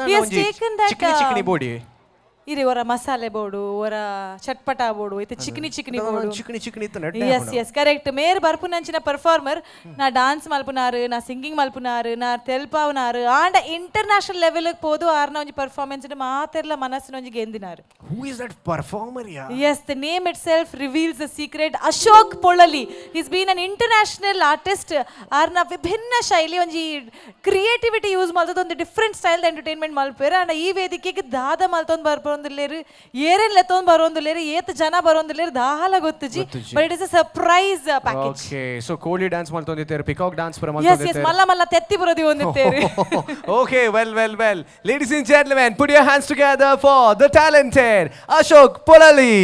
He has taken that, ಚಿಕನಿ ಬೋಡಿ ಇರಿ ಅವರ ಮಸಾಲೆ ಬೋರ್ಡು ಅವರ ಚಟ್ಪಟ ಬೋರ್ಡು ಇದು ಚಿಕನಿ ಬೋರ್ಡು ಚಿಕನಿ ಎಸ್ ಕರೆಕ್ಟ್ ಮೇರ್ ಬರ್ಪುನಂಚಿನ ಪರ್ಫಾರ್ಮರ್ ನಾ ಡಾನ್ಸ್ ಮಲ್ಪುನಾರು ನಾ ಸಿಂಗಿಂಗ್ ಮಲ್ಪುನಾರು ನಾ ತೆಲ್ಪಾವನಾರು ಆಂಡ ಇಂಟರ್ನ್ಯಾಷನಲ್ ಲೆವೆಲ್ಗೆ ಪೋದು ಆರ್ನ ಒಂಜಿ ಪರ್ಫಾರ್ಮೆನ್ಸ್ ಮಾತೆರ್ಲ ಮನಸ್ಸಿನ ಒಂಜಿ ಗೆಂದಿನಾರು. ಹೂ ಇಸ್ ದಟ್ ಪರ್ಫಾರ್ಮರ್ ಯಾ? Yes, the name itself reveals the secret. Ashok Polali. He's been an international artist. Arna vibhinna shaili onji creativity use maltad ಒಂದು ಡಿಫರೆಂಟ್ ಸ್ಟೈಲ್ ಎಂಟರ್ಟೈನ್ಮೆಂಟ್ ಮಲ್ಪೇರ ಅಂಡ್ ಈ ವೇದಿಕೆಗೆ ದಾದ ಮಲ್ತೊಂದು ಬರ್ಬೊಂದಿಲ್ಲೇರು ಏರೇನ್ ಲೆತ್ತೊಂದು ಬರೋಂದಿಲ್ಲೇರು ಏತ್ ಜನ ಬರೋಂದಿಲ್ಲೇರು ದಾಹಲ ಗೊತ್ತುಜಿ but it is a surprise package. Okay so ಕೋಳಿ ಡ್ಯಾನ್ಸ್ ಮಲ್ತೊಂದಿತ್ತೇರು ಪಿಕಾಕ್ ಡ್ಯಾನ್ಸ್ ಪರ Yes, ಮಲ್ಲ ತೆತ್ತಿ ಬರೋದಿ ಒಂದಿತ್ತೇರು. Okay, well. Ladies and gentlemen, put your hands together for the talented Ashok Polali.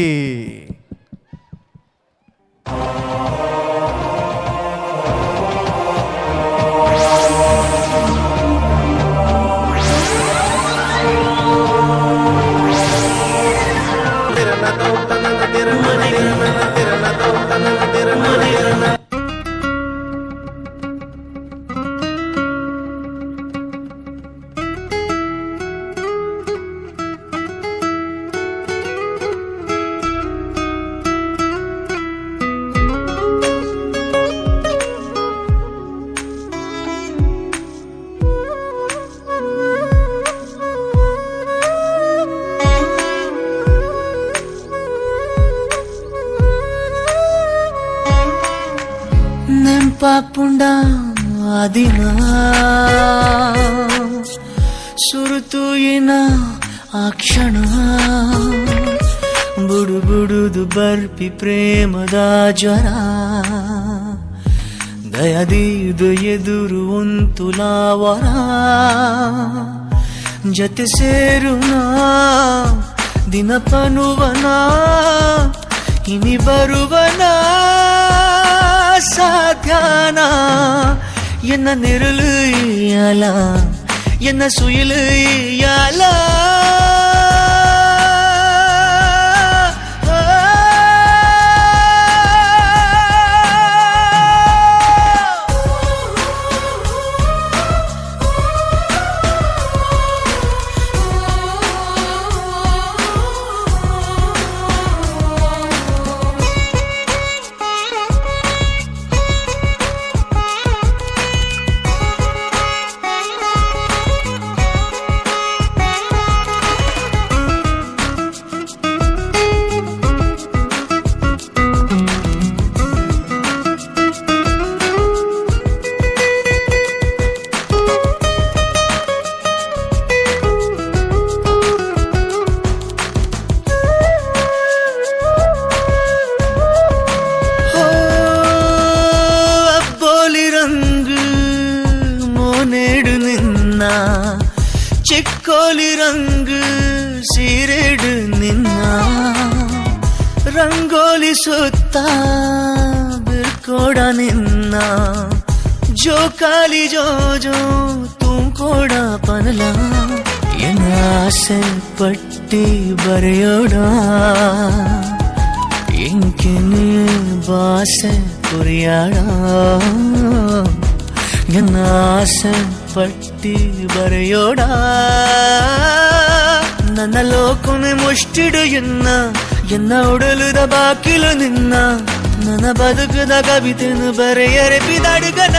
ನೆಂಪಾಪುಂಡ ಆದಿನ ಸುರುತುಯಿನ ಆ ಕ್ಷಣ ಬುಡುಬುಡುದು ಬರ್ಪಿ ಪ್ರೇಮದ ಜ್ವರ ದಯದೀದು ಎದುರು ಒಂತುಲಾವರ ಜತೆ ಸೇರುನ ದಿನಪನುವನ ಇನಿ ಬರುವನ ಸಾಧ್ಯಾನ ಎನ್ನ ನೆರಳು ಯಾಲ ಎನ್ನ ಸುಯಲು ಯಾಲ ಚಿಕ್ಕೋಲಿ ರಂಗು ಸೀರೆಡು ನಿನ್ನ ರಂಗೋಲಿ ಸುತ್ತ ಬಿರ್ಕೋಡ ನಿನ್ನ ಜೋಕಾಲಿ ಜೋಜೋ ತುಂಕೋಡ ಪನಲ ಎನ್ನ ಆಸೆ ಪಟ್ಟಿ ಬರೆಯೋಡ ಎಂಕಿನಿ ಬಾಸೆ ಕುರಿಯಾಡ ಎನ್ನ ಆಸೆ ಪಟ್ಟಿ ಬರೆಯೋಡ ನನ್ನ ಲೋಕನೆ ಮುಷ್ಟಿಡು ಎನ್ನ ಉಡಲುದ ಬಾಕಿಲು ನಿನ್ನ ನನ್ನ ಬದುಕದ ಕವಿತೆನು ಬರೆಯರೆ ಬಿದಡುಗನ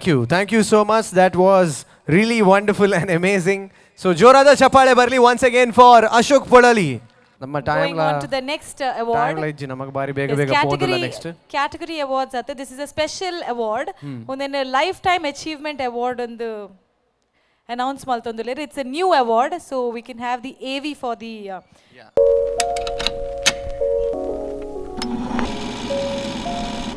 Thank you so much. That was really wonderful and amazing. So ಜೋರಾದ ಚಪ್ಪಾಳೆ ಬರಲಿ once again for Ashok Podali. ನಮ್ಮ Going on to the next award. Time light ನಮಗೆ ಬಾರಿ ಬೇಗ ಬೇಗ ಹೋಗೋದಿಲ್ಲ next category awards atte. This is a special award. ಒಂದೇನು ಲೈಫ್ ಟೈಮ್ ಅಚೀವ್ಮೆಂಟ್ ಅವಾರ್ಡ್ ಒಂದು announce ಮಾಡ್ತಂದಿಲ್ಲ. It's a new award, so we can have the AV for the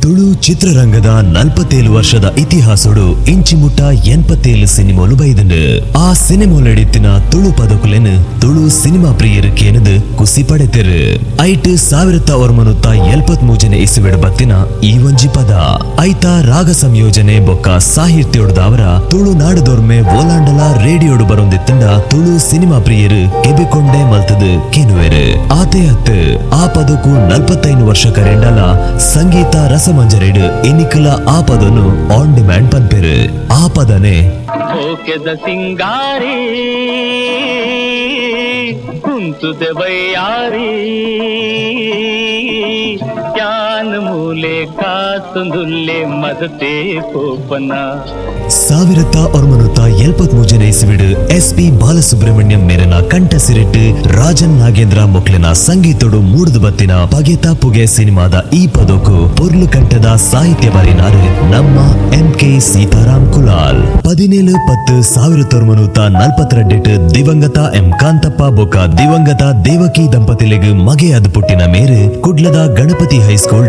Tulu ಚಿತ್ರರಂಗದ 47 ವರ್ಷದ ಇತಿಹಾಸಡು ಇಂಚಿಮುಟ್ಟ 87 ಸಿನಿಮಾಲು ಬೈದಂಡು ಆ ಸಿನಿಮಾಲು ಎಡಿತ್ತಿನ ತುಳು ಪದಕುಲೆನು ತುಳು ಸಿನಿಮಾ ಪ್ರಿಯರಿಗೆ ಏನದು ಕುಸಿ ಪಡೆತಿರು ಐಟ್ 1973 ಜನ ಇಸುವೆಡು ಬತ್ತಿನ ಈ ಒಂಜಿ ಪದ ಐತ ರಾಗ ಸಂಯೋಜನೆ ಬೊಕ್ಕ ಸಾಹಿತ್ಯೋಡ್ದವರ ತುಳು ನಾಡುದೋರ್ಮೆ ಓಲಾಂಡಲ ರೇಡಿಯೋಡು ಬರೊಂದಿತ್ತಂಡ ತುಳು ಸಿನಿಮಾ ಪ್ರಿಯರು ಕೆಬಿಕೊಂಡೆ ಮಲ್ತದು ಕೆನುವೆರು ಆತೆ ಹತ್ತು ಆ ಪದಕು 45 ವರ್ಷ ಕರೆಂಡಲ ಸಂಗೀತ ರಸಮಂಜರೆಡು ಎನ್ನಿಕಲ ಆ ಪದನು ಆನ್ ಡಿಮ್ಯಾಂಡ್ ಪಂಪೆರು ಆ ಪದನೆ ಓಕೆದ ಸಿಂಗಾರಿ ಕುಂತುದೆ ಬಯ್ಯಾರಿ ಯಾನ್ ಮೂಲೆ ಕಾಸುಂದುಲ್ಲೆ ಮದತೆ ಪೋಪನ 1973 ಜನ ಇಸುವಿಡು SP ಬಾಲಸುಬ್ರಹ್ಮಣ್ಯಂ ಮೇರನ ಕಂಠ ಸಿರಿಟ್ಟು ರಾಜನ್ ನಾಗೇಂದ್ರ ಮೊಕ್ಲೆನ ಸಂಗೀತೋಡು ಮೂಡ್ದು ಬತ್ತಿನ ಪಗೆತ ಪುಗೆ ಸಿನಿಮಾದ ಈ ಪದಕು ಪೊರ್ಲು ಕಂಠದ ಸಾಹಿತ್ಯ ಬರಿನಾರು ನಮ್ಮ MK ಸೀತಾರಾಮ್ ಕುಲಾಲ್ 17/10/1942 ದಿವಂಗತ M ಕಾಂತಪ್ಪ ಬೊಕ್ಕ ದಿವಂಗತ ದೇವಕಿ ದಂಪತಿಲಿಗೆ ಮಗೆಯಾದ ಪುಟ್ಟಿನ ಮೇರೆ ಕುಡ್ಲದ ಗಣಪತಿ ಹೈಸ್ಕೂಲ್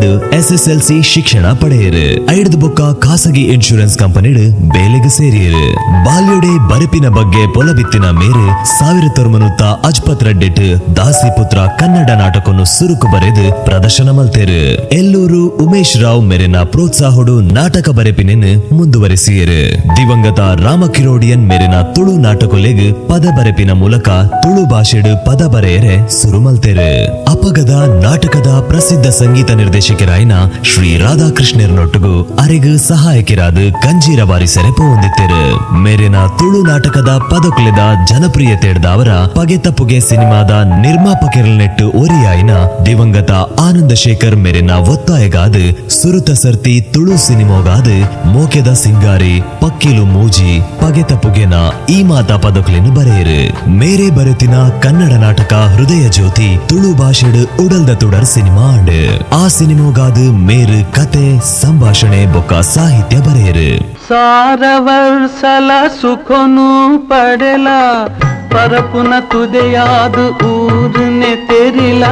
SSLC ಶಿಕ್ಷಣ ಪಡೆಯರು ಐಡ್ದು ಬೊಕ್ಕ ಖಾಸಗಿ ಇನ್ಶೂರೆನ್ಸ್ ಕಂಪನಿಡು ಬೇಲೆಗೆ ಸೇರಿಯರು ಬಾಲ್ಯೊಡೆ ಬರಪಿನ ಬಗ್ಗೆ ಪೊಲಬಿತ್ತಿನ ಮೇರೆ 1950 ದಾಸಿ ಪುತ್ರ ಕನ್ನಡ ನಾಟಕವನ್ನು ಸುರುಕು ಬರೆದು ಪ್ರದರ್ಶನ ಮಲ್ತೇರು ಎಲ್ಲೂರು ಉಮೇಶ್ ರಾವ್ ಮೇರೆನ ಪ್ರೋತ್ಸಾಹಡು ನಾಟಕ ಬರೆಪಿನೆನ್ನು ಮುಂದುವರಿಸಿಯರು ದಿವಂಗತ ರಾಮ ಕಿರೋಡಿಯನ್ ಮೇರೆನ ತುಳು ನಾಟಕೊಲೆಗ್ ಪದ ಬರೆಪಿನ ಮೂಲಕ ತುಳು ಭಾಷೆಡು ಪದ ಬರೆಯರೆ ಸುರು ಮಲ್ತೇರು ಅಪಗದ ನಾಟಕದ ಪ್ರಸಿದ್ಧ ಸಂಗೀತ ನಿರ್ದೇಶಕರಾಯಿನ ಶ್ರೀ ರಾಧಾಕೃಷ್ಣರ್ನೊಟ್ಟಿಗೂ ಅರೆಗೂ ಸಹಾಯಕರಾದ ಕಂಜೀರ ಬಾರಿಸರೆ ಪೋಂದಿತ್ತೇರು ಮೇರೆನ ತುಳು ನಾಟಕದ ಪದಕುಲೆದ ಜನಪ್ರಿಯತೆಡ್ದ ಅವರ ಪಗೆತ ಪುಗೆ ಸಿನಿಮಾದ ನಿರ್ಮಾಪಕರ ನೆಟ್ಟು ಒರಿಯಾಯಿನ ದಿವಂಗತ ಆನಂದ ಶೇಖರ್ ಮೇರೆನ ಒತ್ತಾಯಗಾದ ಸುರುತ ಸರ್ತಿ ತುಳು ಸಿನಿಮಾಗಾದ ಮೋಕೆದ ಸಿಂಗಾರಿ ಪಕ್ಕಿಲು ಮೂಜಿ ಪಗೆತ ಪುಗೆನ ಈ ಮಾತಾ ಪದಕುಲೆನು ಬರೆಯರು ಮೇರೆ ಬರೆತಿನ ಕನ್ನಡ ನಾಟಕ ಹೃದಯ ಜ್ಯೋತಿ ತುಳು ಭಾಷೆಡು ಉಡಲ್ದ ತುಡರ್ ಸಿನಿಮಾ ಆಂಡ್ ಆ ಸಿನಿಮಾಗಾದ ಮೇರು ಕತೆ ಸಂಭಾಷಣೆ ಬೊಕ್ಕ ಸಾಹಿತ್ಯ ಬರೆಯರು ಸಾರವರ್ಸಲ ಸುಖನು ಪಡೆಲ ಪರಪುನ ತುದೆಯಾದು ಊರ್ನೆ ತೆರಿಲ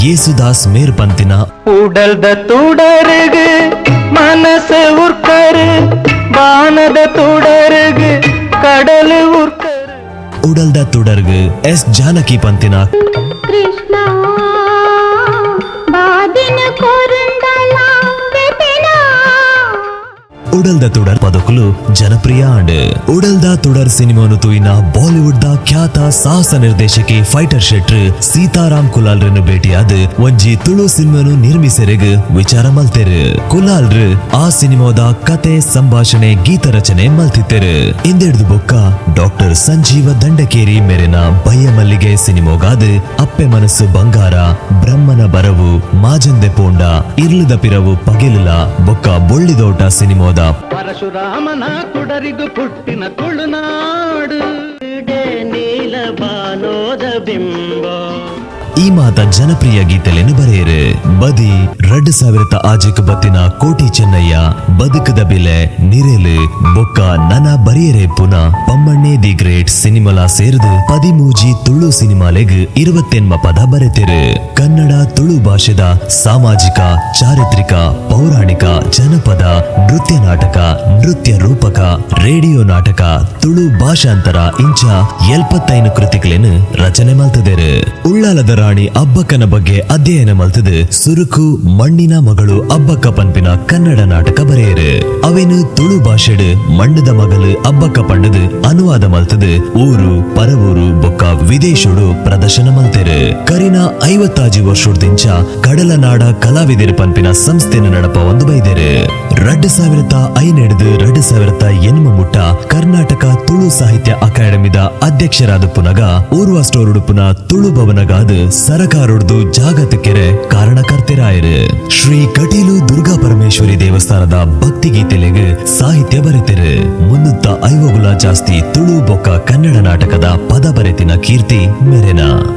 ಯೇಸುದಾಸ್ ಮೇರ್ ಪಂತಿನ ಉಡಲ್ದ ತುಡರ್ಗ್ ಮನಸ ಉರ್ಕರ್ ಬಾನದ ತುಡರ್ಗ್ ಕಡಲ್ ಉರ್ಕರ್ ಉಡಲ್ದ ತುಡರ್ಗ್ S ಜಾನಕಿ ಪಂತಿನ ಕೃಷ್ಣ ಬಾದಿನ ಕೊರಂದಲ ವೆತೆನ ಉಡಲ್ದ ತುಡರ್ ಪದಕುಲು ಜನಪ್ರಿಯ ಆಂಡ್ ಉಡಲ್ದ ತುಡರ್ ಸಿನಿಮಾನು ತೂಯಿನ ಬಾಲಿವುಡ್ ದ ಖ್ಯಾತ ಸಾಹಸ ನಿರ್ದೇಶಕಿ ಫೈಟರ್ ಶೆಟ್ರ್ ಸೀತಾರಾಮ್ ಕುಲಾಲ್ರನ್ನು ಭೇಟಿಯಾದ ಒಂಜಿ ತುಳು ಸಿನಿಮಾನು ನಿರ್ಮಿಸರೆಗ್ ವಿಚಾರ ಮಲ್ತೆರು ಕುಲಾಲ್ರು ಆ ಸಿನಿಮಾದ ಕತೆ ಸಂಭಾಷಣೆ ಗೀತ ರಚನೆ ಮಲ್ತಿತ್ತೆರು ಇಂದೆಡ್ದು ಬೊಕ್ಕ ಡಾಕ್ಟರ್ ಸಂಜೀವ ದಂಡಕೇರಿ ಮೇರೆನ ಬಯ್ಯ ಮಲ್ಲಿಗೆ ಸಿನಿಮಾಗಾದ ಅಪ್ಪೆ ಮನಸ್ಸು ಬಂಗಾರ ಬ್ರಹ್ಮನ ಬರವು ಮಾಜಂದೆ ಪೋಂಡ ಇರ್ಲದ ಪಿರವು ಪಗೆಲುಲ ಬೊಕ್ಕ ಬೊಳ್ಳಿದೋಟ ಸಿನಿಮಾದ ಪರಶುರಾಮನ ಕುಡರಿಗು ಪುಟ್ಟಿನ ತುಳುನಾಡು ನೀಲ ಬಾನೋದ ಬಿಂಬ ಈ ಮಾತ ಜನಪ್ರಿಯ ಗೀತೆಲೆನು ಬರೆಯರು ಬದಿ 2000 ಆಜೆಕ್ ಬತ್ತಿನ ಕೋಟಿ ಚೆನ್ನಯ್ಯ ಬದುಕದ ಬೆಲೆ ನಿರೆಲು ಬೊಕ್ಕ ನನ ಬರೆಯರೆ ಪುನ ಪಮ್ಮಣ್ಣೆ ದಿ ಗ್ರೇಟ್ ಸಿನಿಮಾಲ ಸೇರಿದು 13 ತುಳು ಸಿನಿಮಾಲೆಗ್ 28 ಪದ ಬರೆತೆರು ಕನ್ನಡ ತುಳು ಭಾಷೆದ ಸಾಮಾಜಿಕ ಚಾರಿತ್ರಿಕ ಪೌರಾಣಿಕ ಜನಪದ ನೃತ್ಯ ನಾಟಕ ನೃತ್ಯ ರೂಪಕ ರೇಡಿಯೋ ನಾಟಕ ತುಳು ಭಾಷಾಂತರ ಇಂಚ 75 ಕೃತಿಗಳೇನು ರಚನೆ ಮಲ್ತದೇರು ಉಳ್ಳಾಲದ ರಾಣಿ ಅಬ್ಬಕ್ಕನ ಬಗ್ಗೆ ಅಧ್ಯಯನ ಮಲ್ತದು ಸುರುಕು ಮಣ್ಣಿನ ಮಗಳು ಅಬ್ಬಕ್ಕ ಪಂಪಿನ ಕನ್ನಡ ನಾಟಕ ಬರೆಯರು ಅವೇನು ತುಳು ಭಾಷೆಡು ಮಣ್ಣದ ಮಗಳು ಅಬ್ಬಕ್ಕ ಪಂಡದು ಅನುವಾದ ಮಲ್ತದು ಊರು ಪರವೂರು ಬೊಕ್ಕ ವಿದೇಶೋಡು ಪ್ರದರ್ಶನ ಮಲ್ತೇರು ಕರಿನ 50 ವರ್ಷದಿಂಚ ಕಡಲ ನಾಡ ಕಲಾವಿದರ ಪಂಪಿನ ಸಂಸ್ಥೆನ ನಡಪ ಒಂದು ಬೈದೇರು 2005 ಮುಟ್ಟ ಕರ್ನಾಟಕ ತುಳು ಸಾಹಿತ್ಯ ಅಕಾಡೆಮಿದ ಅಧ್ಯಕ್ಷರಾದ ಪುನಗ ಊರ್ವ ಸ್ಟೋರ್ ಉಡುಪುನ ತುಳು ಭವನಗಾದ ಸರಕಾರೊಡ್ದು ಜಾಗತಿಕೆರೆ ಕಾರಣಕರ್ತೆರಾಯರು. ಶ್ರೀ ಕಟೀಲು ದುರ್ಗಾ ಪರಮೇಶ್ವರಿ ದೇವಸ್ಥಾನದ ಭಕ್ತಿ ಗೀತೆಲೆಗೆ ಸಾಹಿತ್ಯ ಬರೆತಿರು. 350 ಜಾಸ್ತಿ ತುಳು ಬೊಕ್ಕ ಕನ್ನಡ ನಾಟಕದ ಪದ ಬರೆತಿನ ಕೀರ್ತಿ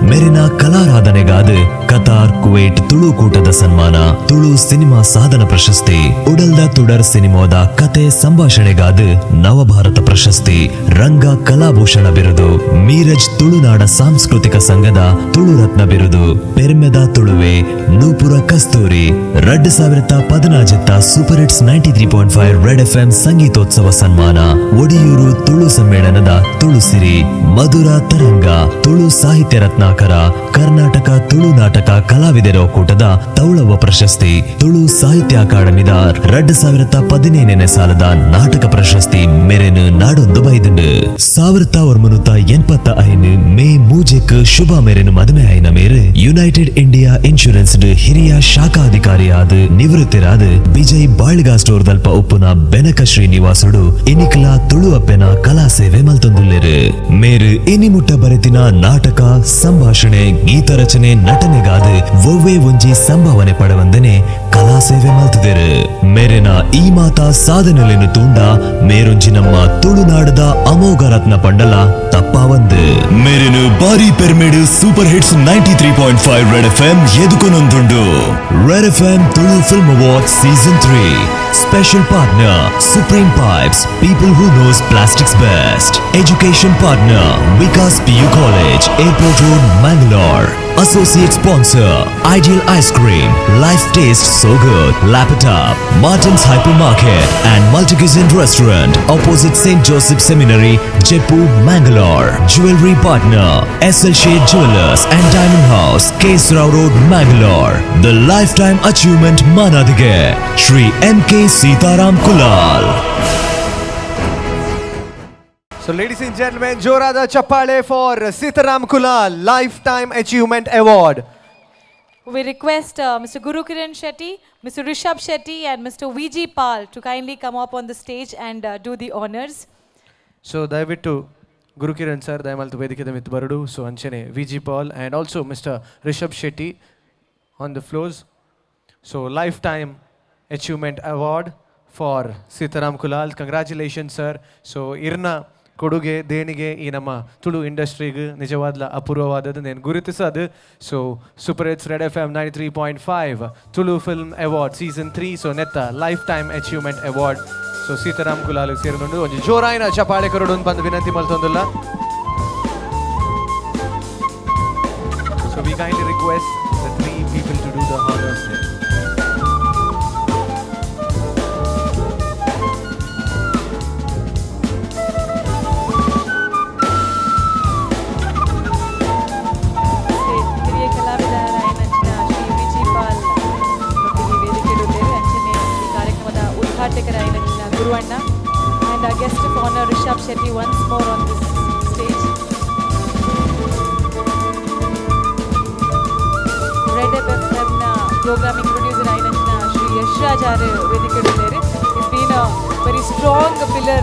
ಮೆರೆನ ಕಲಾರಾಧನೆಗಾದ ಕತಾರ್ ಕುವೈಟ್ ತುಳು ಕೂಟದ ಸನ್ಮಾನ, ತುಳು ಸಿನಿಮಾ ಸಾಧನ ಪ್ರಶಸ್ತಿ, ಉಡಲ್ದ ತುಡರ್ ಸಿನಿಮಾದ ಕತೆ ಸಂಭಾಷಣೆಗಾದ ನವಭಾರತ ಪ್ರಶಸ್ತಿ, ರಂಗ ಕಲಾಭೂಷಣ ಬಿರುದು, ಮೀರಜ್ ತುಳುನಾಡ ಸಾಂಸ್ಕೃತಿಕ ಸಂಘದ ತುಳು ರತ್ನ ಬಿರುದು, ಪೆರ್ಮೆದ ತುಳುವೆ ನೂಪುರ ಕಸ್ತೂರಿ, 2017 ಸೂಪರ್ ಹಿಟ್ಸ್ 93.5 ರೆಡ್ FM ಸಂಗೀತೋತ್ಸವ ಸನ್ಮಾನ, ಒಡಿಯೂರು ತುಳು ಸಮ್ಮೇಳನದ ತುಳುಸಿರಿ, ಮಧುರ ತರಂಗ ತುಳು ಸಾಹಿತ್ಯ ರತ್ನಾಕರ, ಕರ್ನಾಟಕ ತುಳು ನಾಟಕ ಕಲಾವಿದರ ಒಕ್ಕೂಟದ ತೌಳವ ಪ್ರಶಸ್ತಿ, ತುಳು ಸಾಹಿತ್ಯ ಅಕಾಡೆಮಿದ 2017 ಸಾಲದ ನಾಟಕ ಪ್ರಶಸ್ತಿ ಮೆರೆನು ನಾಡೊಂದು ಬೈದುಂಡು. 1985 ಮೇ ಮೂಜೆಕ್ ಶುಭ ಮೆರೆನು ಮದುವೆ ಆಯ್ನ ಮೇರೆ ಯುನೈಟೆಡ್ ಇಂಡಿಯಾ ಇನ್ಶೂರೆನ್ಸ್ ಹಿರಿಯ ಶಾಖಾಧಿಕಾರಿಯಾದ ನಿವೃತ್ತಿರಾದ ವಿಜಯ್ ಬಾಳ್ಗಾ ಸ್ಟೋರ್ ದಲ್ಪ ಉಪ್ಪುನ ಬೆನಕ ಶ್ರೀನಿವಾಸುಡು ಇನಿಕ್ಲ ತುಳು ಅಪ್ಪೆನ ಕಲಾ ಸೇವೆ ಮಲ್ತೊಂದುಲ್ಲೆರು. ಮೇರು ಇನಿಮುಟ್ಟ ಬರೆತಿನ ನಾಟಕ, ಸಂಭಾಷಣೆ, ಗೀತ ರಚನೆ, ನಟನೆಗಾದ ಒವ್ವೇ ಒಂಜಿ ಸಂಭಾವನೆ ಪಡವಂದನೆ ಕಲಾ ಸೇವೆ ಮಲ್ತಿದೆರು. ಮೇರೆನ ಈ ಮಾತಾ ಸಾಧನೆಲೆನು ತೂಂಡ ಮೇರೊಂಜಿ ನಮ್ಮ ತುಳುನಾಡದ ಅಮೋಘ ರತ್ನ ಪಂಡಲ ತಪ್ಪಾವಂದು. ಮೇರೆನು ಬಾರಿ ಪೆರ್ಮೆಡ್ ಸೂಪರ್ ಹಿಟ್ಸ್ 93.5 ರೆಡ್ FM ಎದುಕೊನೊಂದುಂಡು. Red FM Tulu film award season 3 special partner supreme pipes, people who knows plastics best. Education partner Vikas PU college, airport road, Mangalore. Associate sponsor Ideal Ice Cream, Life Taste So Good, Lap It Up, Martin's Hypermarket and Multi-Cuisine Restaurant opposite St. Joseph Seminary, Jaipur, Mangalore. Jewelry partner SL Shade Jewelers and Diamond House, Kesrao Road, Mangalore. The Lifetime Achievement Manadige Shri MK Sitaram Kulal. So ladies and gentlemen, Jorada Chappale for Sitaram Kulal Lifetime Achievement Award. We request Mr. Guru Kiran Shetty, Mr. Rishabh Shetty and Mr. VG Pal to kindly come up on the stage and do the honors. So ದಯವಿಟ್ಟು ಗುರು ಕಿರಣ್ ಸರ್ ದಯಮಾಲ್ತು ವೇದಿಕೆದ ಮಿತ್ತು ಬರಡು. ಸೊ ಅಂಚನೆ VG Paul and also Mr. Rishabh Shetty on the floors. So Lifetime Achievement Award for Sitaram Kulal. Congratulations sir. So ಇರ್ನ ಕೊಡುಗೆ ದೇಣಿಗೆ ಈ ನಮ್ಮ ತುಳು ಇಂಡಸ್ಟ್ರಿಗೆ ನಿಜವಾದ ಅಪೂರ್ವವಾದದ್ದು నేను ಗುರುತಿಸೋದು. So super hits red FM 93.5 Tulu film award season 3 so ನೆತ್ತ life time achievement award so Sitaram Kulal ಸೇರಿಕೊಂಡು ಒಂದು ಜೋರಾಯಿನ ಚಪಾಳೆ ಕೊರಡು ಬಂದು ವಿನಂತಿ ಮಲ್ತೊಂದಿಲ್ಲ. So we kindly request the 3 people to do the honors there. Guru-Anna and our guest of honor Rishabh Shetty once more on this stage. Red FM programming producer Ainachna Shri Yashraj are vedikkedulleru. He's been a very strong pillar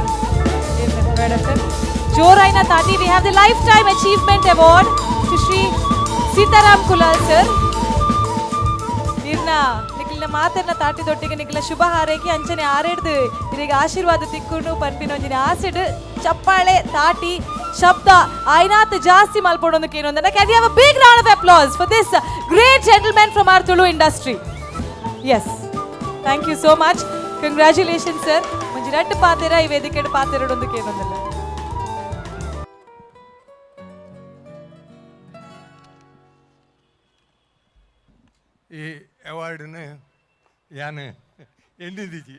in Red FM. Joraina Tati, we have the Lifetime Achievement Award to Shri Sitaram Kulal sir. Irna ಮಾತನ್ನ ತಾಟಿದೊಟ್ಟಿಗೆ ನಿಖಿಲ ಶುಭ ಹಾರೈಕೆ ಅಂಚನೆ ಆರೇಡ್ದು ಇದೀಗ ಆಶೀರ್ವಾದ ತಿಕ್ಕುನು ಪನ್ಪಿನೊಂಜಿನ ಆಸಿಡ್ ಚಪ್ಪಾಳೆ ತಾಟಿ ಶಬ್ದ ಐನಾತ್ ಜಾಸ್ತಿ ಮಲ್ಪಡೋದಕ್ಕೆ ಏನೊಂದನ್ನ can you have a big round of applause for this great gentleman from our Tulu industry. Yes thank you so much. Congratulation sir. ಮುಂಜಿ ರಡ್ಡು ಪಾತೆರ ಈ ವೇದಿಕೆಡು ಪಾತೆರಡೊಂದಕ್ಕೆ ಏನೊಂದಲ್ಲ. ಈ ಅವಾರ್ಡನ್ನು ಯಾನು ಎಣ್ಣಿದ್ದೀಜಿ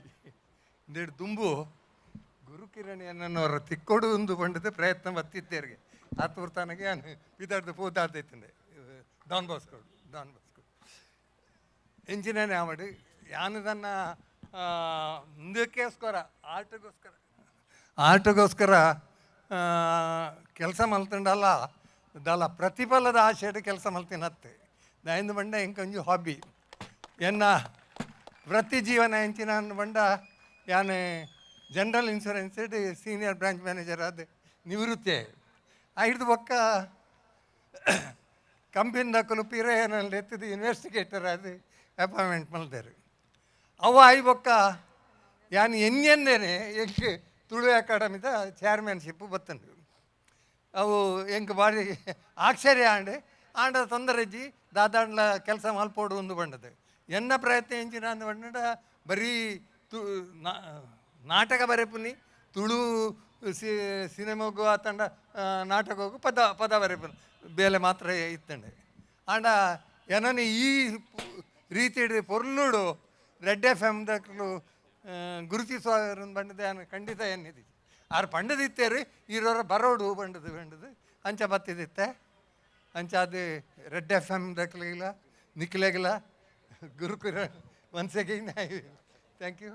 ಇಂದೇಡು ತುಂಬು ಗುರುಕಿರಣ್ ಎನ್ನೋರ ತಿಕ್ಕೊಡು ಒಂದು ಪಂಡದ ಪ್ರಯತ್ನ ಬತ್ತಿತ್ತೇರಿಗೆ ಆತುರ್ತಾನಗೆ ಯಾನು ಪಿದಾಡ್ದು ಪೂತಾಡ್ತೈತಂದೆ ಡಾನ್ ಬಾಸ್ಕೋ ಎಂಜಿನೇ ಆವಡು ಯಾನು ತನ್ನ ಮುಂದಕ್ಕೋಸ್ಕರ ಆರ್ಟ್ಗೋಸ್ಕರ ಕೆಲಸ ಮಲ್ತಂಡಲ್ಲ ದಲ್ಲ ಪ್ರತಿಫಲದ ಆಶೆಡು ಕೆಲಸ ಮಲ್ತಿನತ್ತೆ ದಾಯಿಂದ ಬಂಡ ಎಂಕೊಂಜು ಹಾಬಿ ಎನ್ನ ವೃತ್ತಿ ಜೀವನ ಎಂಚಿನ ಬಂಡ ಯಾನು general insurance senior branch manager ಆದ ನಿವೃತ್ತಿ ಹಿಡ್ದು ಬೊಕ್ಕ ಕಂಪಿಂದಕ್ಕಲು ಪಿರೇನಲ್ಲಿ ಎತ್ತಿದ್ದು ಇನ್ವೆಸ್ಟಿಗೇಟರ್ ಅದು ಅಪಾಯಿಂಟ್ಮೆಂಟ್ ಮಲ್ದಾರು ಅವ ಐಬೊಕ್ಕ ಯಾನು ಎನ್ನೆಂದೇನೆ ಎಂಕ್ ತುಳು ಅಕಾಡೆಮಿದ ಚೇರ್ಮನ್ಶಿಪ್ ಬತ್ತಂಡು ಅವು ಎಂಕ್ ಬಾರಿ ಆಶ್ಚರ್ಯ ಆಂಡ ತೊಂದರೆಜ್ಜಿ ದಾದಾಂಡ್ಲ ಕೆಲಸ ಮಲ್ಪೋಡು ಒಂದು ಬಂಡದು ಎನ್ನ ಪ್ರಯತ್ನ ಎಂಚಿನ ಅಂದು ಬಂಡ ಬರೀ ನಾಟಕ ಬರೆಪುನಿ ತುಳು ಸಿನಿಮಾಗೂ ಆತಂಡ ನಾಟಕಗೂ ಪದ ಬರೆಪುನಿ ಬೇಲೆ ಮಾತ್ರ ಇತ್ತಂಡೆ ಆಂಡ ಏನನಿ ಈ ರೀತಿ ಪೊರ್ಲುಡು ರೆಡ್ FM ದಕ್ಕಲು ಗುರುತಿಸುವ ಬಂಡದ ಖಂಡಿತ ಎನ್ನಿದೆ ಆರು ಪಂಡದಿತ್ತೇರಿ ಇರೋರ ಬರೋಡು ಬಂಡದು ಅಂಚ ಬತ್ತಿದಿತ್ತೆ ಅಂಚ ಅದು ರೆಡ್ FM ದಕ್ಕಲಿಲ್ಲ ನಿಕ್ಲೆಗಿಲ್ಲ ಗುರುಕುರ once again thank you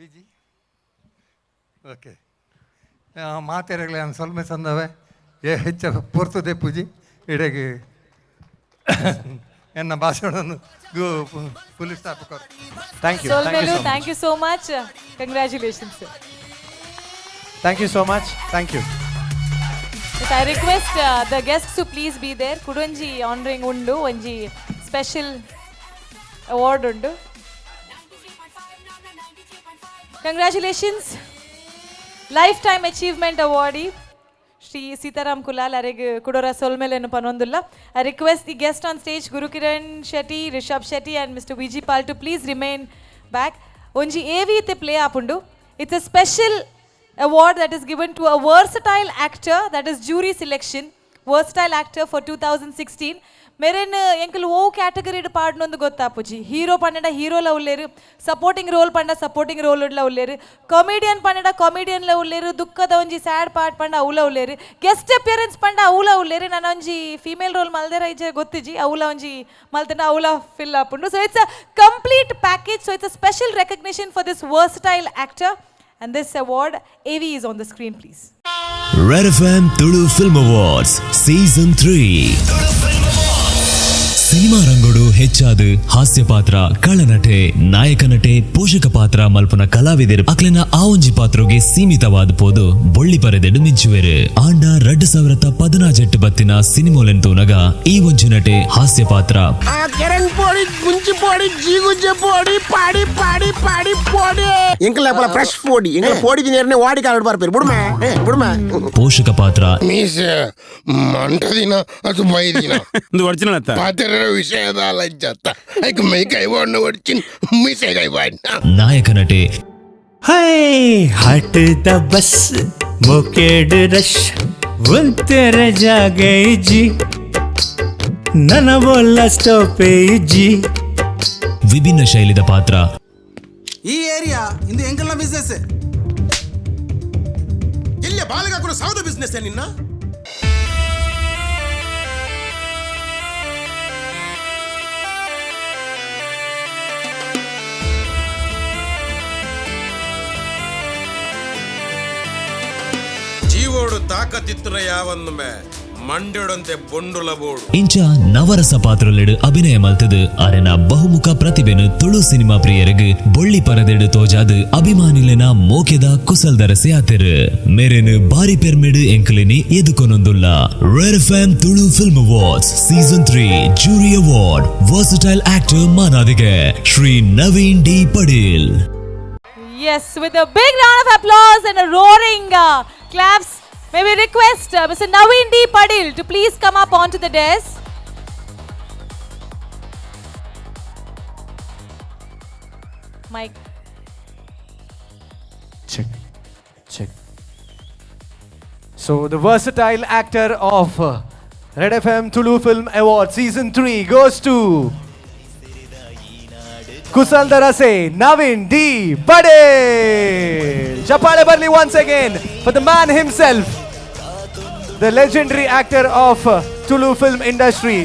Viji okay ಮಾತೆರೆಗಳ ಸ್ವಲ್ಪ ಸಂದವೆ ಹೆಚ್ಚು ಪೊರ್ತದೆ ಪೂಜಿ ಇಡೆಗೆ ಎನ್ನ ಭಾಷಣವನ್ನು ಪೊಲೀಸ್ ಸ್ಥಾಪಕರು thank you so much congratulations thank you so much thank you I request the guests to please be there ಕುಡೊಂಜಿ ಆನರಿಂಗ್ ಉಂಡು ಒಂಜಿ ಸ್ಪೆಷಲ್ ಅವಾರ್ಡ್ ಉಂಡು congratulations life time achievement awardee Shri Sitaram Kulal ಅರೆಗೆ ಕುಡೋರ ಸೊಲ್ಮೇಲೆನ್ನು ಪನೊಂದುಲ್ಲ. I request the guest on stage Guru Kiran Shetty, Rishab Shetty and Mr. Viji Pal to please remain back. ಒಂಜಿ ಏವಿ ಇತ್ತೆ ಪ್ಲೇ ಆಪುಂಡು. It's a special award that is given to a versatile actor, that is jury selection, versatile actor for 2016. ಮೇರೇನ್ ಎಂಕಲ್ ಓ ಕ್ಯಾಟಗರಿಡ್ ಪಾಡ್ನೊಂದು ಗೊತ್ತಾಪುಜಿ. ಹೀರೋ ಪಂಡ ಹೀರೋಲ ಉಲ್ಲೇರು, ಸಪೋರ್ಟಿಂಗ್ ರೋಲ್ ಪಂಡ ಸಪೋರ್ಟಿಂಗ್ ರೋಲ್ ಉಡ್ಲ ಉಲ್ಲೇರು, ಕಾಮಿಡಿಯನ್ ಪಂಡ ಕಾಮಿಡಿಯನ್ಲ ಉಲ್ಲೇರು, ದುಃಖದ ಒಂಜಿ ಸ್ಯಾಡ್ ಪಾರ್ಟ್ ಪಂಡ ಅವಲ ಉಲ್ಲೇರು, ಗೆಸ್ಟ್ ಅಪಿಯರೆನ್ಸ್ ಪಂಡ ಅವಲ ಉಲ್ಲೇರು. ನಾನು ಒಂಜಿ ಫೀಮೇಲ್ ರೋಲ್ ಮಲ್ದೇರ ಇಜ್ಜೆ ಗೊತ್ತಿಜಿ ಅವಲ ಒಂಜಿ ಮಲ್ತಂಡ ಅವಲ ಫಿಲ್ ಆಪುಂಡು. So it's a complete package. So it's a special recognition for this versatile actor. And this award, AV is on the screen, please. Red FM Tulu Film Awards Season 3. Cinema ರಂಗೋಡು ಹೆಚ್ಚಾದು ಹಾಸ್ಯ ಪಾತ್ರ, ಕಳನಟೆ, ನಾಯಕ ನಟೆ, ಪೋಷಕ ಪಾತ್ರ ಮಲ್ಪನ ಕಲಾವಿದರು ಅಕ್ಲೆನ ಆ ಒಂಜಿ ಪಾತ್ರೋಗೆ ಸೀಮಿತವಾದ ಪೋದು ಬೊಳ್ಳಿ ಪರೆದೆಡು ಮಿಂಚುವೆರು. ಆಂಡ 2018 ಬತ್ತಿನ ಸಿನಿಮೋಲೆಂತೂನಗ ಈ ಒಂಜಿ ನಟೆ ಹಾಸ್ಯ ಪಾತ್ರ ಪೋಷಕ ಪಾತ್ರ ನಾಯಕ ನಟೆ हट द बस मोकेड रश ಒಂತರ ಜಾಗೈ ಜಿ ನನ್ನ ಬೋಲ ಸ್ಟಾಪೇ ಜಿ. ವಿಭಿನ್ನ ಶೈಲಿದ ಪಾತ್ರ. ಈ ಏರಿಯಾ ಇಂದು ಎಂಕಲ್ನ ಬಿಸ್ನೆಸ್ ಎಲ್ಲ ಬಾಲಗ ಕೂಡ ಸೌದ ಬಿಸ್ನೆಸ್ ನಿನ್ನ ಜೀವೋಡು ತಾಕತ್ತಿತ್ತುನ ಯಾವೊಂದು ಮಂಡ್ಯೊಡಂತೆ ಬೊಂಡುಲ ಬೋಡು ಇಂಚ ನವರಸ ಪಾತ್ರಲೆಡು ಅಭಿನಯ ಮಲ್ತದು ಅರೆನ ಬಹುಮುಖ ಪ್ರತಿಭೆನು ತುಳು ಸಿನಿಮಾ ಪ್ರಿಯರಿಗೆ ಬೊಳ್ಳಿ ಪರದೆಡು ತೋಜಾದು ಅಭಿಮಾನಿಲೆನ ಮೋಕೆದ ಕುಸಲ್ದರಸೆ ಆತೆರು ಮೇರೆನು ಬಾರಿ ಪೆರ್ಮೆಡು ಎಂಕಲಿನಿ ಎದುಕೊನೊಂದುಲ್ಲ. Red FM Tulu film awards season 3 jury award versatile actor ಮಾನಾದಿಗೆ Shri Naveen D Padil. Yes, with a big round of applause and a roaring claps, may we request Mr. Naveen D. Padil to please come up onto the desk. Mike. Check. So the versatile actor of Red FM Tulu Film Award Season 3 goes to Kusaldarase Naveen D. Padil. Chapale barli once again for the man himself, the legendary actor of Tulu film industry,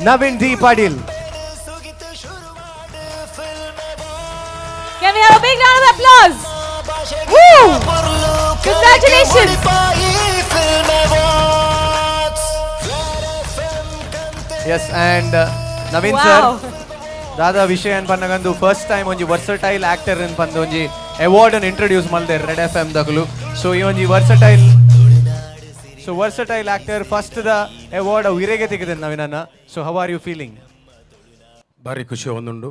Naveen D. Padil. Can we have a big round of applause? Woo! Congratulations! Yes, and Naveen Wow. sir, ದಾದಾ ವಿಷಯ ಏನು ಪನ್ನಗಂದು ಫಸ್ಟ್ ಟೈಮ್ ಒಂಜಿ ವರ್ಸಟೈಲ್ ಆಕ್ಟರ್ ಏನು ಪಂದು ಒಂಜಿ ಅವಾರ್ಡ್ ಅನ್ನು ಇಂಟ್ರೊಡ್ಯೂಸ್ ಮಾಡಿದೆ ರೆಡ್ FM ದಗಲು. ಸೊ ಈ ಒಂಜಿ versatile so versatile actor first the award ವಿರೆಗೆ ತೆಗೆದಿದ್ದು ನವೀನನ್ನ. So how are you feeling? ಭಾರಿ ಖುಷಿ ಒಂದುಂಡು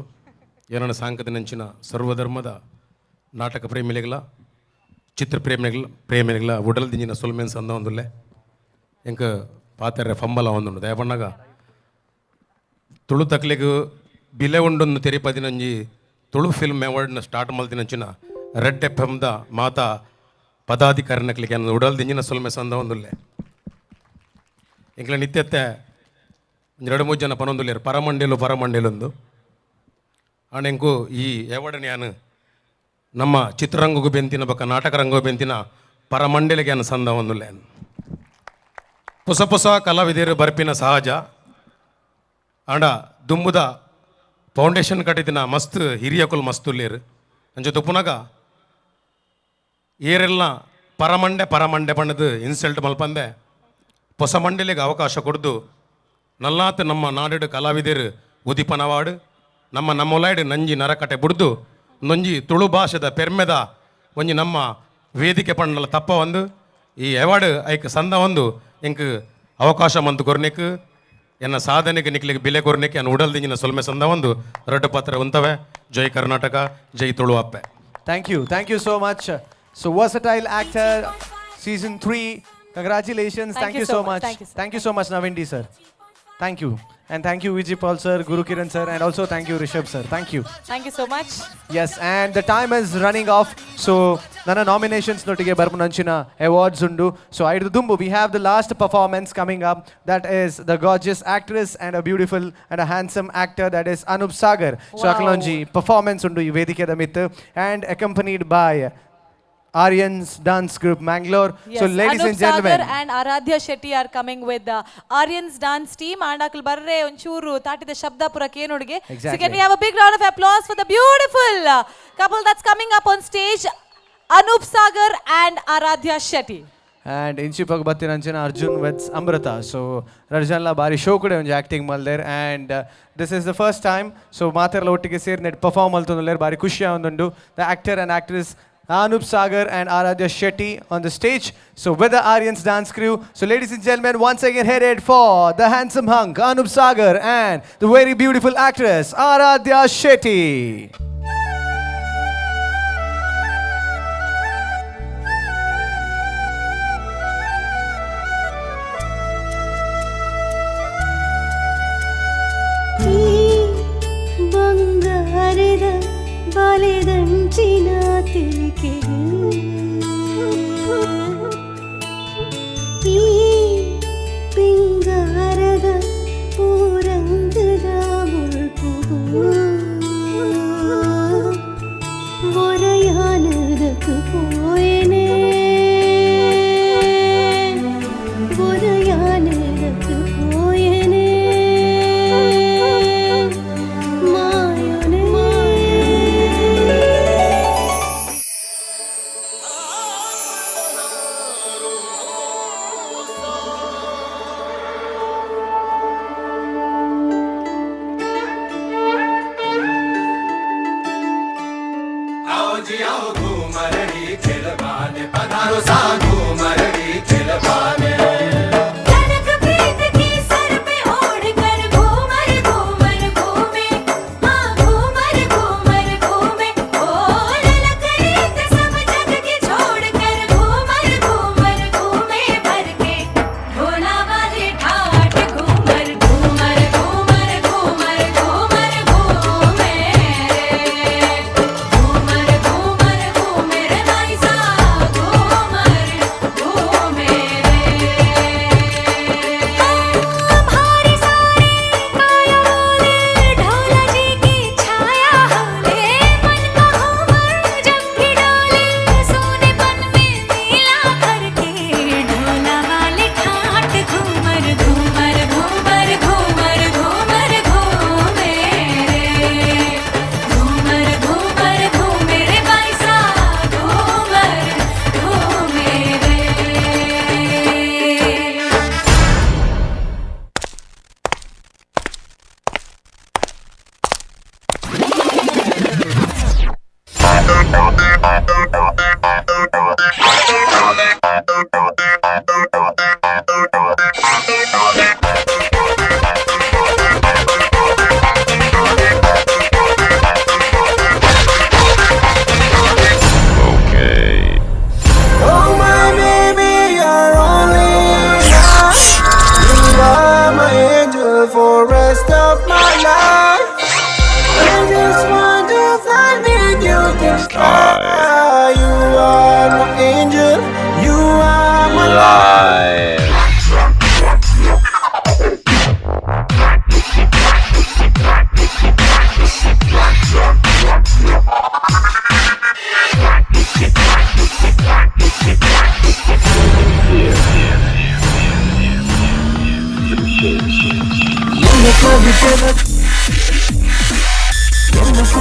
ಏನನ್ನ ಸಾಂಕದ ನೆಂಚಿನ ಸರ್ವಧರ್ಮದ ನಾಟಕ ಪ್ರೇಮಿಗಳ ಚಿತ್ರ ಪ್ರೇಮಿಗಳ ಉಡಲ್ ದಿಂಜಿನ ಸೊಲ್ಮೆನ್ಸ್ ಅಂದ ಒಂದುಲ್ಲೆ ಎಂಕ ಪಾತ್ರೆ ಫಂಬಲ ಒಂದುಂಡು ದಯಪಣ್ಣಗ ತುಳು ತಕ್ಲಿಗೆ ಬಿಲೆ ಉಂಡೊಂದು ತೆರಿ ಪದಿನಂಜಿ ತುಳು ಫಿಲ್ಮ್ ಅವಾರ್ಡ್ನ ಸ್ಟಾರ್ಟ್ ಮಲ್ತಿನಂಚಿನ ರೆಡ್ ಎಫ್ಎಮ್ದ ಮಾತಾ ಪದಾಧಿಕಾರಿನಕ್ಲಿಗೆ ಅನ್ನೋದು ಉಡಲ್ ದಿಂಜಿನ ಸೊಲ್ಮೆಸ್ ಅಂದ ಒಂದುಲ್ಲೆ ಎಂಕ್ಲ ನಿತ್ಯತ್ತೆ 2-3 ಜನ ಪನೊಂದುಲ್ಲೇರು ಪರಮಂಡೇಲೊಂದು ಆಣೆಂಕು ಈ ಅವಾರ್ಡ್ ನಾನು ನಮ್ಮ ಚಿತ್ರರಂಗಗೂ ಬೆಂತಿನ ಬಕ್ಕ ನಾಟಕ ರಂಗು ಬೆಂತಿನ ಪರಮಂಡಲಿಗೆ ಅನ್ನ ಸಂದ ಒಂದುಲ್ಲೆ ಹೊಸ ಕಲಾವಿದರು ಬರ್ಪಿನ ಸಹಜ ಆಂಡ ದುಂಬುದ ಫೌಂಡೇಶನ್ ಕಟ್ಟಿದಿನ ಮಸ್ತ್ ಹಿರಿಯಕುಲ್ ಮಸ್ತುಲ್ಲೇರು ಅಂಚೆ ತುಪ್ಪುನಾಗ ಏರೆಲ್ಲ ಪರಮಂಡೆ ಪಣ್ಣದು ಇನ್ಸಲ್ಟ್ ಮಲ್ಪಂದೆ ಹೊಸ ಮಂಡಲಿಗೆ ಅವಕಾಶ ಕೊಡ್ದು ನಲ್ಲಾತ್ ನಮ್ಮ ನಾಡಿಡು ಕಲಾವಿದರು ಉದಿಪನ ಅವಾರ್ಡ್ ನಮ್ಮ ಒಲಾಯ್ಡು ನಂಜಿ ನರಕಟೆ ಬಿಡ್ದು ನೊಂಜಿ ತುಳು ಭಾಷೆದ ಪೆರ್ಮೆದ ಒಂಜಿ ನಮ್ಮ ವೇದಿಕೆ ಪಣ್ಣಲ ತಪ್ಪ ಒಂದು ಈ ಅವಾರ್ಡ್ ಐಕ್ ಸಂದ ಒಂದು ಎಂಕ್ ಅವಕಾಶ ಮಂತು ಕೊರ್ನೆಕ್ ಎನ್ನ ಸಾಧನೆಗೆ ನಿಕ್ಲಿಗೆ ಬಿಲೆ ಕೊರ್ನೆಕ್ ಎನ್ನ ಉಡಲ್ ದಿಂಜಿನ ಸೊಲ್ಮೆ ಸಂದ ಒಂದು ರಡ್ಡು ಪತ್ರ ಉಂತವೆ. ಜೈ ಕರ್ನಾಟಕ, ಜೈ ತುಳು ಅಪ್ಪೆ. Thank you so much. So versatile actor season 3, congratulations. Thank you so much. Thank you so much Naveen D sir. Thank you. And thank you Vijay Paul sir, Guru Kiran sir, and also thank you Rishabh sir. Thank you. Thank you so much. Yes, and the time is running off. So ನನ್ನ ನಾಮಿನೇಷನ್ಸ್ ನೊಟ್ಟಿಗೆ ಬರ್ಪುನಂಚಿನ ಅವಾರ್ಡ್ಸ್ ಉಂಡು. ಸೊ ಐದು ದುಂಬು we have the last performance coming up. That is the gorgeous actress and a beautiful and a handsome actor that is Anoop Sagar. So ಅಕ್ಲೊಂಜಿ ಪರ್ಫಾರ್ಮೆನ್ಸ್ ಉಂಡು ಈ ವೇದಿಕೆದ ಮಿತ್ and accompanied by Aryan's Dance Group Mangalore. Yes, so ladies Anup and gentlemen, Sagar and Aradhya Shetty are coming with the Aryan's Dance team. And akal barre onchuru tatida shabda pura kenudige. So can we have a big round of applause for the beautiful couple that's coming up on stage, Anup Sagar and Aradhya Shetty. and ಇಂಚಿಪಗ್ ಬತ್ತಿನಂಚಿನ ಅರ್ಜುನ್ ವಿತ್ ಅಮೃತ. ಸೊ ರಜನ್ಲ ಬಾರಿ ಶೋ ಕೂಡ ಒಂಜಿ ಆ್ಯಕ್ಟಿಂಗ್ ಮಲ್ದೇರ್ and this is the first time. So ಮಾತೆರ್ಲ ಒಟ್ಟಿಗೆ ಸೇರಿ ನೆಟ್ ಪರ್ಫಾರ್ಮ್ ಮಲ್ತೊಂದುಲ್ಲೇರ್ ಬಾರಿ ಖುಷಿ ಆವೊಂದುಂಡು. The actor and actress Anup Sagar and Aradhya Shetty on the stage. So with the Aryan's Dance crew. So ladies and gentlemen, once again headed for the handsome hunk Anup Sagar and the very beautiful actress Aradhya Shetty. ಬಂಗಾರದ ಬಾಲೆದಂಚಿನ ತಿಲಿಕೆ ಈ ಪಿಂಗಾರದ ಪೂರಂಗದ ಮುಳ್ಪು ಒರಯಾನದಕ್ಕೆ ಪೋಯನೆ ಒರಯಾನದಕ್ಕೆ ಪೋಯನೆ ಮಾಯನೆ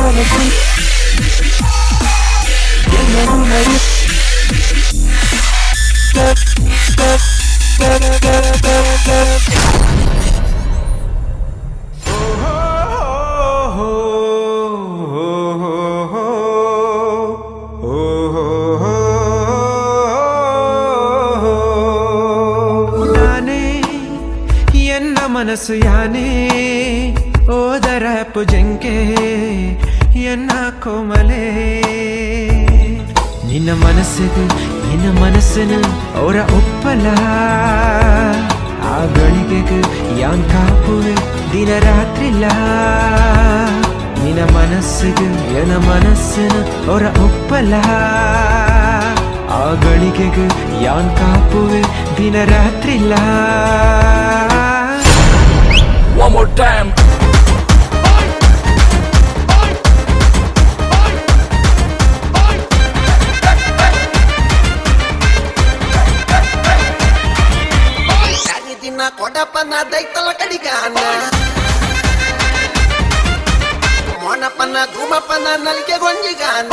ಮನಸ್ಸು ಎಲ್ಲರೂ ನಡು ನಾನೇ ಎನ್ನ ಮನಸ್ಸು ಯಾನೇ ಓದರ ಪುಜಂಕೆ ಎನ್ನ ಕೋಮಲೆ ನಿನ್ನ ಮನಸ್ಸಿಗೆ ನಿನ್ನ ಮನಸ್ಸನ್ನು ಅವರ ಒಪ್ಪಲ ಆ ಗಳಿಗೆಗೆ ಯಾನ್ ಕಾಪುವೆ ದಿನ ರಾತ್ರಿಲ್ಲ ನಿನ್ನ ಮನಸ್ಸಿಗೆ ಎನ್ನ ಮನಸ್ಸನ್ನು ಅವರ ಒಪ್ಪಲ ಆ ಗಳಿಗೆಗೆ ಯಾನ್ ಕಾಪುವೆ ದಿನ ರಾತ್ರಿಲ್ಲ. One more time. ದಿನ ಕೊಡಪನ ದೈತಲ ಕಡಿಗಾನ ಮೊನಪನ ಧೂಮಪನ ನಲ್ಗೆ ಗೊಂಜಿಗಾನ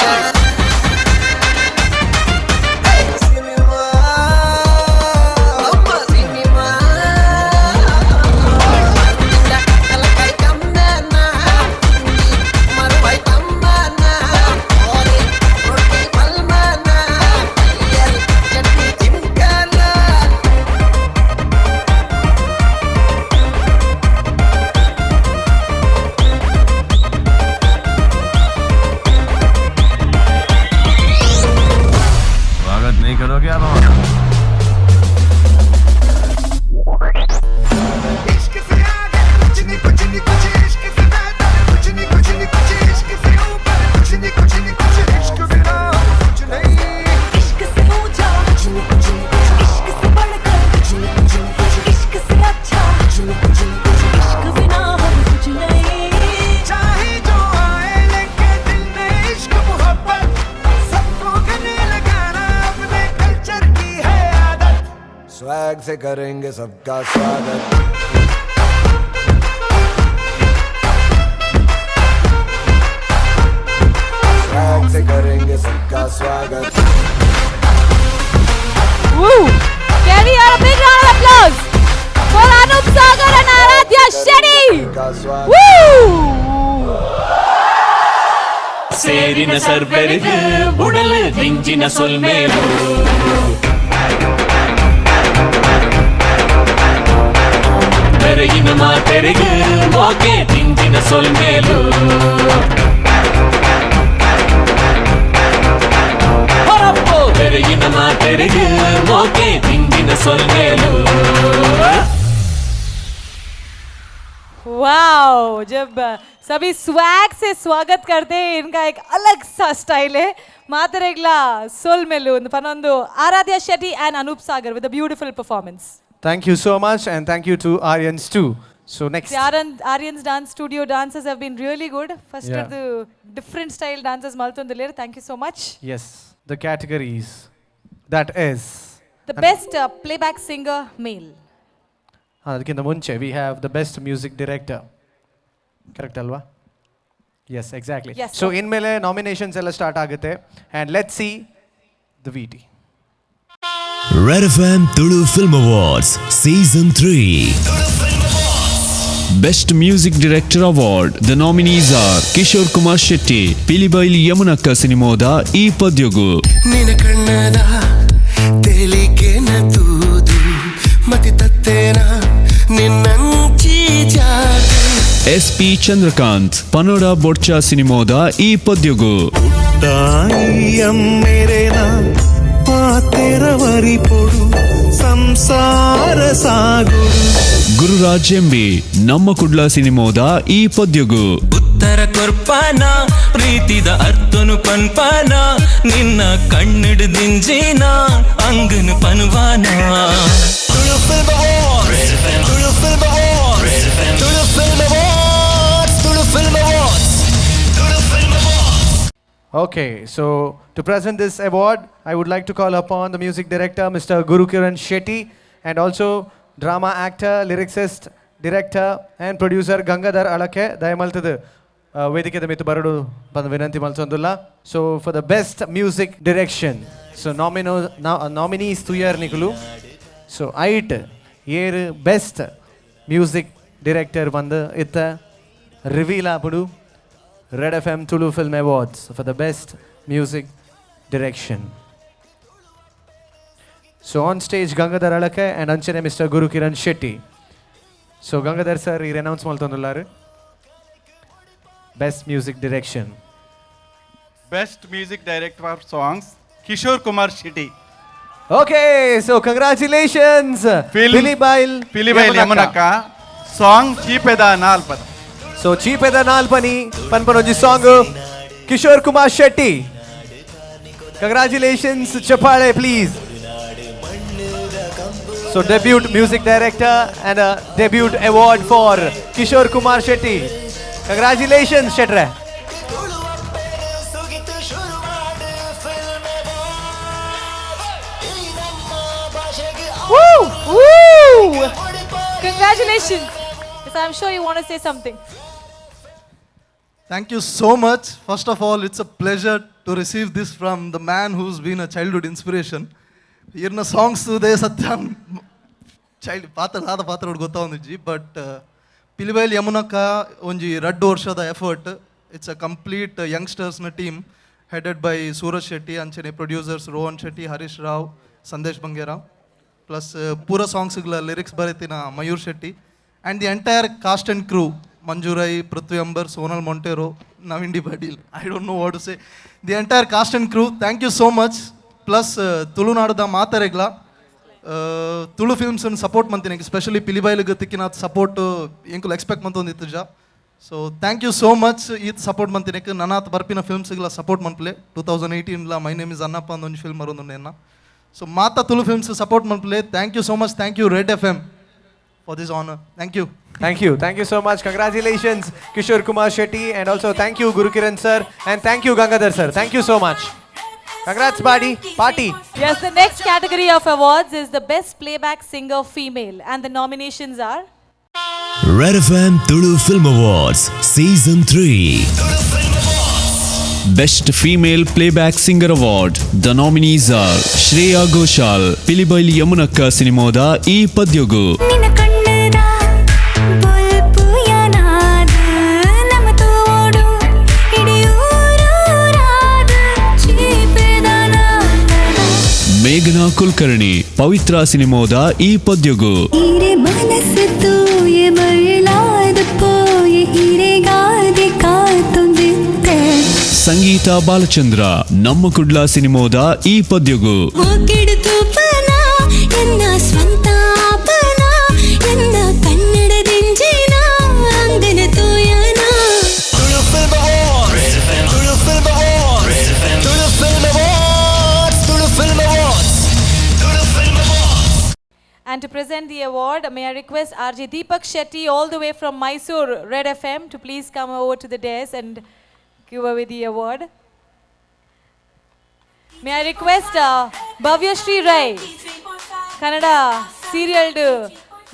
स्वैग से करेंगे सबका स्वागत स्वैग से करेंगे सबका स्वागत Woo! Can we have a big round of applause for Anup Sagar and Aradhya Shetty? Woo! ಸೇರಿನ ಸರ್ವರಿಗೆ ಬುಡಲು ರಿಂಜಿನ ಸೊಲ್ಮೇಲು ಬೆರಗಿನ ಮಾತೆರಿಗೆ ಮೋಕೆ ತಿಂಜಿನ ಸೊಲ್ಮೇಲು ಬೆರಗಿನ ಮಾತೆರಿಗೆ ಮೋಕೆ ತಿಂಜಿನ ಸೊಲ್ಮೇಲು. वाओ, जब सभी स्वैग से स्वागत करते हैं, इनका एक अलग सा स्टाइल है. मातरेगला सोल मेलू पनोंदु Aradhya Shetty and Anup Sagar with a beautiful performance. Thank you so much, and thank you to Aryans too. So next. The Aryans dance studio dances have been really good. First Yeah. the different style dances maltondile. Thank you so much. Yes, the categories. That is The best playback singer male. ಅದಕ್ಕಿಂತ ಮುಂಚೆ we have the best music director. Correct ಅಲ್ವಾ? Yes, exactly. Yes, So sir. ಇನ್ಮೇಲೆ ನಾಮಿನೇಷನ್ಸ್ ಎಲ್ಲ ಸ್ಟಾರ್ಟ್ ಆಗುತ್ತೆ, and let's see the VT. Red FM Tulu Film Awards Season 3. Best Music Director Award. The nominees are Kishore Kumar Shetty, Pilibail Yamunakka Sinimoda E Padyogu. ನಿನ ಕಣ್ಣದ ತೆಲಿಗೆನ ತೂದು ಮತಿ ತತ್ತೇನ ನಿನ್ನಂಚಿ ಜಾತಿ SP Chandrakant, Panoda Borcha Sinimoda E Padyogu. ಮೇರೆನಾ ಪಾತೆರವರಿ ಪೊಡು ಸಂಸಾರ ಸಾಗುಡು Gururaj MB, Namma Kudla Sinimoda E Padyogu. ಉತ್ತರ ಕೊರ್ಪಾನ ಪ್ರೀತಿದ ಅರ್ಥನು ಪನ್ಪಾನ ನಿನ್ನ ಕಣ್ಣಿಡು ದಿಂಜಿನ ಅಂಗನು ಪನ್ವಾನ. Tulu film awards Tulu film awards Tulu film awards Tulu film awards Tulu film awards. Okay, so to present this award, I would like to call upon the music director, Mr. Gurukiran Shetty, and also drama actor, lyricist, director, and producer Gangadhar Alake. Dayamaltadu ವೇದಿಕೆದ ಮಿತ್ತು ಬರಡು ಬಂದು ವಿನಂತಿ ಮಲ್ಸೊಂದುಲ್ಲ. So for the best music direction, so nominees ತುಯರ್ ನಿಕುಲು. ಸೊ ಐಟ್ ಏರ್ ಬೆಸ್ಟ್ ಮ್ಯೂಸಿಕ್ ಡೈರೆಕ್ಟರ್ ಬಂದು ಇತ್ತ ರಿವೀಲ್ ಆಪುಡು red FM Tulu film awards for the best music direction. So on stage Gangadhar Alake and anchene Mr. Guru Kiran Shetty. So Gangadhar sir ee announce maltondullaru. Best music direction. Best music director for songs Kishore Kumar Shetty. Okay, so congratulations. Pilibail Yamunaka song Cheepeda Nalpad. So Cheepeda Nalpani panpanoji song Kishore Kumar Shetty. Congratulations, Chapale, please. So debut music director and a debut award for Kishore Kumar Shetty. Congratulations, Shetre. Woo! Woo! Congratulations. Yes, I'm sure you want to say something. Thank you so much. First of all, it's a pleasure to receive this from the man who's been a childhood inspiration. Irna songs today satyam child paatra gottavunji, but Pilibail Yamunaka onji reddu varshada effort. It's a complete youngsters na team headed by Suraj Shetty, anchene producers Rohan Shetty, Harish Rao, Sandesh Bangera, plus pura songs gla lyrics baritina Mayur Shetty, and the entire cast and crew. Manjurai, Prithvi Ambar, Sonal Montero, Navindi Badil. I don't know what to say. The entire cast and crew, thank you so much. Plus, Tulu Naduda Mataregla, Tulu Films and support mantinek, especially Pilibail Gatikina support, Yankul expect manton ituja. So, thank you so much. Eat support mantinek, Nanat Barpina Films support manple. 2018 la, my name is Anna Pandonji film marununena. So, Mata Tulu Films support manple. Thank you so much. Thank you, Red FM, for this honor. Thank you. Thank you. Thank you so much. Congratulations, Kishore Kumar Shetty, and also thank you, Guru Kiran sir, and thank you, Gangadhar sir. Thank you so much. Congrats, party. Yes, the next category of awards is the best playback singer female, and the nominations are Red FM Tulu Film Awards Season 3. Best Female Playback Singer Award. The nominees are Shreya Ghoshal, Pilibail Yamunaka Sinimoda E Padyogu. ಮೇಘನಾ ಕುಲಕರ್ಣಿ ಪವಿತ್ರ ಸಿನಿಮೋದ ಈ ಪದ್ಯಗು. ಸಂಗೀತ ಬಾಲಚಂದ್ರ ನಮ್ಮ ಕುಡ್ಲ ಸಿನಿಮೋದ ಈ ಪದ್ಯಗು. And to present the award, may I request RJ Deepak Shetty all the way from Mysore, Red FM, to please come over to the dais and give away the award. May I request Bhavya Shri Rai, Kannada serial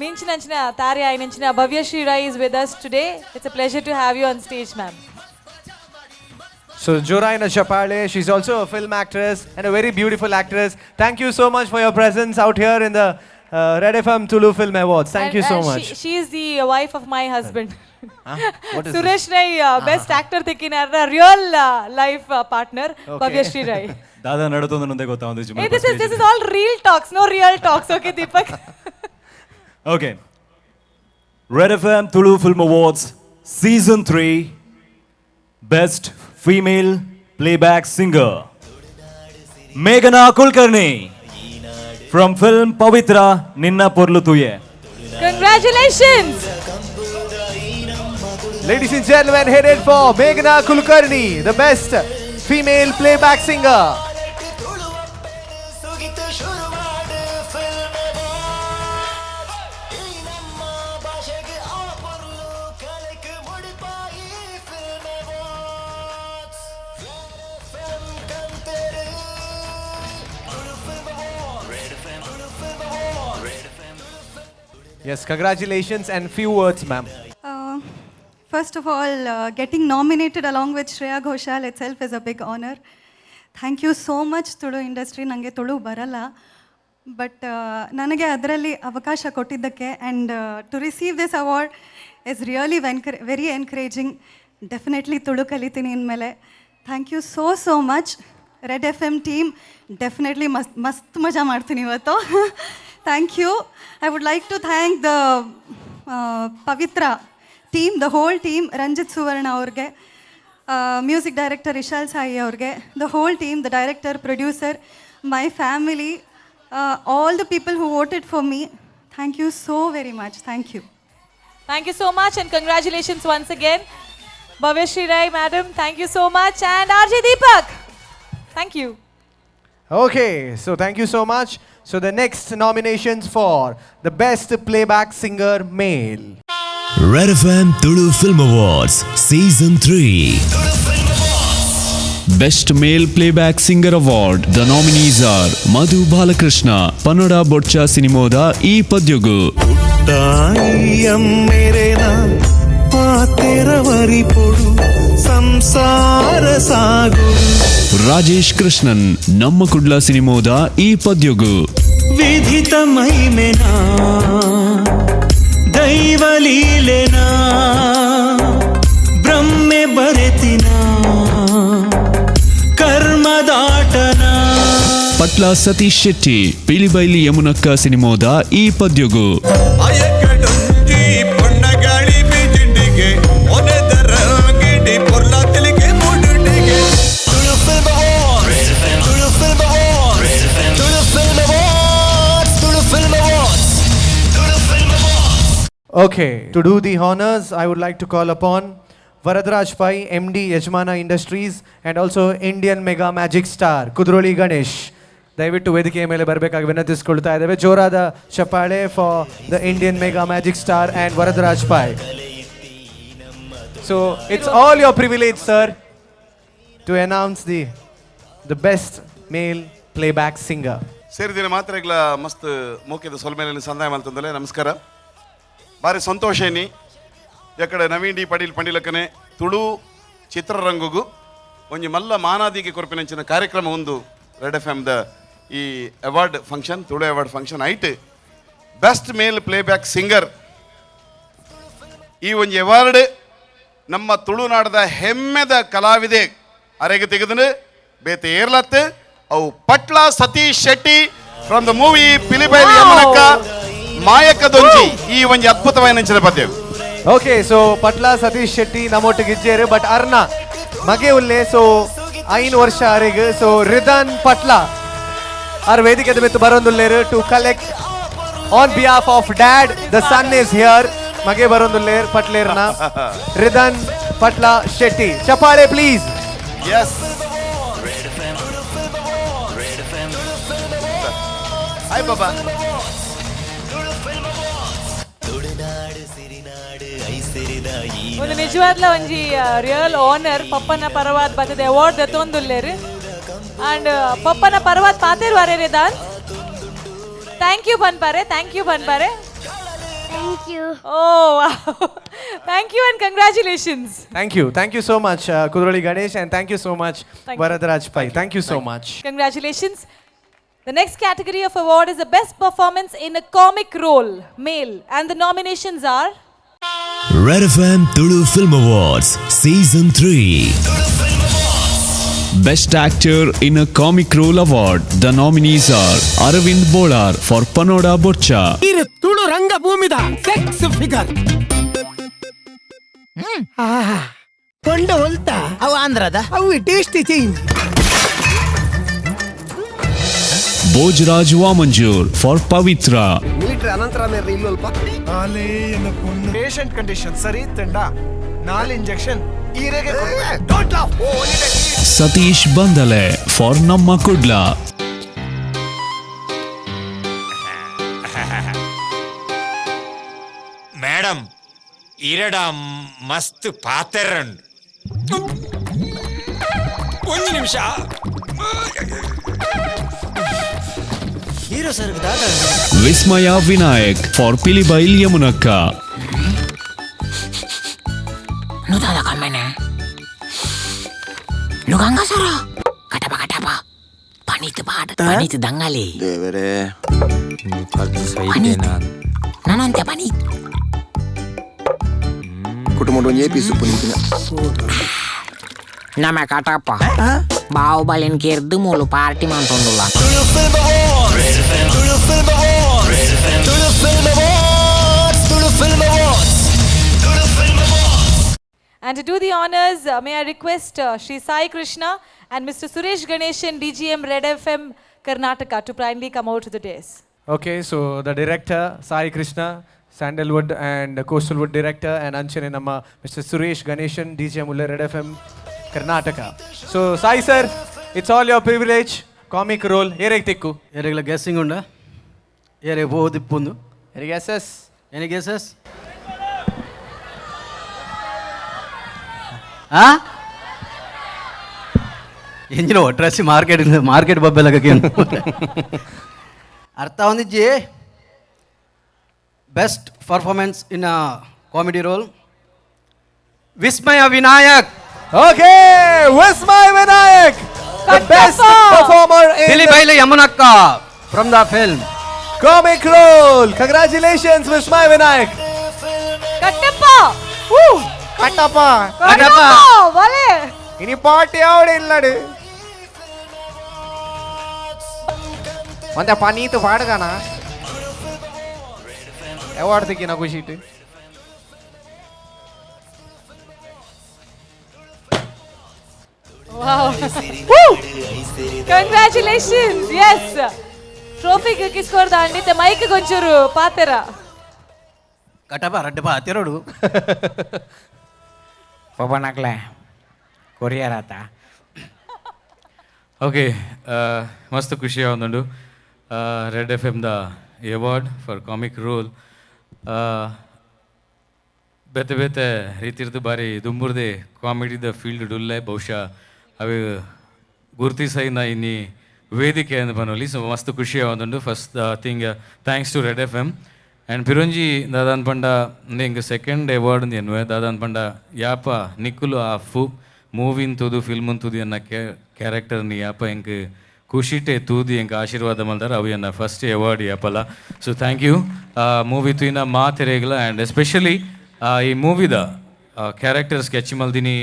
Minchinanchina Tari Ainanchina Bhavya Shri Rai is with us today. It's a pleasure to have you on stage, ma'am. So Joraina Chapale, she's also a film actress and a very beautiful actress. Thank you so much for your presence out here in the Red FM Tulu Film Awards. Thank you so much. She is the wife of my husband. What is Suresh Rai, best actor tekkinara real life partner, Bhavya Shri Rai. Dada nadutundu gottavundi. Hey, this is all real talks, no real talks, okay Deepak? Okay. Red FM Tulu Film Awards Season 3 Best Female Playback Singer Meghna Kulkarni from film Pavitra Ninna Porlu Tuye. Congratulations! Ladies and gentlemen, headed for Meghna Kulkarni, the best female playback singer. Yes, congratulations and few words, ma'am. first of all, getting nominated along with Shreya Ghoshal itself is a big honor. Thank you so much, Tulu industry. ನನಗೆ ತುಳು ಬರಲ್ಲ, ಬಟ್ ನನಗೆ ಅದರಲ್ಲಿ ಅವಕಾಶ ಕೊಟ್ಟಿದ್ದಕ್ಕೆ and to receive this award is really very encouraging. Definitely Tulu ಕಲಿತೀನಿ ಇನ್ಮೇಲೆ. Thank you so much. Red FM team definitely ಮಸ್ತ್ ಮಜಾ ಮಾಡ್ತೀನಿ ಇವತ್ತು. Thank you. I would like to thank the Pavitra team, the whole team, Ranjith Suvarna ಅವ್ರಿಗೆ, ಮ್ಯೂಸಿಕ್ ಡೈರೆಕ್ಟರ್ ಇಶಾಲ್ ಸಾಯಿ ಅವ್ರಿಗೆ, the whole team, the director, producer, my family, all the people who voted for me. Thank you so very much. Thank you. Thank you so much and congratulations once again. Bhavyashri Rai madam, thank you so much, and RJ Deepak. Thank you. Okay, so thank you so much. So the next nominations for the best playback singer male. Red FM Tulu Film Awards Season 3. Best Male Playback Singer Award. The nominees are Madhu Balakrishna, Panoda Botcha Sinimoda E Padyogu. Rajesh Krishnan, Namma Kudla Sinimoda E Padyogu. ವಿಧಿತ ಮಹಿಮೆನಾ ದೈವಲೀಲೆನಾ ಬ್ರಹ್ಮೆ ಬರೆತಿನ ಕರ್ಮದಾಟನ. Patla Satish Shetty, Pilibaili Yamunakka Sinimoda E Padyogu. Okay, to do the honors, I would like to call upon Varadraj Pai, MD Yajmana Industries, and also Indian Mega Magic Star Kudroli Ganesh. ದಯವಿಟ್ಟು ವೇದಿಕೆಯ ಮೇಲೆ ಬರಬೇಕಾಗಿ ವಿನಂತಿಸಿಕೊಳ್ತಾ ಇದ್ದೇವೆ. ಜೋರಾದ ಚಪ್ಪಾಳೆ for the Indian mega magic star and Varadaraj Pai. So it's all your privilege sir to announce the best male playback singer. ಸೇರಿದಿನ ಮಾತ್ರ ಈಗಲ ಮಸ್ತ್ ಮೋಕೆದ ಸೊಲ್ಮೇಲೆ ಸಂದಾಯ ಮಲ್ತಂದಲೆ ನಮಸ್ಕಾರ. ಭಾರಿ ಸಂತೋಷ ಏನಿ ಯಾಕಡೆ ನವೀನ್ ಡಿ ಪಡೀಲ್ ಪಂಡಿಲಕ್ಕನೆ ತುಳು ಚಿತ್ರರಂಗಗೂ ಒಂಜಿ ಮಲ್ಲ ಮಾನಾದಿಗೆ ಕೊರಪಿನಂಚಿನ ಕಾರ್ಯಕ್ರಮ ಒಂದು ರೆಡ್ FM ಈ award function, Tulu award function ಐಟ್ ಬೆಸ್ಟ್ ಮೇಲ್ ಪ್ಲೇಬ್ಯಾಕ್ ಸಿಂಗರ್ ಈ ಒಂಜಿ ಅವಾರ್ಡ್ ನಮ್ಮ ತುಳುನಾಡದ ಹೆಮ್ಮೆದ ಕಲಾವಿದೆ ಅರೆಗೆ ತೆಗೆದನು ಬೇತೆ ಏರ್ಲತ್ತು ಅವು Patla Satish Shetty from the movie Pilibail Yamunakka ಮಾಯಕದೊಂಜಿ ಈ ಒಂಜಿ ಅದ್ಭುತವಾದ ನೆಂಚಿನ ಪದ್ಯ. ಓಕೆ, ಸೊ ಪಟ್ಲ ಸತೀಶ್ ಶೆಟ್ಟಿ ನಮ್ಮೊಟ್ಟಿಗೆ ಇದ್ದೇರು, ಬಟ್ ಅರ್ನ ಮಗೆ ಉಲ್ಲೆ ಸೊ 5 ವರ್ಷ ಅರೆಗೆ ಸೊ ರಿದನ್ ಪಟ್ಲ ಆರ್ ವೇದಿಕೆ ಮಿತ್ತು ಬರೋಂದುಲ್ಲೇರು to collect on behalf of dad. The son is here. ಮಗೆ ಬರೋಂದುಲ್ಲೇರು ಪಟ್ಲೇರ್ನ ರಿದನ್ ಪಟ್ಲ ಶೆಟ್ಟಿ. ಚಪ್ಪಾಳೆ ಪ್ಲೀಸ್. ಎಸ್ ಹಾಯ್ ಬಾಬಾ. ಒಂದು ನಿಜವಾದ್ಲ ಒಂಜಿ ರಿಯಲ್ ಆನರ್ ಪಪ್ಪನ ಪರವಾದ ಬರ್ತದೆ ಅವಾರ್ಡ್ ದತ್ತೊಂದುಲ್ಲೇರು ಅಂಡ್ ಪಪ್ಪನ ಪರವಾದ ಪಾತೇರು ವರೇರೆ ದಾನ್. ಥ್ಯಾಂಕ್ ಯು ಬನ್ಪಾರೆ, ಥ್ಯಾಂಕ್ ಯು ಬನ್ಪಾರೆ. Thank you. Oh, wow. Thank you and congratulations. Thank you so much Kudroli Ganesh, and thank you so much Varadraj Pai. Thank you so much. Congratulations. The next category of award is the best performance in a comic role, male, and the nominations are Red FM Tulu Film Awards Season 3. Best Actor in a Comic Role Award. The nominees are Aravind Bolar for Panoda Botcha. ಇದು ತುಳು ರಂಗಭೂಮಿದ ಸೆಕ್ಸ್ ಫಿಗರ್. ಕೊಂಡ ಹೊಲ್ತ ಅವು ಆಂಧ್ರದ ಅವು taste change. Bojraj Wamanjur for Pavitra. Military ಅನಂತರ ಇಲ್ಲಲ್ಪ ಪೇಷಂಟ್ ಕಂಡೀಷನ್ ಸರಿ ತಂಡ 4 ಇಂಜೆಕ್ಷನ್ ಈರೆಗೆ Satish Bandale for Namma Kudla. Madam ಇರಡ ಮಸ್ತ್ ಪಾತೆರಂಡ್ ಒಂದು ನಿಮಿಷ hero sir Vismaya Vinayak for Pilibail Yamunakka. Luganga sara. Katapa. Panit dangali. ದೇವರೇ ಖರ್ಚು ಸಹಿತ ನಾನು Nanante panit. కుటుంబంలో ఏ పీసు పులించిన Nama katapa. Bau balen kirdu mulu party mantondulan. Tulu Film Awards. Tulu Film Awards. Tulu Film Awards. Tulu Film Awards. Tulu Film Awards. And to do the honors, may I request Shri Sai Krishna and Mr. Suresh Ganeshan, DGM Red FM Karnataka, to kindly come out to the dais. Okay, so the director, Sai Krishna, Sandalwood and Coastalwood director, and Anchane Namma, Mr. Suresh Ganeshan, DGM Ulle Red FM Karnataka. So, Sai sir, it's all your privilege. Comic role. Erek tikku. ಯಾರಿಗೆಲ್ಲ ಗೆಸ್ಸಿಂಗ್ ಉಂಡ ಯಾರಿಗೆ ಬೋದಿಪ್ಪುಂದು Any guesses? ಎನಿ ಗೆಸಸ್ ಎಂಜಿನ ಒಟ್ರಾಸಿ ಮಾರ್ಕೆಟ್ ಬಬ್ಬೆಲಗಕ್ಕೆ ಅರ್ಥ ಹೊಂದಿಜ್ಜಿ best performance in a comedy role Vismaya Vinayak. Okay, Vismay Vinayak, the best performer in Billy Bailey Yamunakka from the film. comic role. Congratulations, Vismay Vinayak. Kattappa! Woo! Kattappa. Vale! Ini party avade illadu. Onde panitu paadugana. Award tikina kushite. Wow! Woo! Congratulations! Yes! Trophy ಗಿಸ್ಕೊಡ್ದ ಅಂಡಿತ್ತೆ ಮೈಕ್ ಗೊಂಚೂರು ಪಾತೆರ. ಕಟಪ ರಡ್ಡಪ ಹತ್ತಿರೋಡು Papanakle. Korea rata. ಓಕೆ ಮಸ್ತ್ ಖುಷಿ ಆಗೊಂಡು ರೆಡ್ ಎಫ್ ಎಮ್ದ ಅವಾರ್ಡ್ ಫಾರ್ ಕಾಮಿಕ್ ರೋಲ್ ಬೇತೆ ಬೇತೆ ರೀತಿರ್ದು ಬಾರಿ ದುಂಬುರ್ದೆ ಕಾಮಿಡಿದ ಫೀಲ್ಡ್ ಡುಲ್ಲೆ ಬಹುಶಃ ಅವು ಗುರ್ತಿಸೈನ ಇನ್ನಿ ವೇದಿಕೆ ಅಂತ ಬನ್ನೋಲಿ ಸೊ ಮಸ್ತ್ ಖುಷಿ ಆಗೊಂಡು first thing thanks to red F M and ಪಿರಂಜಿ ದಾದಾನ್ ಪಂಡ ಹಿಂಗೆ ಸೆಕೆಂಡ್ ಅವಾರ್ಡ್ ಎನ್ನುವೆ ದಾದಾನ್ ಪಂಡ ಯಾಪ ನಿಕ್ಕುಲು ಆ ಮೂವಿನ್ ತೂದು ಫಿಲ್ಮನ್ ತೂದು ಅನ್ನ ಕ್ಯಾರೆಕ್ಟರ್ನಿ ಯಾಪ ಹೆಂಗೆ ಖುಷಿಟೆ ತೂದಿ ಹೆಂಗೆ ಆಶೀರ್ವಾದ ಮಲ್ದಾರ ಅವು ಅನ್ನ ಫಸ್ಟ್ ಅವಾರ್ಡ್ ಯಾಪಲ್ಲ ಸೊ ಥ್ಯಾಂಕ್ ಯು ಮೂವಿ ತೂಯಿನ ಮಾತೆರೆಗಲ ಆ್ಯಂಡ್ ಎಸ್ಪೆಷಲಿ ಈ ಮೂವಿದ ಕ್ಯಾರೆಕ್ಟರ್ ಸ್ಕೆಚ್ ಮಲ್ದಿನಿ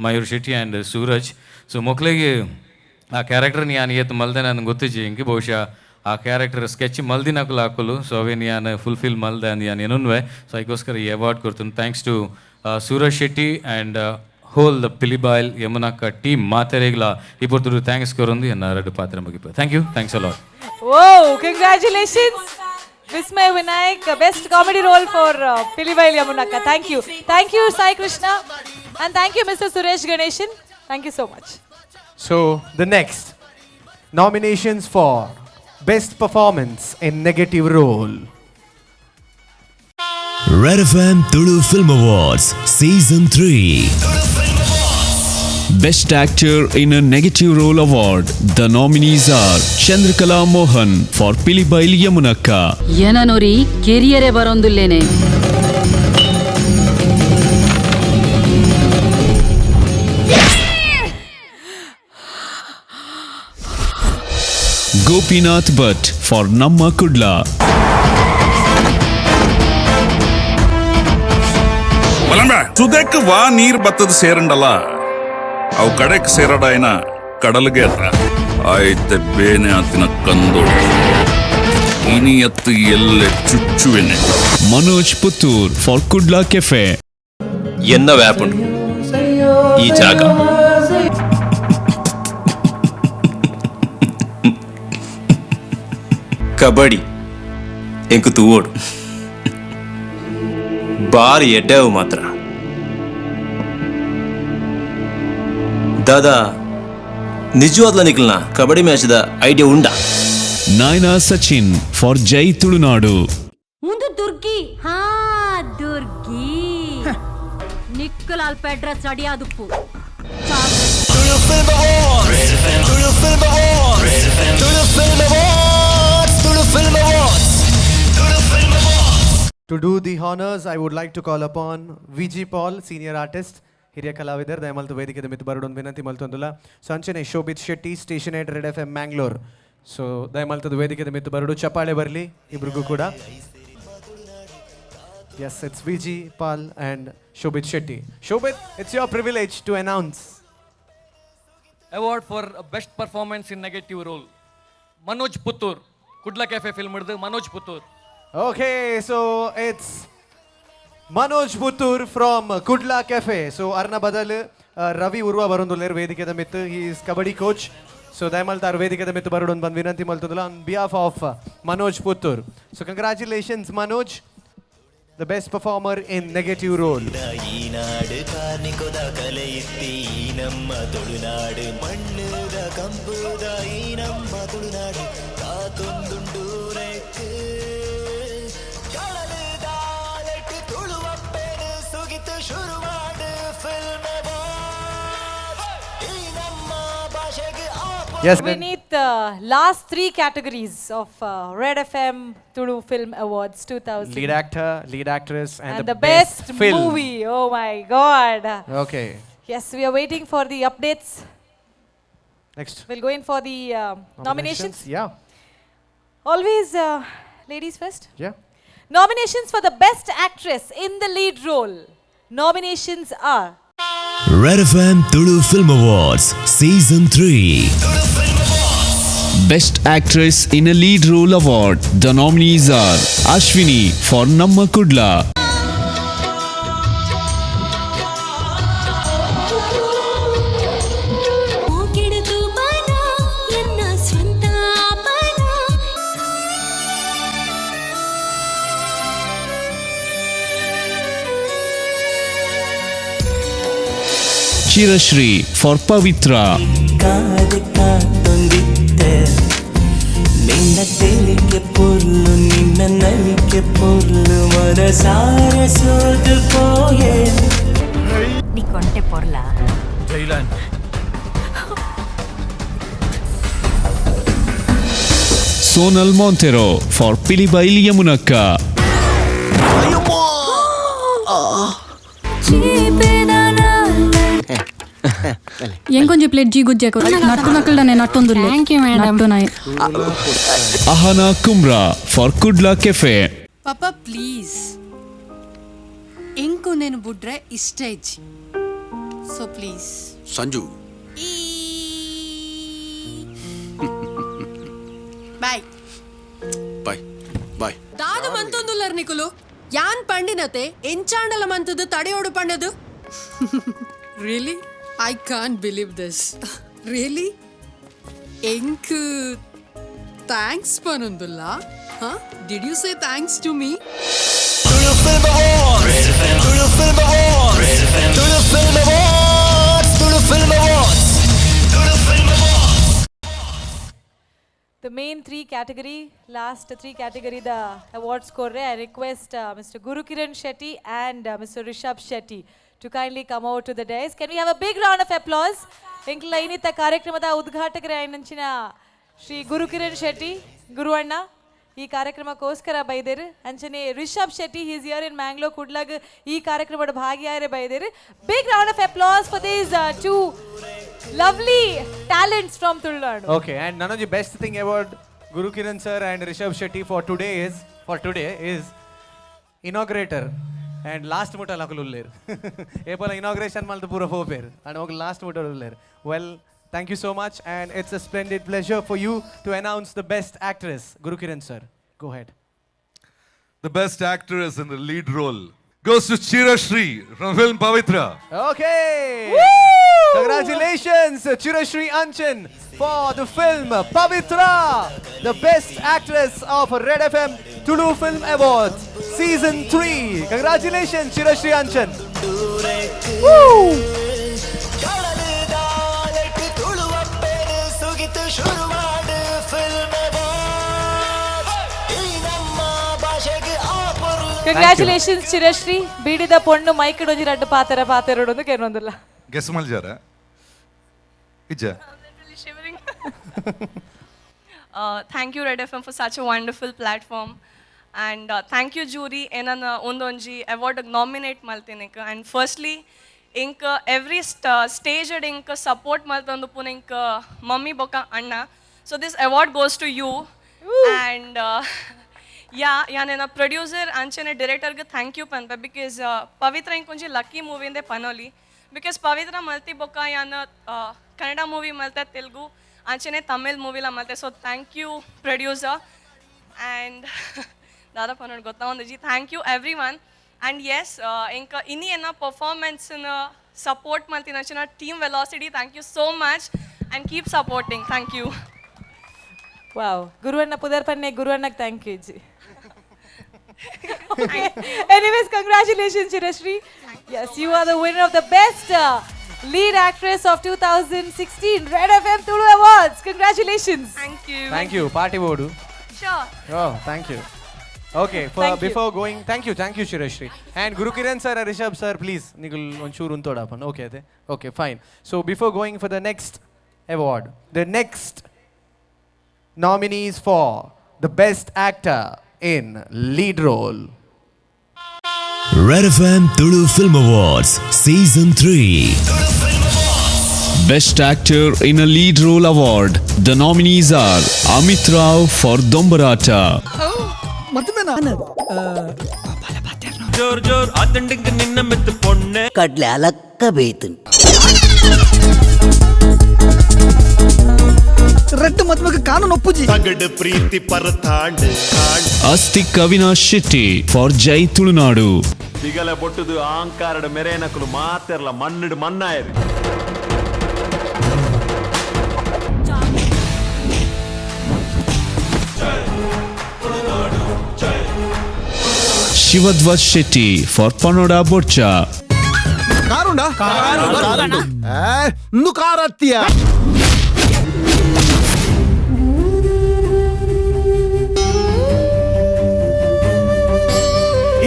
ಮಯೂರ್ ಶೆಟ್ಟಿ ಆ್ಯಂಡ್ ಸೂರಜ್ ಸೊ ಮಕ್ಕಳಿಗೆ ಆ ಕ್ಯಾರೆಕ್ಟರ್ని ಯಾನು ಏತ್ ಮಲ್ದೆ ನನಗೆ ಗೊತ್ತಿಜ್ಜಿ ಹಿಂಗೆ ಬಹುಶಃ ಆ ಕ್ಯಾರೆಕ್ಟರ್ ಸ್ಕೆಚ್ ಮಲ್ದಿನಕಲು ಹಾಕಲು ಸೊ ಅವೇನು ಯಾನು ಫುಲ್ಫಿಲ್ ಮಲ್ದೆ ಅಂದು ಯಾನು ಏನೂನ್ವೆ ಸೊ ಅದಕ್ಕೋಸ್ಕರ ಈ ಅವಾರ್ಡ್ ಕೊಡ್ತೀನಿ thanks to Suraj Shetty and whole the Pilibail ಯಮುನಾಕ ಟೀಮ್ ಮಾತೆರೆಗ್ಲ ಇಬ್ಬರು ಥ್ಯಾಂಕ್ಸ್ ಕೊರೊಂದು ಎನ್ನ ಎರಡು ಪಾತ್ರ ಮುಗಿಪ thank you thanks a lot Wow! Congratulations! Vismay Vinayak, best comedy role for Pilibail Yamunaka. Thank you. Thank you, Sai Krishna. And thank you, Mr. Suresh Ganeshan. Thank you so much. So, the next nominations for Best Performance in Negative Role. Red FM Tulu Film Awards Season 3. Best Actor in a Negative Role Award. The nominees are Chandrakala Mohan for Pilibail Yamunakka. ಏನನೋರಿ ಕೆರಿಯರೇ ಬರೋಂದಿಲ್ಲೇನೆ. Gopinath Bhatt for Namma Kudla. ಸುದೇಕ್ ವಾ ನೀರ್ ಬತ್ತದ ಸೇರಂಡಲ್ಲ ಅವು ಕಡೆಕ್ ಸೇರಡಾಯ್ನ ಕಡಲ್ಗೆ ಆಯ್ತೆ ಬೇನೆ ಆತಿನ ಕಂದೋಳು ಇನಿ ಎತ್ತು ಎಲ್ಲೆ ಚುಚ್ಚುವೆನೆ. Manoj Puttur for Kudla Cafe. ಎನ್ನ ವ್ಯಾಪುಂಡು ಈ ಜಾಗ ಕಬಡ್ಡಿ ಎಂಕು ತೂವೋಡು ಬಾರಿ ಎಡ್ಡವು ಮಾತ್ರ ದಾದಾ ನಿಜವಾದ್ಲ ನಿಖಲ್ನ ಕಬಡ್ಡಿ ಮ್ಯಾಚ್ದ ಐಡಿಯಾ ಉಂಡ. Naina Sachin for Jai Tulunadu. ಮುಂದು ದುರ್ಗಿ ಹಾ Durgi ನಿಕ್ಕಲಾಲ್ ಪೆಡ್ರಸ್ ಅಡಿಯಾದುಪ್ಪು. Tulu Film Awards. Tulu Film Awards. Tulu Film Awards. Tulu Film Awards. Tulu Film Awards. To do the honors, I would like to call upon VG Paul, senior artist, ಹಿರಿಯ ಕಲಾವಿದರು ದಯಮಲ್ತು ವೇದಿಕೆದ ಮಿತ್ತು ಬರೋಡೊಂದು ವಿನಂತಿ ಮಲ್ತೊಂದುಲ್ಲ. ಸೊ ಅಂಚನೆ Shobhit Shetty station 8 red FM Mangalore. So ದಯಮಲ್ತದ ವೇದಿಕೆದ ಮಿತ್ತು ಬರೋಡು ಚಪ್ಪಾಳೆ ಬರಲಿ ಇಬ್ರಿಗೂ ಕೂಡ. Yes, it's VG Pal and Shobhit Shetty. Shobhit, it's your privilege to announce. Award for best performance in negative role. Manoj Puttur. Kudla Cafe film ಹಿಡಿದು Manoj Puttur. Okay, so it's Manoj Puttur from Kudla Cafe. So Arna Badal Ravi Urva Barunduler Vedikeda Mittu. He is kabaddi coach. So Daimaltar Vedikeda Mittu Barudon Banvinanti Maltudula on behalf of Manoj Puttur. So congratulations Manoj, the best performer in negative role. Eenadu ಕಾರ್ನಿಕೋದ ಕಲೆ ಎತ್ತಿ ಈ ನಮ್ಮ ತುಳುನಾಡು ಮಣ್ಣುದ ಕಂಪುದ ಈ ನಮ್ಮ ತುಳುನಾಡು ಕಾತೊಂದುಂಡು ರೆಕ್ಕು ಕಳಲು ದಾಲೆಟ್ಟು ತುಳುವಪ್ಪೆನು ಸುಗಿತು ಶುರುವಾಡು ಫಿಲ್ಮ್ ಈ ನಮ್ಮ ಭಾಷೆಗೆ Yes, We need the last 3 categories of Red FM Tulu Film Awards 2000. Lead actor, lead actress, and the best film. movie. Oh my God. Okay. Yes, we are waiting for the updates. Next. We'll go in for the nominations. Yeah. Always ladies first. Yeah. Nominations for the best actress in the lead role. Nominations are Red FM Tulu Film Awards Season 3. Best Actress in a Lead Role Award. The nominees are Ashwini for Namma Kudla, Chirashri for Pavitra, ನಿನ್ನ ತೆಲಿಕೆ ಪೊರ್ಲು ನಿನ್ನ ನಲಿಕೆ ಪೊರ್ಲು ಮನಸಾರ ಸೋದು ಪೋಯೆ ನೀ ಕೊಂಟೆ ಪೊರ್ಲ ಜೈಲಾನ್. Sonal Montero for Pilibail Yamunakka, ಎಂಕೊಂಜಿ ಪ್ಲೇಟ್ ಜಿ ಗುಜ್ಜೆಕು ನಟ್ಟು ನಕ್ಕಲ್ಡನೆ ನಟ್ಟೊಂದು ಥ್ಯಾಂಕ್ ಯು ಮೇಡಮ್ ನಾಯಿ Ahana Kumra for Kudla Cafe, ಪಾಪ ಪ್ಲೀಸ್ ಎಂಕು నేను ಬುಡ್ರೆ ಇಷ್ಟ ಇಜ್ಜಿ so please Sanju bye bye bye ದಾದ ಮಂತೊಂದುಲ್ಲರ್ ನಿಕುಲು ಯಾನ್ ಪಂಡಿನತೆ ಎಂಚಾಂಡಲ ಮಂತದು ತಡೆಯೋಡು ಪಂಡದು really I can't believe this really ಎಂಕು ಥ್ಯಾಂಕ್ಸ್ ಪನೊಂದುಲ್ಲ did you say thanks to me Tulu film awards Tulu film awards Tulu film awards Tulu film awards Tulu film awards. the main 3 category, last 3 category the awards score. I request Mr. Gurukiran Shetty and Mr. Rishabh Shetty to kindly come out to the dais. Can we have a big round of applause? Inkla inita ಕಾರ್ಯಕ್ರಮದ ಉದ್ಘಾಟಕರೇ ಆಯ್ನಂಚಿನ ಶ್ರೀ ಗುರುಕಿರಣ್ ಶೆಟ್ಟಿ ಗುರು ಅಣ್ಣ ಈ ಕಾರ್ಯಕ್ರಮಕ್ಕೋಸ್ಕರ ಬೈದೇರು ಅಂಚನೆ Rishab Shetty he is here in Mangalore ಕುಡ್ಲಾಗ್ ಈ ಕಾರ್ಯಕ್ರಮದ ಭಾಗಿಯಾರೆ ಬೈದೇರು. Big round of applause for these 2 lovely talents from Tulnadu. Okay, and none of the best thing about Guru Kiran sir and Rishabh Shetty for today is inaugurator and last muta lakulullir. Epola inauguration malta pura hoper and og last muta ullir. Well, thank you so much and it's a splendid pleasure for you to announce the best actress. Guru Kiran sir, go ahead. The best actress in the lead role goes to Chirashri from film Pavitra. Okay. Woo! Congratulations Chirashri Anchan for the film Pavitra, the best actress of Red FM Tulu Film Awards Season 3. Congratulations Chirashri Anchan. Woo! ಕಳಲು ದಾಲೆಟ್ಟು ತುಳುವಪ್ಪೆನು ಸುಗಿತು ಶುರುವಾಡು ಫಿಲ್ಮ್ ಅವಾರ್ಡ್ಸ್ ಈ ನಮ್ಮ ಭಾಷೆಗೆ ಆ ಪೊರ್ಲು. Congratulations Chirashri. ಬೀಡಿದ ಪೊಣ್ಣು ಮೈಕ್ ಡೊಂಜಿ ರಡ್ಡು ಪಾತೆರೊಂದು ಕೇನೊಂದುಲ್ಲ. Guess ಮಲ್ಜಾರ ಇಜ್ಜ. Thank you Red FM for such a wonderful platform and thank you jury ಏನನ್ನ ಒಂದೊಂಜಿ award nominate maltineka and firstly ಇಂಕ ಎವ್ರಿ ಸ್ಟೇಜ್ ಇಂಕ ಸಪೋರ್ಟ್ ಮಲ್ತಂದು ಪುನ ಇಂಕ ಮಮ್ಮಿ ಬೊಕ್ಕ ಅಣ್ಣ. So this award goes to you and ಯಾನೇನ ಪ್ರೊಡ್ಯೂಸರ್ ಅಂಚನೆ ಡೈರೆಕ್ಟರ್ಗೆ ಥ್ಯಾಂಕ್ ಯು ಪನ್ಪೆ ಬಿಕಾಸ್ ಪವಿತ್ರ ಇಂಕೊಂಚಿ ಲಕ್ಕಿ ಮೂವಿಂದೆ ಪನೋಲಿ ಬಿಕಾಸ್ ಪವಿತ್ರ ಮಲ್ತಿ ಬೊಕ್ಕ ಯಾನ ಕನ್ನಡ ಮೂವಿ ಮಲ್ತೆ ತೆಲುಗು ಅಂಚನೆ ತಮಿಳ್ ಮೂವಿಲ ಮಲ್ತೆ. So thank you producer and ದಾದಾ ಪನೋಡ್ ಗೊತ್ತಾ ಒಂದು ಜಿ thank you everyone. And yes ಇಂಕ ಇನ್ನಿ ಏನ ಪರ್ಫಾರ್ಮೆನ್ಸ್ನ ಸಪೋರ್ಟ್ ಮಲ್ತಿನ ಅಂಚನ team velocity thank you so much and keep supporting. Thank you. Wow, ಗುರುವಣ್ಣ ಪುದರ್ಪನ್ನೆ ಗುರುವಣ್ಣಗೆ thank you ji. Anyways, congratulations, Chirashri. Yes, you are the winner of the best lead actress of 2016 Red FM Tulu Awards. Congratulations. Thank you. Thank you. Party bodu. Sure. Oh, thank you. Okay, before going, thank you, Chirashri. And Guru Kiran sir, Rishabh sir, please, nikul onchuru untodapan. Okay, ade. Okay, fine. So before going for the next award, the next nominees for the best actor in lead role. Red FM Tulu Film Awards Season 3. Best Actor in a Lead Role Award. The nominees are Amit Rao for Dombarata, ಜೋರ್ ಜೋರ್ ಆತಂಡಿಂಗ ನಿನ್ನ ಮೆತ್ತು ಪೊಣ್ಣೆ ಕಡ್ಲೆ ಅಲಕ್ಕ ಬೇತನ್ ರೆಡ್ ಮದ್ಮಗ ಕಾನೂನು ಒಪ್ಪುಜಿ ತಗಡು ಪ್ರೀತಿ ಪರತಾಂಡ್ Astik Avinash Shetty for Jai Tulunadu, ಬಿಗಲ ಬೊಟ್ಟುದು ಆಂಕಾರಡ ಮೆರೇನಕಲು ಮಾತೆರ್ಲ ಮಣ್ಣಿಡು ಮಣ್ಣಾಯರಿ Shivadvat Shetty for Panoda Borcha, ಕಾರುಂಡ ಇನ್ನು ಕಾರತ್ತೀಯ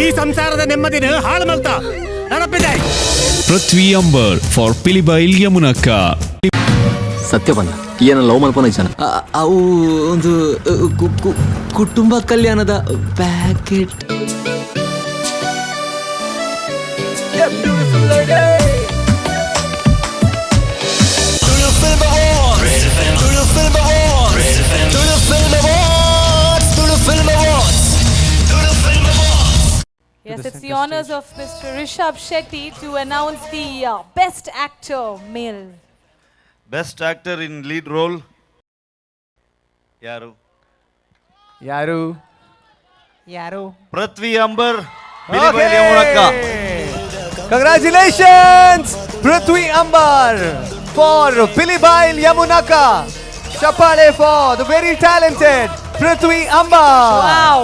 ಈ ಸಂಸಾರದ ನೆಮ್ಮದಿನ ಹಾಳು ಮಲ್ತ ನೆನಪಿದೆ. Prithvi Ambar for Pilibail Yamunaka, ಸತ್ಯ ಬಂದ ಏನ ಲವ್ ಮಲ್ಪನ ಜನ ಅವು ಒಂದು ಕುಟುಂಬ ಕಲ್ಯಾಣದ packet. Yes, it's the honors of Mr. Rishabh Shetty to announce the best actor male. Best actor in lead role ಯಾರು? ಪೃಥ್ವಿ Ambar. Congratulations, Prithvi Ambar for Pilibail Yamunaka. Chapale for the very talented Prithvi Ambar. Wow.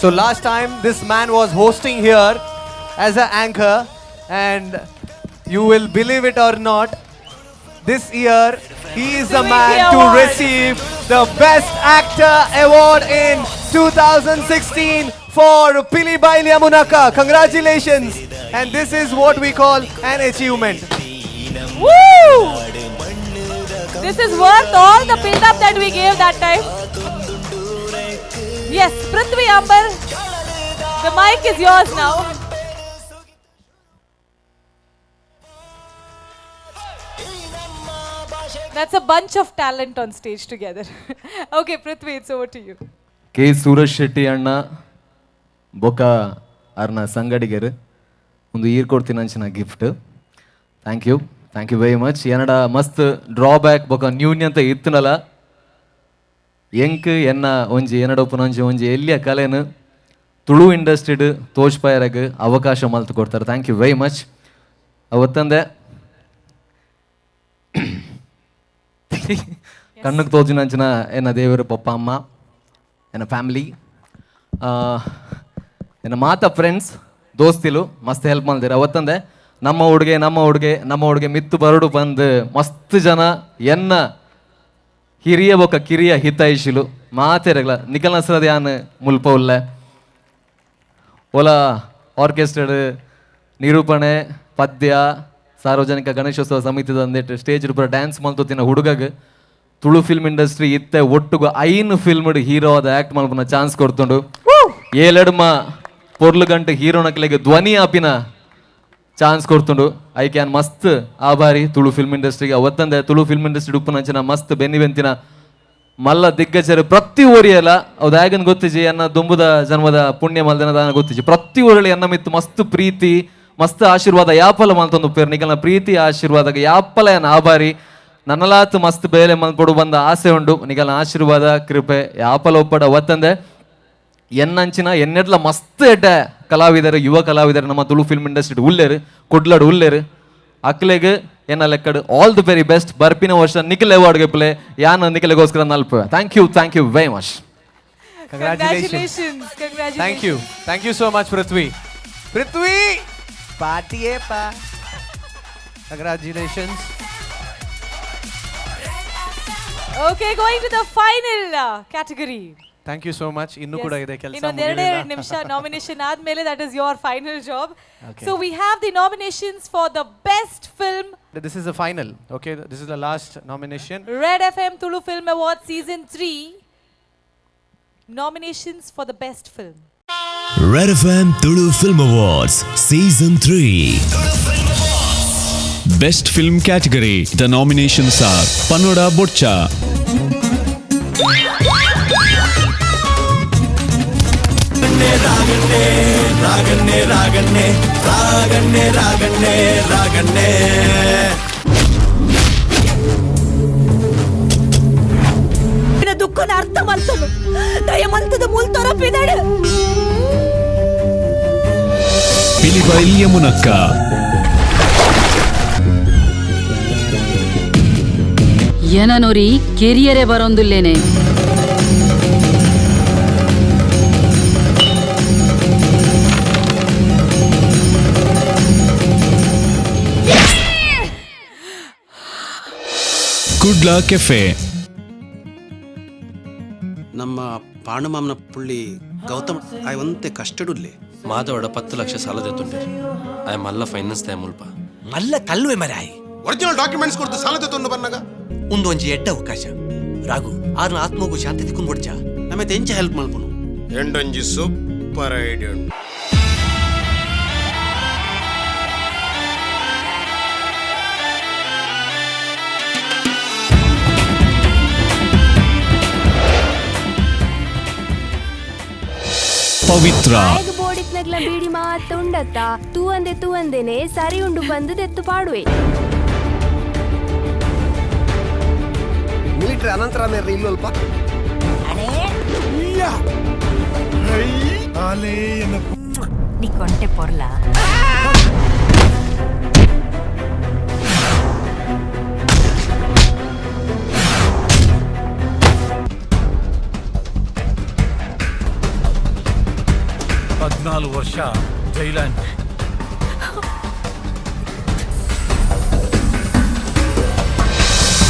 So last time this man was hosting here as an anchor, and you will believe it or not, this year he is the man to receive the Best Actor Award in 2016 for Pilibail Yamunaka. Congratulations, and this is what we call an achievement. Woo! This is worth all the build-up that we gave that time. Yes, Prithvi Ambar, the mic is yours now. That's a bunch of talent on stage together. Okay, Prithvi, it's over to you. K Suraj Shetty ಅಣ್ಣ ಬೊಕ್ಕ ಅರ್ನ ಸಂಗಡಿಗರು ಒಂದು ಈರ್ ಕೊಡ್ತೀನಿ ಅಂಚಿನ gift. Thank you very much. ಏನಡ ಮಸ್ತ್ ಡ್ರಾಬ್ಯಾಕ್ ಬೊಕ್ಕ ನ್ಯೂನ್ಯ ಅಂತ ಇತ್ತನಲ್ಲ ಎಂಕ್ ಎನ್ನ ಒಂಜಿ ಏನಡೊಪ್ಪುನೊಂಜಿ ಒಂಜಿ ಎಲ್ಲಿಯ ಕಲೆನು ತುಳು ಇಂಡಸ್ಟ್ರಿಡ್ ತೋಜ್ಪಾಯರಗೆ ಅವಕಾಶ ಮಲ್ತು ಕೊಡ್ತಾರೆ. Thank you very much. ಅವತ್ತಂದೆ ಕಣ್ಣಿಗೆ ತೋಜಿನಂಚಿನ ಎನ್ನ ದೇವರು ಪಪ್ಪ ಅಮ್ಮ ಎನ್ನ ಫ್ಯಾಮಿಲಿ ಎನ್ನ ಮಾತ ಫ್ರೆಂಡ್ಸ್ ದೋಸ್ತಿಲು ಮಸ್ತ್ ಹೆಲ್ಪ್ ಮಾಡಿದಿರ. ಅವತ್ತಂದೆ ನಮ್ಮ ಹುಡುಗೆ ಮಿತ್ತು ಬರಡು ಬಂದು ಮಸ್ತ್ ಜನ ಎನ್ನ ಹಿರಿಯ ಬೊಕ್ಕ ಕಿರಿಯ ಹಿತೈಶಿಲು ಮಾತೆರಗಲ ನಿಖಲ್ ನಸ್ರದ್ ಯಾನ್ ಮುಲ್ಪ ಉಲ್ಲೆ ಓಲ ಆರ್ಕೆಸ್ಟ್ರಾಡ್ ನಿರೂಪಣೆ ಪದ್ಯ ಸಾರ್ವಜನಿಕ ಗಣೇಶೋತ್ಸವ ಸಮಿತಿದ ಅಂದೇಟ್ ಸ್ಟೇಜ್ ಪೂರ ಡ್ಯಾನ್ಸ್ ಮಲ್ತೊತ್ತಿನ ಹುಡುಗಗೆ ತುಳು ಫಿಲ್ಮ್ ಇಂಡಸ್ಟ್ರಿ ಇತ್ತೆ ಒಟ್ಟುಗು 5 ಫಿಲ್ಮ್ಡ್ ಹೀರೋ ಆದ ಆ್ಯಕ್ಟ್ ಮಲ್ಪನ ಚಾನ್ಸ್ ಕೊಡ್ತುಂಡು. 7 ಪೊರ್ಲು ಗಂಟೆ ಹೀರೋನಕ್ಲೆಗೆ ಧ್ವನಿ ಆಪಿನ ಚಾನ್ಸ್ ಕೊಡ್ತುಂಡು ಐ ಕ್ಯಾನ್ ಮಸ್ತ್ ಆಭಾರಿ ತುಳು ಫಿಲ್ಮ್ ಇಂಡಸ್ಟ್ರಿಗೆ ಅವತ್ತಂದೆ ತುಳು ಫಿಲ್ಮ್ ಇಂಡಸ್ಟ್ರಿ ಉಪ್ಪುನಂಚಿನ ಮಸ್ತ್ ಬೆನ್ನಿವೆಂತಿನ ಮಲ್ಲ ದಿಗ್ಗಜರು ಪ್ರತಿ ಊರಿಯಲ್ಲ ಅವ್ದು ಹೇಗನ್ ಗೊತ್ತಿಜಿ ಅನ್ನ ದುಂಬುದ ಜನ್ಮದ ಪುಣ್ಯ ಮಲ್ದನದ ಗೊತ್ತಿಜಿ ಪ್ರತಿ ಊರಲ್ಲಿ ಅನ್ನ ಮಿತ್ತು ಮಸ್ತ್ ಪ್ರೀತಿ ಮಸ್ತ್ ಆಶೀರ್ವಾದ ಯಾಪಲ ಮಲ್ತೊಂದು ಉಪ್ಪೇರು ನಿಕಲ್ನ ಪ್ರೀತಿ ಆಶೀರ್ವಾದಕ್ಕೆ ಯಾಪಲ ಏನ ಆಭಾರಿ ನನ್ನಲಾತು ಮಸ್ತ್ ಬೇಲೆ ಮಲ್ಪಡು ಬಂದ ಆಸೆ ಉಂಡು ನಿಕಲ್ನ ಆಶೀರ್ವಾದ ಕೃಪೆ ಯಾಪಲ ಒಪ್ಪಡ ಅವತ್ತಂದೆ ಎನ್ನಂಚಿನ ಎನ್ನೆಡ್ಲ ಮಸ್ತ್ ಎಡ್ಡ ಕಲಾವಿದರು ಯುವ ಕಲಾವಿದರು ನಮ್ಮ ತುಳು ಫಿಲ್ಮ್ ಇಂಡಸ್ಟ್ರಿ ಉಲ್ಲೇರು ಕೊಡ್ಲಾಡು ಉಲ್ಲೇರು ಅಕ್ಲೆಗೆ ಏನ ಲೆಕ್ಕಡು ಆಲ್ ದಿ ವೆರಿ ಬೆಸ್ಟ್ ಬರ್ಪಿನ ವರ್ಷ ನಿಖಿಲ್ ಅವಾರ್ಡ್ಗೆ ಪ್ಲೇ ಯಾನ ನಿಖಿಲ್ಗೋಸ್ಕರ ನಲ್ಪ thank you very much. Congratulations. Thank you so much, Prithvi. Party pa. Congratulations. Okay, going to the final category. Thank you so much. Innu kuda ide kelsa ಇನ್ನೊಂದೆರಡೇ ನಿಮಿಷ ನಾಮಿನೇಷನ್ ಆದ್ಮೇಲೆ that is your final job. Okay. So we have the nominations for the best film. This is the final. Okay, this is the last nomination. Red FM Tulu Film Award Season 3. Nominations for the best film. Red FM Tulu Film Awards Season 3. Best Film Category. The nominations are Panoda Boccha, ದುಃಖದ ಅರ್ಥ ಮಲ್ತನು ದಯಮಂತದ ಮೂಲ್ ತೊರಪಿದಳು Pilibai Yamunakka, ಏನನೋರಿ ಕೆರಿಯರೇ ಬರೊಂದುಲ್ಲೇನೆ Kudla Cafe, ನಮ್ಮ ಪಾಂಡುಮಾಮನ ಪುಳ್ಳಿ ಗೌತಮ್ ಆಯ್ ಒಂತೆ ಕಷ್ಟಡುಲ್ಲೆ ಮಾದವಡ 10 ಲಕ್ಷ ಸಾಲದ ತುಂಡರು ಆಯ್ ಮಲ್ಲ ಫೈನಾನ್ಸ್ ದೇ ಮುಲ್ಪ ಮಲ್ಲ ಕಲ್ಲುವೆ ಮರಾಯ್ ಒರಿಜಿನಲ್ ಡಾಕ್ಯುಮೆಂಟ್ಸ್ ಕೊಡ್ತು ಸಾಲದ ತೊಂದು ಬನ್ನಗ ಒಂದೊಂಜಿ ಎಡ್ಡ ಅವಕಾಶ ರಾಘು ಆರ್ನ ಆತ್ಮಗೂ ಶಾಂತಿ ತಿಕ್ಕೊಂಡು ಬಿಡ್ಜ ನಮಗೆ ತೆಂಚ ಹೆಲ್ಪ್ ಮಲ್ಪನು ಎಂಡೊಂಜಿ ಸೂಪರ್ ಐಡಿಯಾ Pavitra, ಬೋಡಿತ್ನಗ್ಲ ಬೀಡಿ ಮಾತ ಉಂಡತ್ತ ತೂವಂದೇನೆ ಸರಿ ಉಂಡು ಬಂದು ತೆತ್ತು ಪಾಡುವೆ ಮಿಲಿಟರಿ ಅನಂತರ ಮೇರೆ ಇಲ್ಲಲ್ಪ ನೀ ಕೊಂಟೆ ಪೊರ್ಲ ವರ್ಷ ಜೈಲಾನ್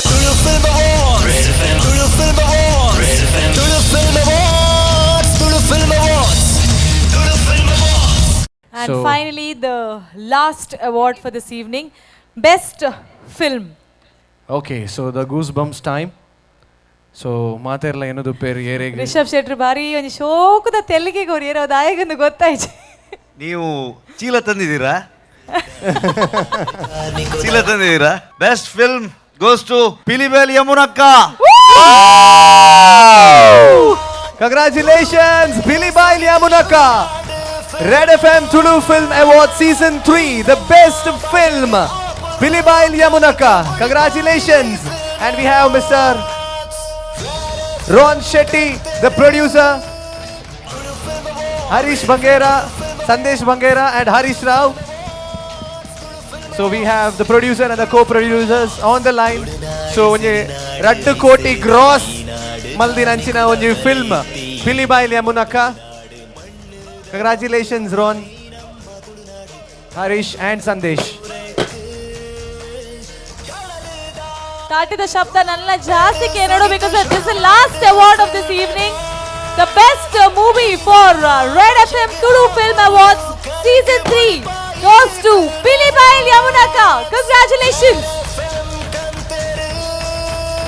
Tulu Film Awards. Tulu Film Awards. Tulu Film Awards. Tulu Film Awards. Tulu Film Awards. And So- finally, the last award for this evening, Best Film. Okay, so the Goosebumps time. So ಮಾತೆರ್ಲ ಏನದು ಪೇರು ಏರೆಗೆ ರಿಷಬ್ ಶೆಟ್ರು ಬಾರಿ ಒಂದು ಶೋಕದ ತೆಲ್ಲಿಗೆ ಗೋರಿ ಏನೋ ದಾಯಗೊಂದು ಗೊತ್ತಾಯ್ತು. ನೀವು ಚೀಲ ತಂದಿದ್ದೀರಾ ಚೀಲ ತಂದಿದ್ದೀರಾ best film goes to Pilibail ಯಮುನಕ್ಕ Congratulations, Pilibai Yamunaka. Red FM Tulu Film Award Season 3, the best film. Pilibai Yamunaka. Congratulations. And we have Mr. Ron Shetty, the producer. Harish Bangera, Sandesh Bangera and Harish Rao. So we have the producer and the co-producers on the line. So when you Raddu Koti gross Maldinanchina when you film Pilibai Yamunaka. Congratulations Ron, Harish and Sandesh. ತಾಟಿದ ಶಬ್ದ ನನ್ನ ಜಾಸ್ತಿ ಕೇಳೋಣ because this is the last award of this evening. The best movie for Red FM Tulu Film Awards Season 3 goes to Pilibai Yamunaka. Congratulations.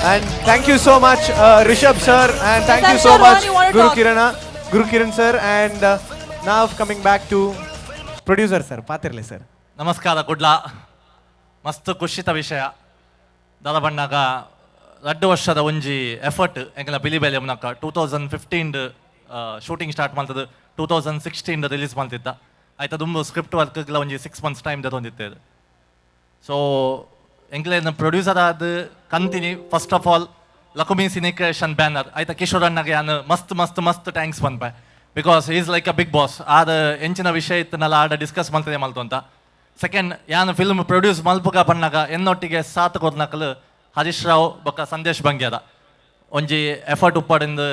And thank you so much Rishabh sir, and thank Yes, you I'm so sure much Ron, you want to Guru Kiran sir, and now coming back to producer sir, Patirle sir. ನಮಸ್ಕಾರ ಕುಡ್ಲ ಮಸ್ತ್ ಖುಷಿತ ವಿಷಯ ದಾದ ಬಣ್ಣಾಗ 2 ವರ್ಷದ ಒಂಜಿ ಎಫರ್ಟ್ ಎಂಕಲ್ನ ಪಿಲಿಬೇಲೆ ಮುನಕ 2015 ಶೂಟಿಂಗ್ ಸ್ಟಾರ್ಟ್ ಮಾಡ್ತದೆ 2016 ರಿಲೀಸ್ ಮಾಡ್ತಿದ್ದ ಆಯ್ತು ತುಂಬ ಸ್ಕ್ರಿಪ್ಟ್ ವರ್ಕ್ಗೆಲ್ಲ ಒಂಜಿ 6 months ಟೈಮ್ ತಗೊಂಡಿದ್ದೇವೆ ಸೊ ಎಂಕ್ಲೇನ ಪ್ರೊಡ್ಯೂಸರ್ ಆದ ಕಂತಿನಿ first of all Lakumi cine creation banner ಆಯ್ತಾ ಕಿಶೋರ್ ಅಣ್ಣಗೆ ನಾನು ಮಸ್ತ್ ಥ್ಯಾಂಕ್ಸ್ ಪನ್ಪೆ because is like a big boss ಆದ ಎಂಚಿನ ವಿಷಯ ಇತ್ತನಲ್ಲ ಆಡ ಡಿಸ್ಕಸ್ ಮಾಡ್ತದೆ ಮಲ್ತು ಅಂತ ಸೆಕೆಂಡ್ ಯಾನು ಫಿಲ್ಮ್ ಪ್ರೊಡ್ಯೂಸ್ ಮಲ್ಪುಗ ಬಣ್ಣಾಗ ಎನ್ನೊಟ್ಟಿಗೆ ಸಾತ್ ಕೊರ್ನಕಲು ಹರೀಶ್ ರಾವ್ ಬೊಕ್ಕ ಸಂದೇಶ್ ಬಂಗ್ಯದ ಒಂಜಿ ಎಫರ್ಟ್ ಉಪ್ಪಡಿಂದ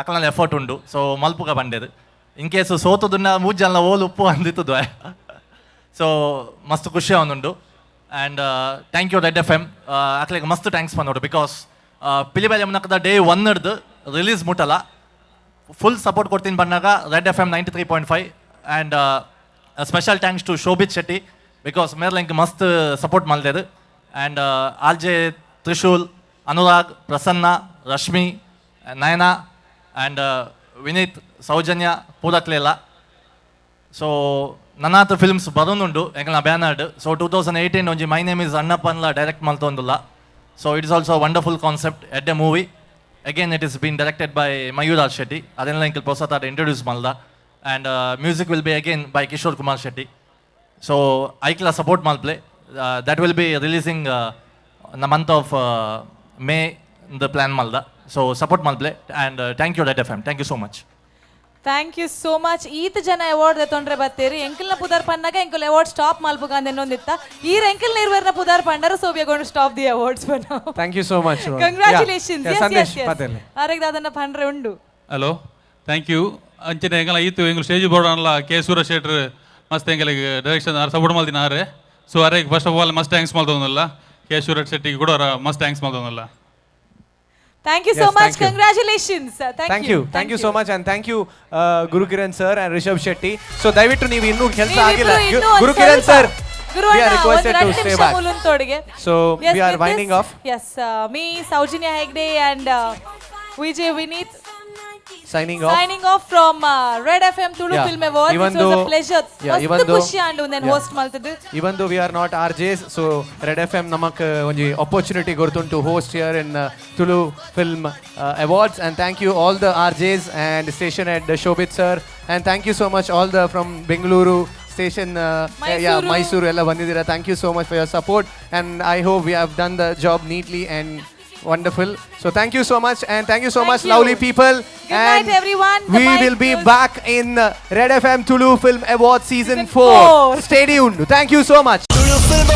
ಅಕಲಲ್ಲಿ ಎಫರ್ಟ್ ಉಂಡು ಸೊ ಮಲ್ಪುಗ ಬಂಡೇದು ಇನ್ ಕೇಸ್ ಸೋತುದನ್ನ ಮೂಜಲ್ಲ ಓಲ್ ಉಪ್ಪು ಅಂದಿತ್ತದು ಸೊ ಮಸ್ತ್ ಖುಷಿ ಅವನುಂಡು and thank you red FM ಅಕ್ಲಿಗೆ ಮಸ್ತ್ ಥ್ಯಾಂಕ್ಸ್ ಪನ್ನೋಡು ಬಿಕಾಸ್ ಪಿಲಿಬೇಲೆ ಮುನಕದ ಡೇ 1 ರಿಲೀಸ್ ಮುಟ್ಟಲ್ಲ ಫುಲ್ ಸಪೋರ್ಟ್ ಕೊಡ್ತೀನಿ ಬಂದಾಗ red FM 93.5 and special thanks to Shobhit Shetty because ಮೇರ್ಲಿಂಕ್ ಮಸ್ತ್ ಸಪೋರ್ಟ್ ಮಾಡಿದೆ and RJ Trishul Anurag Prasanna Rashmi Nayana and Vineeth Soujanya ಪೂರಕ್ಲೆಲ್ಲ ಸೊ ನನ್ನಾತ ಫಿಲ್ಮ್ಸ್ ಬರೋನುಂಡು ಎಂಕಲ್ನ ಬ್ಯಾನರ್ಡ್ ಸೊ 2018 ಒಂಜಿ ಮೈ ನೇಮ್ ಇಸ್ ಅಣ್ಣಪ್ಪನ್ಲ ಡೈರೆಕ್ಟ್ ಮಲ್ತೊಂದುಲ್ಲ so it is also wonderful concept ಎಡ್ a movie again it is been directed by Mayuraj Shetty ಅದನ್ನೆಲ್ಲ ಎಂಕಲ್ ಹೊಸತಾದ ಇಂಟ್ರೊಡ್ಯೂಸ್ ಮಾಡ್ದ and music will be again by Kishore Kumar Shetty so ಐಕ್ಲ ಸಪೋರ್ಟ್ ಮಲ್ಪ್ಲೆ that will be releasing the month of May the plan ಮಲ್ದ ಸೊ ಸಪೋರ್ಟ್ ಮಲ್ಪ್ಲೆ and thank you red FM thank you so much thank you so much ಈತ ಜನ ಅವಾರ್ಡ್ ತೊಂದ್ರೆ ಬತ್ತೀರಿ ಎಂಕಲ್ನ ಪುದಾರ್ ಪನ್ನಾಗ ಎಂಕಲ್ ಅವಾರ್ಡ್ ಸ್ಟಾಪ್ ಮಲ್ಪುಗ ಅಂತ ಇನ್ನೊಂದಿತ್ತ ಈ ಎಂಕಲ್ ನಿರ್ವರ್ನ ಪುದಾರ್ ಪಂಡರು so we are going to stop the awards for now thank you so much congratulations Sandesh ಪತೇಲೆ ಆರೆಗ್ ದಾದನ್ನ ಪಂಡ್ರೆ ಉಂಡು ಹಲೋ ಥ್ಯಾಂಕ್ ಯು ಅಂಚನೆ ಎಂಗಲ ಈತು ಎಂಗ್ಲು ಸ್ಟೇಜ್ ಬೋರ್ಡ್ ಅನ್ನಲ್ಲ ಕೆ ಸುರೇಶ್ ಶೆಟ್ರ್ ಮಸ್ತ್ ಎಂಗಲಿಗೆ ಡೈರೆಕ್ಷನ್ ಸಪೋರ್ಟ್ ಮಾಡ್ತೀನಿ ಆರೆ ಸೊ ಅರೆಗೆ ಫಸ್ಟ್ ಆಫ್ ಆಲ್ ಮಸ್ತ್ ಥ್ಯಾಂಕ್ಸ್ ಮಾಡ್ತೋನಲ್ಲ ಕೆ ಸುರೇಶ್ ಶೆಟ್ಟಿಗೆ ಕೂಡ ಮಸ್ತ್ ಥ್ಯಾಂಕ್ಸ್ ಮಾಡ್ತೋನಲ್ಲ Thank you so much. Congratulations. Thank you so much and thank you Guru Kiran sir and Rishabh Shetty. So ದಯವಿಟ್ಟು ನೀವು ಇನ್ನೂ ಕೆಲಸ ಆಗಿಲ್ಲ Guru Kiran sir we are requested to stay back. So we are winding off. Yes, me Saujanya Hegde and Vijay Vineet signing off from Red FM Tulu Film Awards. It was a pleasure. Even though we are not RJs, so Red FM namak onji opportunity gortundu to host here in Tulu Film Awards, and thank you all the RJs and station head Shobit sir, and thank you so much all the from Bengaluru station Mysuru ella bandidira. Thank you so much for your support, and I hope we have done the job neatly and wonderful. So thank you so much, and thank you so much lovely people. Good night everyone. We will be back in Red FM Tulu Film Awards season 4. Stay tuned. Thank you so much. Tulu Film